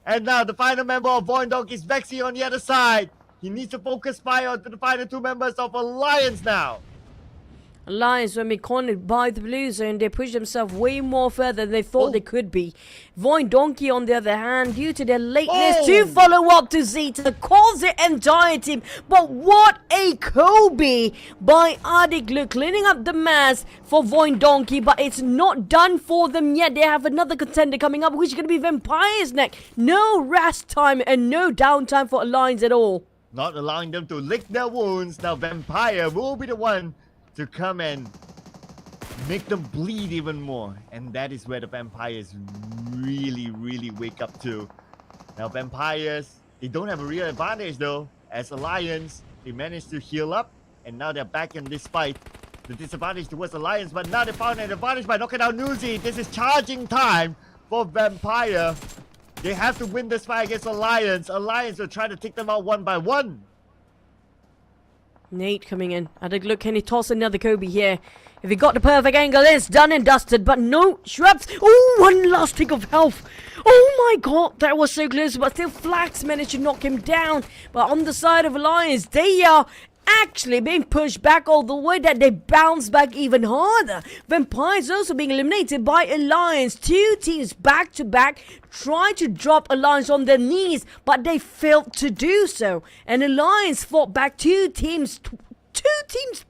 And now the final member of VOIN Donkeys, Vexy on the other side. He needs to focus fire on the final two members of Alliance now. Alliance, when we cornered by the Blue Zone, they pushed themselves way more further than they thought they could be. VOIN Donkey, on the other hand, due to their lateness to follow up to Zeta, calls the entire team. But what a Kobe by Adiklu, cleaning up the mess for VOIN Donkey. But it's not done for them yet. They have another contender coming up, which is going to be Vampire's neck. No rest time and no downtime for Alliance at all. Not allowing them to lick their wounds. Now Vampire will be the one to come and make them bleed even more. And that is where the Vampires really wake up to. Now Vampires, they don't have a real advantage though. As Alliance, they managed to heal up and now they're back in this fight. The disadvantage towards Alliance, but now they found an advantage by knocking out Nuzi. This is charging time for Vampire. They have to win this fight against Alliance. Alliance will try to take them out one by one. Nate coming in. Look, can he toss another Kobe here? If he got the perfect angle, it's done and dusted. But no, Shrubs. Oh, one last tick of health. Oh my god, that was so close. But still, Flax managed to knock him down. But on the side of Alliance, they are actually being pushed back all the way that they bounce back even harder. Vampires also being eliminated by Alliance. Two teams back to back try to drop Alliance on their knees, but they failed to do so. And Alliance fought back two teams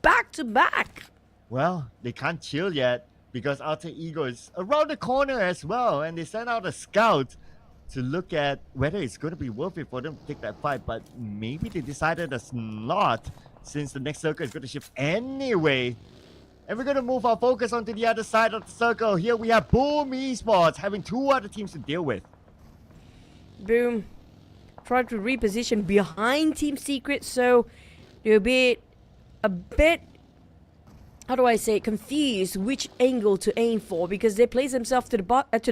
back to back. Well, they can't chill yet because Alter Ego is around the corner as well, and they sent out a scout to look at whether it's going to be worth it for them to take that fight, but maybe they decided it's not, since the next circle is going to shift anyway. And we're going to move our focus onto the other side of the circle. Here we have Boom Esports having two other teams to deal with. Boom tried to reposition behind Team Secret, so they'll be a bit, how do I say, confused which angle to aim for, because they place themselves to the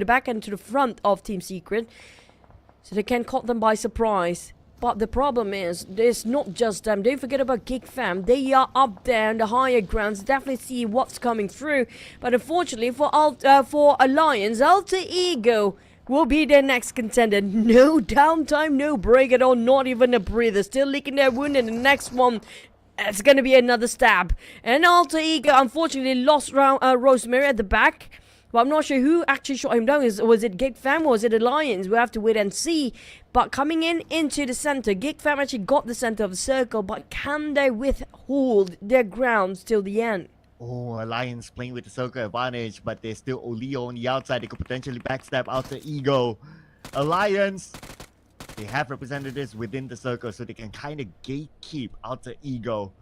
back and to the front of Team Secret, so they can caught them by surprise. But the problem is, there's not just them. Don't forget about GEEK fam. They are up there in the higher grounds, definitely see what's coming through. But unfortunately for Alliance, Alter Ego will be their next contender. No downtime, no break at all, not even a breather. Still licking their wound, and the next one, it's going to be another stab. And Alter Ego unfortunately lost Rosemary at the back. But I'm not sure who actually shot him down. Was it GEEK Fam or was it Alliance? We'll have to wait and see. But coming into the center, GEEK Fam actually got the center of the circle. But can they withhold their grounds till the end? Oh, Alliance playing with the circle advantage, but there's still Olio on the outside. They could potentially backstab Alter Ego. Alliance, they have representatives within the circle, so they can kind of gatekeep Alter Ego.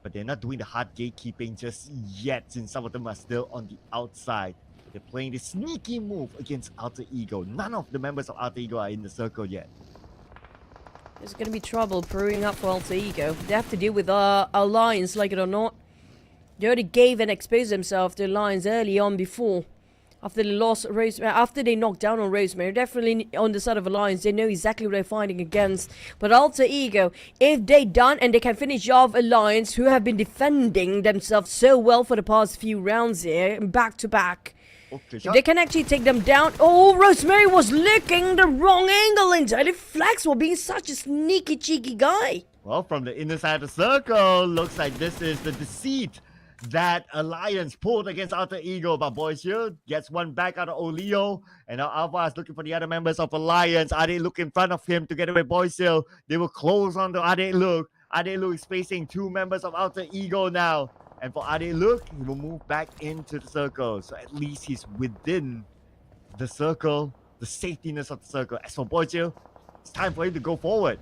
But they're not doing the hard gatekeeping just yet, since some of them are still on the outside. They're playing this sneaky move against Alter Ego. None of the members of Alter Ego are in the circle yet. There's going to be trouble brewing up for Alter Ego. They have to deal with Alliance, like it or not. They already gave and exposed themselves to Alliance early on before. After they lost Rosemary, after they knocked down on Rosemary, definitely on the side of Alliance, they know exactly what they're fighting against. But Alter Ego, if they done and they can finish off Alliance, who have been defending themselves so well for the past few rounds here, back to back. Okay, If they can actually take them down. Oh, Rosemary was looking the wrong angle entirely. Flax for being such a sneaky, cheeky guy. Well, from the inner side of the circle, looks like this is the deceit that Alliance pulled against Alter Ego. But Boy Shield gets one back out of Olio. And now Alpha is looking for the other members of Alliance. Ade look in front of him together with Boy Shield. They will close on to Ade Look. Ade Look is facing two members of Alter Ego now. And for Ade Look, he will move back into the circle. So at least he's within the circle, the safetiness of the circle. As for Boy Shield, it's time for him to go forward.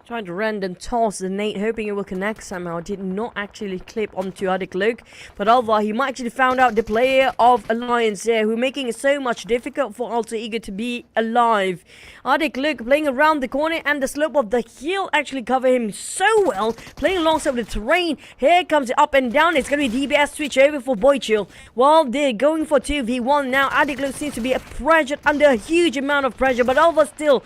Trying to random toss the nade, hoping it will connect somehow. Did not actually clip onto Adik Luke. But Alva, he might actually found out the player of Alliance here, who making it so much difficult for Alter Ego to be alive. Adik Luke playing around the corner, and the slope of the hill actually cover him so well. Playing alongside with the terrain. Here comes it up and down. It's going to be DBS switch over for Boychill. While they're going for 2v1 now, Adik Luke seems to be pressured under a huge amount of pressure. But Alva still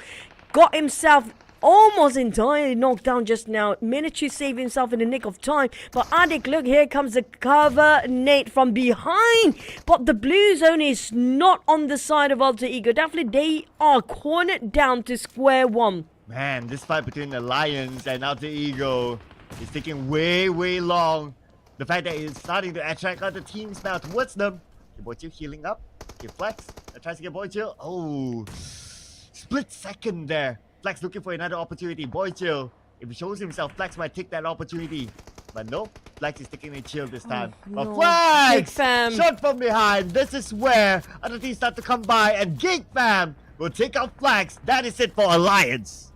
got himself almost entirely knocked down just now. Managed to save himself in the nick of time. But Adik, look, here comes the cover Nate from behind. But the blue zone is not on the side of Alter Ego. Definitely they are cornered down to square one. Man, this fight between Alliance and Alter Ego is taking way, way long. The fact that it's starting to attract other teams now towards them. Okay, Boychill healing up. Okay, Flex tries to get Boychill. Oh, split second there. Flex looking for another opportunity. Boychill, if he shows himself, Flex might take that opportunity. But no, Flex is taking a chill this time. But no. Flex! GEEK Fam. Shot from behind. This is where other teams start to come by. And GEEK Fam will take out Flex. That is it for Alliance.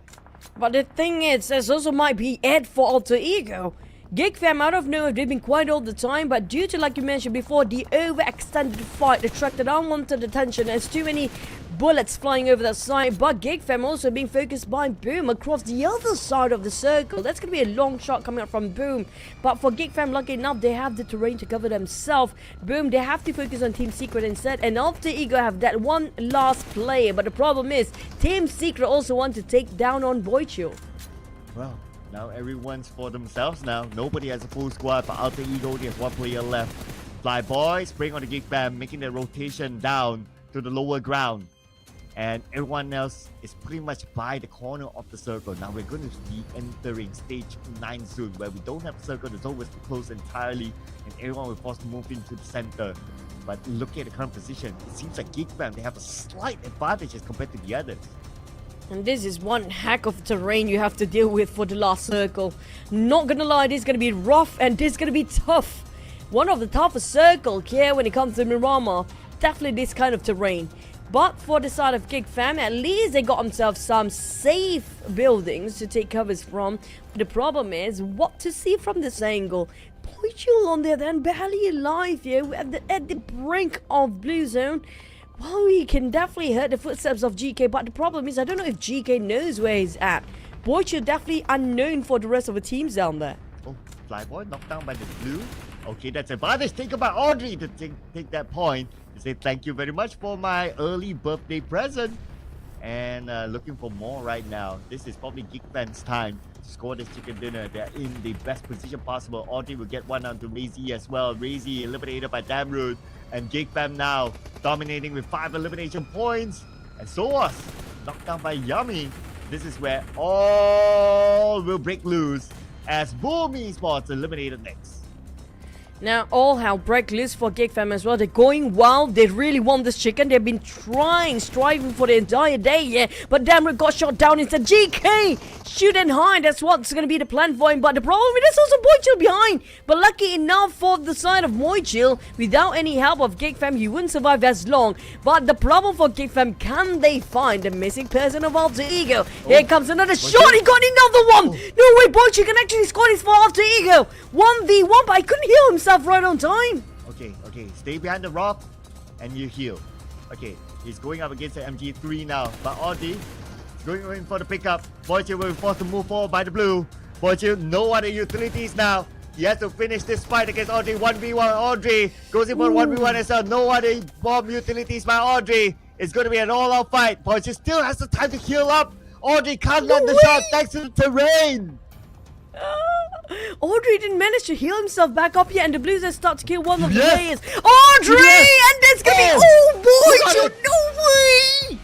But the thing is, there's also might be Ed for Alter Ego. GEEK Fam out of nowhere, they've been quiet all the time, but due to, like you mentioned before, the overextended fight attracted unwanted attention. There's too many bullets flying over that side, but GEEK Fam also being focused by Boom across the other side of the circle. That's going to be a long shot coming up from Boom. But for GEEK Fam, lucky enough, they have the terrain to cover themselves. Boom, they have to focus on Team Secret instead, and Alter Ego have that one last player. But the problem is, Team Secret also want to take down on Boychill. Well, now everyone's for themselves now. Nobody has a full squad, but Alter Ego, there's one player left. Fly Boys, bring on the GEEK Fam, making the rotation down to the lower ground. And everyone else is pretty much by the corner of the circle. Now we're going to be entering stage 9 soon, where we don't have a circle, the zone was closed entirely, and everyone will be forced to move into the center. But looking at the current position, it seems like GEEK Fam, they have a slight advantage as compared to the others. And this is one heck of terrain you have to deal with for the last circle. Not gonna lie, this is gonna be rough and this is gonna be tough. One of the toughest circles here when it comes to Miramar. Definitely this kind of terrain. But for the side of GEEK Fam, at least they got themselves some safe buildings to take covers from. But the problem is, what to see from this angle? Boychill on the other hand, barely alive here at the brink of blue zone. Well, he can definitely hurt the footsteps of GK, but the problem is I don't know if GK knows where he's at. Boychill definitely unknown for the rest of the teams down there. Oh, Flyboy knocked down by the blue. Okay, that's advantage taken by Audrey to take that point. To say thank you very much for my early birthday present. And looking for more right now. This is probably GEEK Fam's time to score this chicken dinner. They're in the best position possible. Audrey will get one onto Razy as well. Razy eliminated by Damroot. And GEEK Fam now dominating with 5 elimination points. And so was knocked down by Yummy. This is where all will break loose as Boom Esports eliminated next. Now, all hell break loose for GEEK fam as well. They're going wild. They really want this chicken. They've been striving for the entire day, yeah. But Damron got shot down instead. GK shooting high. That's what's going to be the plan for him. But the problem is there's also Moichil behind. But lucky enough for the side of Moichil, without any help of GEEK fam, he wouldn't survive as long. But the problem for GEEK fam, can they find the missing person of Alter Ego? Here comes another shot. He got another one. No way, Moichil can actually score this for Alter Ego. 1v1, but I couldn't heal himself right on time. Okay, stay behind the rock and you heal. Okay, he's going up against the MG3 now, but Audrey is going in for the pickup. Boychill will be forced to move forward by the blue. Boychill, no other utilities now. He has to finish this fight against Audrey. 1v1. Audrey goes in for 1v1 as well. No other bomb utilities by Audrey. It's going to be an all-out fight. Boychill still has the time to heal up. Audrey can't land the shot thanks to the terrain. Audrey didn't manage to heal himself back up yet, and the Blues have started to kill one of the players. Audrey! And there's gonna be. Oh, Boychill! No way!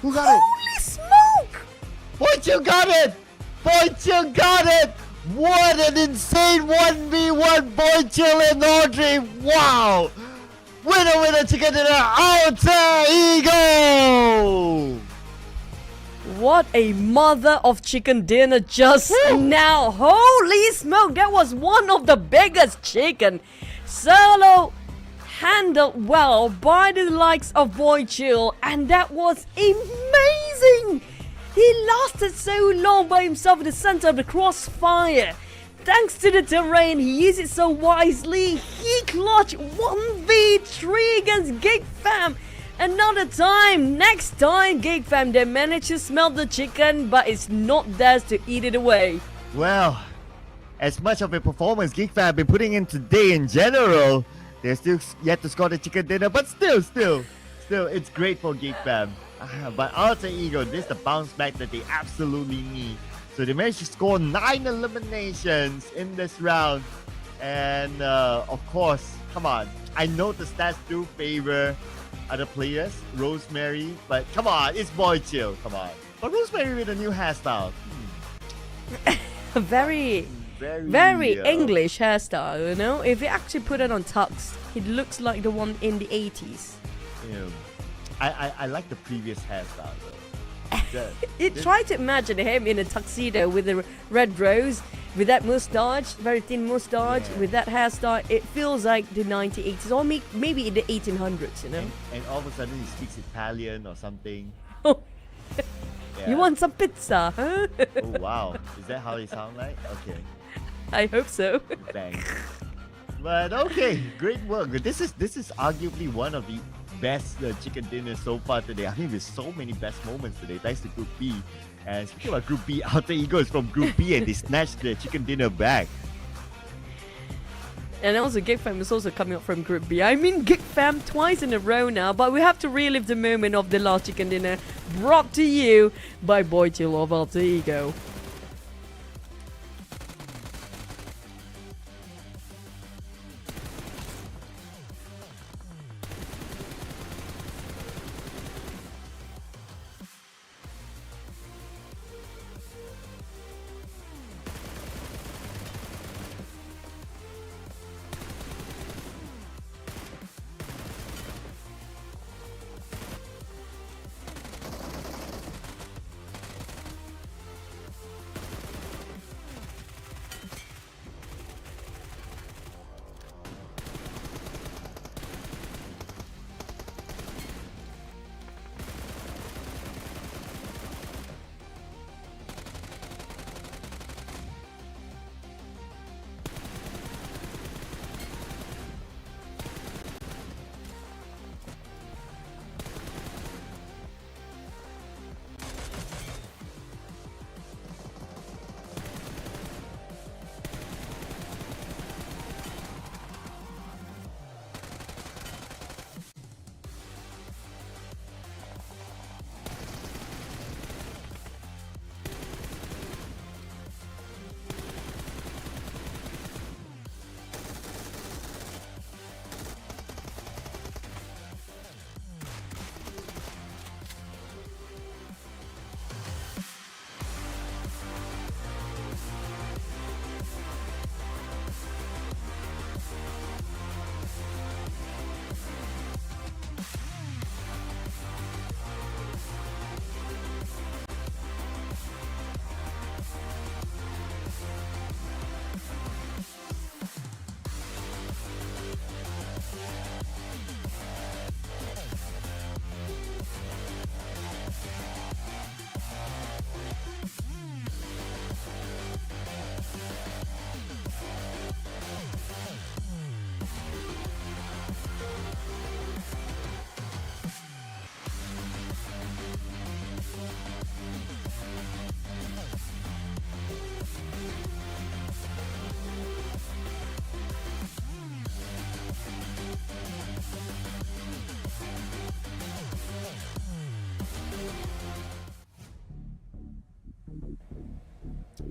Who got it? Holy smoke! Boychill got it! Boychill got it! What an insane 1v1 Boychill and Audrey! Wow! Winner, chicken dinner, Alter Ego! What a mother of chicken dinner just now. Holy smoke, that was one of the biggest chicken. Solo handled well by the likes of Boychill, and that was amazing. He lasted so long by himself in the center of the crossfire. Thanks to the terrain, he used it so wisely. He clutched 1v3 against GEEK fam. Another time, next time, GEEK fam, they managed to smell the chicken, but it's not theirs to eat it away. Well, as much of a performance GEEK fam have been putting in today in general, they're still yet to score the chicken dinner, but still, it's great for GEEK fam. But Alter Ego, this is the bounce back that they absolutely need. So they managed to score 9 eliminations in this round. And of course, come on, I know the stats do favor other players, Rosemary, but come on, it's Boychill, come on. But Rosemary with a new hairstyle. Very English hairstyle, you know? If you actually put it on tux, it looks like the one in the 80s. Yeah. I like the previous hairstyle though. Try to imagine him in a tuxedo with a red rose, with that mustache, very thin mustache, with that hairstyle. It feels like the 1980s or maybe in the 1800s, you know? And all of a sudden he speaks Italian or something. You want some pizza, huh? Oh wow, is that how they sound like? Okay. I hope so. Thanks. But okay, great work. This is arguably one of the best chicken dinners so far today. I mean, with so many best moments today, thanks to Group B. And speaking about Group B, Alter Ego is from Group B and they snatched the chicken dinner back. And also, GEEK fam is also coming up from Group B. I mean, GEEK fam twice in a row now, but we have to relive the moment of the last chicken dinner, brought to you by Boychill of Alter Ego.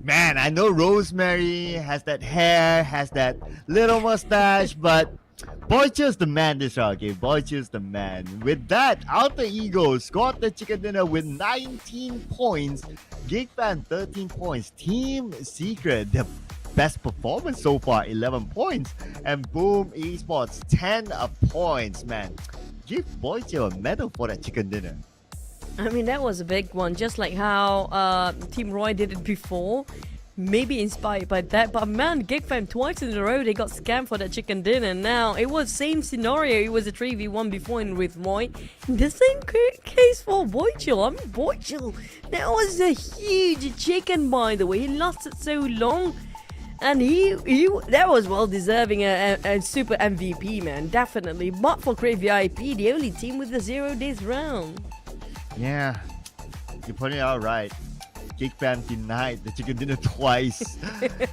Man, I know Rosemary has that hair, has that little mustache, but Boychill's the man this round, okay? Boychill's the man. With that, Alter Ego scored the chicken dinner with 19 points. Geek Fan 13 points. Team Secret, the best performance so far, 11 points. And Boom Esports, 10 points, man. Give Boychill a medal for that chicken dinner. I mean, that was a big one, just like how Team Roy did it before. Maybe inspired by that, but man, Geek Fam twice in a row they got scammed for that chicken dinner. Now it was same scenario. It was a 3v1 before and with Roy. The same case for Boychill. I mean, Boychill, that was a huge chicken, by the way. He lasted so long, and he that was well deserving a super MVP, man, definitely. But for Crave VIP, the only team with the 0 days round. Yeah, you put it out right. Geek Fan denied the chicken dinner twice.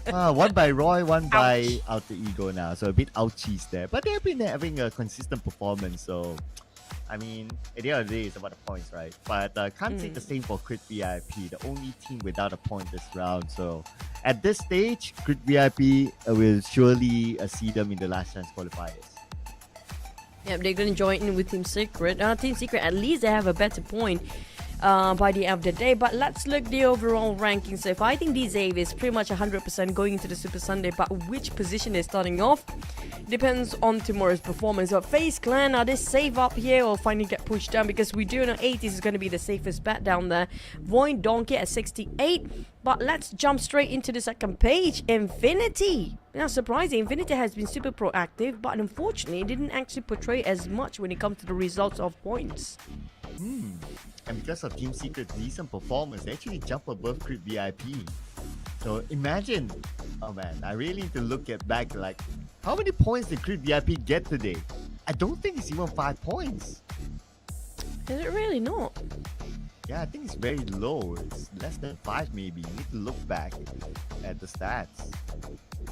One by Roy, one by Alter Ego now. So a bit ouchies there. But they've been having a consistent performance. So, I mean, at the end of the day, it's about the points, right? But can't say the same for Crit VIP, the only team without a point this round. So, at this stage, Crit VIP will surely see them in the last chance qualifiers. Yep, they're going to join in with Team Secret. Team Secret, at least they have a better point by the end of the day. But let's look the overall rankings. So if I think DZave is pretty much 100% going into the Super Sunday, but which position they're starting off depends on tomorrow's performance. But FaZe Clan, are they safe up here or finally get pushed down? Because we do know 80s is going to be the safest bet down there. VOIN Donkey at 68. But let's jump straight into the second page. Infinity. Now, surprising, Infinity has been super proactive, but unfortunately, it didn't actually portray as much when it comes to the results of points. And because of Team Secret's decent performance, they actually jump above Crit VIP. So imagine, oh man, I really need to look at back like, how many points did Crit VIP get today? I don't think it's even 5 points. Is it really not? Yeah, I think it's very low. It's less than 5 maybe. You need to look back at the stats.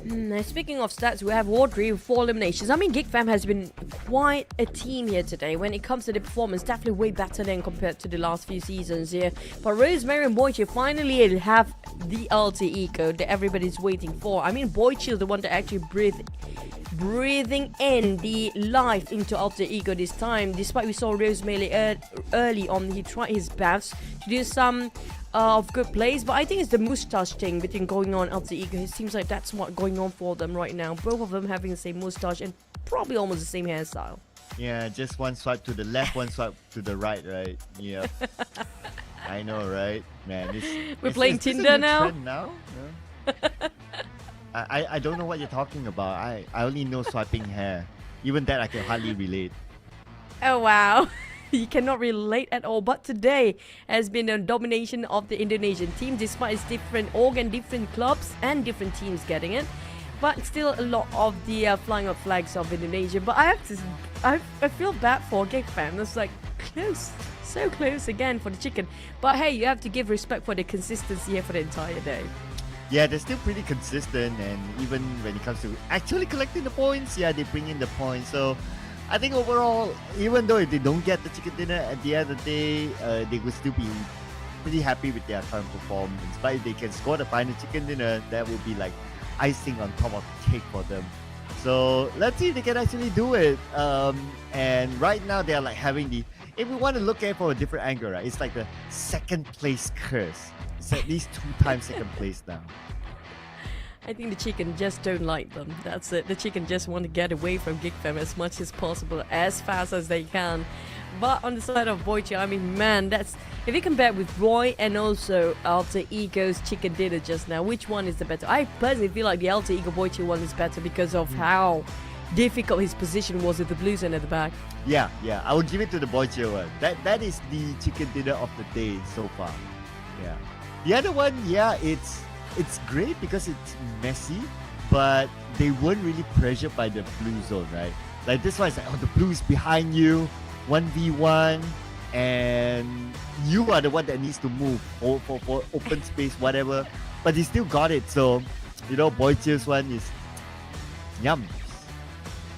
Now, speaking of stats, we have Wardry with 4 eliminations. I mean, Geek Fam has been quite a team here today. When it comes to the performance, definitely way better than compared to the last few seasons here. But Rosemary and Boychill finally have the Alter Ego that everybody's waiting for. I mean, Boychill, the one that actually breathing in the life into Alter Ego this time. Despite we saw Rosemary early on, he tried his best to do some of good plays, but I think it's the mustache thing between going on Alter Ego. It seems like that's what's going on for them right now. Both of them having the same mustache and probably almost the same hairstyle. Yeah, just one swipe to the left, one swipe to the right, right? Yeah. I know, right? Man, we're playing Tinder now? No? I don't know what you're talking about. I only know swiping hair. Even that I can hardly relate. Oh wow. You cannot relate at all. But today has been a domination of the Indonesian team, despite its different organ, different clubs and different teams getting it. But still a lot of the flying up flags of Indonesia. But I feel bad for Geek Fam. It's like close, so close again for the chicken. But hey, you have to give respect for the consistency here for the entire day. Yeah, they're still pretty consistent, and even when it comes to actually collecting the points, yeah, they bring in the points. So I think overall, even though if they don't get the chicken dinner at the end of the day, they will still be pretty happy with their current performance. But if they can score the final chicken dinner, that will be like icing on top of the cake for them. So let's see if they can actually do it. And right now they're like having the, if we want to look at it from a different angle, right, it's like the second place curse. It's at least 2 times second place now. I think the chicken just don't like them. That's it. The chicken just want to get away from Geek Fam as much as possible, as fast as they can. But on the side of Boychill, I mean, man, that's, if you compare with Roy and also Alter Ego's chicken dinner just now, which one is the better? I personally feel like the Alter Ego Boychill one is better because of how difficult his position was with the blues and at the back. Yeah, I would give it to the Boychill one. That is the chicken dinner of the day so far. Yeah. The other one, yeah, it's great because it's messy, but they weren't really pressured by the blue zone, right? Like this one is like, oh, the blue is behind you, 1v1, and you are the one that needs to move for open space, whatever. But they still got it, so, you know, Boychill's one is yum.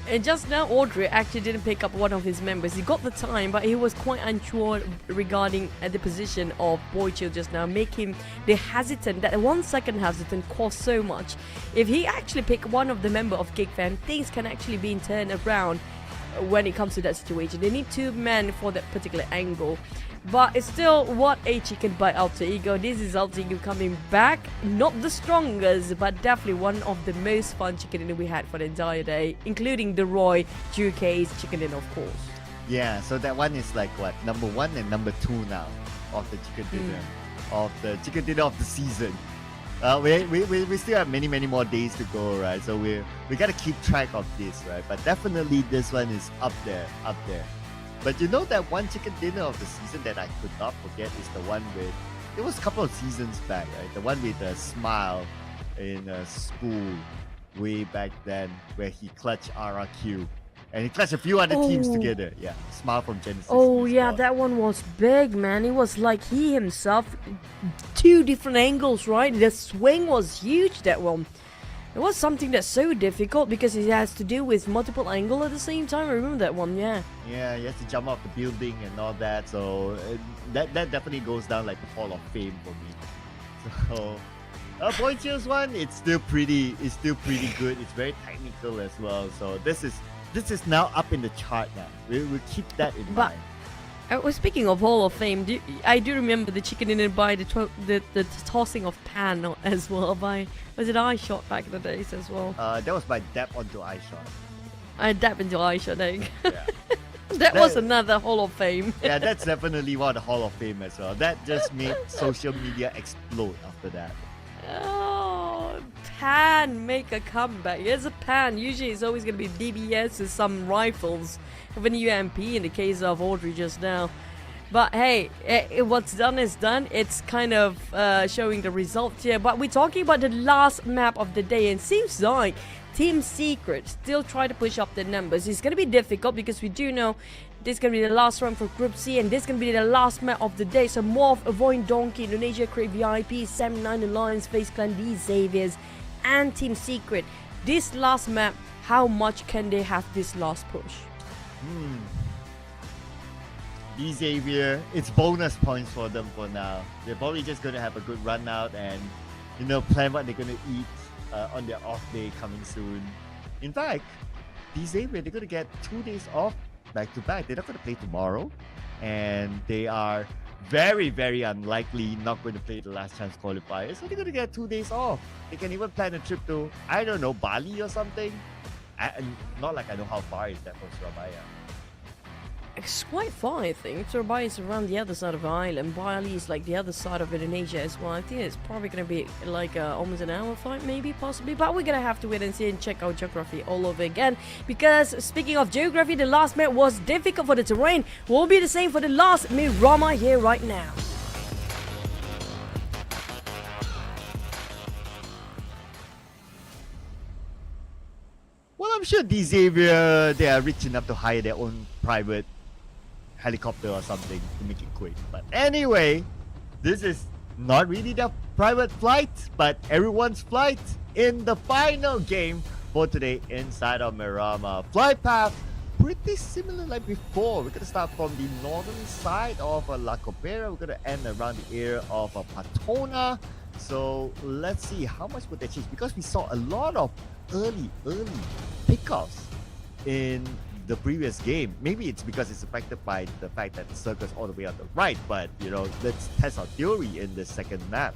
And just now, Audrey actually didn't pick up one of his members. He got the time, but he was quite unsure regarding the position of Boychill just now, making the hesitant, that 1 second hesitant cost so much. If he actually picked one of the member of GEEK fan, things can actually be turned around when it comes to that situation. They need 2 men for that particular angle. But it's still, what a chicken by Alter Ego. This is Alter Ego coming back. Not the strongest, but definitely one of the most fun chicken dinner we had for the entire day, including the Roy GK's chicken dinner, of course. Yeah, so that one is like what, number 1 and number 2 now of the chicken dinner, of the chicken dinner of the season. We still have many more days to go, right? So we gotta keep track of this, right? But definitely this one is up there. But you know that one chicken dinner of the season that I could not forget is the one with, it was a couple of seasons back, right? The one with a smile in a school way back then, where he clutched RRQ. And he clutched a few other teams together. Yeah, Smile from Genesis. Oh yeah, that one was big, man. It was like he himself, 2 different angles, right? The swing was huge, that one. It was something that's so difficult because it has to do with multiple angles at the same time. I remember that one, yeah. Yeah, you have to jump off the building and all that. So that definitely goes down like the Hall of Fame for me. So Boychill's one, it's still pretty good. It's very technical as well. So this is now up in the chart now. We'll keep that in mind. Speaking of Hall of Fame, I do remember the chicken dinner by the tossing of pan as well by, was it eye shot back in the days as well? That was by dap onto eye shot. I dap into eye shot, Yeah. that was another Hall of Fame. Yeah, that's definitely one of the Hall of Fame as well. That just made social media explode after that. Oh, Pan make a comeback. Here's a Pan. Usually it's always going to be DBS or some rifles with an UMP in the case of Audrey just now. But hey, what's done is done. It's kind of showing the results here. But we're talking about the last map of the day, and seems like Team Secret still try to push up the numbers. It's going to be difficult because we do know this is going to be the last round for Group C, and this is going to be the last map of the day. So MORPH, VOIN, Donkey, Indonesia, Create VIP, 79 Alliance, FAZE Clan, D, Xaviers, and Team Secret. This last map, how much can they have this last push? D Xavier, it's bonus points for them for now. They're probably just going to have a good run out and, you know, plan what they're going to eat on their off day coming soon. In fact, D Xavier, they're going to get 2 days off back to back. They're not going to play tomorrow, and they are very unlikely not going to play the last chance qualifiers, so they're going to get 2 days off. They can even plan a trip to, I don't know, Bali or something. Not like I know how far is that from Surabaya. It's quite far, I think. Surabaya is around the other side of the island. Bali is like the other side of Indonesia as well. I think it's probably going to be like almost an hour flight, maybe, possibly. But we're going to have to wait and see and check out geography all over again. Because speaking of geography, the last map was difficult for the terrain. Will be the same for the last Mirama here right now. Well, I'm sure D Xavier, they are rich enough to hire their own private helicopter or something to make it quick. But anyway, this is not really the private flight, but everyone's flight in the final game for today inside of Mirama. Flight path pretty similar like before. We're gonna start from the northern side of La Copera. We're gonna end around the area of Patona. So let's see how much would they change, because we saw a lot of early pickoffs in the previous game. Maybe it's because it's affected by the fact that the circle's all the way on the right, but you know, let's test our theory in the second map.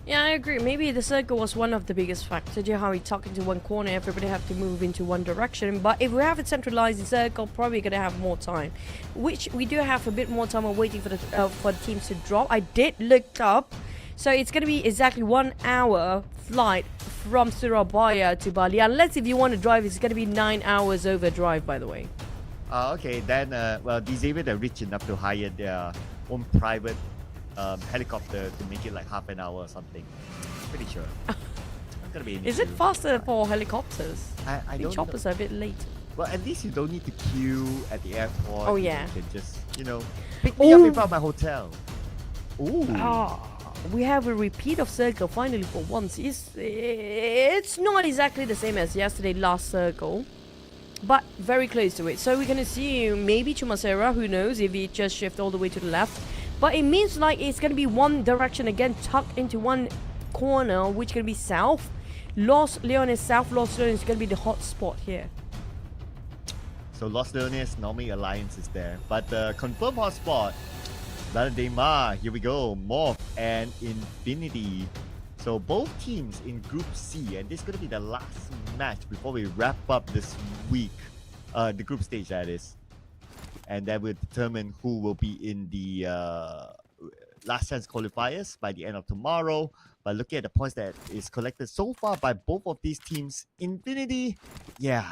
Yeah, I agree. Maybe the circle was one of the biggest factors. You know how we talk into one corner, everybody have to move into one direction. But if we have a centralized circle, probably gonna have more time, which we do have a bit more time of waiting for the teams to drop. I did look up, so it's gonna be exactly 1 hour flight from Surabaya to Bali. Unless if you want to drive, it's gonna be 9 hours over drive, by the way. Okay, then well, D Xavier, they're rich enough to hire their own private helicopter to make it like half an hour or something. Pretty sure. Not gonna be an Is it issue. faster for helicopters? I think don't choppers know. are a bit late. Well, at least you don't need to queue at the airport. Oh, yeah. You can just, you know, pick me up in front of my hotel. Ooh. Oh, we have a repeat of circle finally for once. It's not exactly the same as yesterday last circle. but very close to it. So we can assume maybe Chumasera, who knows if he just shift all the way to the left. But it means like it's going to be one direction again, tucked into one corner, which going to be south. Los Leones south, Los Leones is going to be the hot spot here. So Los Leones, normally Alliance is there. But the confirmed hotspot, Ladema, here we go, MORPH and Infinity. So both teams in Group C, and this is going to be the last match before we wrap up this week. The group stage, that is. And that will determine who will be in the last chance qualifiers by the end of tomorrow. But looking at the points that is collected so far by both of these teams, Infinity, yeah,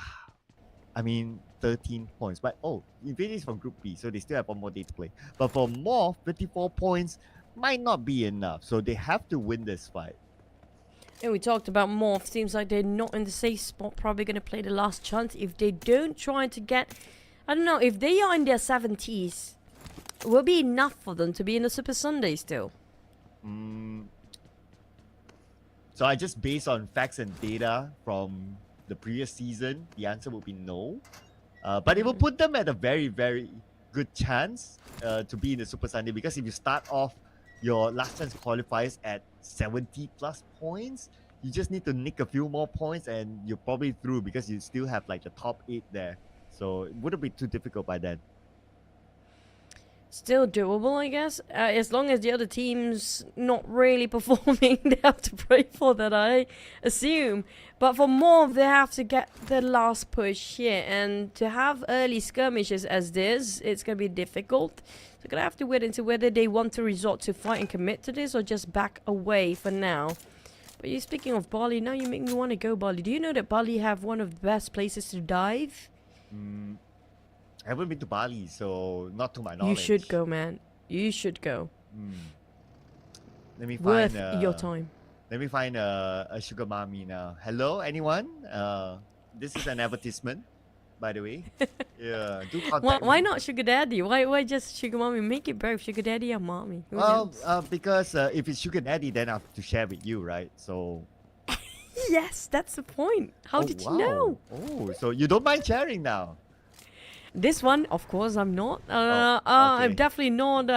I mean, 13 points. But oh, Infinity is from Group B, so they still have one more day to play. But for MORPH, 54 points might not be enough. So they have to win this fight. And we talked about MORPH. Seems like they're not in the safe spot. Probably going to play the last chance. If they don't try to get... I don't know. If they are in their 70s, will be enough for them to be in the Super Sunday still. So I just based on facts and data from the previous season, the answer would be no. But it will put them at a very, very good chance to be in the Super Sunday, because if you start off your last chance qualifiers at 70 plus points, you just need to nick a few more points and you're probably through, because you still have like the top 8 there. So it wouldn't be too difficult by then. Still doable, I guess. As long as the other team's not really performing, they have to pray for that, I assume. But for MORPH, they have to get the last push here. And to have early skirmishes as this, it's going to be difficult. So we're going to have to wait and see whether they want to resort to fight and commit to this or just back away for now. But you speaking of Bali, now you make me want to go Bali. Do you know that Bali have one of the best places to dive? I haven't been to Bali, so not to my knowledge. You should go, man. You should go. Let me Worth find your time. Let me find a sugar mommy now. Hello, anyone? This is an advertisement, by the way. Yeah, do contact Why me. not sugar daddy? Why just sugar mommy? Make it both sugar daddy or mommy. Who Well, knows? because if it's sugar daddy, then I have to share with you, right? So. Yes, that's the point. How did you know? Oh, so you don't mind sharing now? This one, of course, I'm not. okay. I'm definitely not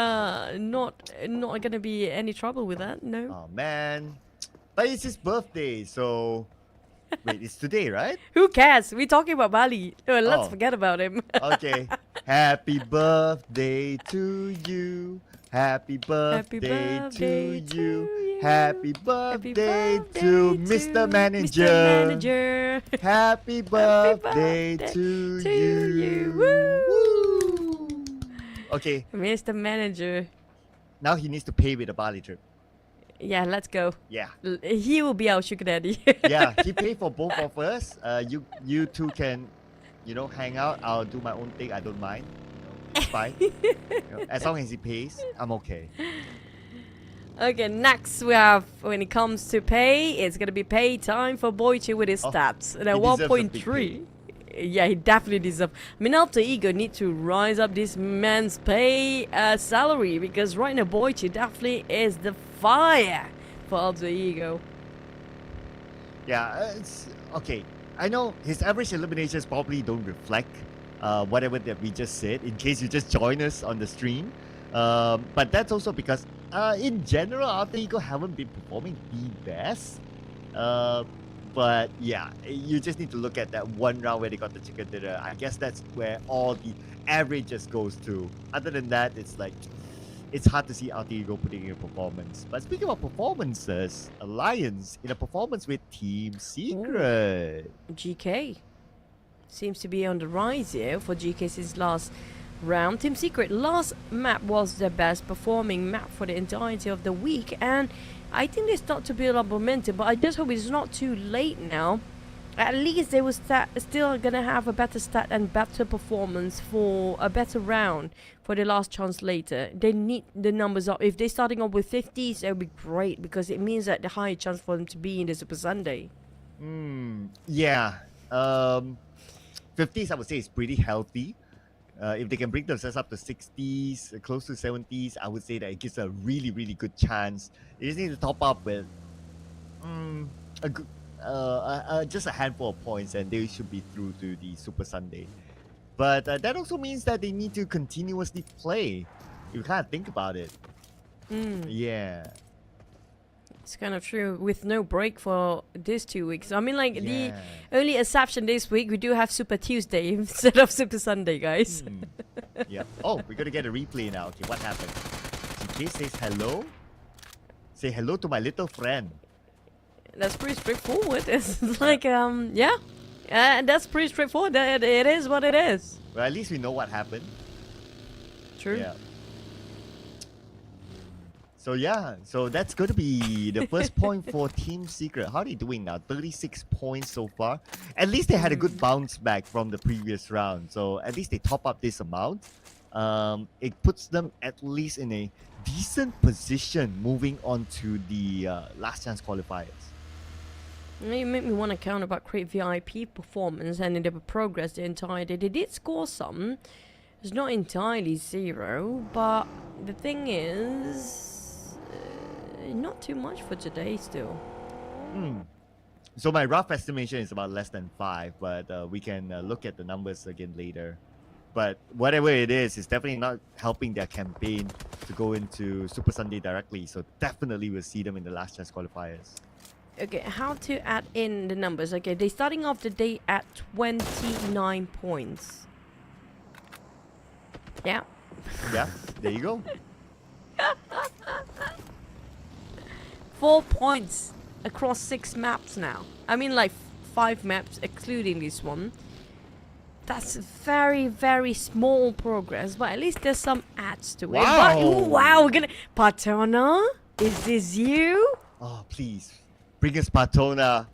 gonna be any trouble with that. No. Oh man, but it's his birthday, so wait, it's today, right? Who cares? We're talking about Bali. Let's Oh. forget about him. Okay. Happy birthday to you. Happy birthday to you. Happy birthday to Mr. Manager. Mr. Manager. Happy birthday to you. Woo! Okay, Mr. Manager. now he needs to pay with a Bali trip. Yeah, let's go. Yeah. He will be our sugar daddy. Yeah, he paid for both of us. You two can, hang out. I'll do my own thing. I don't mind. It's fine. As long as he pays, I'm okay. Okay, next we have, when it comes to pay, it's gonna be pay time for Boichi with his stats. And at he deserves a big 1.3, yeah, he definitely deserves. I mean, Alter Ego need to rise up this man's pay salary, because right now Boichi definitely is the fire for Alter Ego. Yeah, it's okay. I know his average eliminations probably don't reflect whatever that we just said, in case you just join us on the stream. But that's also because in general, Alter Ego haven't been performing the best. But yeah, you just need to look at that one round where they got the chicken dinner. I guess that's where all the averages goes to. Other than that, it's like, it's hard to see Alter Ego putting in a performance. But speaking of performances, Alliance in a performance with Team Secret. GK seems to be on the rise here for GK's last round. Team Secret last map was their best performing map for the entirety of the week, and I think they start to build up momentum, but I just hope it's not too late now. At least they will still gonna have a better stat and better performance for a better round for the last chance later. They need the numbers up. If they're starting off with 50s, that would be great, because it means that the higher chance for them to be in the Super Sunday. Yeah. 50s, I would say, is pretty healthy. If they can bring themselves up to 60s, close to 70s, I would say that it gives a really, really good chance. They just need to top up with just a handful of points, and they should be through to the Super Sunday. But that also means that they need to continuously play. You can't think about it. Yeah. It's kind of true, with no break for these 2 weeks. I mean, like, Yeah. the only exception this week, we do have Super Tuesday instead of Super Sunday, guys. Yeah. Oh, we're gonna get a replay now. Okay, what happened? GK says hello. Say hello to my little friend. That's pretty straightforward. It's like, yeah. That's pretty straightforward. It is what it is. Well, at least we know what happened. True. Yeah. So yeah, so that's going to be the first point for Team Secret. How are they doing now? 36 points so far. At least they had a good bounce back from the previous round. So at least they top up this amount. It puts them at least in a decent position moving on to the last chance qualifiers. You make me want to count about Create VIP performance and the progress the entire day. They did score some. It's not entirely zero, but the thing is, not too much for today still. So my rough estimation is about less than 5, but we can look at the numbers again later. But whatever it is, it's definitely not helping their campaign to go into Super Sunday directly. So definitely we'll see them in the last chance qualifiers. Okay, how to add in the numbers? Okay, they're starting off the day at 29 points. Yeah. Yeah, there you go. 4 points across 6 maps now. I mean, like 5 maps excluding this one. That's very, very small progress, but at least there's some adds to it. Wow. But, ooh, wow, we're gonna... Patona? Is this you? Oh, please. Bring us Patona.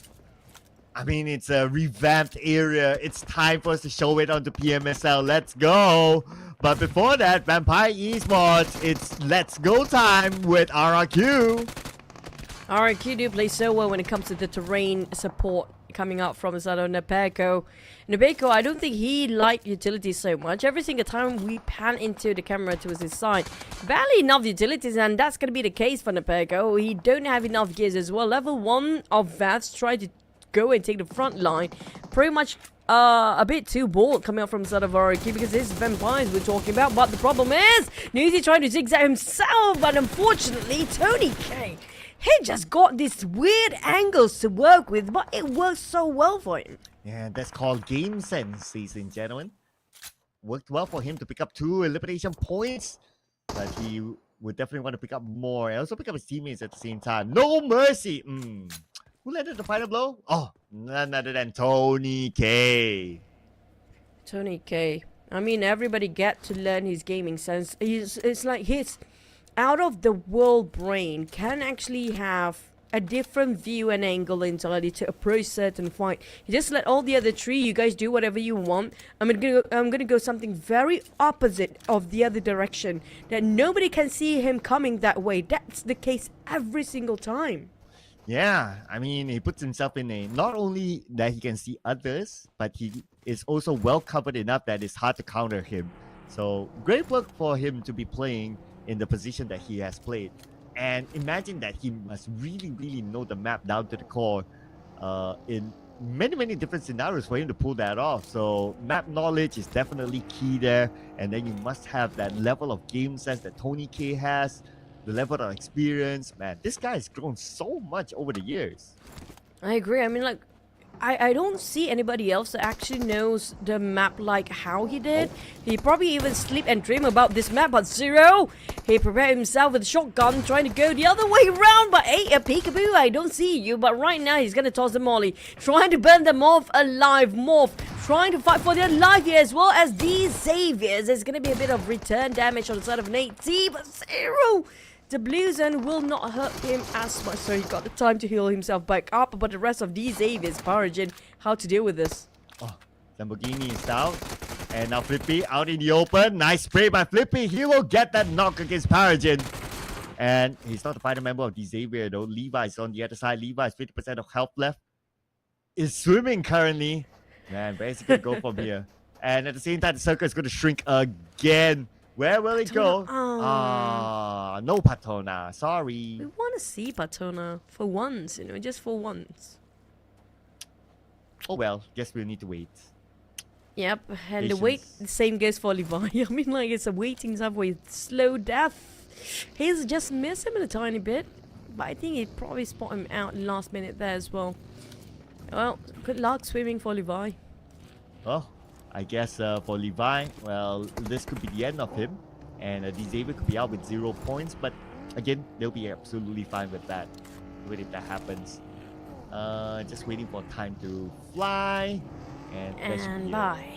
I mean, it's a revamped area. It's time for us to show it on the PMSL. Let's go. But before that, Vampire Esports, it's let's go time with RRQ. RRQ do play so well when it comes to the terrain support coming out from Zado Nepeko. Nepeko, I don't think he liked utilities so much. Every single time we pan into the camera to his side, barely enough utilities, and that's going to be the case for Nepeko. He don't have enough gears as well. Level 1 of VATS tried to go and take the front line. Pretty much a bit too bold coming out from side of RRQ because it's vampires we're talking about. But the problem is, Newsy trying to zigzag himself, but unfortunately, Tony K, he just got these weird angles to work with, but it works so well for him. Yeah, that's called game sense, ladies and gentlemen. Worked well for him to pick up 2 elimination points, but he would definitely want to pick up more and also pick up his teammates at the same time. No mercy. Who landed the final blow? Oh, none other than Tony K. Tony K. I mean, everybody get to learn his gaming sense. It's like his out-of-the-world brain can actually have a different view and angle entirely to approach certain fight. You just let all the other 3, you guys do whatever you want. I'm gonna go something very opposite of the other direction that nobody can see him coming that way. That's the case every single time. Yeah, I mean, he puts himself in a, not only that he can see others, but he is also well covered enough that it's hard to counter him. So great work for him to be playing in the position that he has played. And imagine that he must really, really know the map down to the core in many different scenarios for him to pull that off. So map knowledge is definitely key there. And then you must have that level of game sense that Tony K has, the level of experience. Man, this guy has grown so much over the years. I agree. I mean, like, I don't see anybody else that actually knows the map like how he did. He probably even sleep and dream about this map, but Zero, he prepared himself with a shotgun, trying to go the other way around, but hey, a peekaboo, I don't see you. But right now, he's gonna toss the molly, trying to burn them off alive. MORPH trying to fight for their life here, as well as these saviors. There's gonna be a bit of return damage on the side of Nate T, but Zero, the blue zone will not hurt him as much, so he got the time to heal himself back up. But the rest of these Avians, Paragin, how to deal with this? Oh, Lamborghini is down. And now Flippy out in the open. Nice spray by Flippy. He will get that knock against Paragin. And he's not the final member of the Xavier though. Levi's on the other side. Levi's 50% of health left. Is swimming currently. Man, where's he going to go from here? And at the same time, the circle is going to shrink again. Where will it go? No Patona. Sorry. We want to see Patona for once, you know, just for once. Oh well, guess we'll need to wait. Yep, and the wait, Patience. the same goes for Levi. I mean, like, it's a waiting time with slow death. He's just missed him a tiny bit, but I think he'd probably spot him out in the last minute there as well. Well, good luck swimming for Levi. Well, I guess for Levi, well, this could be the end of him. And Xavier could be out with 0 points. But again, they'll be absolutely fine with that. Even if that happens. Just waiting for time to fly. And that should be it. bye.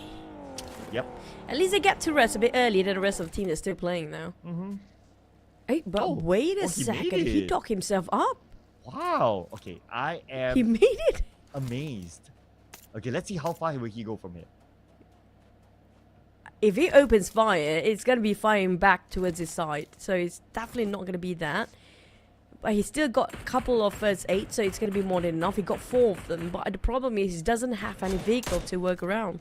Yep. At least they get to rest a bit earlier than the rest of the team that's still playing now. Mm-hmm. Hey, but Oh, wait a oh, he made second. He it. docked himself up. Wow. Okay, I am He made it. amazed. Okay, let's see how far will he go from here. If he opens fire, it's going to be firing back towards his side. So it's definitely not going to be that. But he's still got a couple of first aid, so it's going to be more than enough. He got 4 of them, but the problem is he doesn't have any vehicle to work around.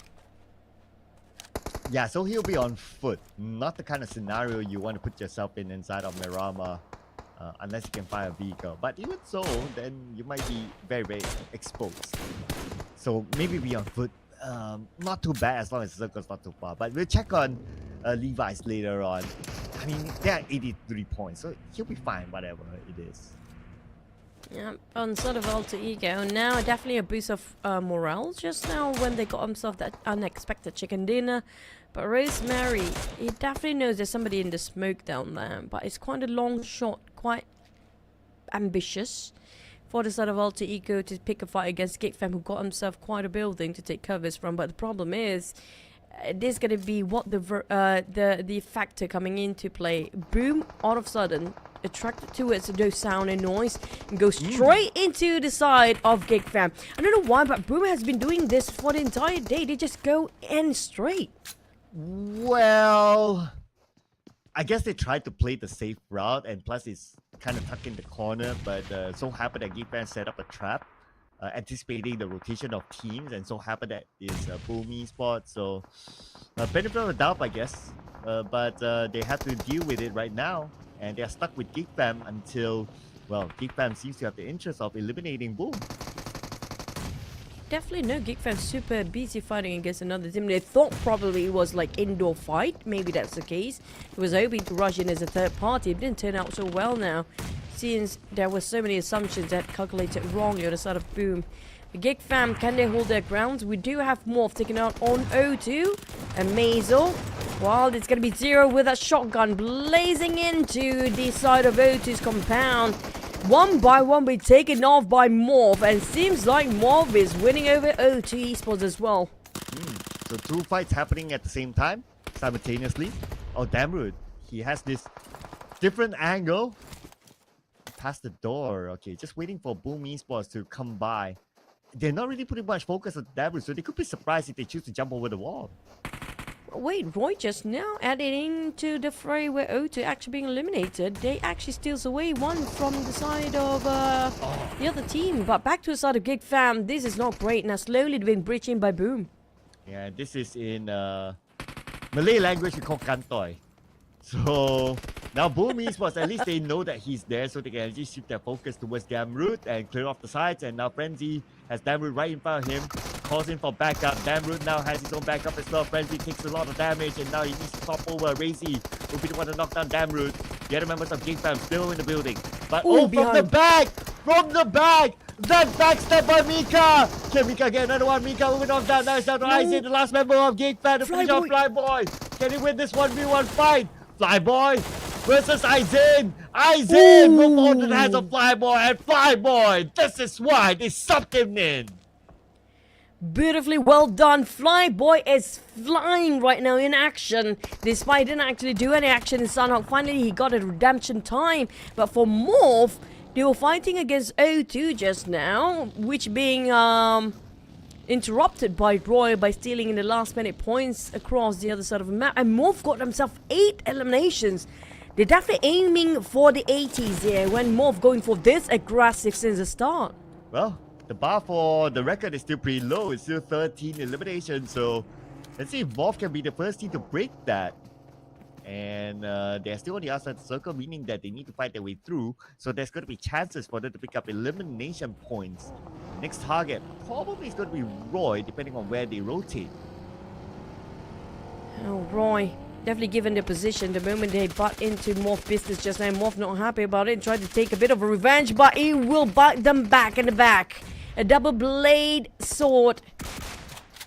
Yeah, so he'll be on foot. Not the kind of scenario you want to put yourself in inside of Miramar. Unless you can find a vehicle. But even so, then you might be very, very exposed. So maybe be on foot. Not too bad as long as the circle's not too far. But we'll check on Levi's later on. I mean, they're at 83 points, so he'll be fine, whatever it is. Yeah, on sort of alter ego. Now, definitely a boost of morale just now when they got himself that unexpected chicken dinner. But Rosemary, he definitely knows there's somebody in the smoke down there. But it's quite a long shot, quite ambitious for the sort of alter ego to pick a fight against Geek Fam, who got himself quite a building to take covers from. But the problem is, this is going to be what the factor coming into play. Boom, all of a sudden, attracted towards those sound and noise, and go straight into the side of Geek Fam. I don't know why, but Boom has been doing this for the entire day. They just go in straight. Well, I guess they tried to play the safe route, and plus it's kind of tucked in the corner, but so happened that Geek Fam set up a trap, anticipating the rotation of teams, and so happened that it's Boom Esports, so benefit of the doubt, I guess, but they have to deal with it right now, and they are stuck with Geek Fam until, well, Geek Fam seems to have the interest of eliminating Boom. Definitely no Geek Fam super busy fighting against another team. They thought probably it was like indoor fight. Maybe that's the case. It was hoping to rush in as a third party. It didn't turn out so well now, since there were so many assumptions that calculated wrongly on the side of Boom. The Geek Fam, can they hold their grounds? We do have Morph taken out on O2 and Maisel. While it's going to be Zero with a shotgun blazing into the side of O2's compound. One by one, we're taken off by Morph, and seems like Morph is winning over O2 Esports as well. So 2 fights happening at the same time, simultaneously. Oh, Damrud, he has this different angle. Past the door. Okay, just waiting for Boom Esports to come by. They're not really putting much focus on Damrud, so they could be surprised if they choose to jump over the wall. Wait, Roy just now added into the fray where O2 actually being eliminated. They actually steals away one from the side of the other team. But back to the side of Geek Fam, this is not great. Now slowly being breached in by Boom. Yeah, this is in Malay language we call Kantoy. So now Boom Esports, at least they know that he's there, so they can actually shift their focus towards Damrud and clear off the sides. And now Frenzy has Damrud right in front of him, calls in for backup. Damrud now has his own backup as well. Frenzy takes a lot of damage, and now he needs to top over. Razy will be the one to knock down Damrud. The other members of Geek Fam still in the building. But Ooh, from the back! From the back! That backstep by Mika! Can Mika get another one? Mika will be knocked down. Now it's down to Isaac, the last member of Geek Fam, to finish off Flyboy. Can he win this 1v1 fight? Flyboy versus Aizen. Aizen will fall into the hands of Flyboy, and Flyboy, this is why they subbed him in. Beautifully well done. Flyboy is flying right now in action. Despite didn't actually do any action in Sanhok. Finally, he got a redemption time. But for Morph, they were fighting against O2 just now, which being interrupted by Roy by stealing in the last minute points across the other side of the map. And Morph got himself 8 eliminations. They're definitely aiming for the 80s here when Morph going for this aggressive since the start. Well, the bar for the record is still pretty low. It's still 13 eliminations. So let's see if Morph can be the first team to break that. And they're still on the outside of the circle, meaning that they need to fight their way through. So there's going to be chances for them to pick up elimination points The next target probably is going to be Roy, depending on where they rotate. Oh, Roy. Definitely given the position, the moment they butt into Morph business just now, Morph not happy about it and tried to take a bit of a revenge, but he will butt them back in the back. A double blade sword.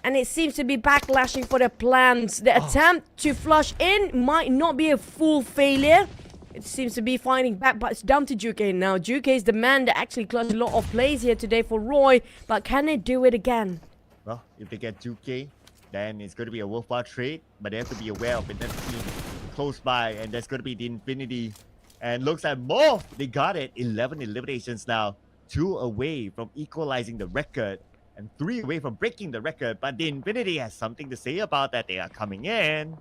And it seems to be backlashing for their plans. The attempt to flush in might not be a full failure. It seems to be finding back, but it's down to GEEK now. GEEK is the man that actually clutched a lot of plays here today for Roy, but can they do it again? Well, if they get 2K, then it's going to be a worthwhile trade, but they have to be aware of another team close by, and that's going to be the Infinity. And looks like more, they got it. 11 eliminations now, 2 away from equalizing the record, and 3 away from breaking the record. But the Infinity has something to say about that. They are coming in.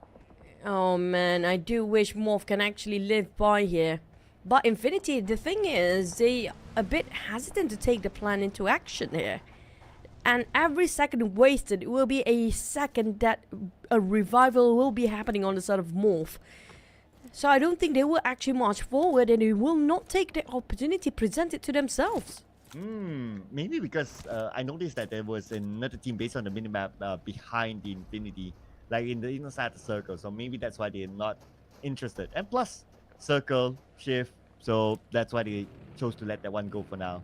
Oh man, I do wish Morph can actually live by here. But Infinity, the thing is, they a bit hesitant to take the plan into action here. And every second wasted will be a second that a revival will be happening on the side of Morph. So I don't think they will actually march forward, and they will not take the opportunity presented to themselves. Maybe because I noticed that there was another team based on the minimap behind the Infinity, like in the inner side of the circle. So maybe that's why they're not interested. And plus, circle, shift. So that's why they chose to let that one go for now.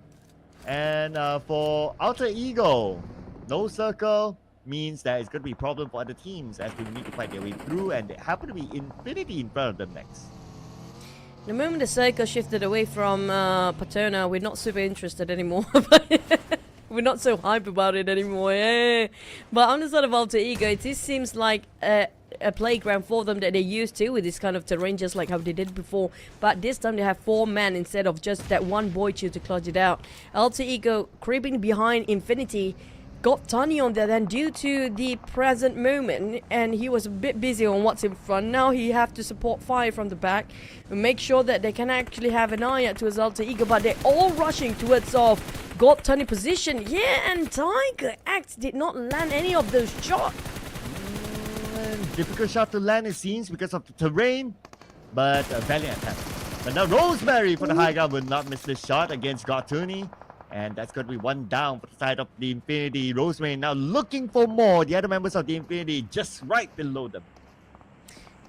And for Alter Ego, no circle means that it's going to be a problem for other teams as they need to fight their way through, and they happen to be Infinity in front of them next. The moment the circle shifted away from Paterna, we're not super interested anymore. We're not so hype about it anymore. Yeah. But on the side of Alter Ego, it just seems like a playground for them that they're used to with this kind of terrain, just like how they did before. But this time they have 4 men instead of just that one boy to clutch it out. Alter Ego creeping behind Infinity. Got Tony on there then due to the present moment, and he was a bit busy on what's in front. Now he have to support fire from the back and make sure that they can actually have an eye out towards Alter Ego, but they're all rushing towards got Tony position. Yeah, and Tiger X did not land any of those shots. Difficult shot to land, it seems, because of the terrain, but a valiant attempt. But now Rosemary for the high ground will not miss this shot against Gotuni. And that's going to be 1 down for the side of the Infinity. Rosemary now looking for more. The other members of the Infinity just right below them.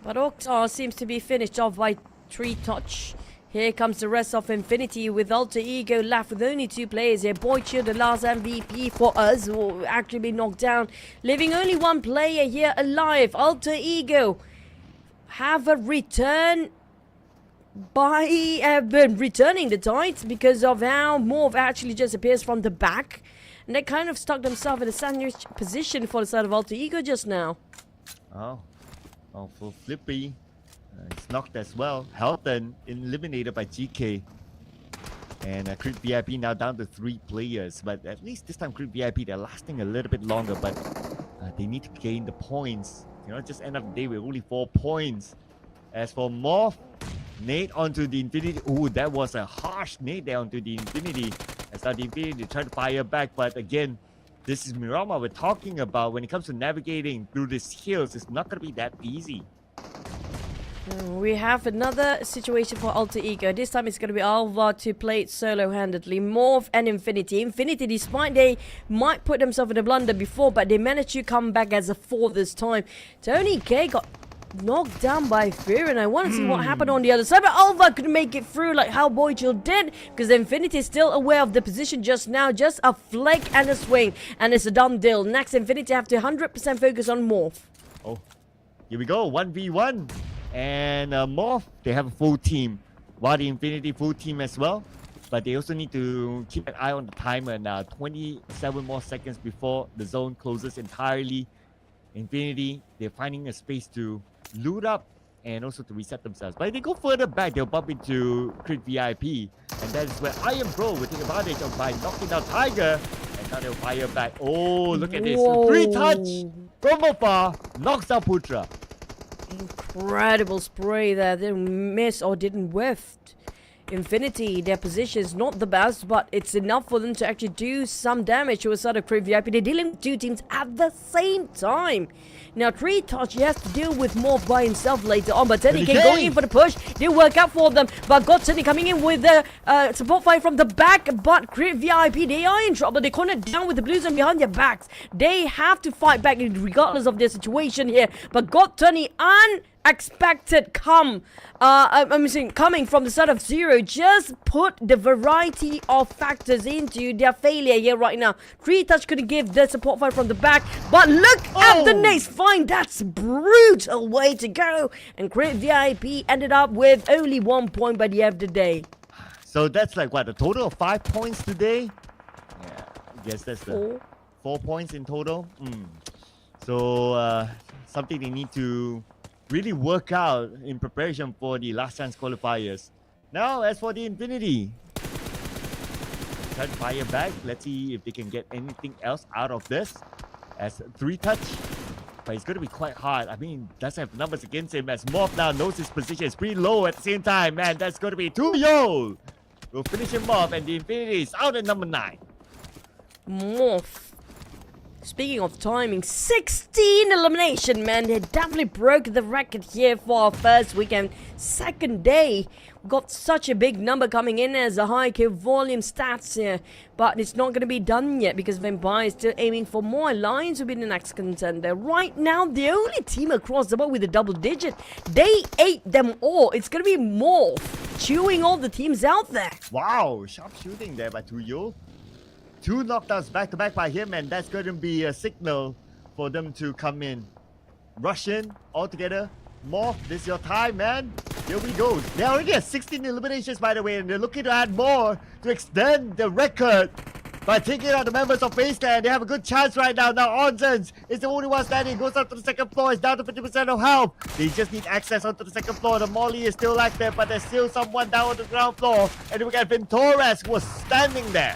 But Oktar seems to be finished off by 3 touch. Here comes the rest of Infinity with Alter Ego left with only 2 players here. Boychill, the last MVP for us, will actually be knocked down. Leaving only 1 player here alive. Alter Ego have a return by returning the tides because of how Morph actually just appears from the back. And they kind of stuck themselves in a sandwich position for the side of Alter Ego just now. Oh, for Flippy. It's knocked as well. Helton eliminated by GK. And Creep VIP now down to 3 players. But at least this time Creep VIP, they're lasting a little bit longer. But they need to gain the points. You know, just end of the day with only 4 points. As for Morph, nade onto the Infinity. Ooh, that was a harsh nade there onto the Infinity. As now the Infinity try to fire back. But again, this is Mirama we're talking about. When it comes to navigating through these hills, it's not going to be that easy. We have another situation for Alter Ego. This time it's going to be Alva to play it solo-handedly. Morph and Infinity. Infinity, despite they might put themselves in a blunder before, but they managed to come back as a 4 this time. Tony K got knocked down by Fear, and I want to see what happened on the other side. But Alva could make it through like how Boychill did, because Infinity is still aware of the position just now. Just a flick and a swing, and it's a done deal. Next, Infinity have to 100% focus on Morph. Oh, here we go. 1v1. And Morph, they have a full team, while the Infinity full team as well. But they also need to keep an eye on the timer now. 27 more seconds before the zone closes entirely. Infinity, they're finding a space to loot up and also to reset themselves. But if they go further back, they'll bump into Crit VIP. And that is where Iron Bro will take advantage of by knocking down Tiger. And now they'll fire back. Oh, look at this. 3 touch. Promopar knocks out Putra. Incredible spray there. Didn't miss or didn't whiff. Infinity, their position is not the best, but it's enough for them to actually do some damage to a side of Crate VIP. They're dealing with two teams at the same time. Now, Tree Touch, he has to deal with MORPH by himself later on, but Teddy can go in for the push. Didn't work out for them, but got Teddy coming in with the support fire from the back, but Crate VIP, they are in trouble. They cornered down with the blue zone behind their backs. They have to fight back regardless of their situation here, but got Tony unexpected coming from the side of Zero. Just put the variety of factors into their failure here right now. Tree Touch couldn't give the support fire from the back, but look at the next find. That's brutal way to go. And Crate VIP ended up with only 1 point by the end of the day. So that's like what, a total of 5 points today? Yeah, I guess that's the 4 points in total. So something they need to really work out in preparation for the last chance qualifiers. Now, as for the Infinity, try to fire back. Let's see if they can get anything else out of this. As 3 touch, but it's going to be quite hard. I mean, doesn't have numbers against him as MORPH now knows his position is pretty low at the same time. Man, that's going to be 2-0. We'll finish him off, and the Infinity is out at number 9. MORPH. Speaking of timing, 16 elimination, man. They definitely broke the record here for our first weekend. Second day, we got such a big number coming in as a high kill volume stats here. But it's not going to be done yet because Vampire is still aiming for more alliance to be the next contender. Right now, the only team across the board with a double digit, they ate them all. It's going to be MORPH chewing all the teams out there. Wow, sharp shooting there by Tuyo. 2 knockdowns back-to-back by him, and that's going to be a signal for them to come in. Rush in all together. MORPH, this is your time, man. Here we go. They're already at 16 eliminations, by the way, and they're looking to add more to extend the record by taking out the members of FAZE. They have a good chance right now. Now, Onsens is the only one standing. Goes up to the second floor. It's down to 50% of health. They just need access onto the second floor. The Molly is still active, but there's still someone down on the ground floor. And we got Vin Torres who was standing there.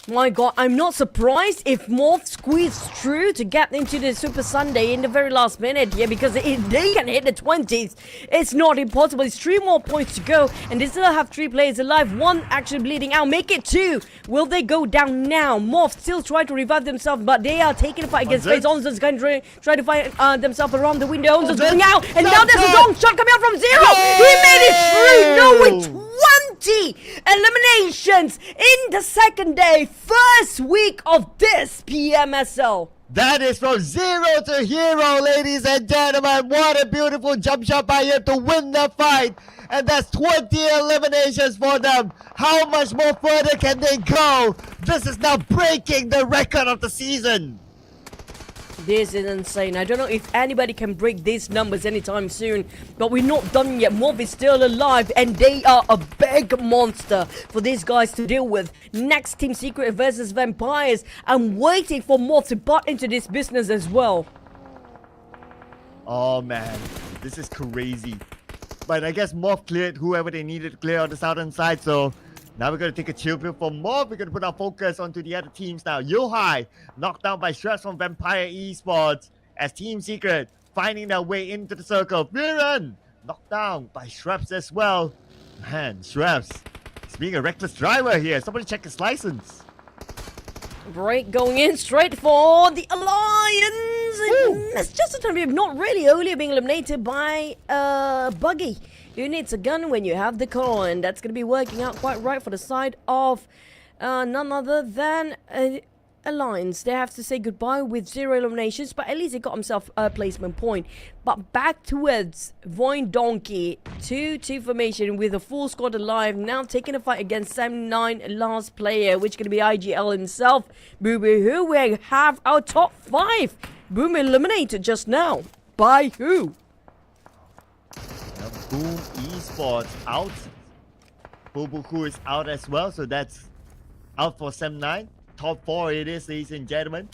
My god, I'm not surprised if MORPH squeezed through to get into the Super Sunday in the very last minute here, because if they can hit the 20s, it's not impossible. It's 3 more points to go, and they still have 3 players alive, 1 actually bleeding out. Make it 2. Will they go down now? MORPH still try to revive themselves, but they are taking a fight against FAZE. Onzen's going to try to find themselves around the window. Onzen's going out, and now there's a long shot coming out from Zero. He made it through. No, it's 20 eliminations in the second day, first week of this PMSL. That is from 0 to hero, ladies and gentlemen. What a beautiful jump shot by him to win the fight. And that's 20 eliminations for them. How much more further can they go? This is now breaking the record of the season. This is insane. I don't know if anybody can break these numbers anytime soon, but we're not done yet. MORPH is still alive, and they are a big monster for these guys to deal with. Next, Team Secret versus Vampires. I'm waiting for MORPH to butt into this business as well. Oh man, this is crazy. But I guess MORPH cleared whoever they needed to clear on the southern side, so now we're going to take a chill pill for MORPH. We're going to put our focus onto the other teams now. Yohai knocked down by Shrubs from Vampire Esports as Team Secret finding their way into the circle. Viren knocked down by Shrubs as well. Man, Shrubs is being a reckless driver here. Somebody check his license. Break going in straight for the Alliance. It's just a time we're not really only being eliminated by Buggy. Who needs a gun when you have the coin? That's going to be working out quite right for the side of none other than Alliance. They have to say goodbye with 0 eliminations, but at least he got himself a placement point. But back towards VOIN Donkey, 2-2 formation with a full squad alive. Now taking a fight against 79 last player, which is going to be IGL himself. Boo Boo Who, we have our top 5. Boom eliminated just now. By who? Boom Esports out. Bobuku is out as well, so that's out for Sem9. Top 4 it is, ladies and gentlemen.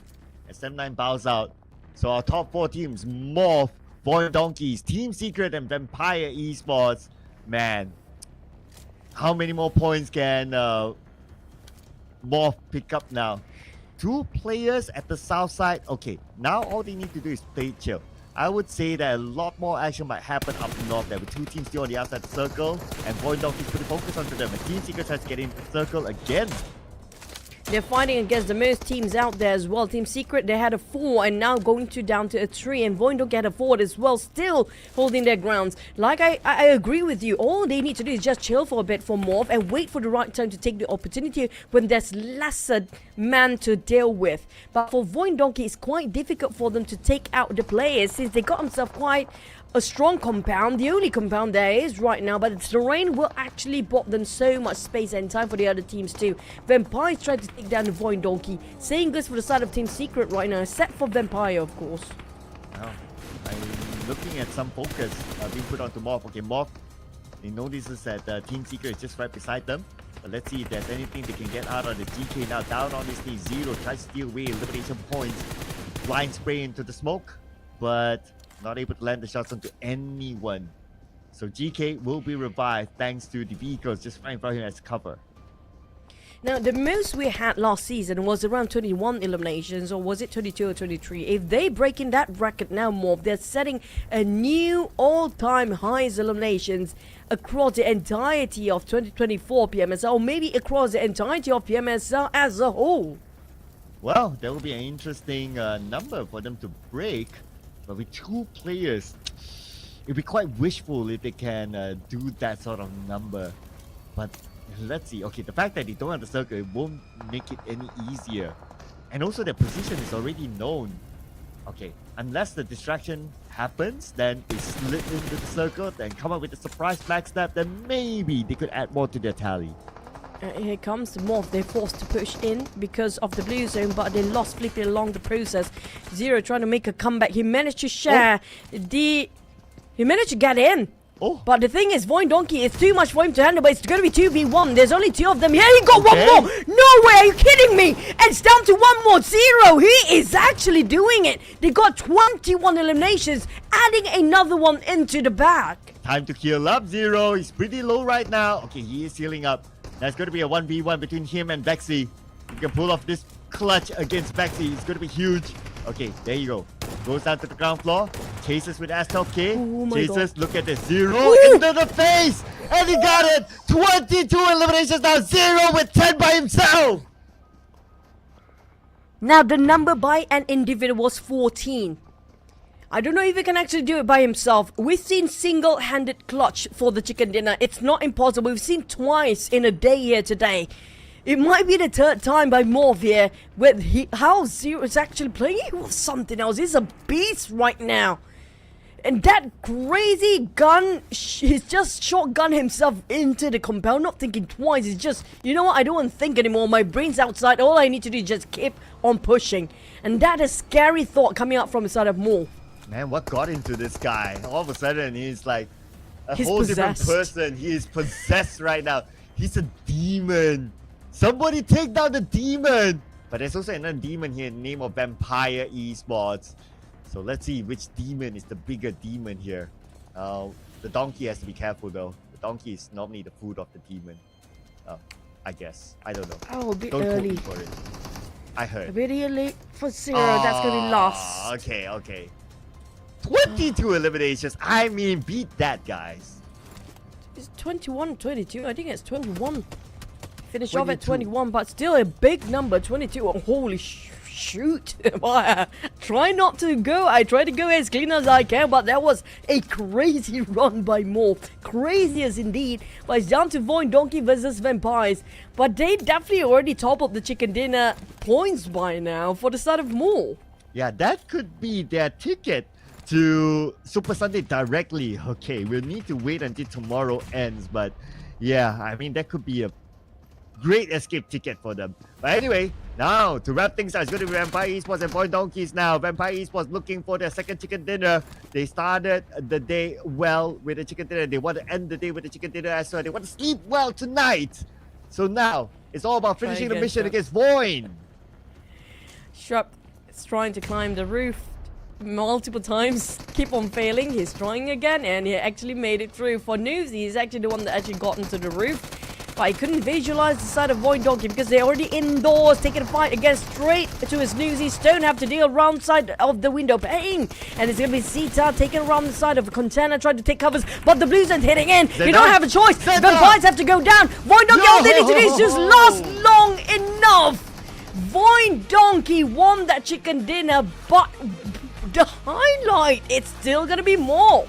As Sem9 bows out. So our top 4 teams, MORPH, VOIN Donkeys, Team Secret, and Vampire Esports. Man, how many more points can MORPH pick up now? 2 players at the south side. Okay, now all they need to do is play chill. I would say that a lot more action might happen up north there with two teams still on the outside circle, and VOIN is putting focus onto them. And Team Secret tries to get into the circle again. They're fighting against the most teams out there as well. Team Secret, they had a 4 and now going down to a 3. And VOIN don't get a 4 as well, still holding their grounds. Like I agree with you. All they need to do is just chill for a bit for MORPH and wait for the right time to take the opportunity when there's lesser man to deal with. But for VOIN Donkey, it's quite difficult for them to take out the players since they got themselves quite a strong compound, the only compound there is right now, but the terrain will actually bought them so much space and time for the other teams too. Vampires tried to take down the VOIN Donkey. Saying this for the side of Team Secret right now, except for Vampire, of course. Now, I'm looking at some focus being put onto MORPH. Okay, MORPH, he notices that Team Secret is just right beside them. But let's see if there's anything they can get out of the GK now. Down on his knee, Zero tries to steal away elimination points. Blind spray into the smoke, but not able to land the shots onto anyone. So GK will be revived thanks to the vehicles just right in front of him as cover. Now, the most we had last season was around 21 eliminations, or was it 22 or 23? If they break in that record now, MORPH, they're setting a new all-time highest eliminations across the entirety of 2024 PMSL, or maybe across the entirety of PMSL as a whole. Well, that will be an interesting number for them to break. But with two players, it'd be quite wishful if they can do that sort of number. But let's see. Okay, the fact that they don't have the circle, it won't make it any easier. And also their position is already known. Okay, unless the distraction happens, then they slip into the circle, then come up with a surprise backstab, then maybe they could add more to their tally. Here comes the MORPH. They're forced to push in because of the blue zone, but they lost flipping along the process. Zero trying to make a comeback. He managed to share He managed to get in. Oh. But the thing is, VOIN Donkey, it's too much for him to handle, but it's going to be 2v1. There's only 2 of them. Here he got one more. No way, are you kidding me? And it's down to 1 more. Zero, he is actually doing it. They got 21 eliminations, adding another one into the bag. Time to heal up, Zero. He's pretty low right now. Okay, he is healing up. That's going to be a 1v1 between him and Vexy. He can pull off this clutch against Vexy. It's going to be huge. Okay, there you go. Goes down to the ground floor. Chases with S12K. Oh Chases, God. look at this. Zero into the face. And he got it. 22 eliminations now. Zero with 10 by himself. Now, the number by an individual was 14. I don't know if he can actually do it by himself. We've seen single-handed clutch for the chicken dinner. It's not impossible. We've seen twice in a day here today. It might be the 3rd time by MORPH here with how Zero is actually playing. He was something else. He's a beast right now. And that crazy gun, he's just shotgun himself into the compound, not thinking twice. He's just, you know what, I don't want to think anymore. My brain's outside. All I need to do is just keep on pushing. And that is a scary thought coming out from the side of MORPH. Man, what got into this guy? All of a sudden, he's like He's whole different possessed. person. He is possessed right now. He's a demon. Somebody take down the demon. But there's also another demon here in the name of Vampire Esports. So let's see which demon is the bigger demon here. The donkey has to be careful though. The donkey is normally the food of the demon. I guess. I don't know. Oh, a bit Don't quote me early. for it. I heard. A bit early for Zero. That's going to be lost. Okay, okay. 22 eliminations. I mean, beat that, guys. It's 21, 22. I think it's 21. Finish off at 22. 21, but still a big number. 22. Oh, holy shoot. Try not to go. I try to go as clean as I can, but that was a crazy run by MORPH. Craziest indeed. But it's down to VOIN Donkey versus Vampires. But they definitely already toppled the chicken dinner points by now for the start of MORPH. Yeah, that could be their ticket to Super Sunday directly. Okay, we'll need to wait until tomorrow ends, but yeah, I mean, that could be a great escape ticket for them. But anyway, now to wrap things up, it's going to be Vampire Esports and VOIN Donkeys now. Vampire Esports looking for their second chicken dinner. They started the day well with the chicken dinner. They want to end the day with the chicken dinner as well. They want to sleep well tonight. So now, it's all about finishing the again, mission Shrub. against VOIN. Shrub is trying to climb the roof multiple times, keep on failing. He's trying again, and he actually made it through. For News, he's actually the one that actually got into the roof. But I couldn't visualize the side of VOIN Donkey because they're already indoors, taking a fight against straight to his newsy. Stone have to deal around side of the window pane. And it's going to be Zeta taking around the side of a container, trying to take covers. But the Blues aren't hitting in. You don't have a choice. The fights have to go down. VOIN Donkey, all they need to do is just last long enough. VOIN Donkey won that chicken dinner, but the highlight, it's still going to be MORPH.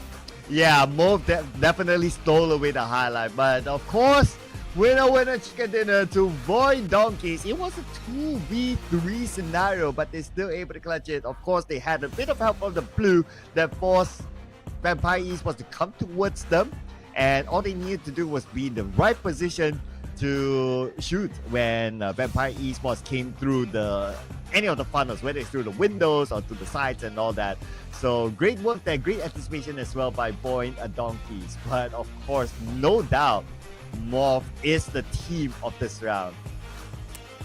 Yeah, MORPH definitely stole away the highlight. But of course, winner chicken dinner to VOIN Donkeys. It was a 2v3 scenario, but they're still able to clutch it. Of course, they had a bit of help from the blue that forced Vampire Esports to come towards them. And all they needed to do was be in the right position to shoot when Vampire Esports came through any of the funnels, whether it's through the windows or through the sides and all that. So great work there, great anticipation as well by VOIN Donkeys. But of course, no doubt, MORPH is the team of this round.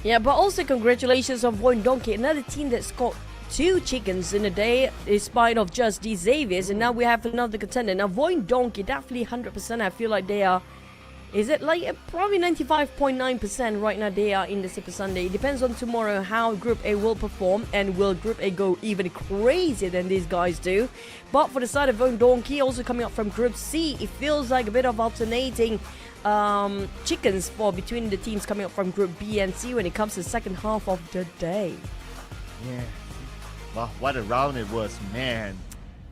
Yeah, but also congratulations on VOIN Donkey, another team that scored 2 chickens in a day, in spite of just the Xaviers, and now we have another contender. Now VOIN Donkey, definitely 100%. I feel like they are. Is it like probably 95.9% right now they are in the Super Sunday. It depends on tomorrow how Group A will perform, and will Group A go even crazier than these guys do. But for the side of VOIN Donkey, also coming up from Group C, it feels like a bit of alternating chickens for between the teams coming up from Group B and C when it comes to the second half of the day. Yeah. Wow, what a round it was, man.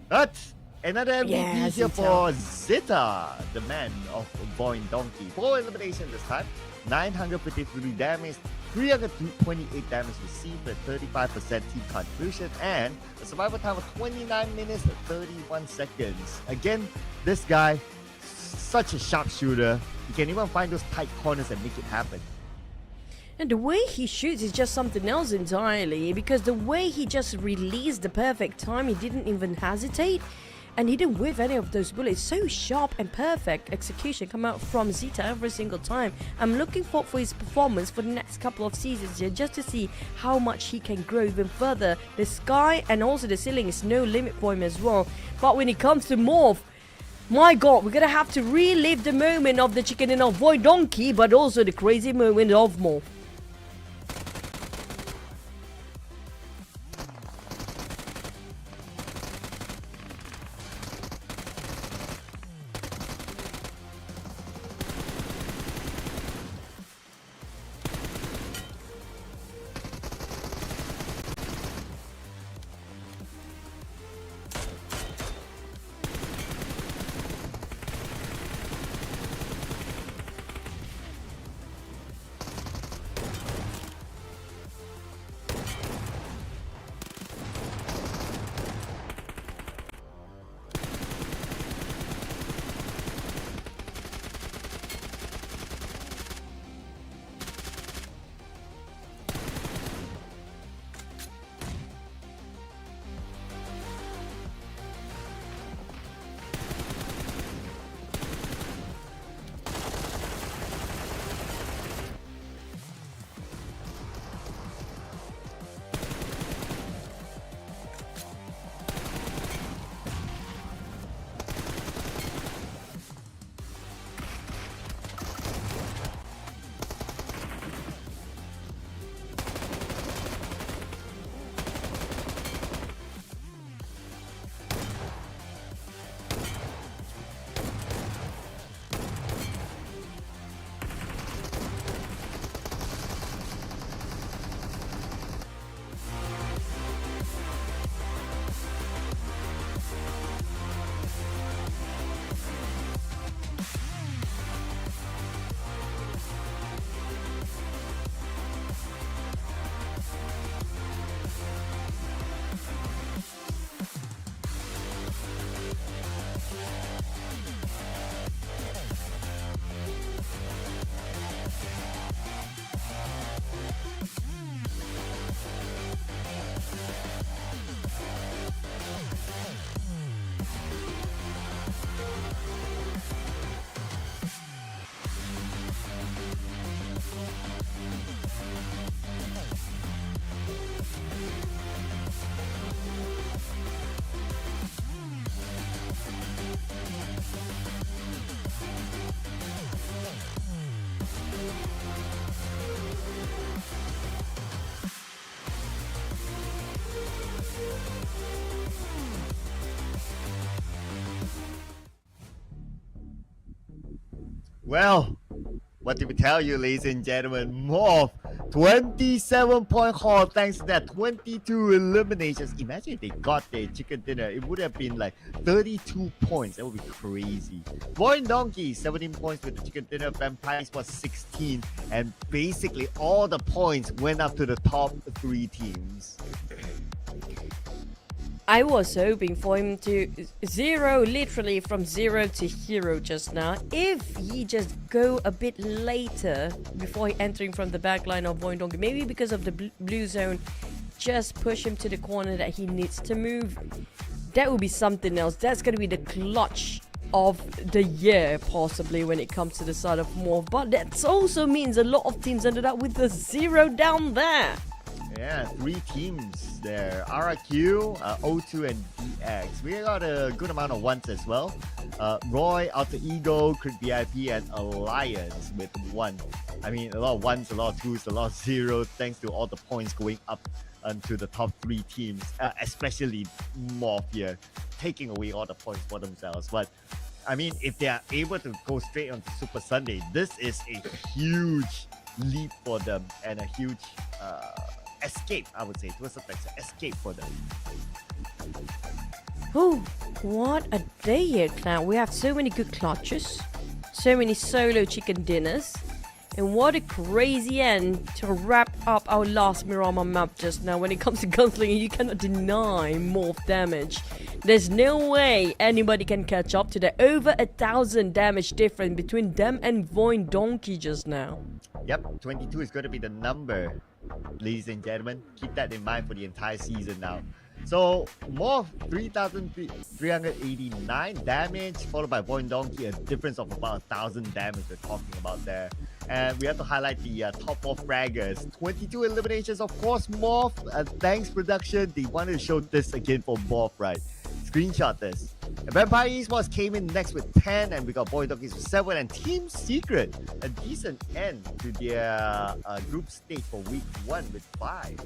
But another MVP here for Zeta, the man of VOIN Donkey. 4 elimination this time, 953 damage, 328 damage received, a 35% team contribution, and a survival time of 29 minutes and 31 seconds. Again, this guy, such a sharpshooter. He can even find those tight corners and make it happen. And the way he shoots is just something else entirely, because the way he just released the perfect time, he didn't even hesitate. And he didn't whiff any of those bullets. So sharp and perfect execution come out from Zeta every single time. I'm looking forward for his performance for the next couple of seasons here, just to see how much he can grow even further. The sky and also the ceiling is no limit for him as well. But when it comes to MORPH, my god, we're gonna have to relive the moment of the chicken and of VOIN Donkey, but also the crazy moment of MORPH. Well, what did we tell you, ladies and gentlemen? MORPH 27-point haul thanks to that 22 eliminations. Imagine if they got their chicken dinner, it would have been like 32 points. That would be crazy. VOIN Donkey 17 points with the chicken dinner. Vampires was 16, and basically all the points went up to the top 3 teams. I was hoping for him to zero, literally from 0 to hero just now. If he just go a bit later before he entering from the back line of VOIN Donkey, maybe because of the blue zone, just push him to the corner that he needs to move. That would be something else. That's going to be the clutch of the year, possibly, when it comes to the side of MORPH. But that also means a lot of teams ended up with a 0 down there. Yeah, 3 teams there. RRQ, O2, and DX. We got a good amount of ones as well. Roy, Alter Ego, Crit VIP, and Alliance with 1. I mean, a lot of 1s, a lot of 2s, a lot of 0s, thanks to all the points going up to the top 3 teams, especially MORPH here, taking away all the points for themselves. But I mean, if they are able to go straight on to Super Sunday, this is a huge leap for them and a huge escape, I would say, to a certain extent, escape for them. Oh, what a day here, Cloud. We have so many good clutches, so many solo chicken dinners, and what a crazy end to wrap up our last Miramar map just now. When it comes to gunslinging, you cannot deny MORPH damage. There's no way anybody can catch up to the over 1,000 damage difference between them and VOIN Donkey just now. Yep, 22 is going to be the number, ladies and gentlemen. Keep that in mind for the entire season now. So, MORPH 3,389 damage, followed by VOIN Donkey, a difference of about 1,000 damage we're talking about there. And we have to highlight the top 4 fraggers. 22 eliminations, of course, MORPH. Thanks, production. They wanted to show this again for MORPH, right? Screenshot this. And Vampire Esports came in next with 10, and we got VOIN Donkeys with 7, and Team Secret, a decent end to their group stage for week 1 with 5.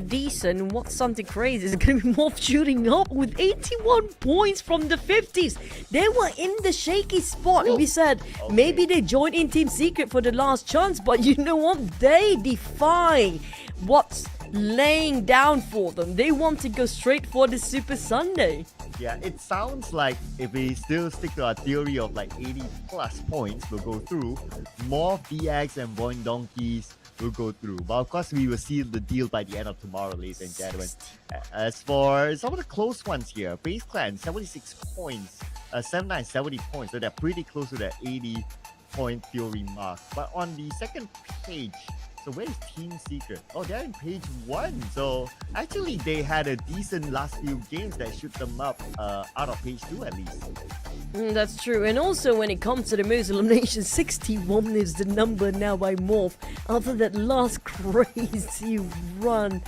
Decent. What's something crazy is going to be MORPH shooting up with 81 points from the 50s. They were in the shaky spot. We said maybe they joined in Team Secret for the last chance, but you know what? They defy what's laying down for them. They want to go straight for the Super Sunday. Yeah, it sounds like if we still stick to our theory of like 80 plus points, we'll go through. MORPH, DX, and VOIN Donkeys will go through. But of course, we will seal the deal by the end of tomorrow, ladies and gentlemen. As for some of the close ones here, FaZe Clan, 76 points, 79, 70 points. So they're pretty close to that 80-point theory mark. But on the second page, so where is Team Secret? Oh, they're in page 1. So actually, they had a decent last few games that shoot them up out of page 2 at least. That's true. And also when it comes to the most eliminations, 61 is the number now by MORPH after that last crazy run.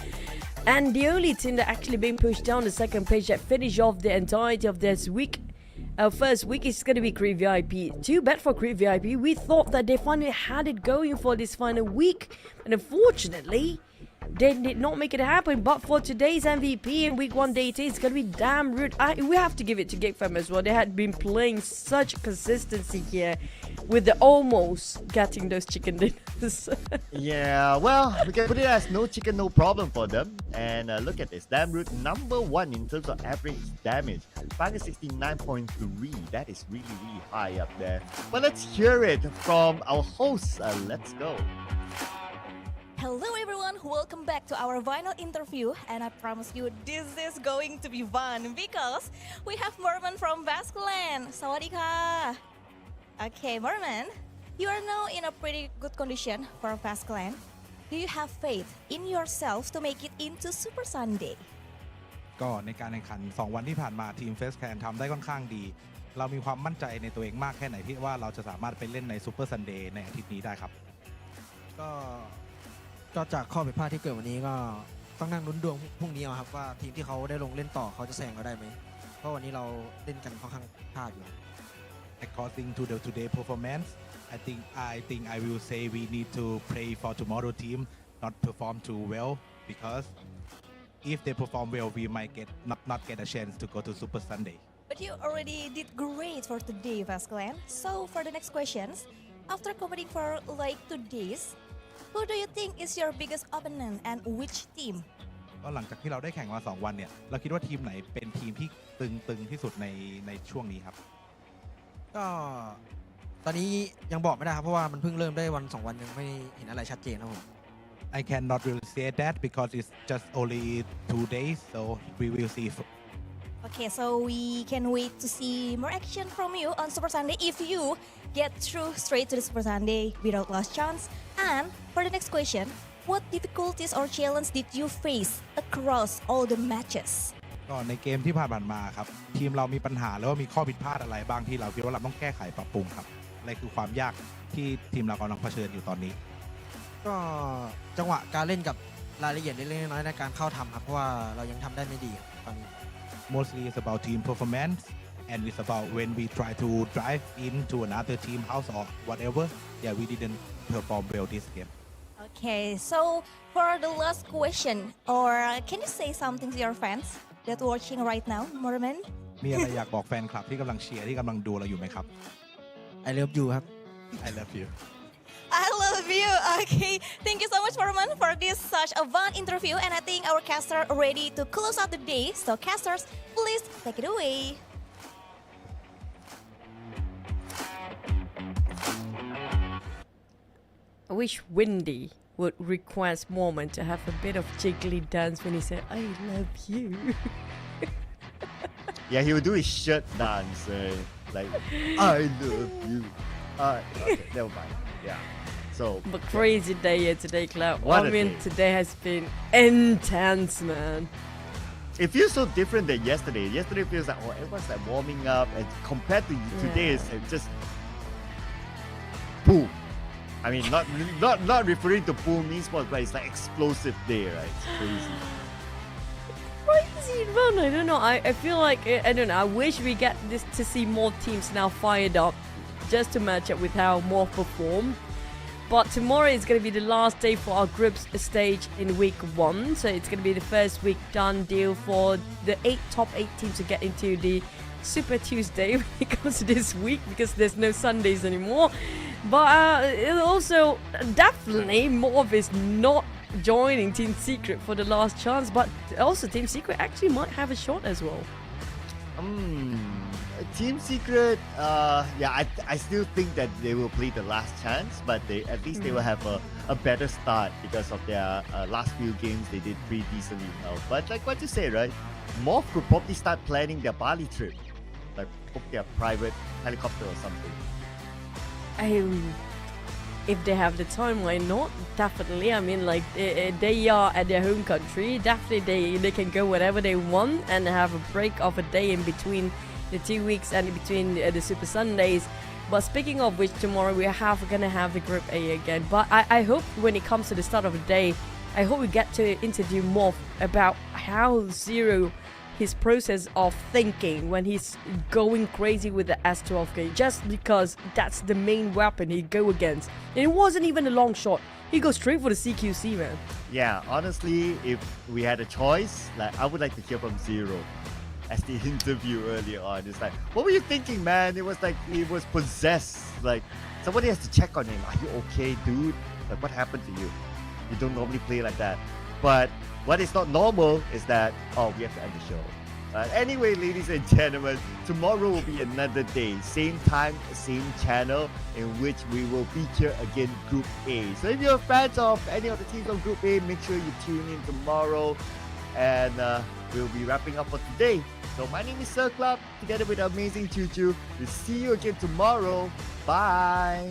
And the only team that actually being pushed down the second page that finish off the entirety of this week, our first week, is going to be Crit VIP. Too bad for Crit VIP. We thought that they finally had it going for this final week, and unfortunately, they did not make it happen. But for today's MVP in week 1 day, it's going to be damn rude. We have to give it to GEEK as well. They had been playing such consistency here with the almost getting those chicken dinners. Yeah, well, we can put it as no chicken, no problem for them. And look at this. Damn rude, number 1 in terms of average damage. 569.3. That is really, really high up there. But let's hear it from our hosts. Let's go. Hello everyone, welcome back to our final interview, and I promise you this is going to be fun because we have Merman from Basqueland. Sawadika. Okay, Merman, you are now in a pretty good condition for Basqueland. Do you have faith in yourself to make it into Super Sunday? ก็ในการแข่งขัน2 วันที่ผ่านมาทีม FaZe Clan ทำได้ค่อนข้างดี เรามีความมั่นใจในตัวเองมากแค่ไหนที่ว่าเราจะสามารถไปเล่นใน Super Sunday ในอาทิตย์นี้ได้ครับ ก็จากข้อผิดพลาดที่เกิดวันนี้ก็ต้องนั่งลุ้นดวงพรุ่งนี้เอาครับว่าทีมที่เขาได้ลงเล่นต่อเขาจะแซงเราได้ไหมเพราะวันนี้เราเล่นกันค่อนข้างพลาดอยู่ According to the today performance I think I will say we need to pray for tomorrow team not perform too well because if they perform well we might not get a chance to go to Super Sunday. But you already did great for today, Fast Clan. So for the next questions, after competing for like 2 days, who do you think is your biggest opponent and which team? ก็หลังจากที่เราได้แข่งมา 2 วันเนี่ยเราคิดว่าทีมไหนเป็นทีมที่ตึงที่สุดในช่วงนี้ครับ ก็ตอนนี้ยังบอกไม่ได้ครับเพราะว่ามันเพิ่งเริ่มได้วัน2 วันยังไม่เห็นอะไรชัดเจนครับผม I cannot really say that because it's just only 2 days so we will see. Okay, so we can wait to see more action from you on Super Sunday if you get through straight to the Super Sunday without last chance. And for the next question, what difficulties or challenge did you face across all the matches? ก็ในเกมที่ผ่านมาครับทีมเรามีปัญหาแล้วว่ามีข้อผิดพลาดอะไรบ้างที่เราคิดว่าเราต้องแก้ไขปรับปรุงครับอะไรคือความยากที่ทีมเรากำลังเผชิญอยู่ตอนนี้ ก็จังหวะการเล่นกับรายละเอียดเล็กๆน้อยๆในการเข้าทำครับเพราะว่าเรายังทำได้ไม่ดีครับตอนนี้ Mostly it's about team performance and it's about when we try to drive into another team house or whatever yeah we didn't perform well this game. Okay, so for the last question, or can you say something to your fans that are watching right now, Mormon? มีอะไรอยากบอกแฟนคลับที่กำลังเชียร์ที่กำลังดูเราอยู่ไหมครับ I love you ครับ I love you. I love you. Okay, thank you so much, Mormon, for this such a fun interview. And I think our caster are ready to close out the day. So casters, please take it away. I wish Windy would request Mormon to have a bit of jiggly dance when he said, I love you. Yeah, he would do his shirt dance, like I love you. Okay, never mind. Yeah. So But crazy day here today, Cloud. What I a mean, day. today has been intense, man. it feels so different than yesterday. Yesterday feels like everyone's like warming up, and compared to today, it's like just boom. I mean, not referring to boom esports, but it's like explosive day, right? It's crazy. Crazy run. I don't know. I feel like I don't know. I wish we get this to see more teams now fired up, just to match up with how MORPH performed. But tomorrow is going to be the last day for our group stage in week 1. So it's going to be the first week done deal for the top 8 teams to get into the Super Tuesday when it comes to this week, because there's no Sundays anymore. But it also definitely MORPH is not joining Team Secret for the last chance, but also Team Secret actually might have a shot as well. Team Secret, yeah, I still think that they will play the last chance, but at least they will have a better start because of their last few games they did pretty decently well. But like what you say, right? MORPH could probably start planning their Bali trip, like book their private helicopter or something. If they have the time, why not? Definitely. I mean, like they are at their home country. Definitely, they can go wherever they want and have a break of a day in between the 2 weeks and in between the Super Sundays. But speaking of which, tomorrow we are gonna have the Group A again. But I hope when it comes to the start of the day, I hope we get to interview MORPH about how Zero, his process of thinking when he's going crazy with the S12K, just because that's the main weapon he go against. And it wasn't even a long shot. He goes straight for the CQC, man. Yeah, honestly, if we had a choice, like I would like to hear from Zero as the interview earlier on. It's like, what were you thinking, man? It was like he was possessed. Like somebody has to check on him. Are you okay, dude? Like what happened to you? You don't normally play like that. But what is not normal is that, oh, we have to end the show. Anyway, ladies and gentlemen, tomorrow will be another day, same time, same channel, in which we will feature again Group A. So if you're fans of any of the teams of Group A, make sure you tune in tomorrow, and we'll be wrapping up for today. So my name is Sir Club, together with the amazing Choo Choo. We'll see you again tomorrow. Bye.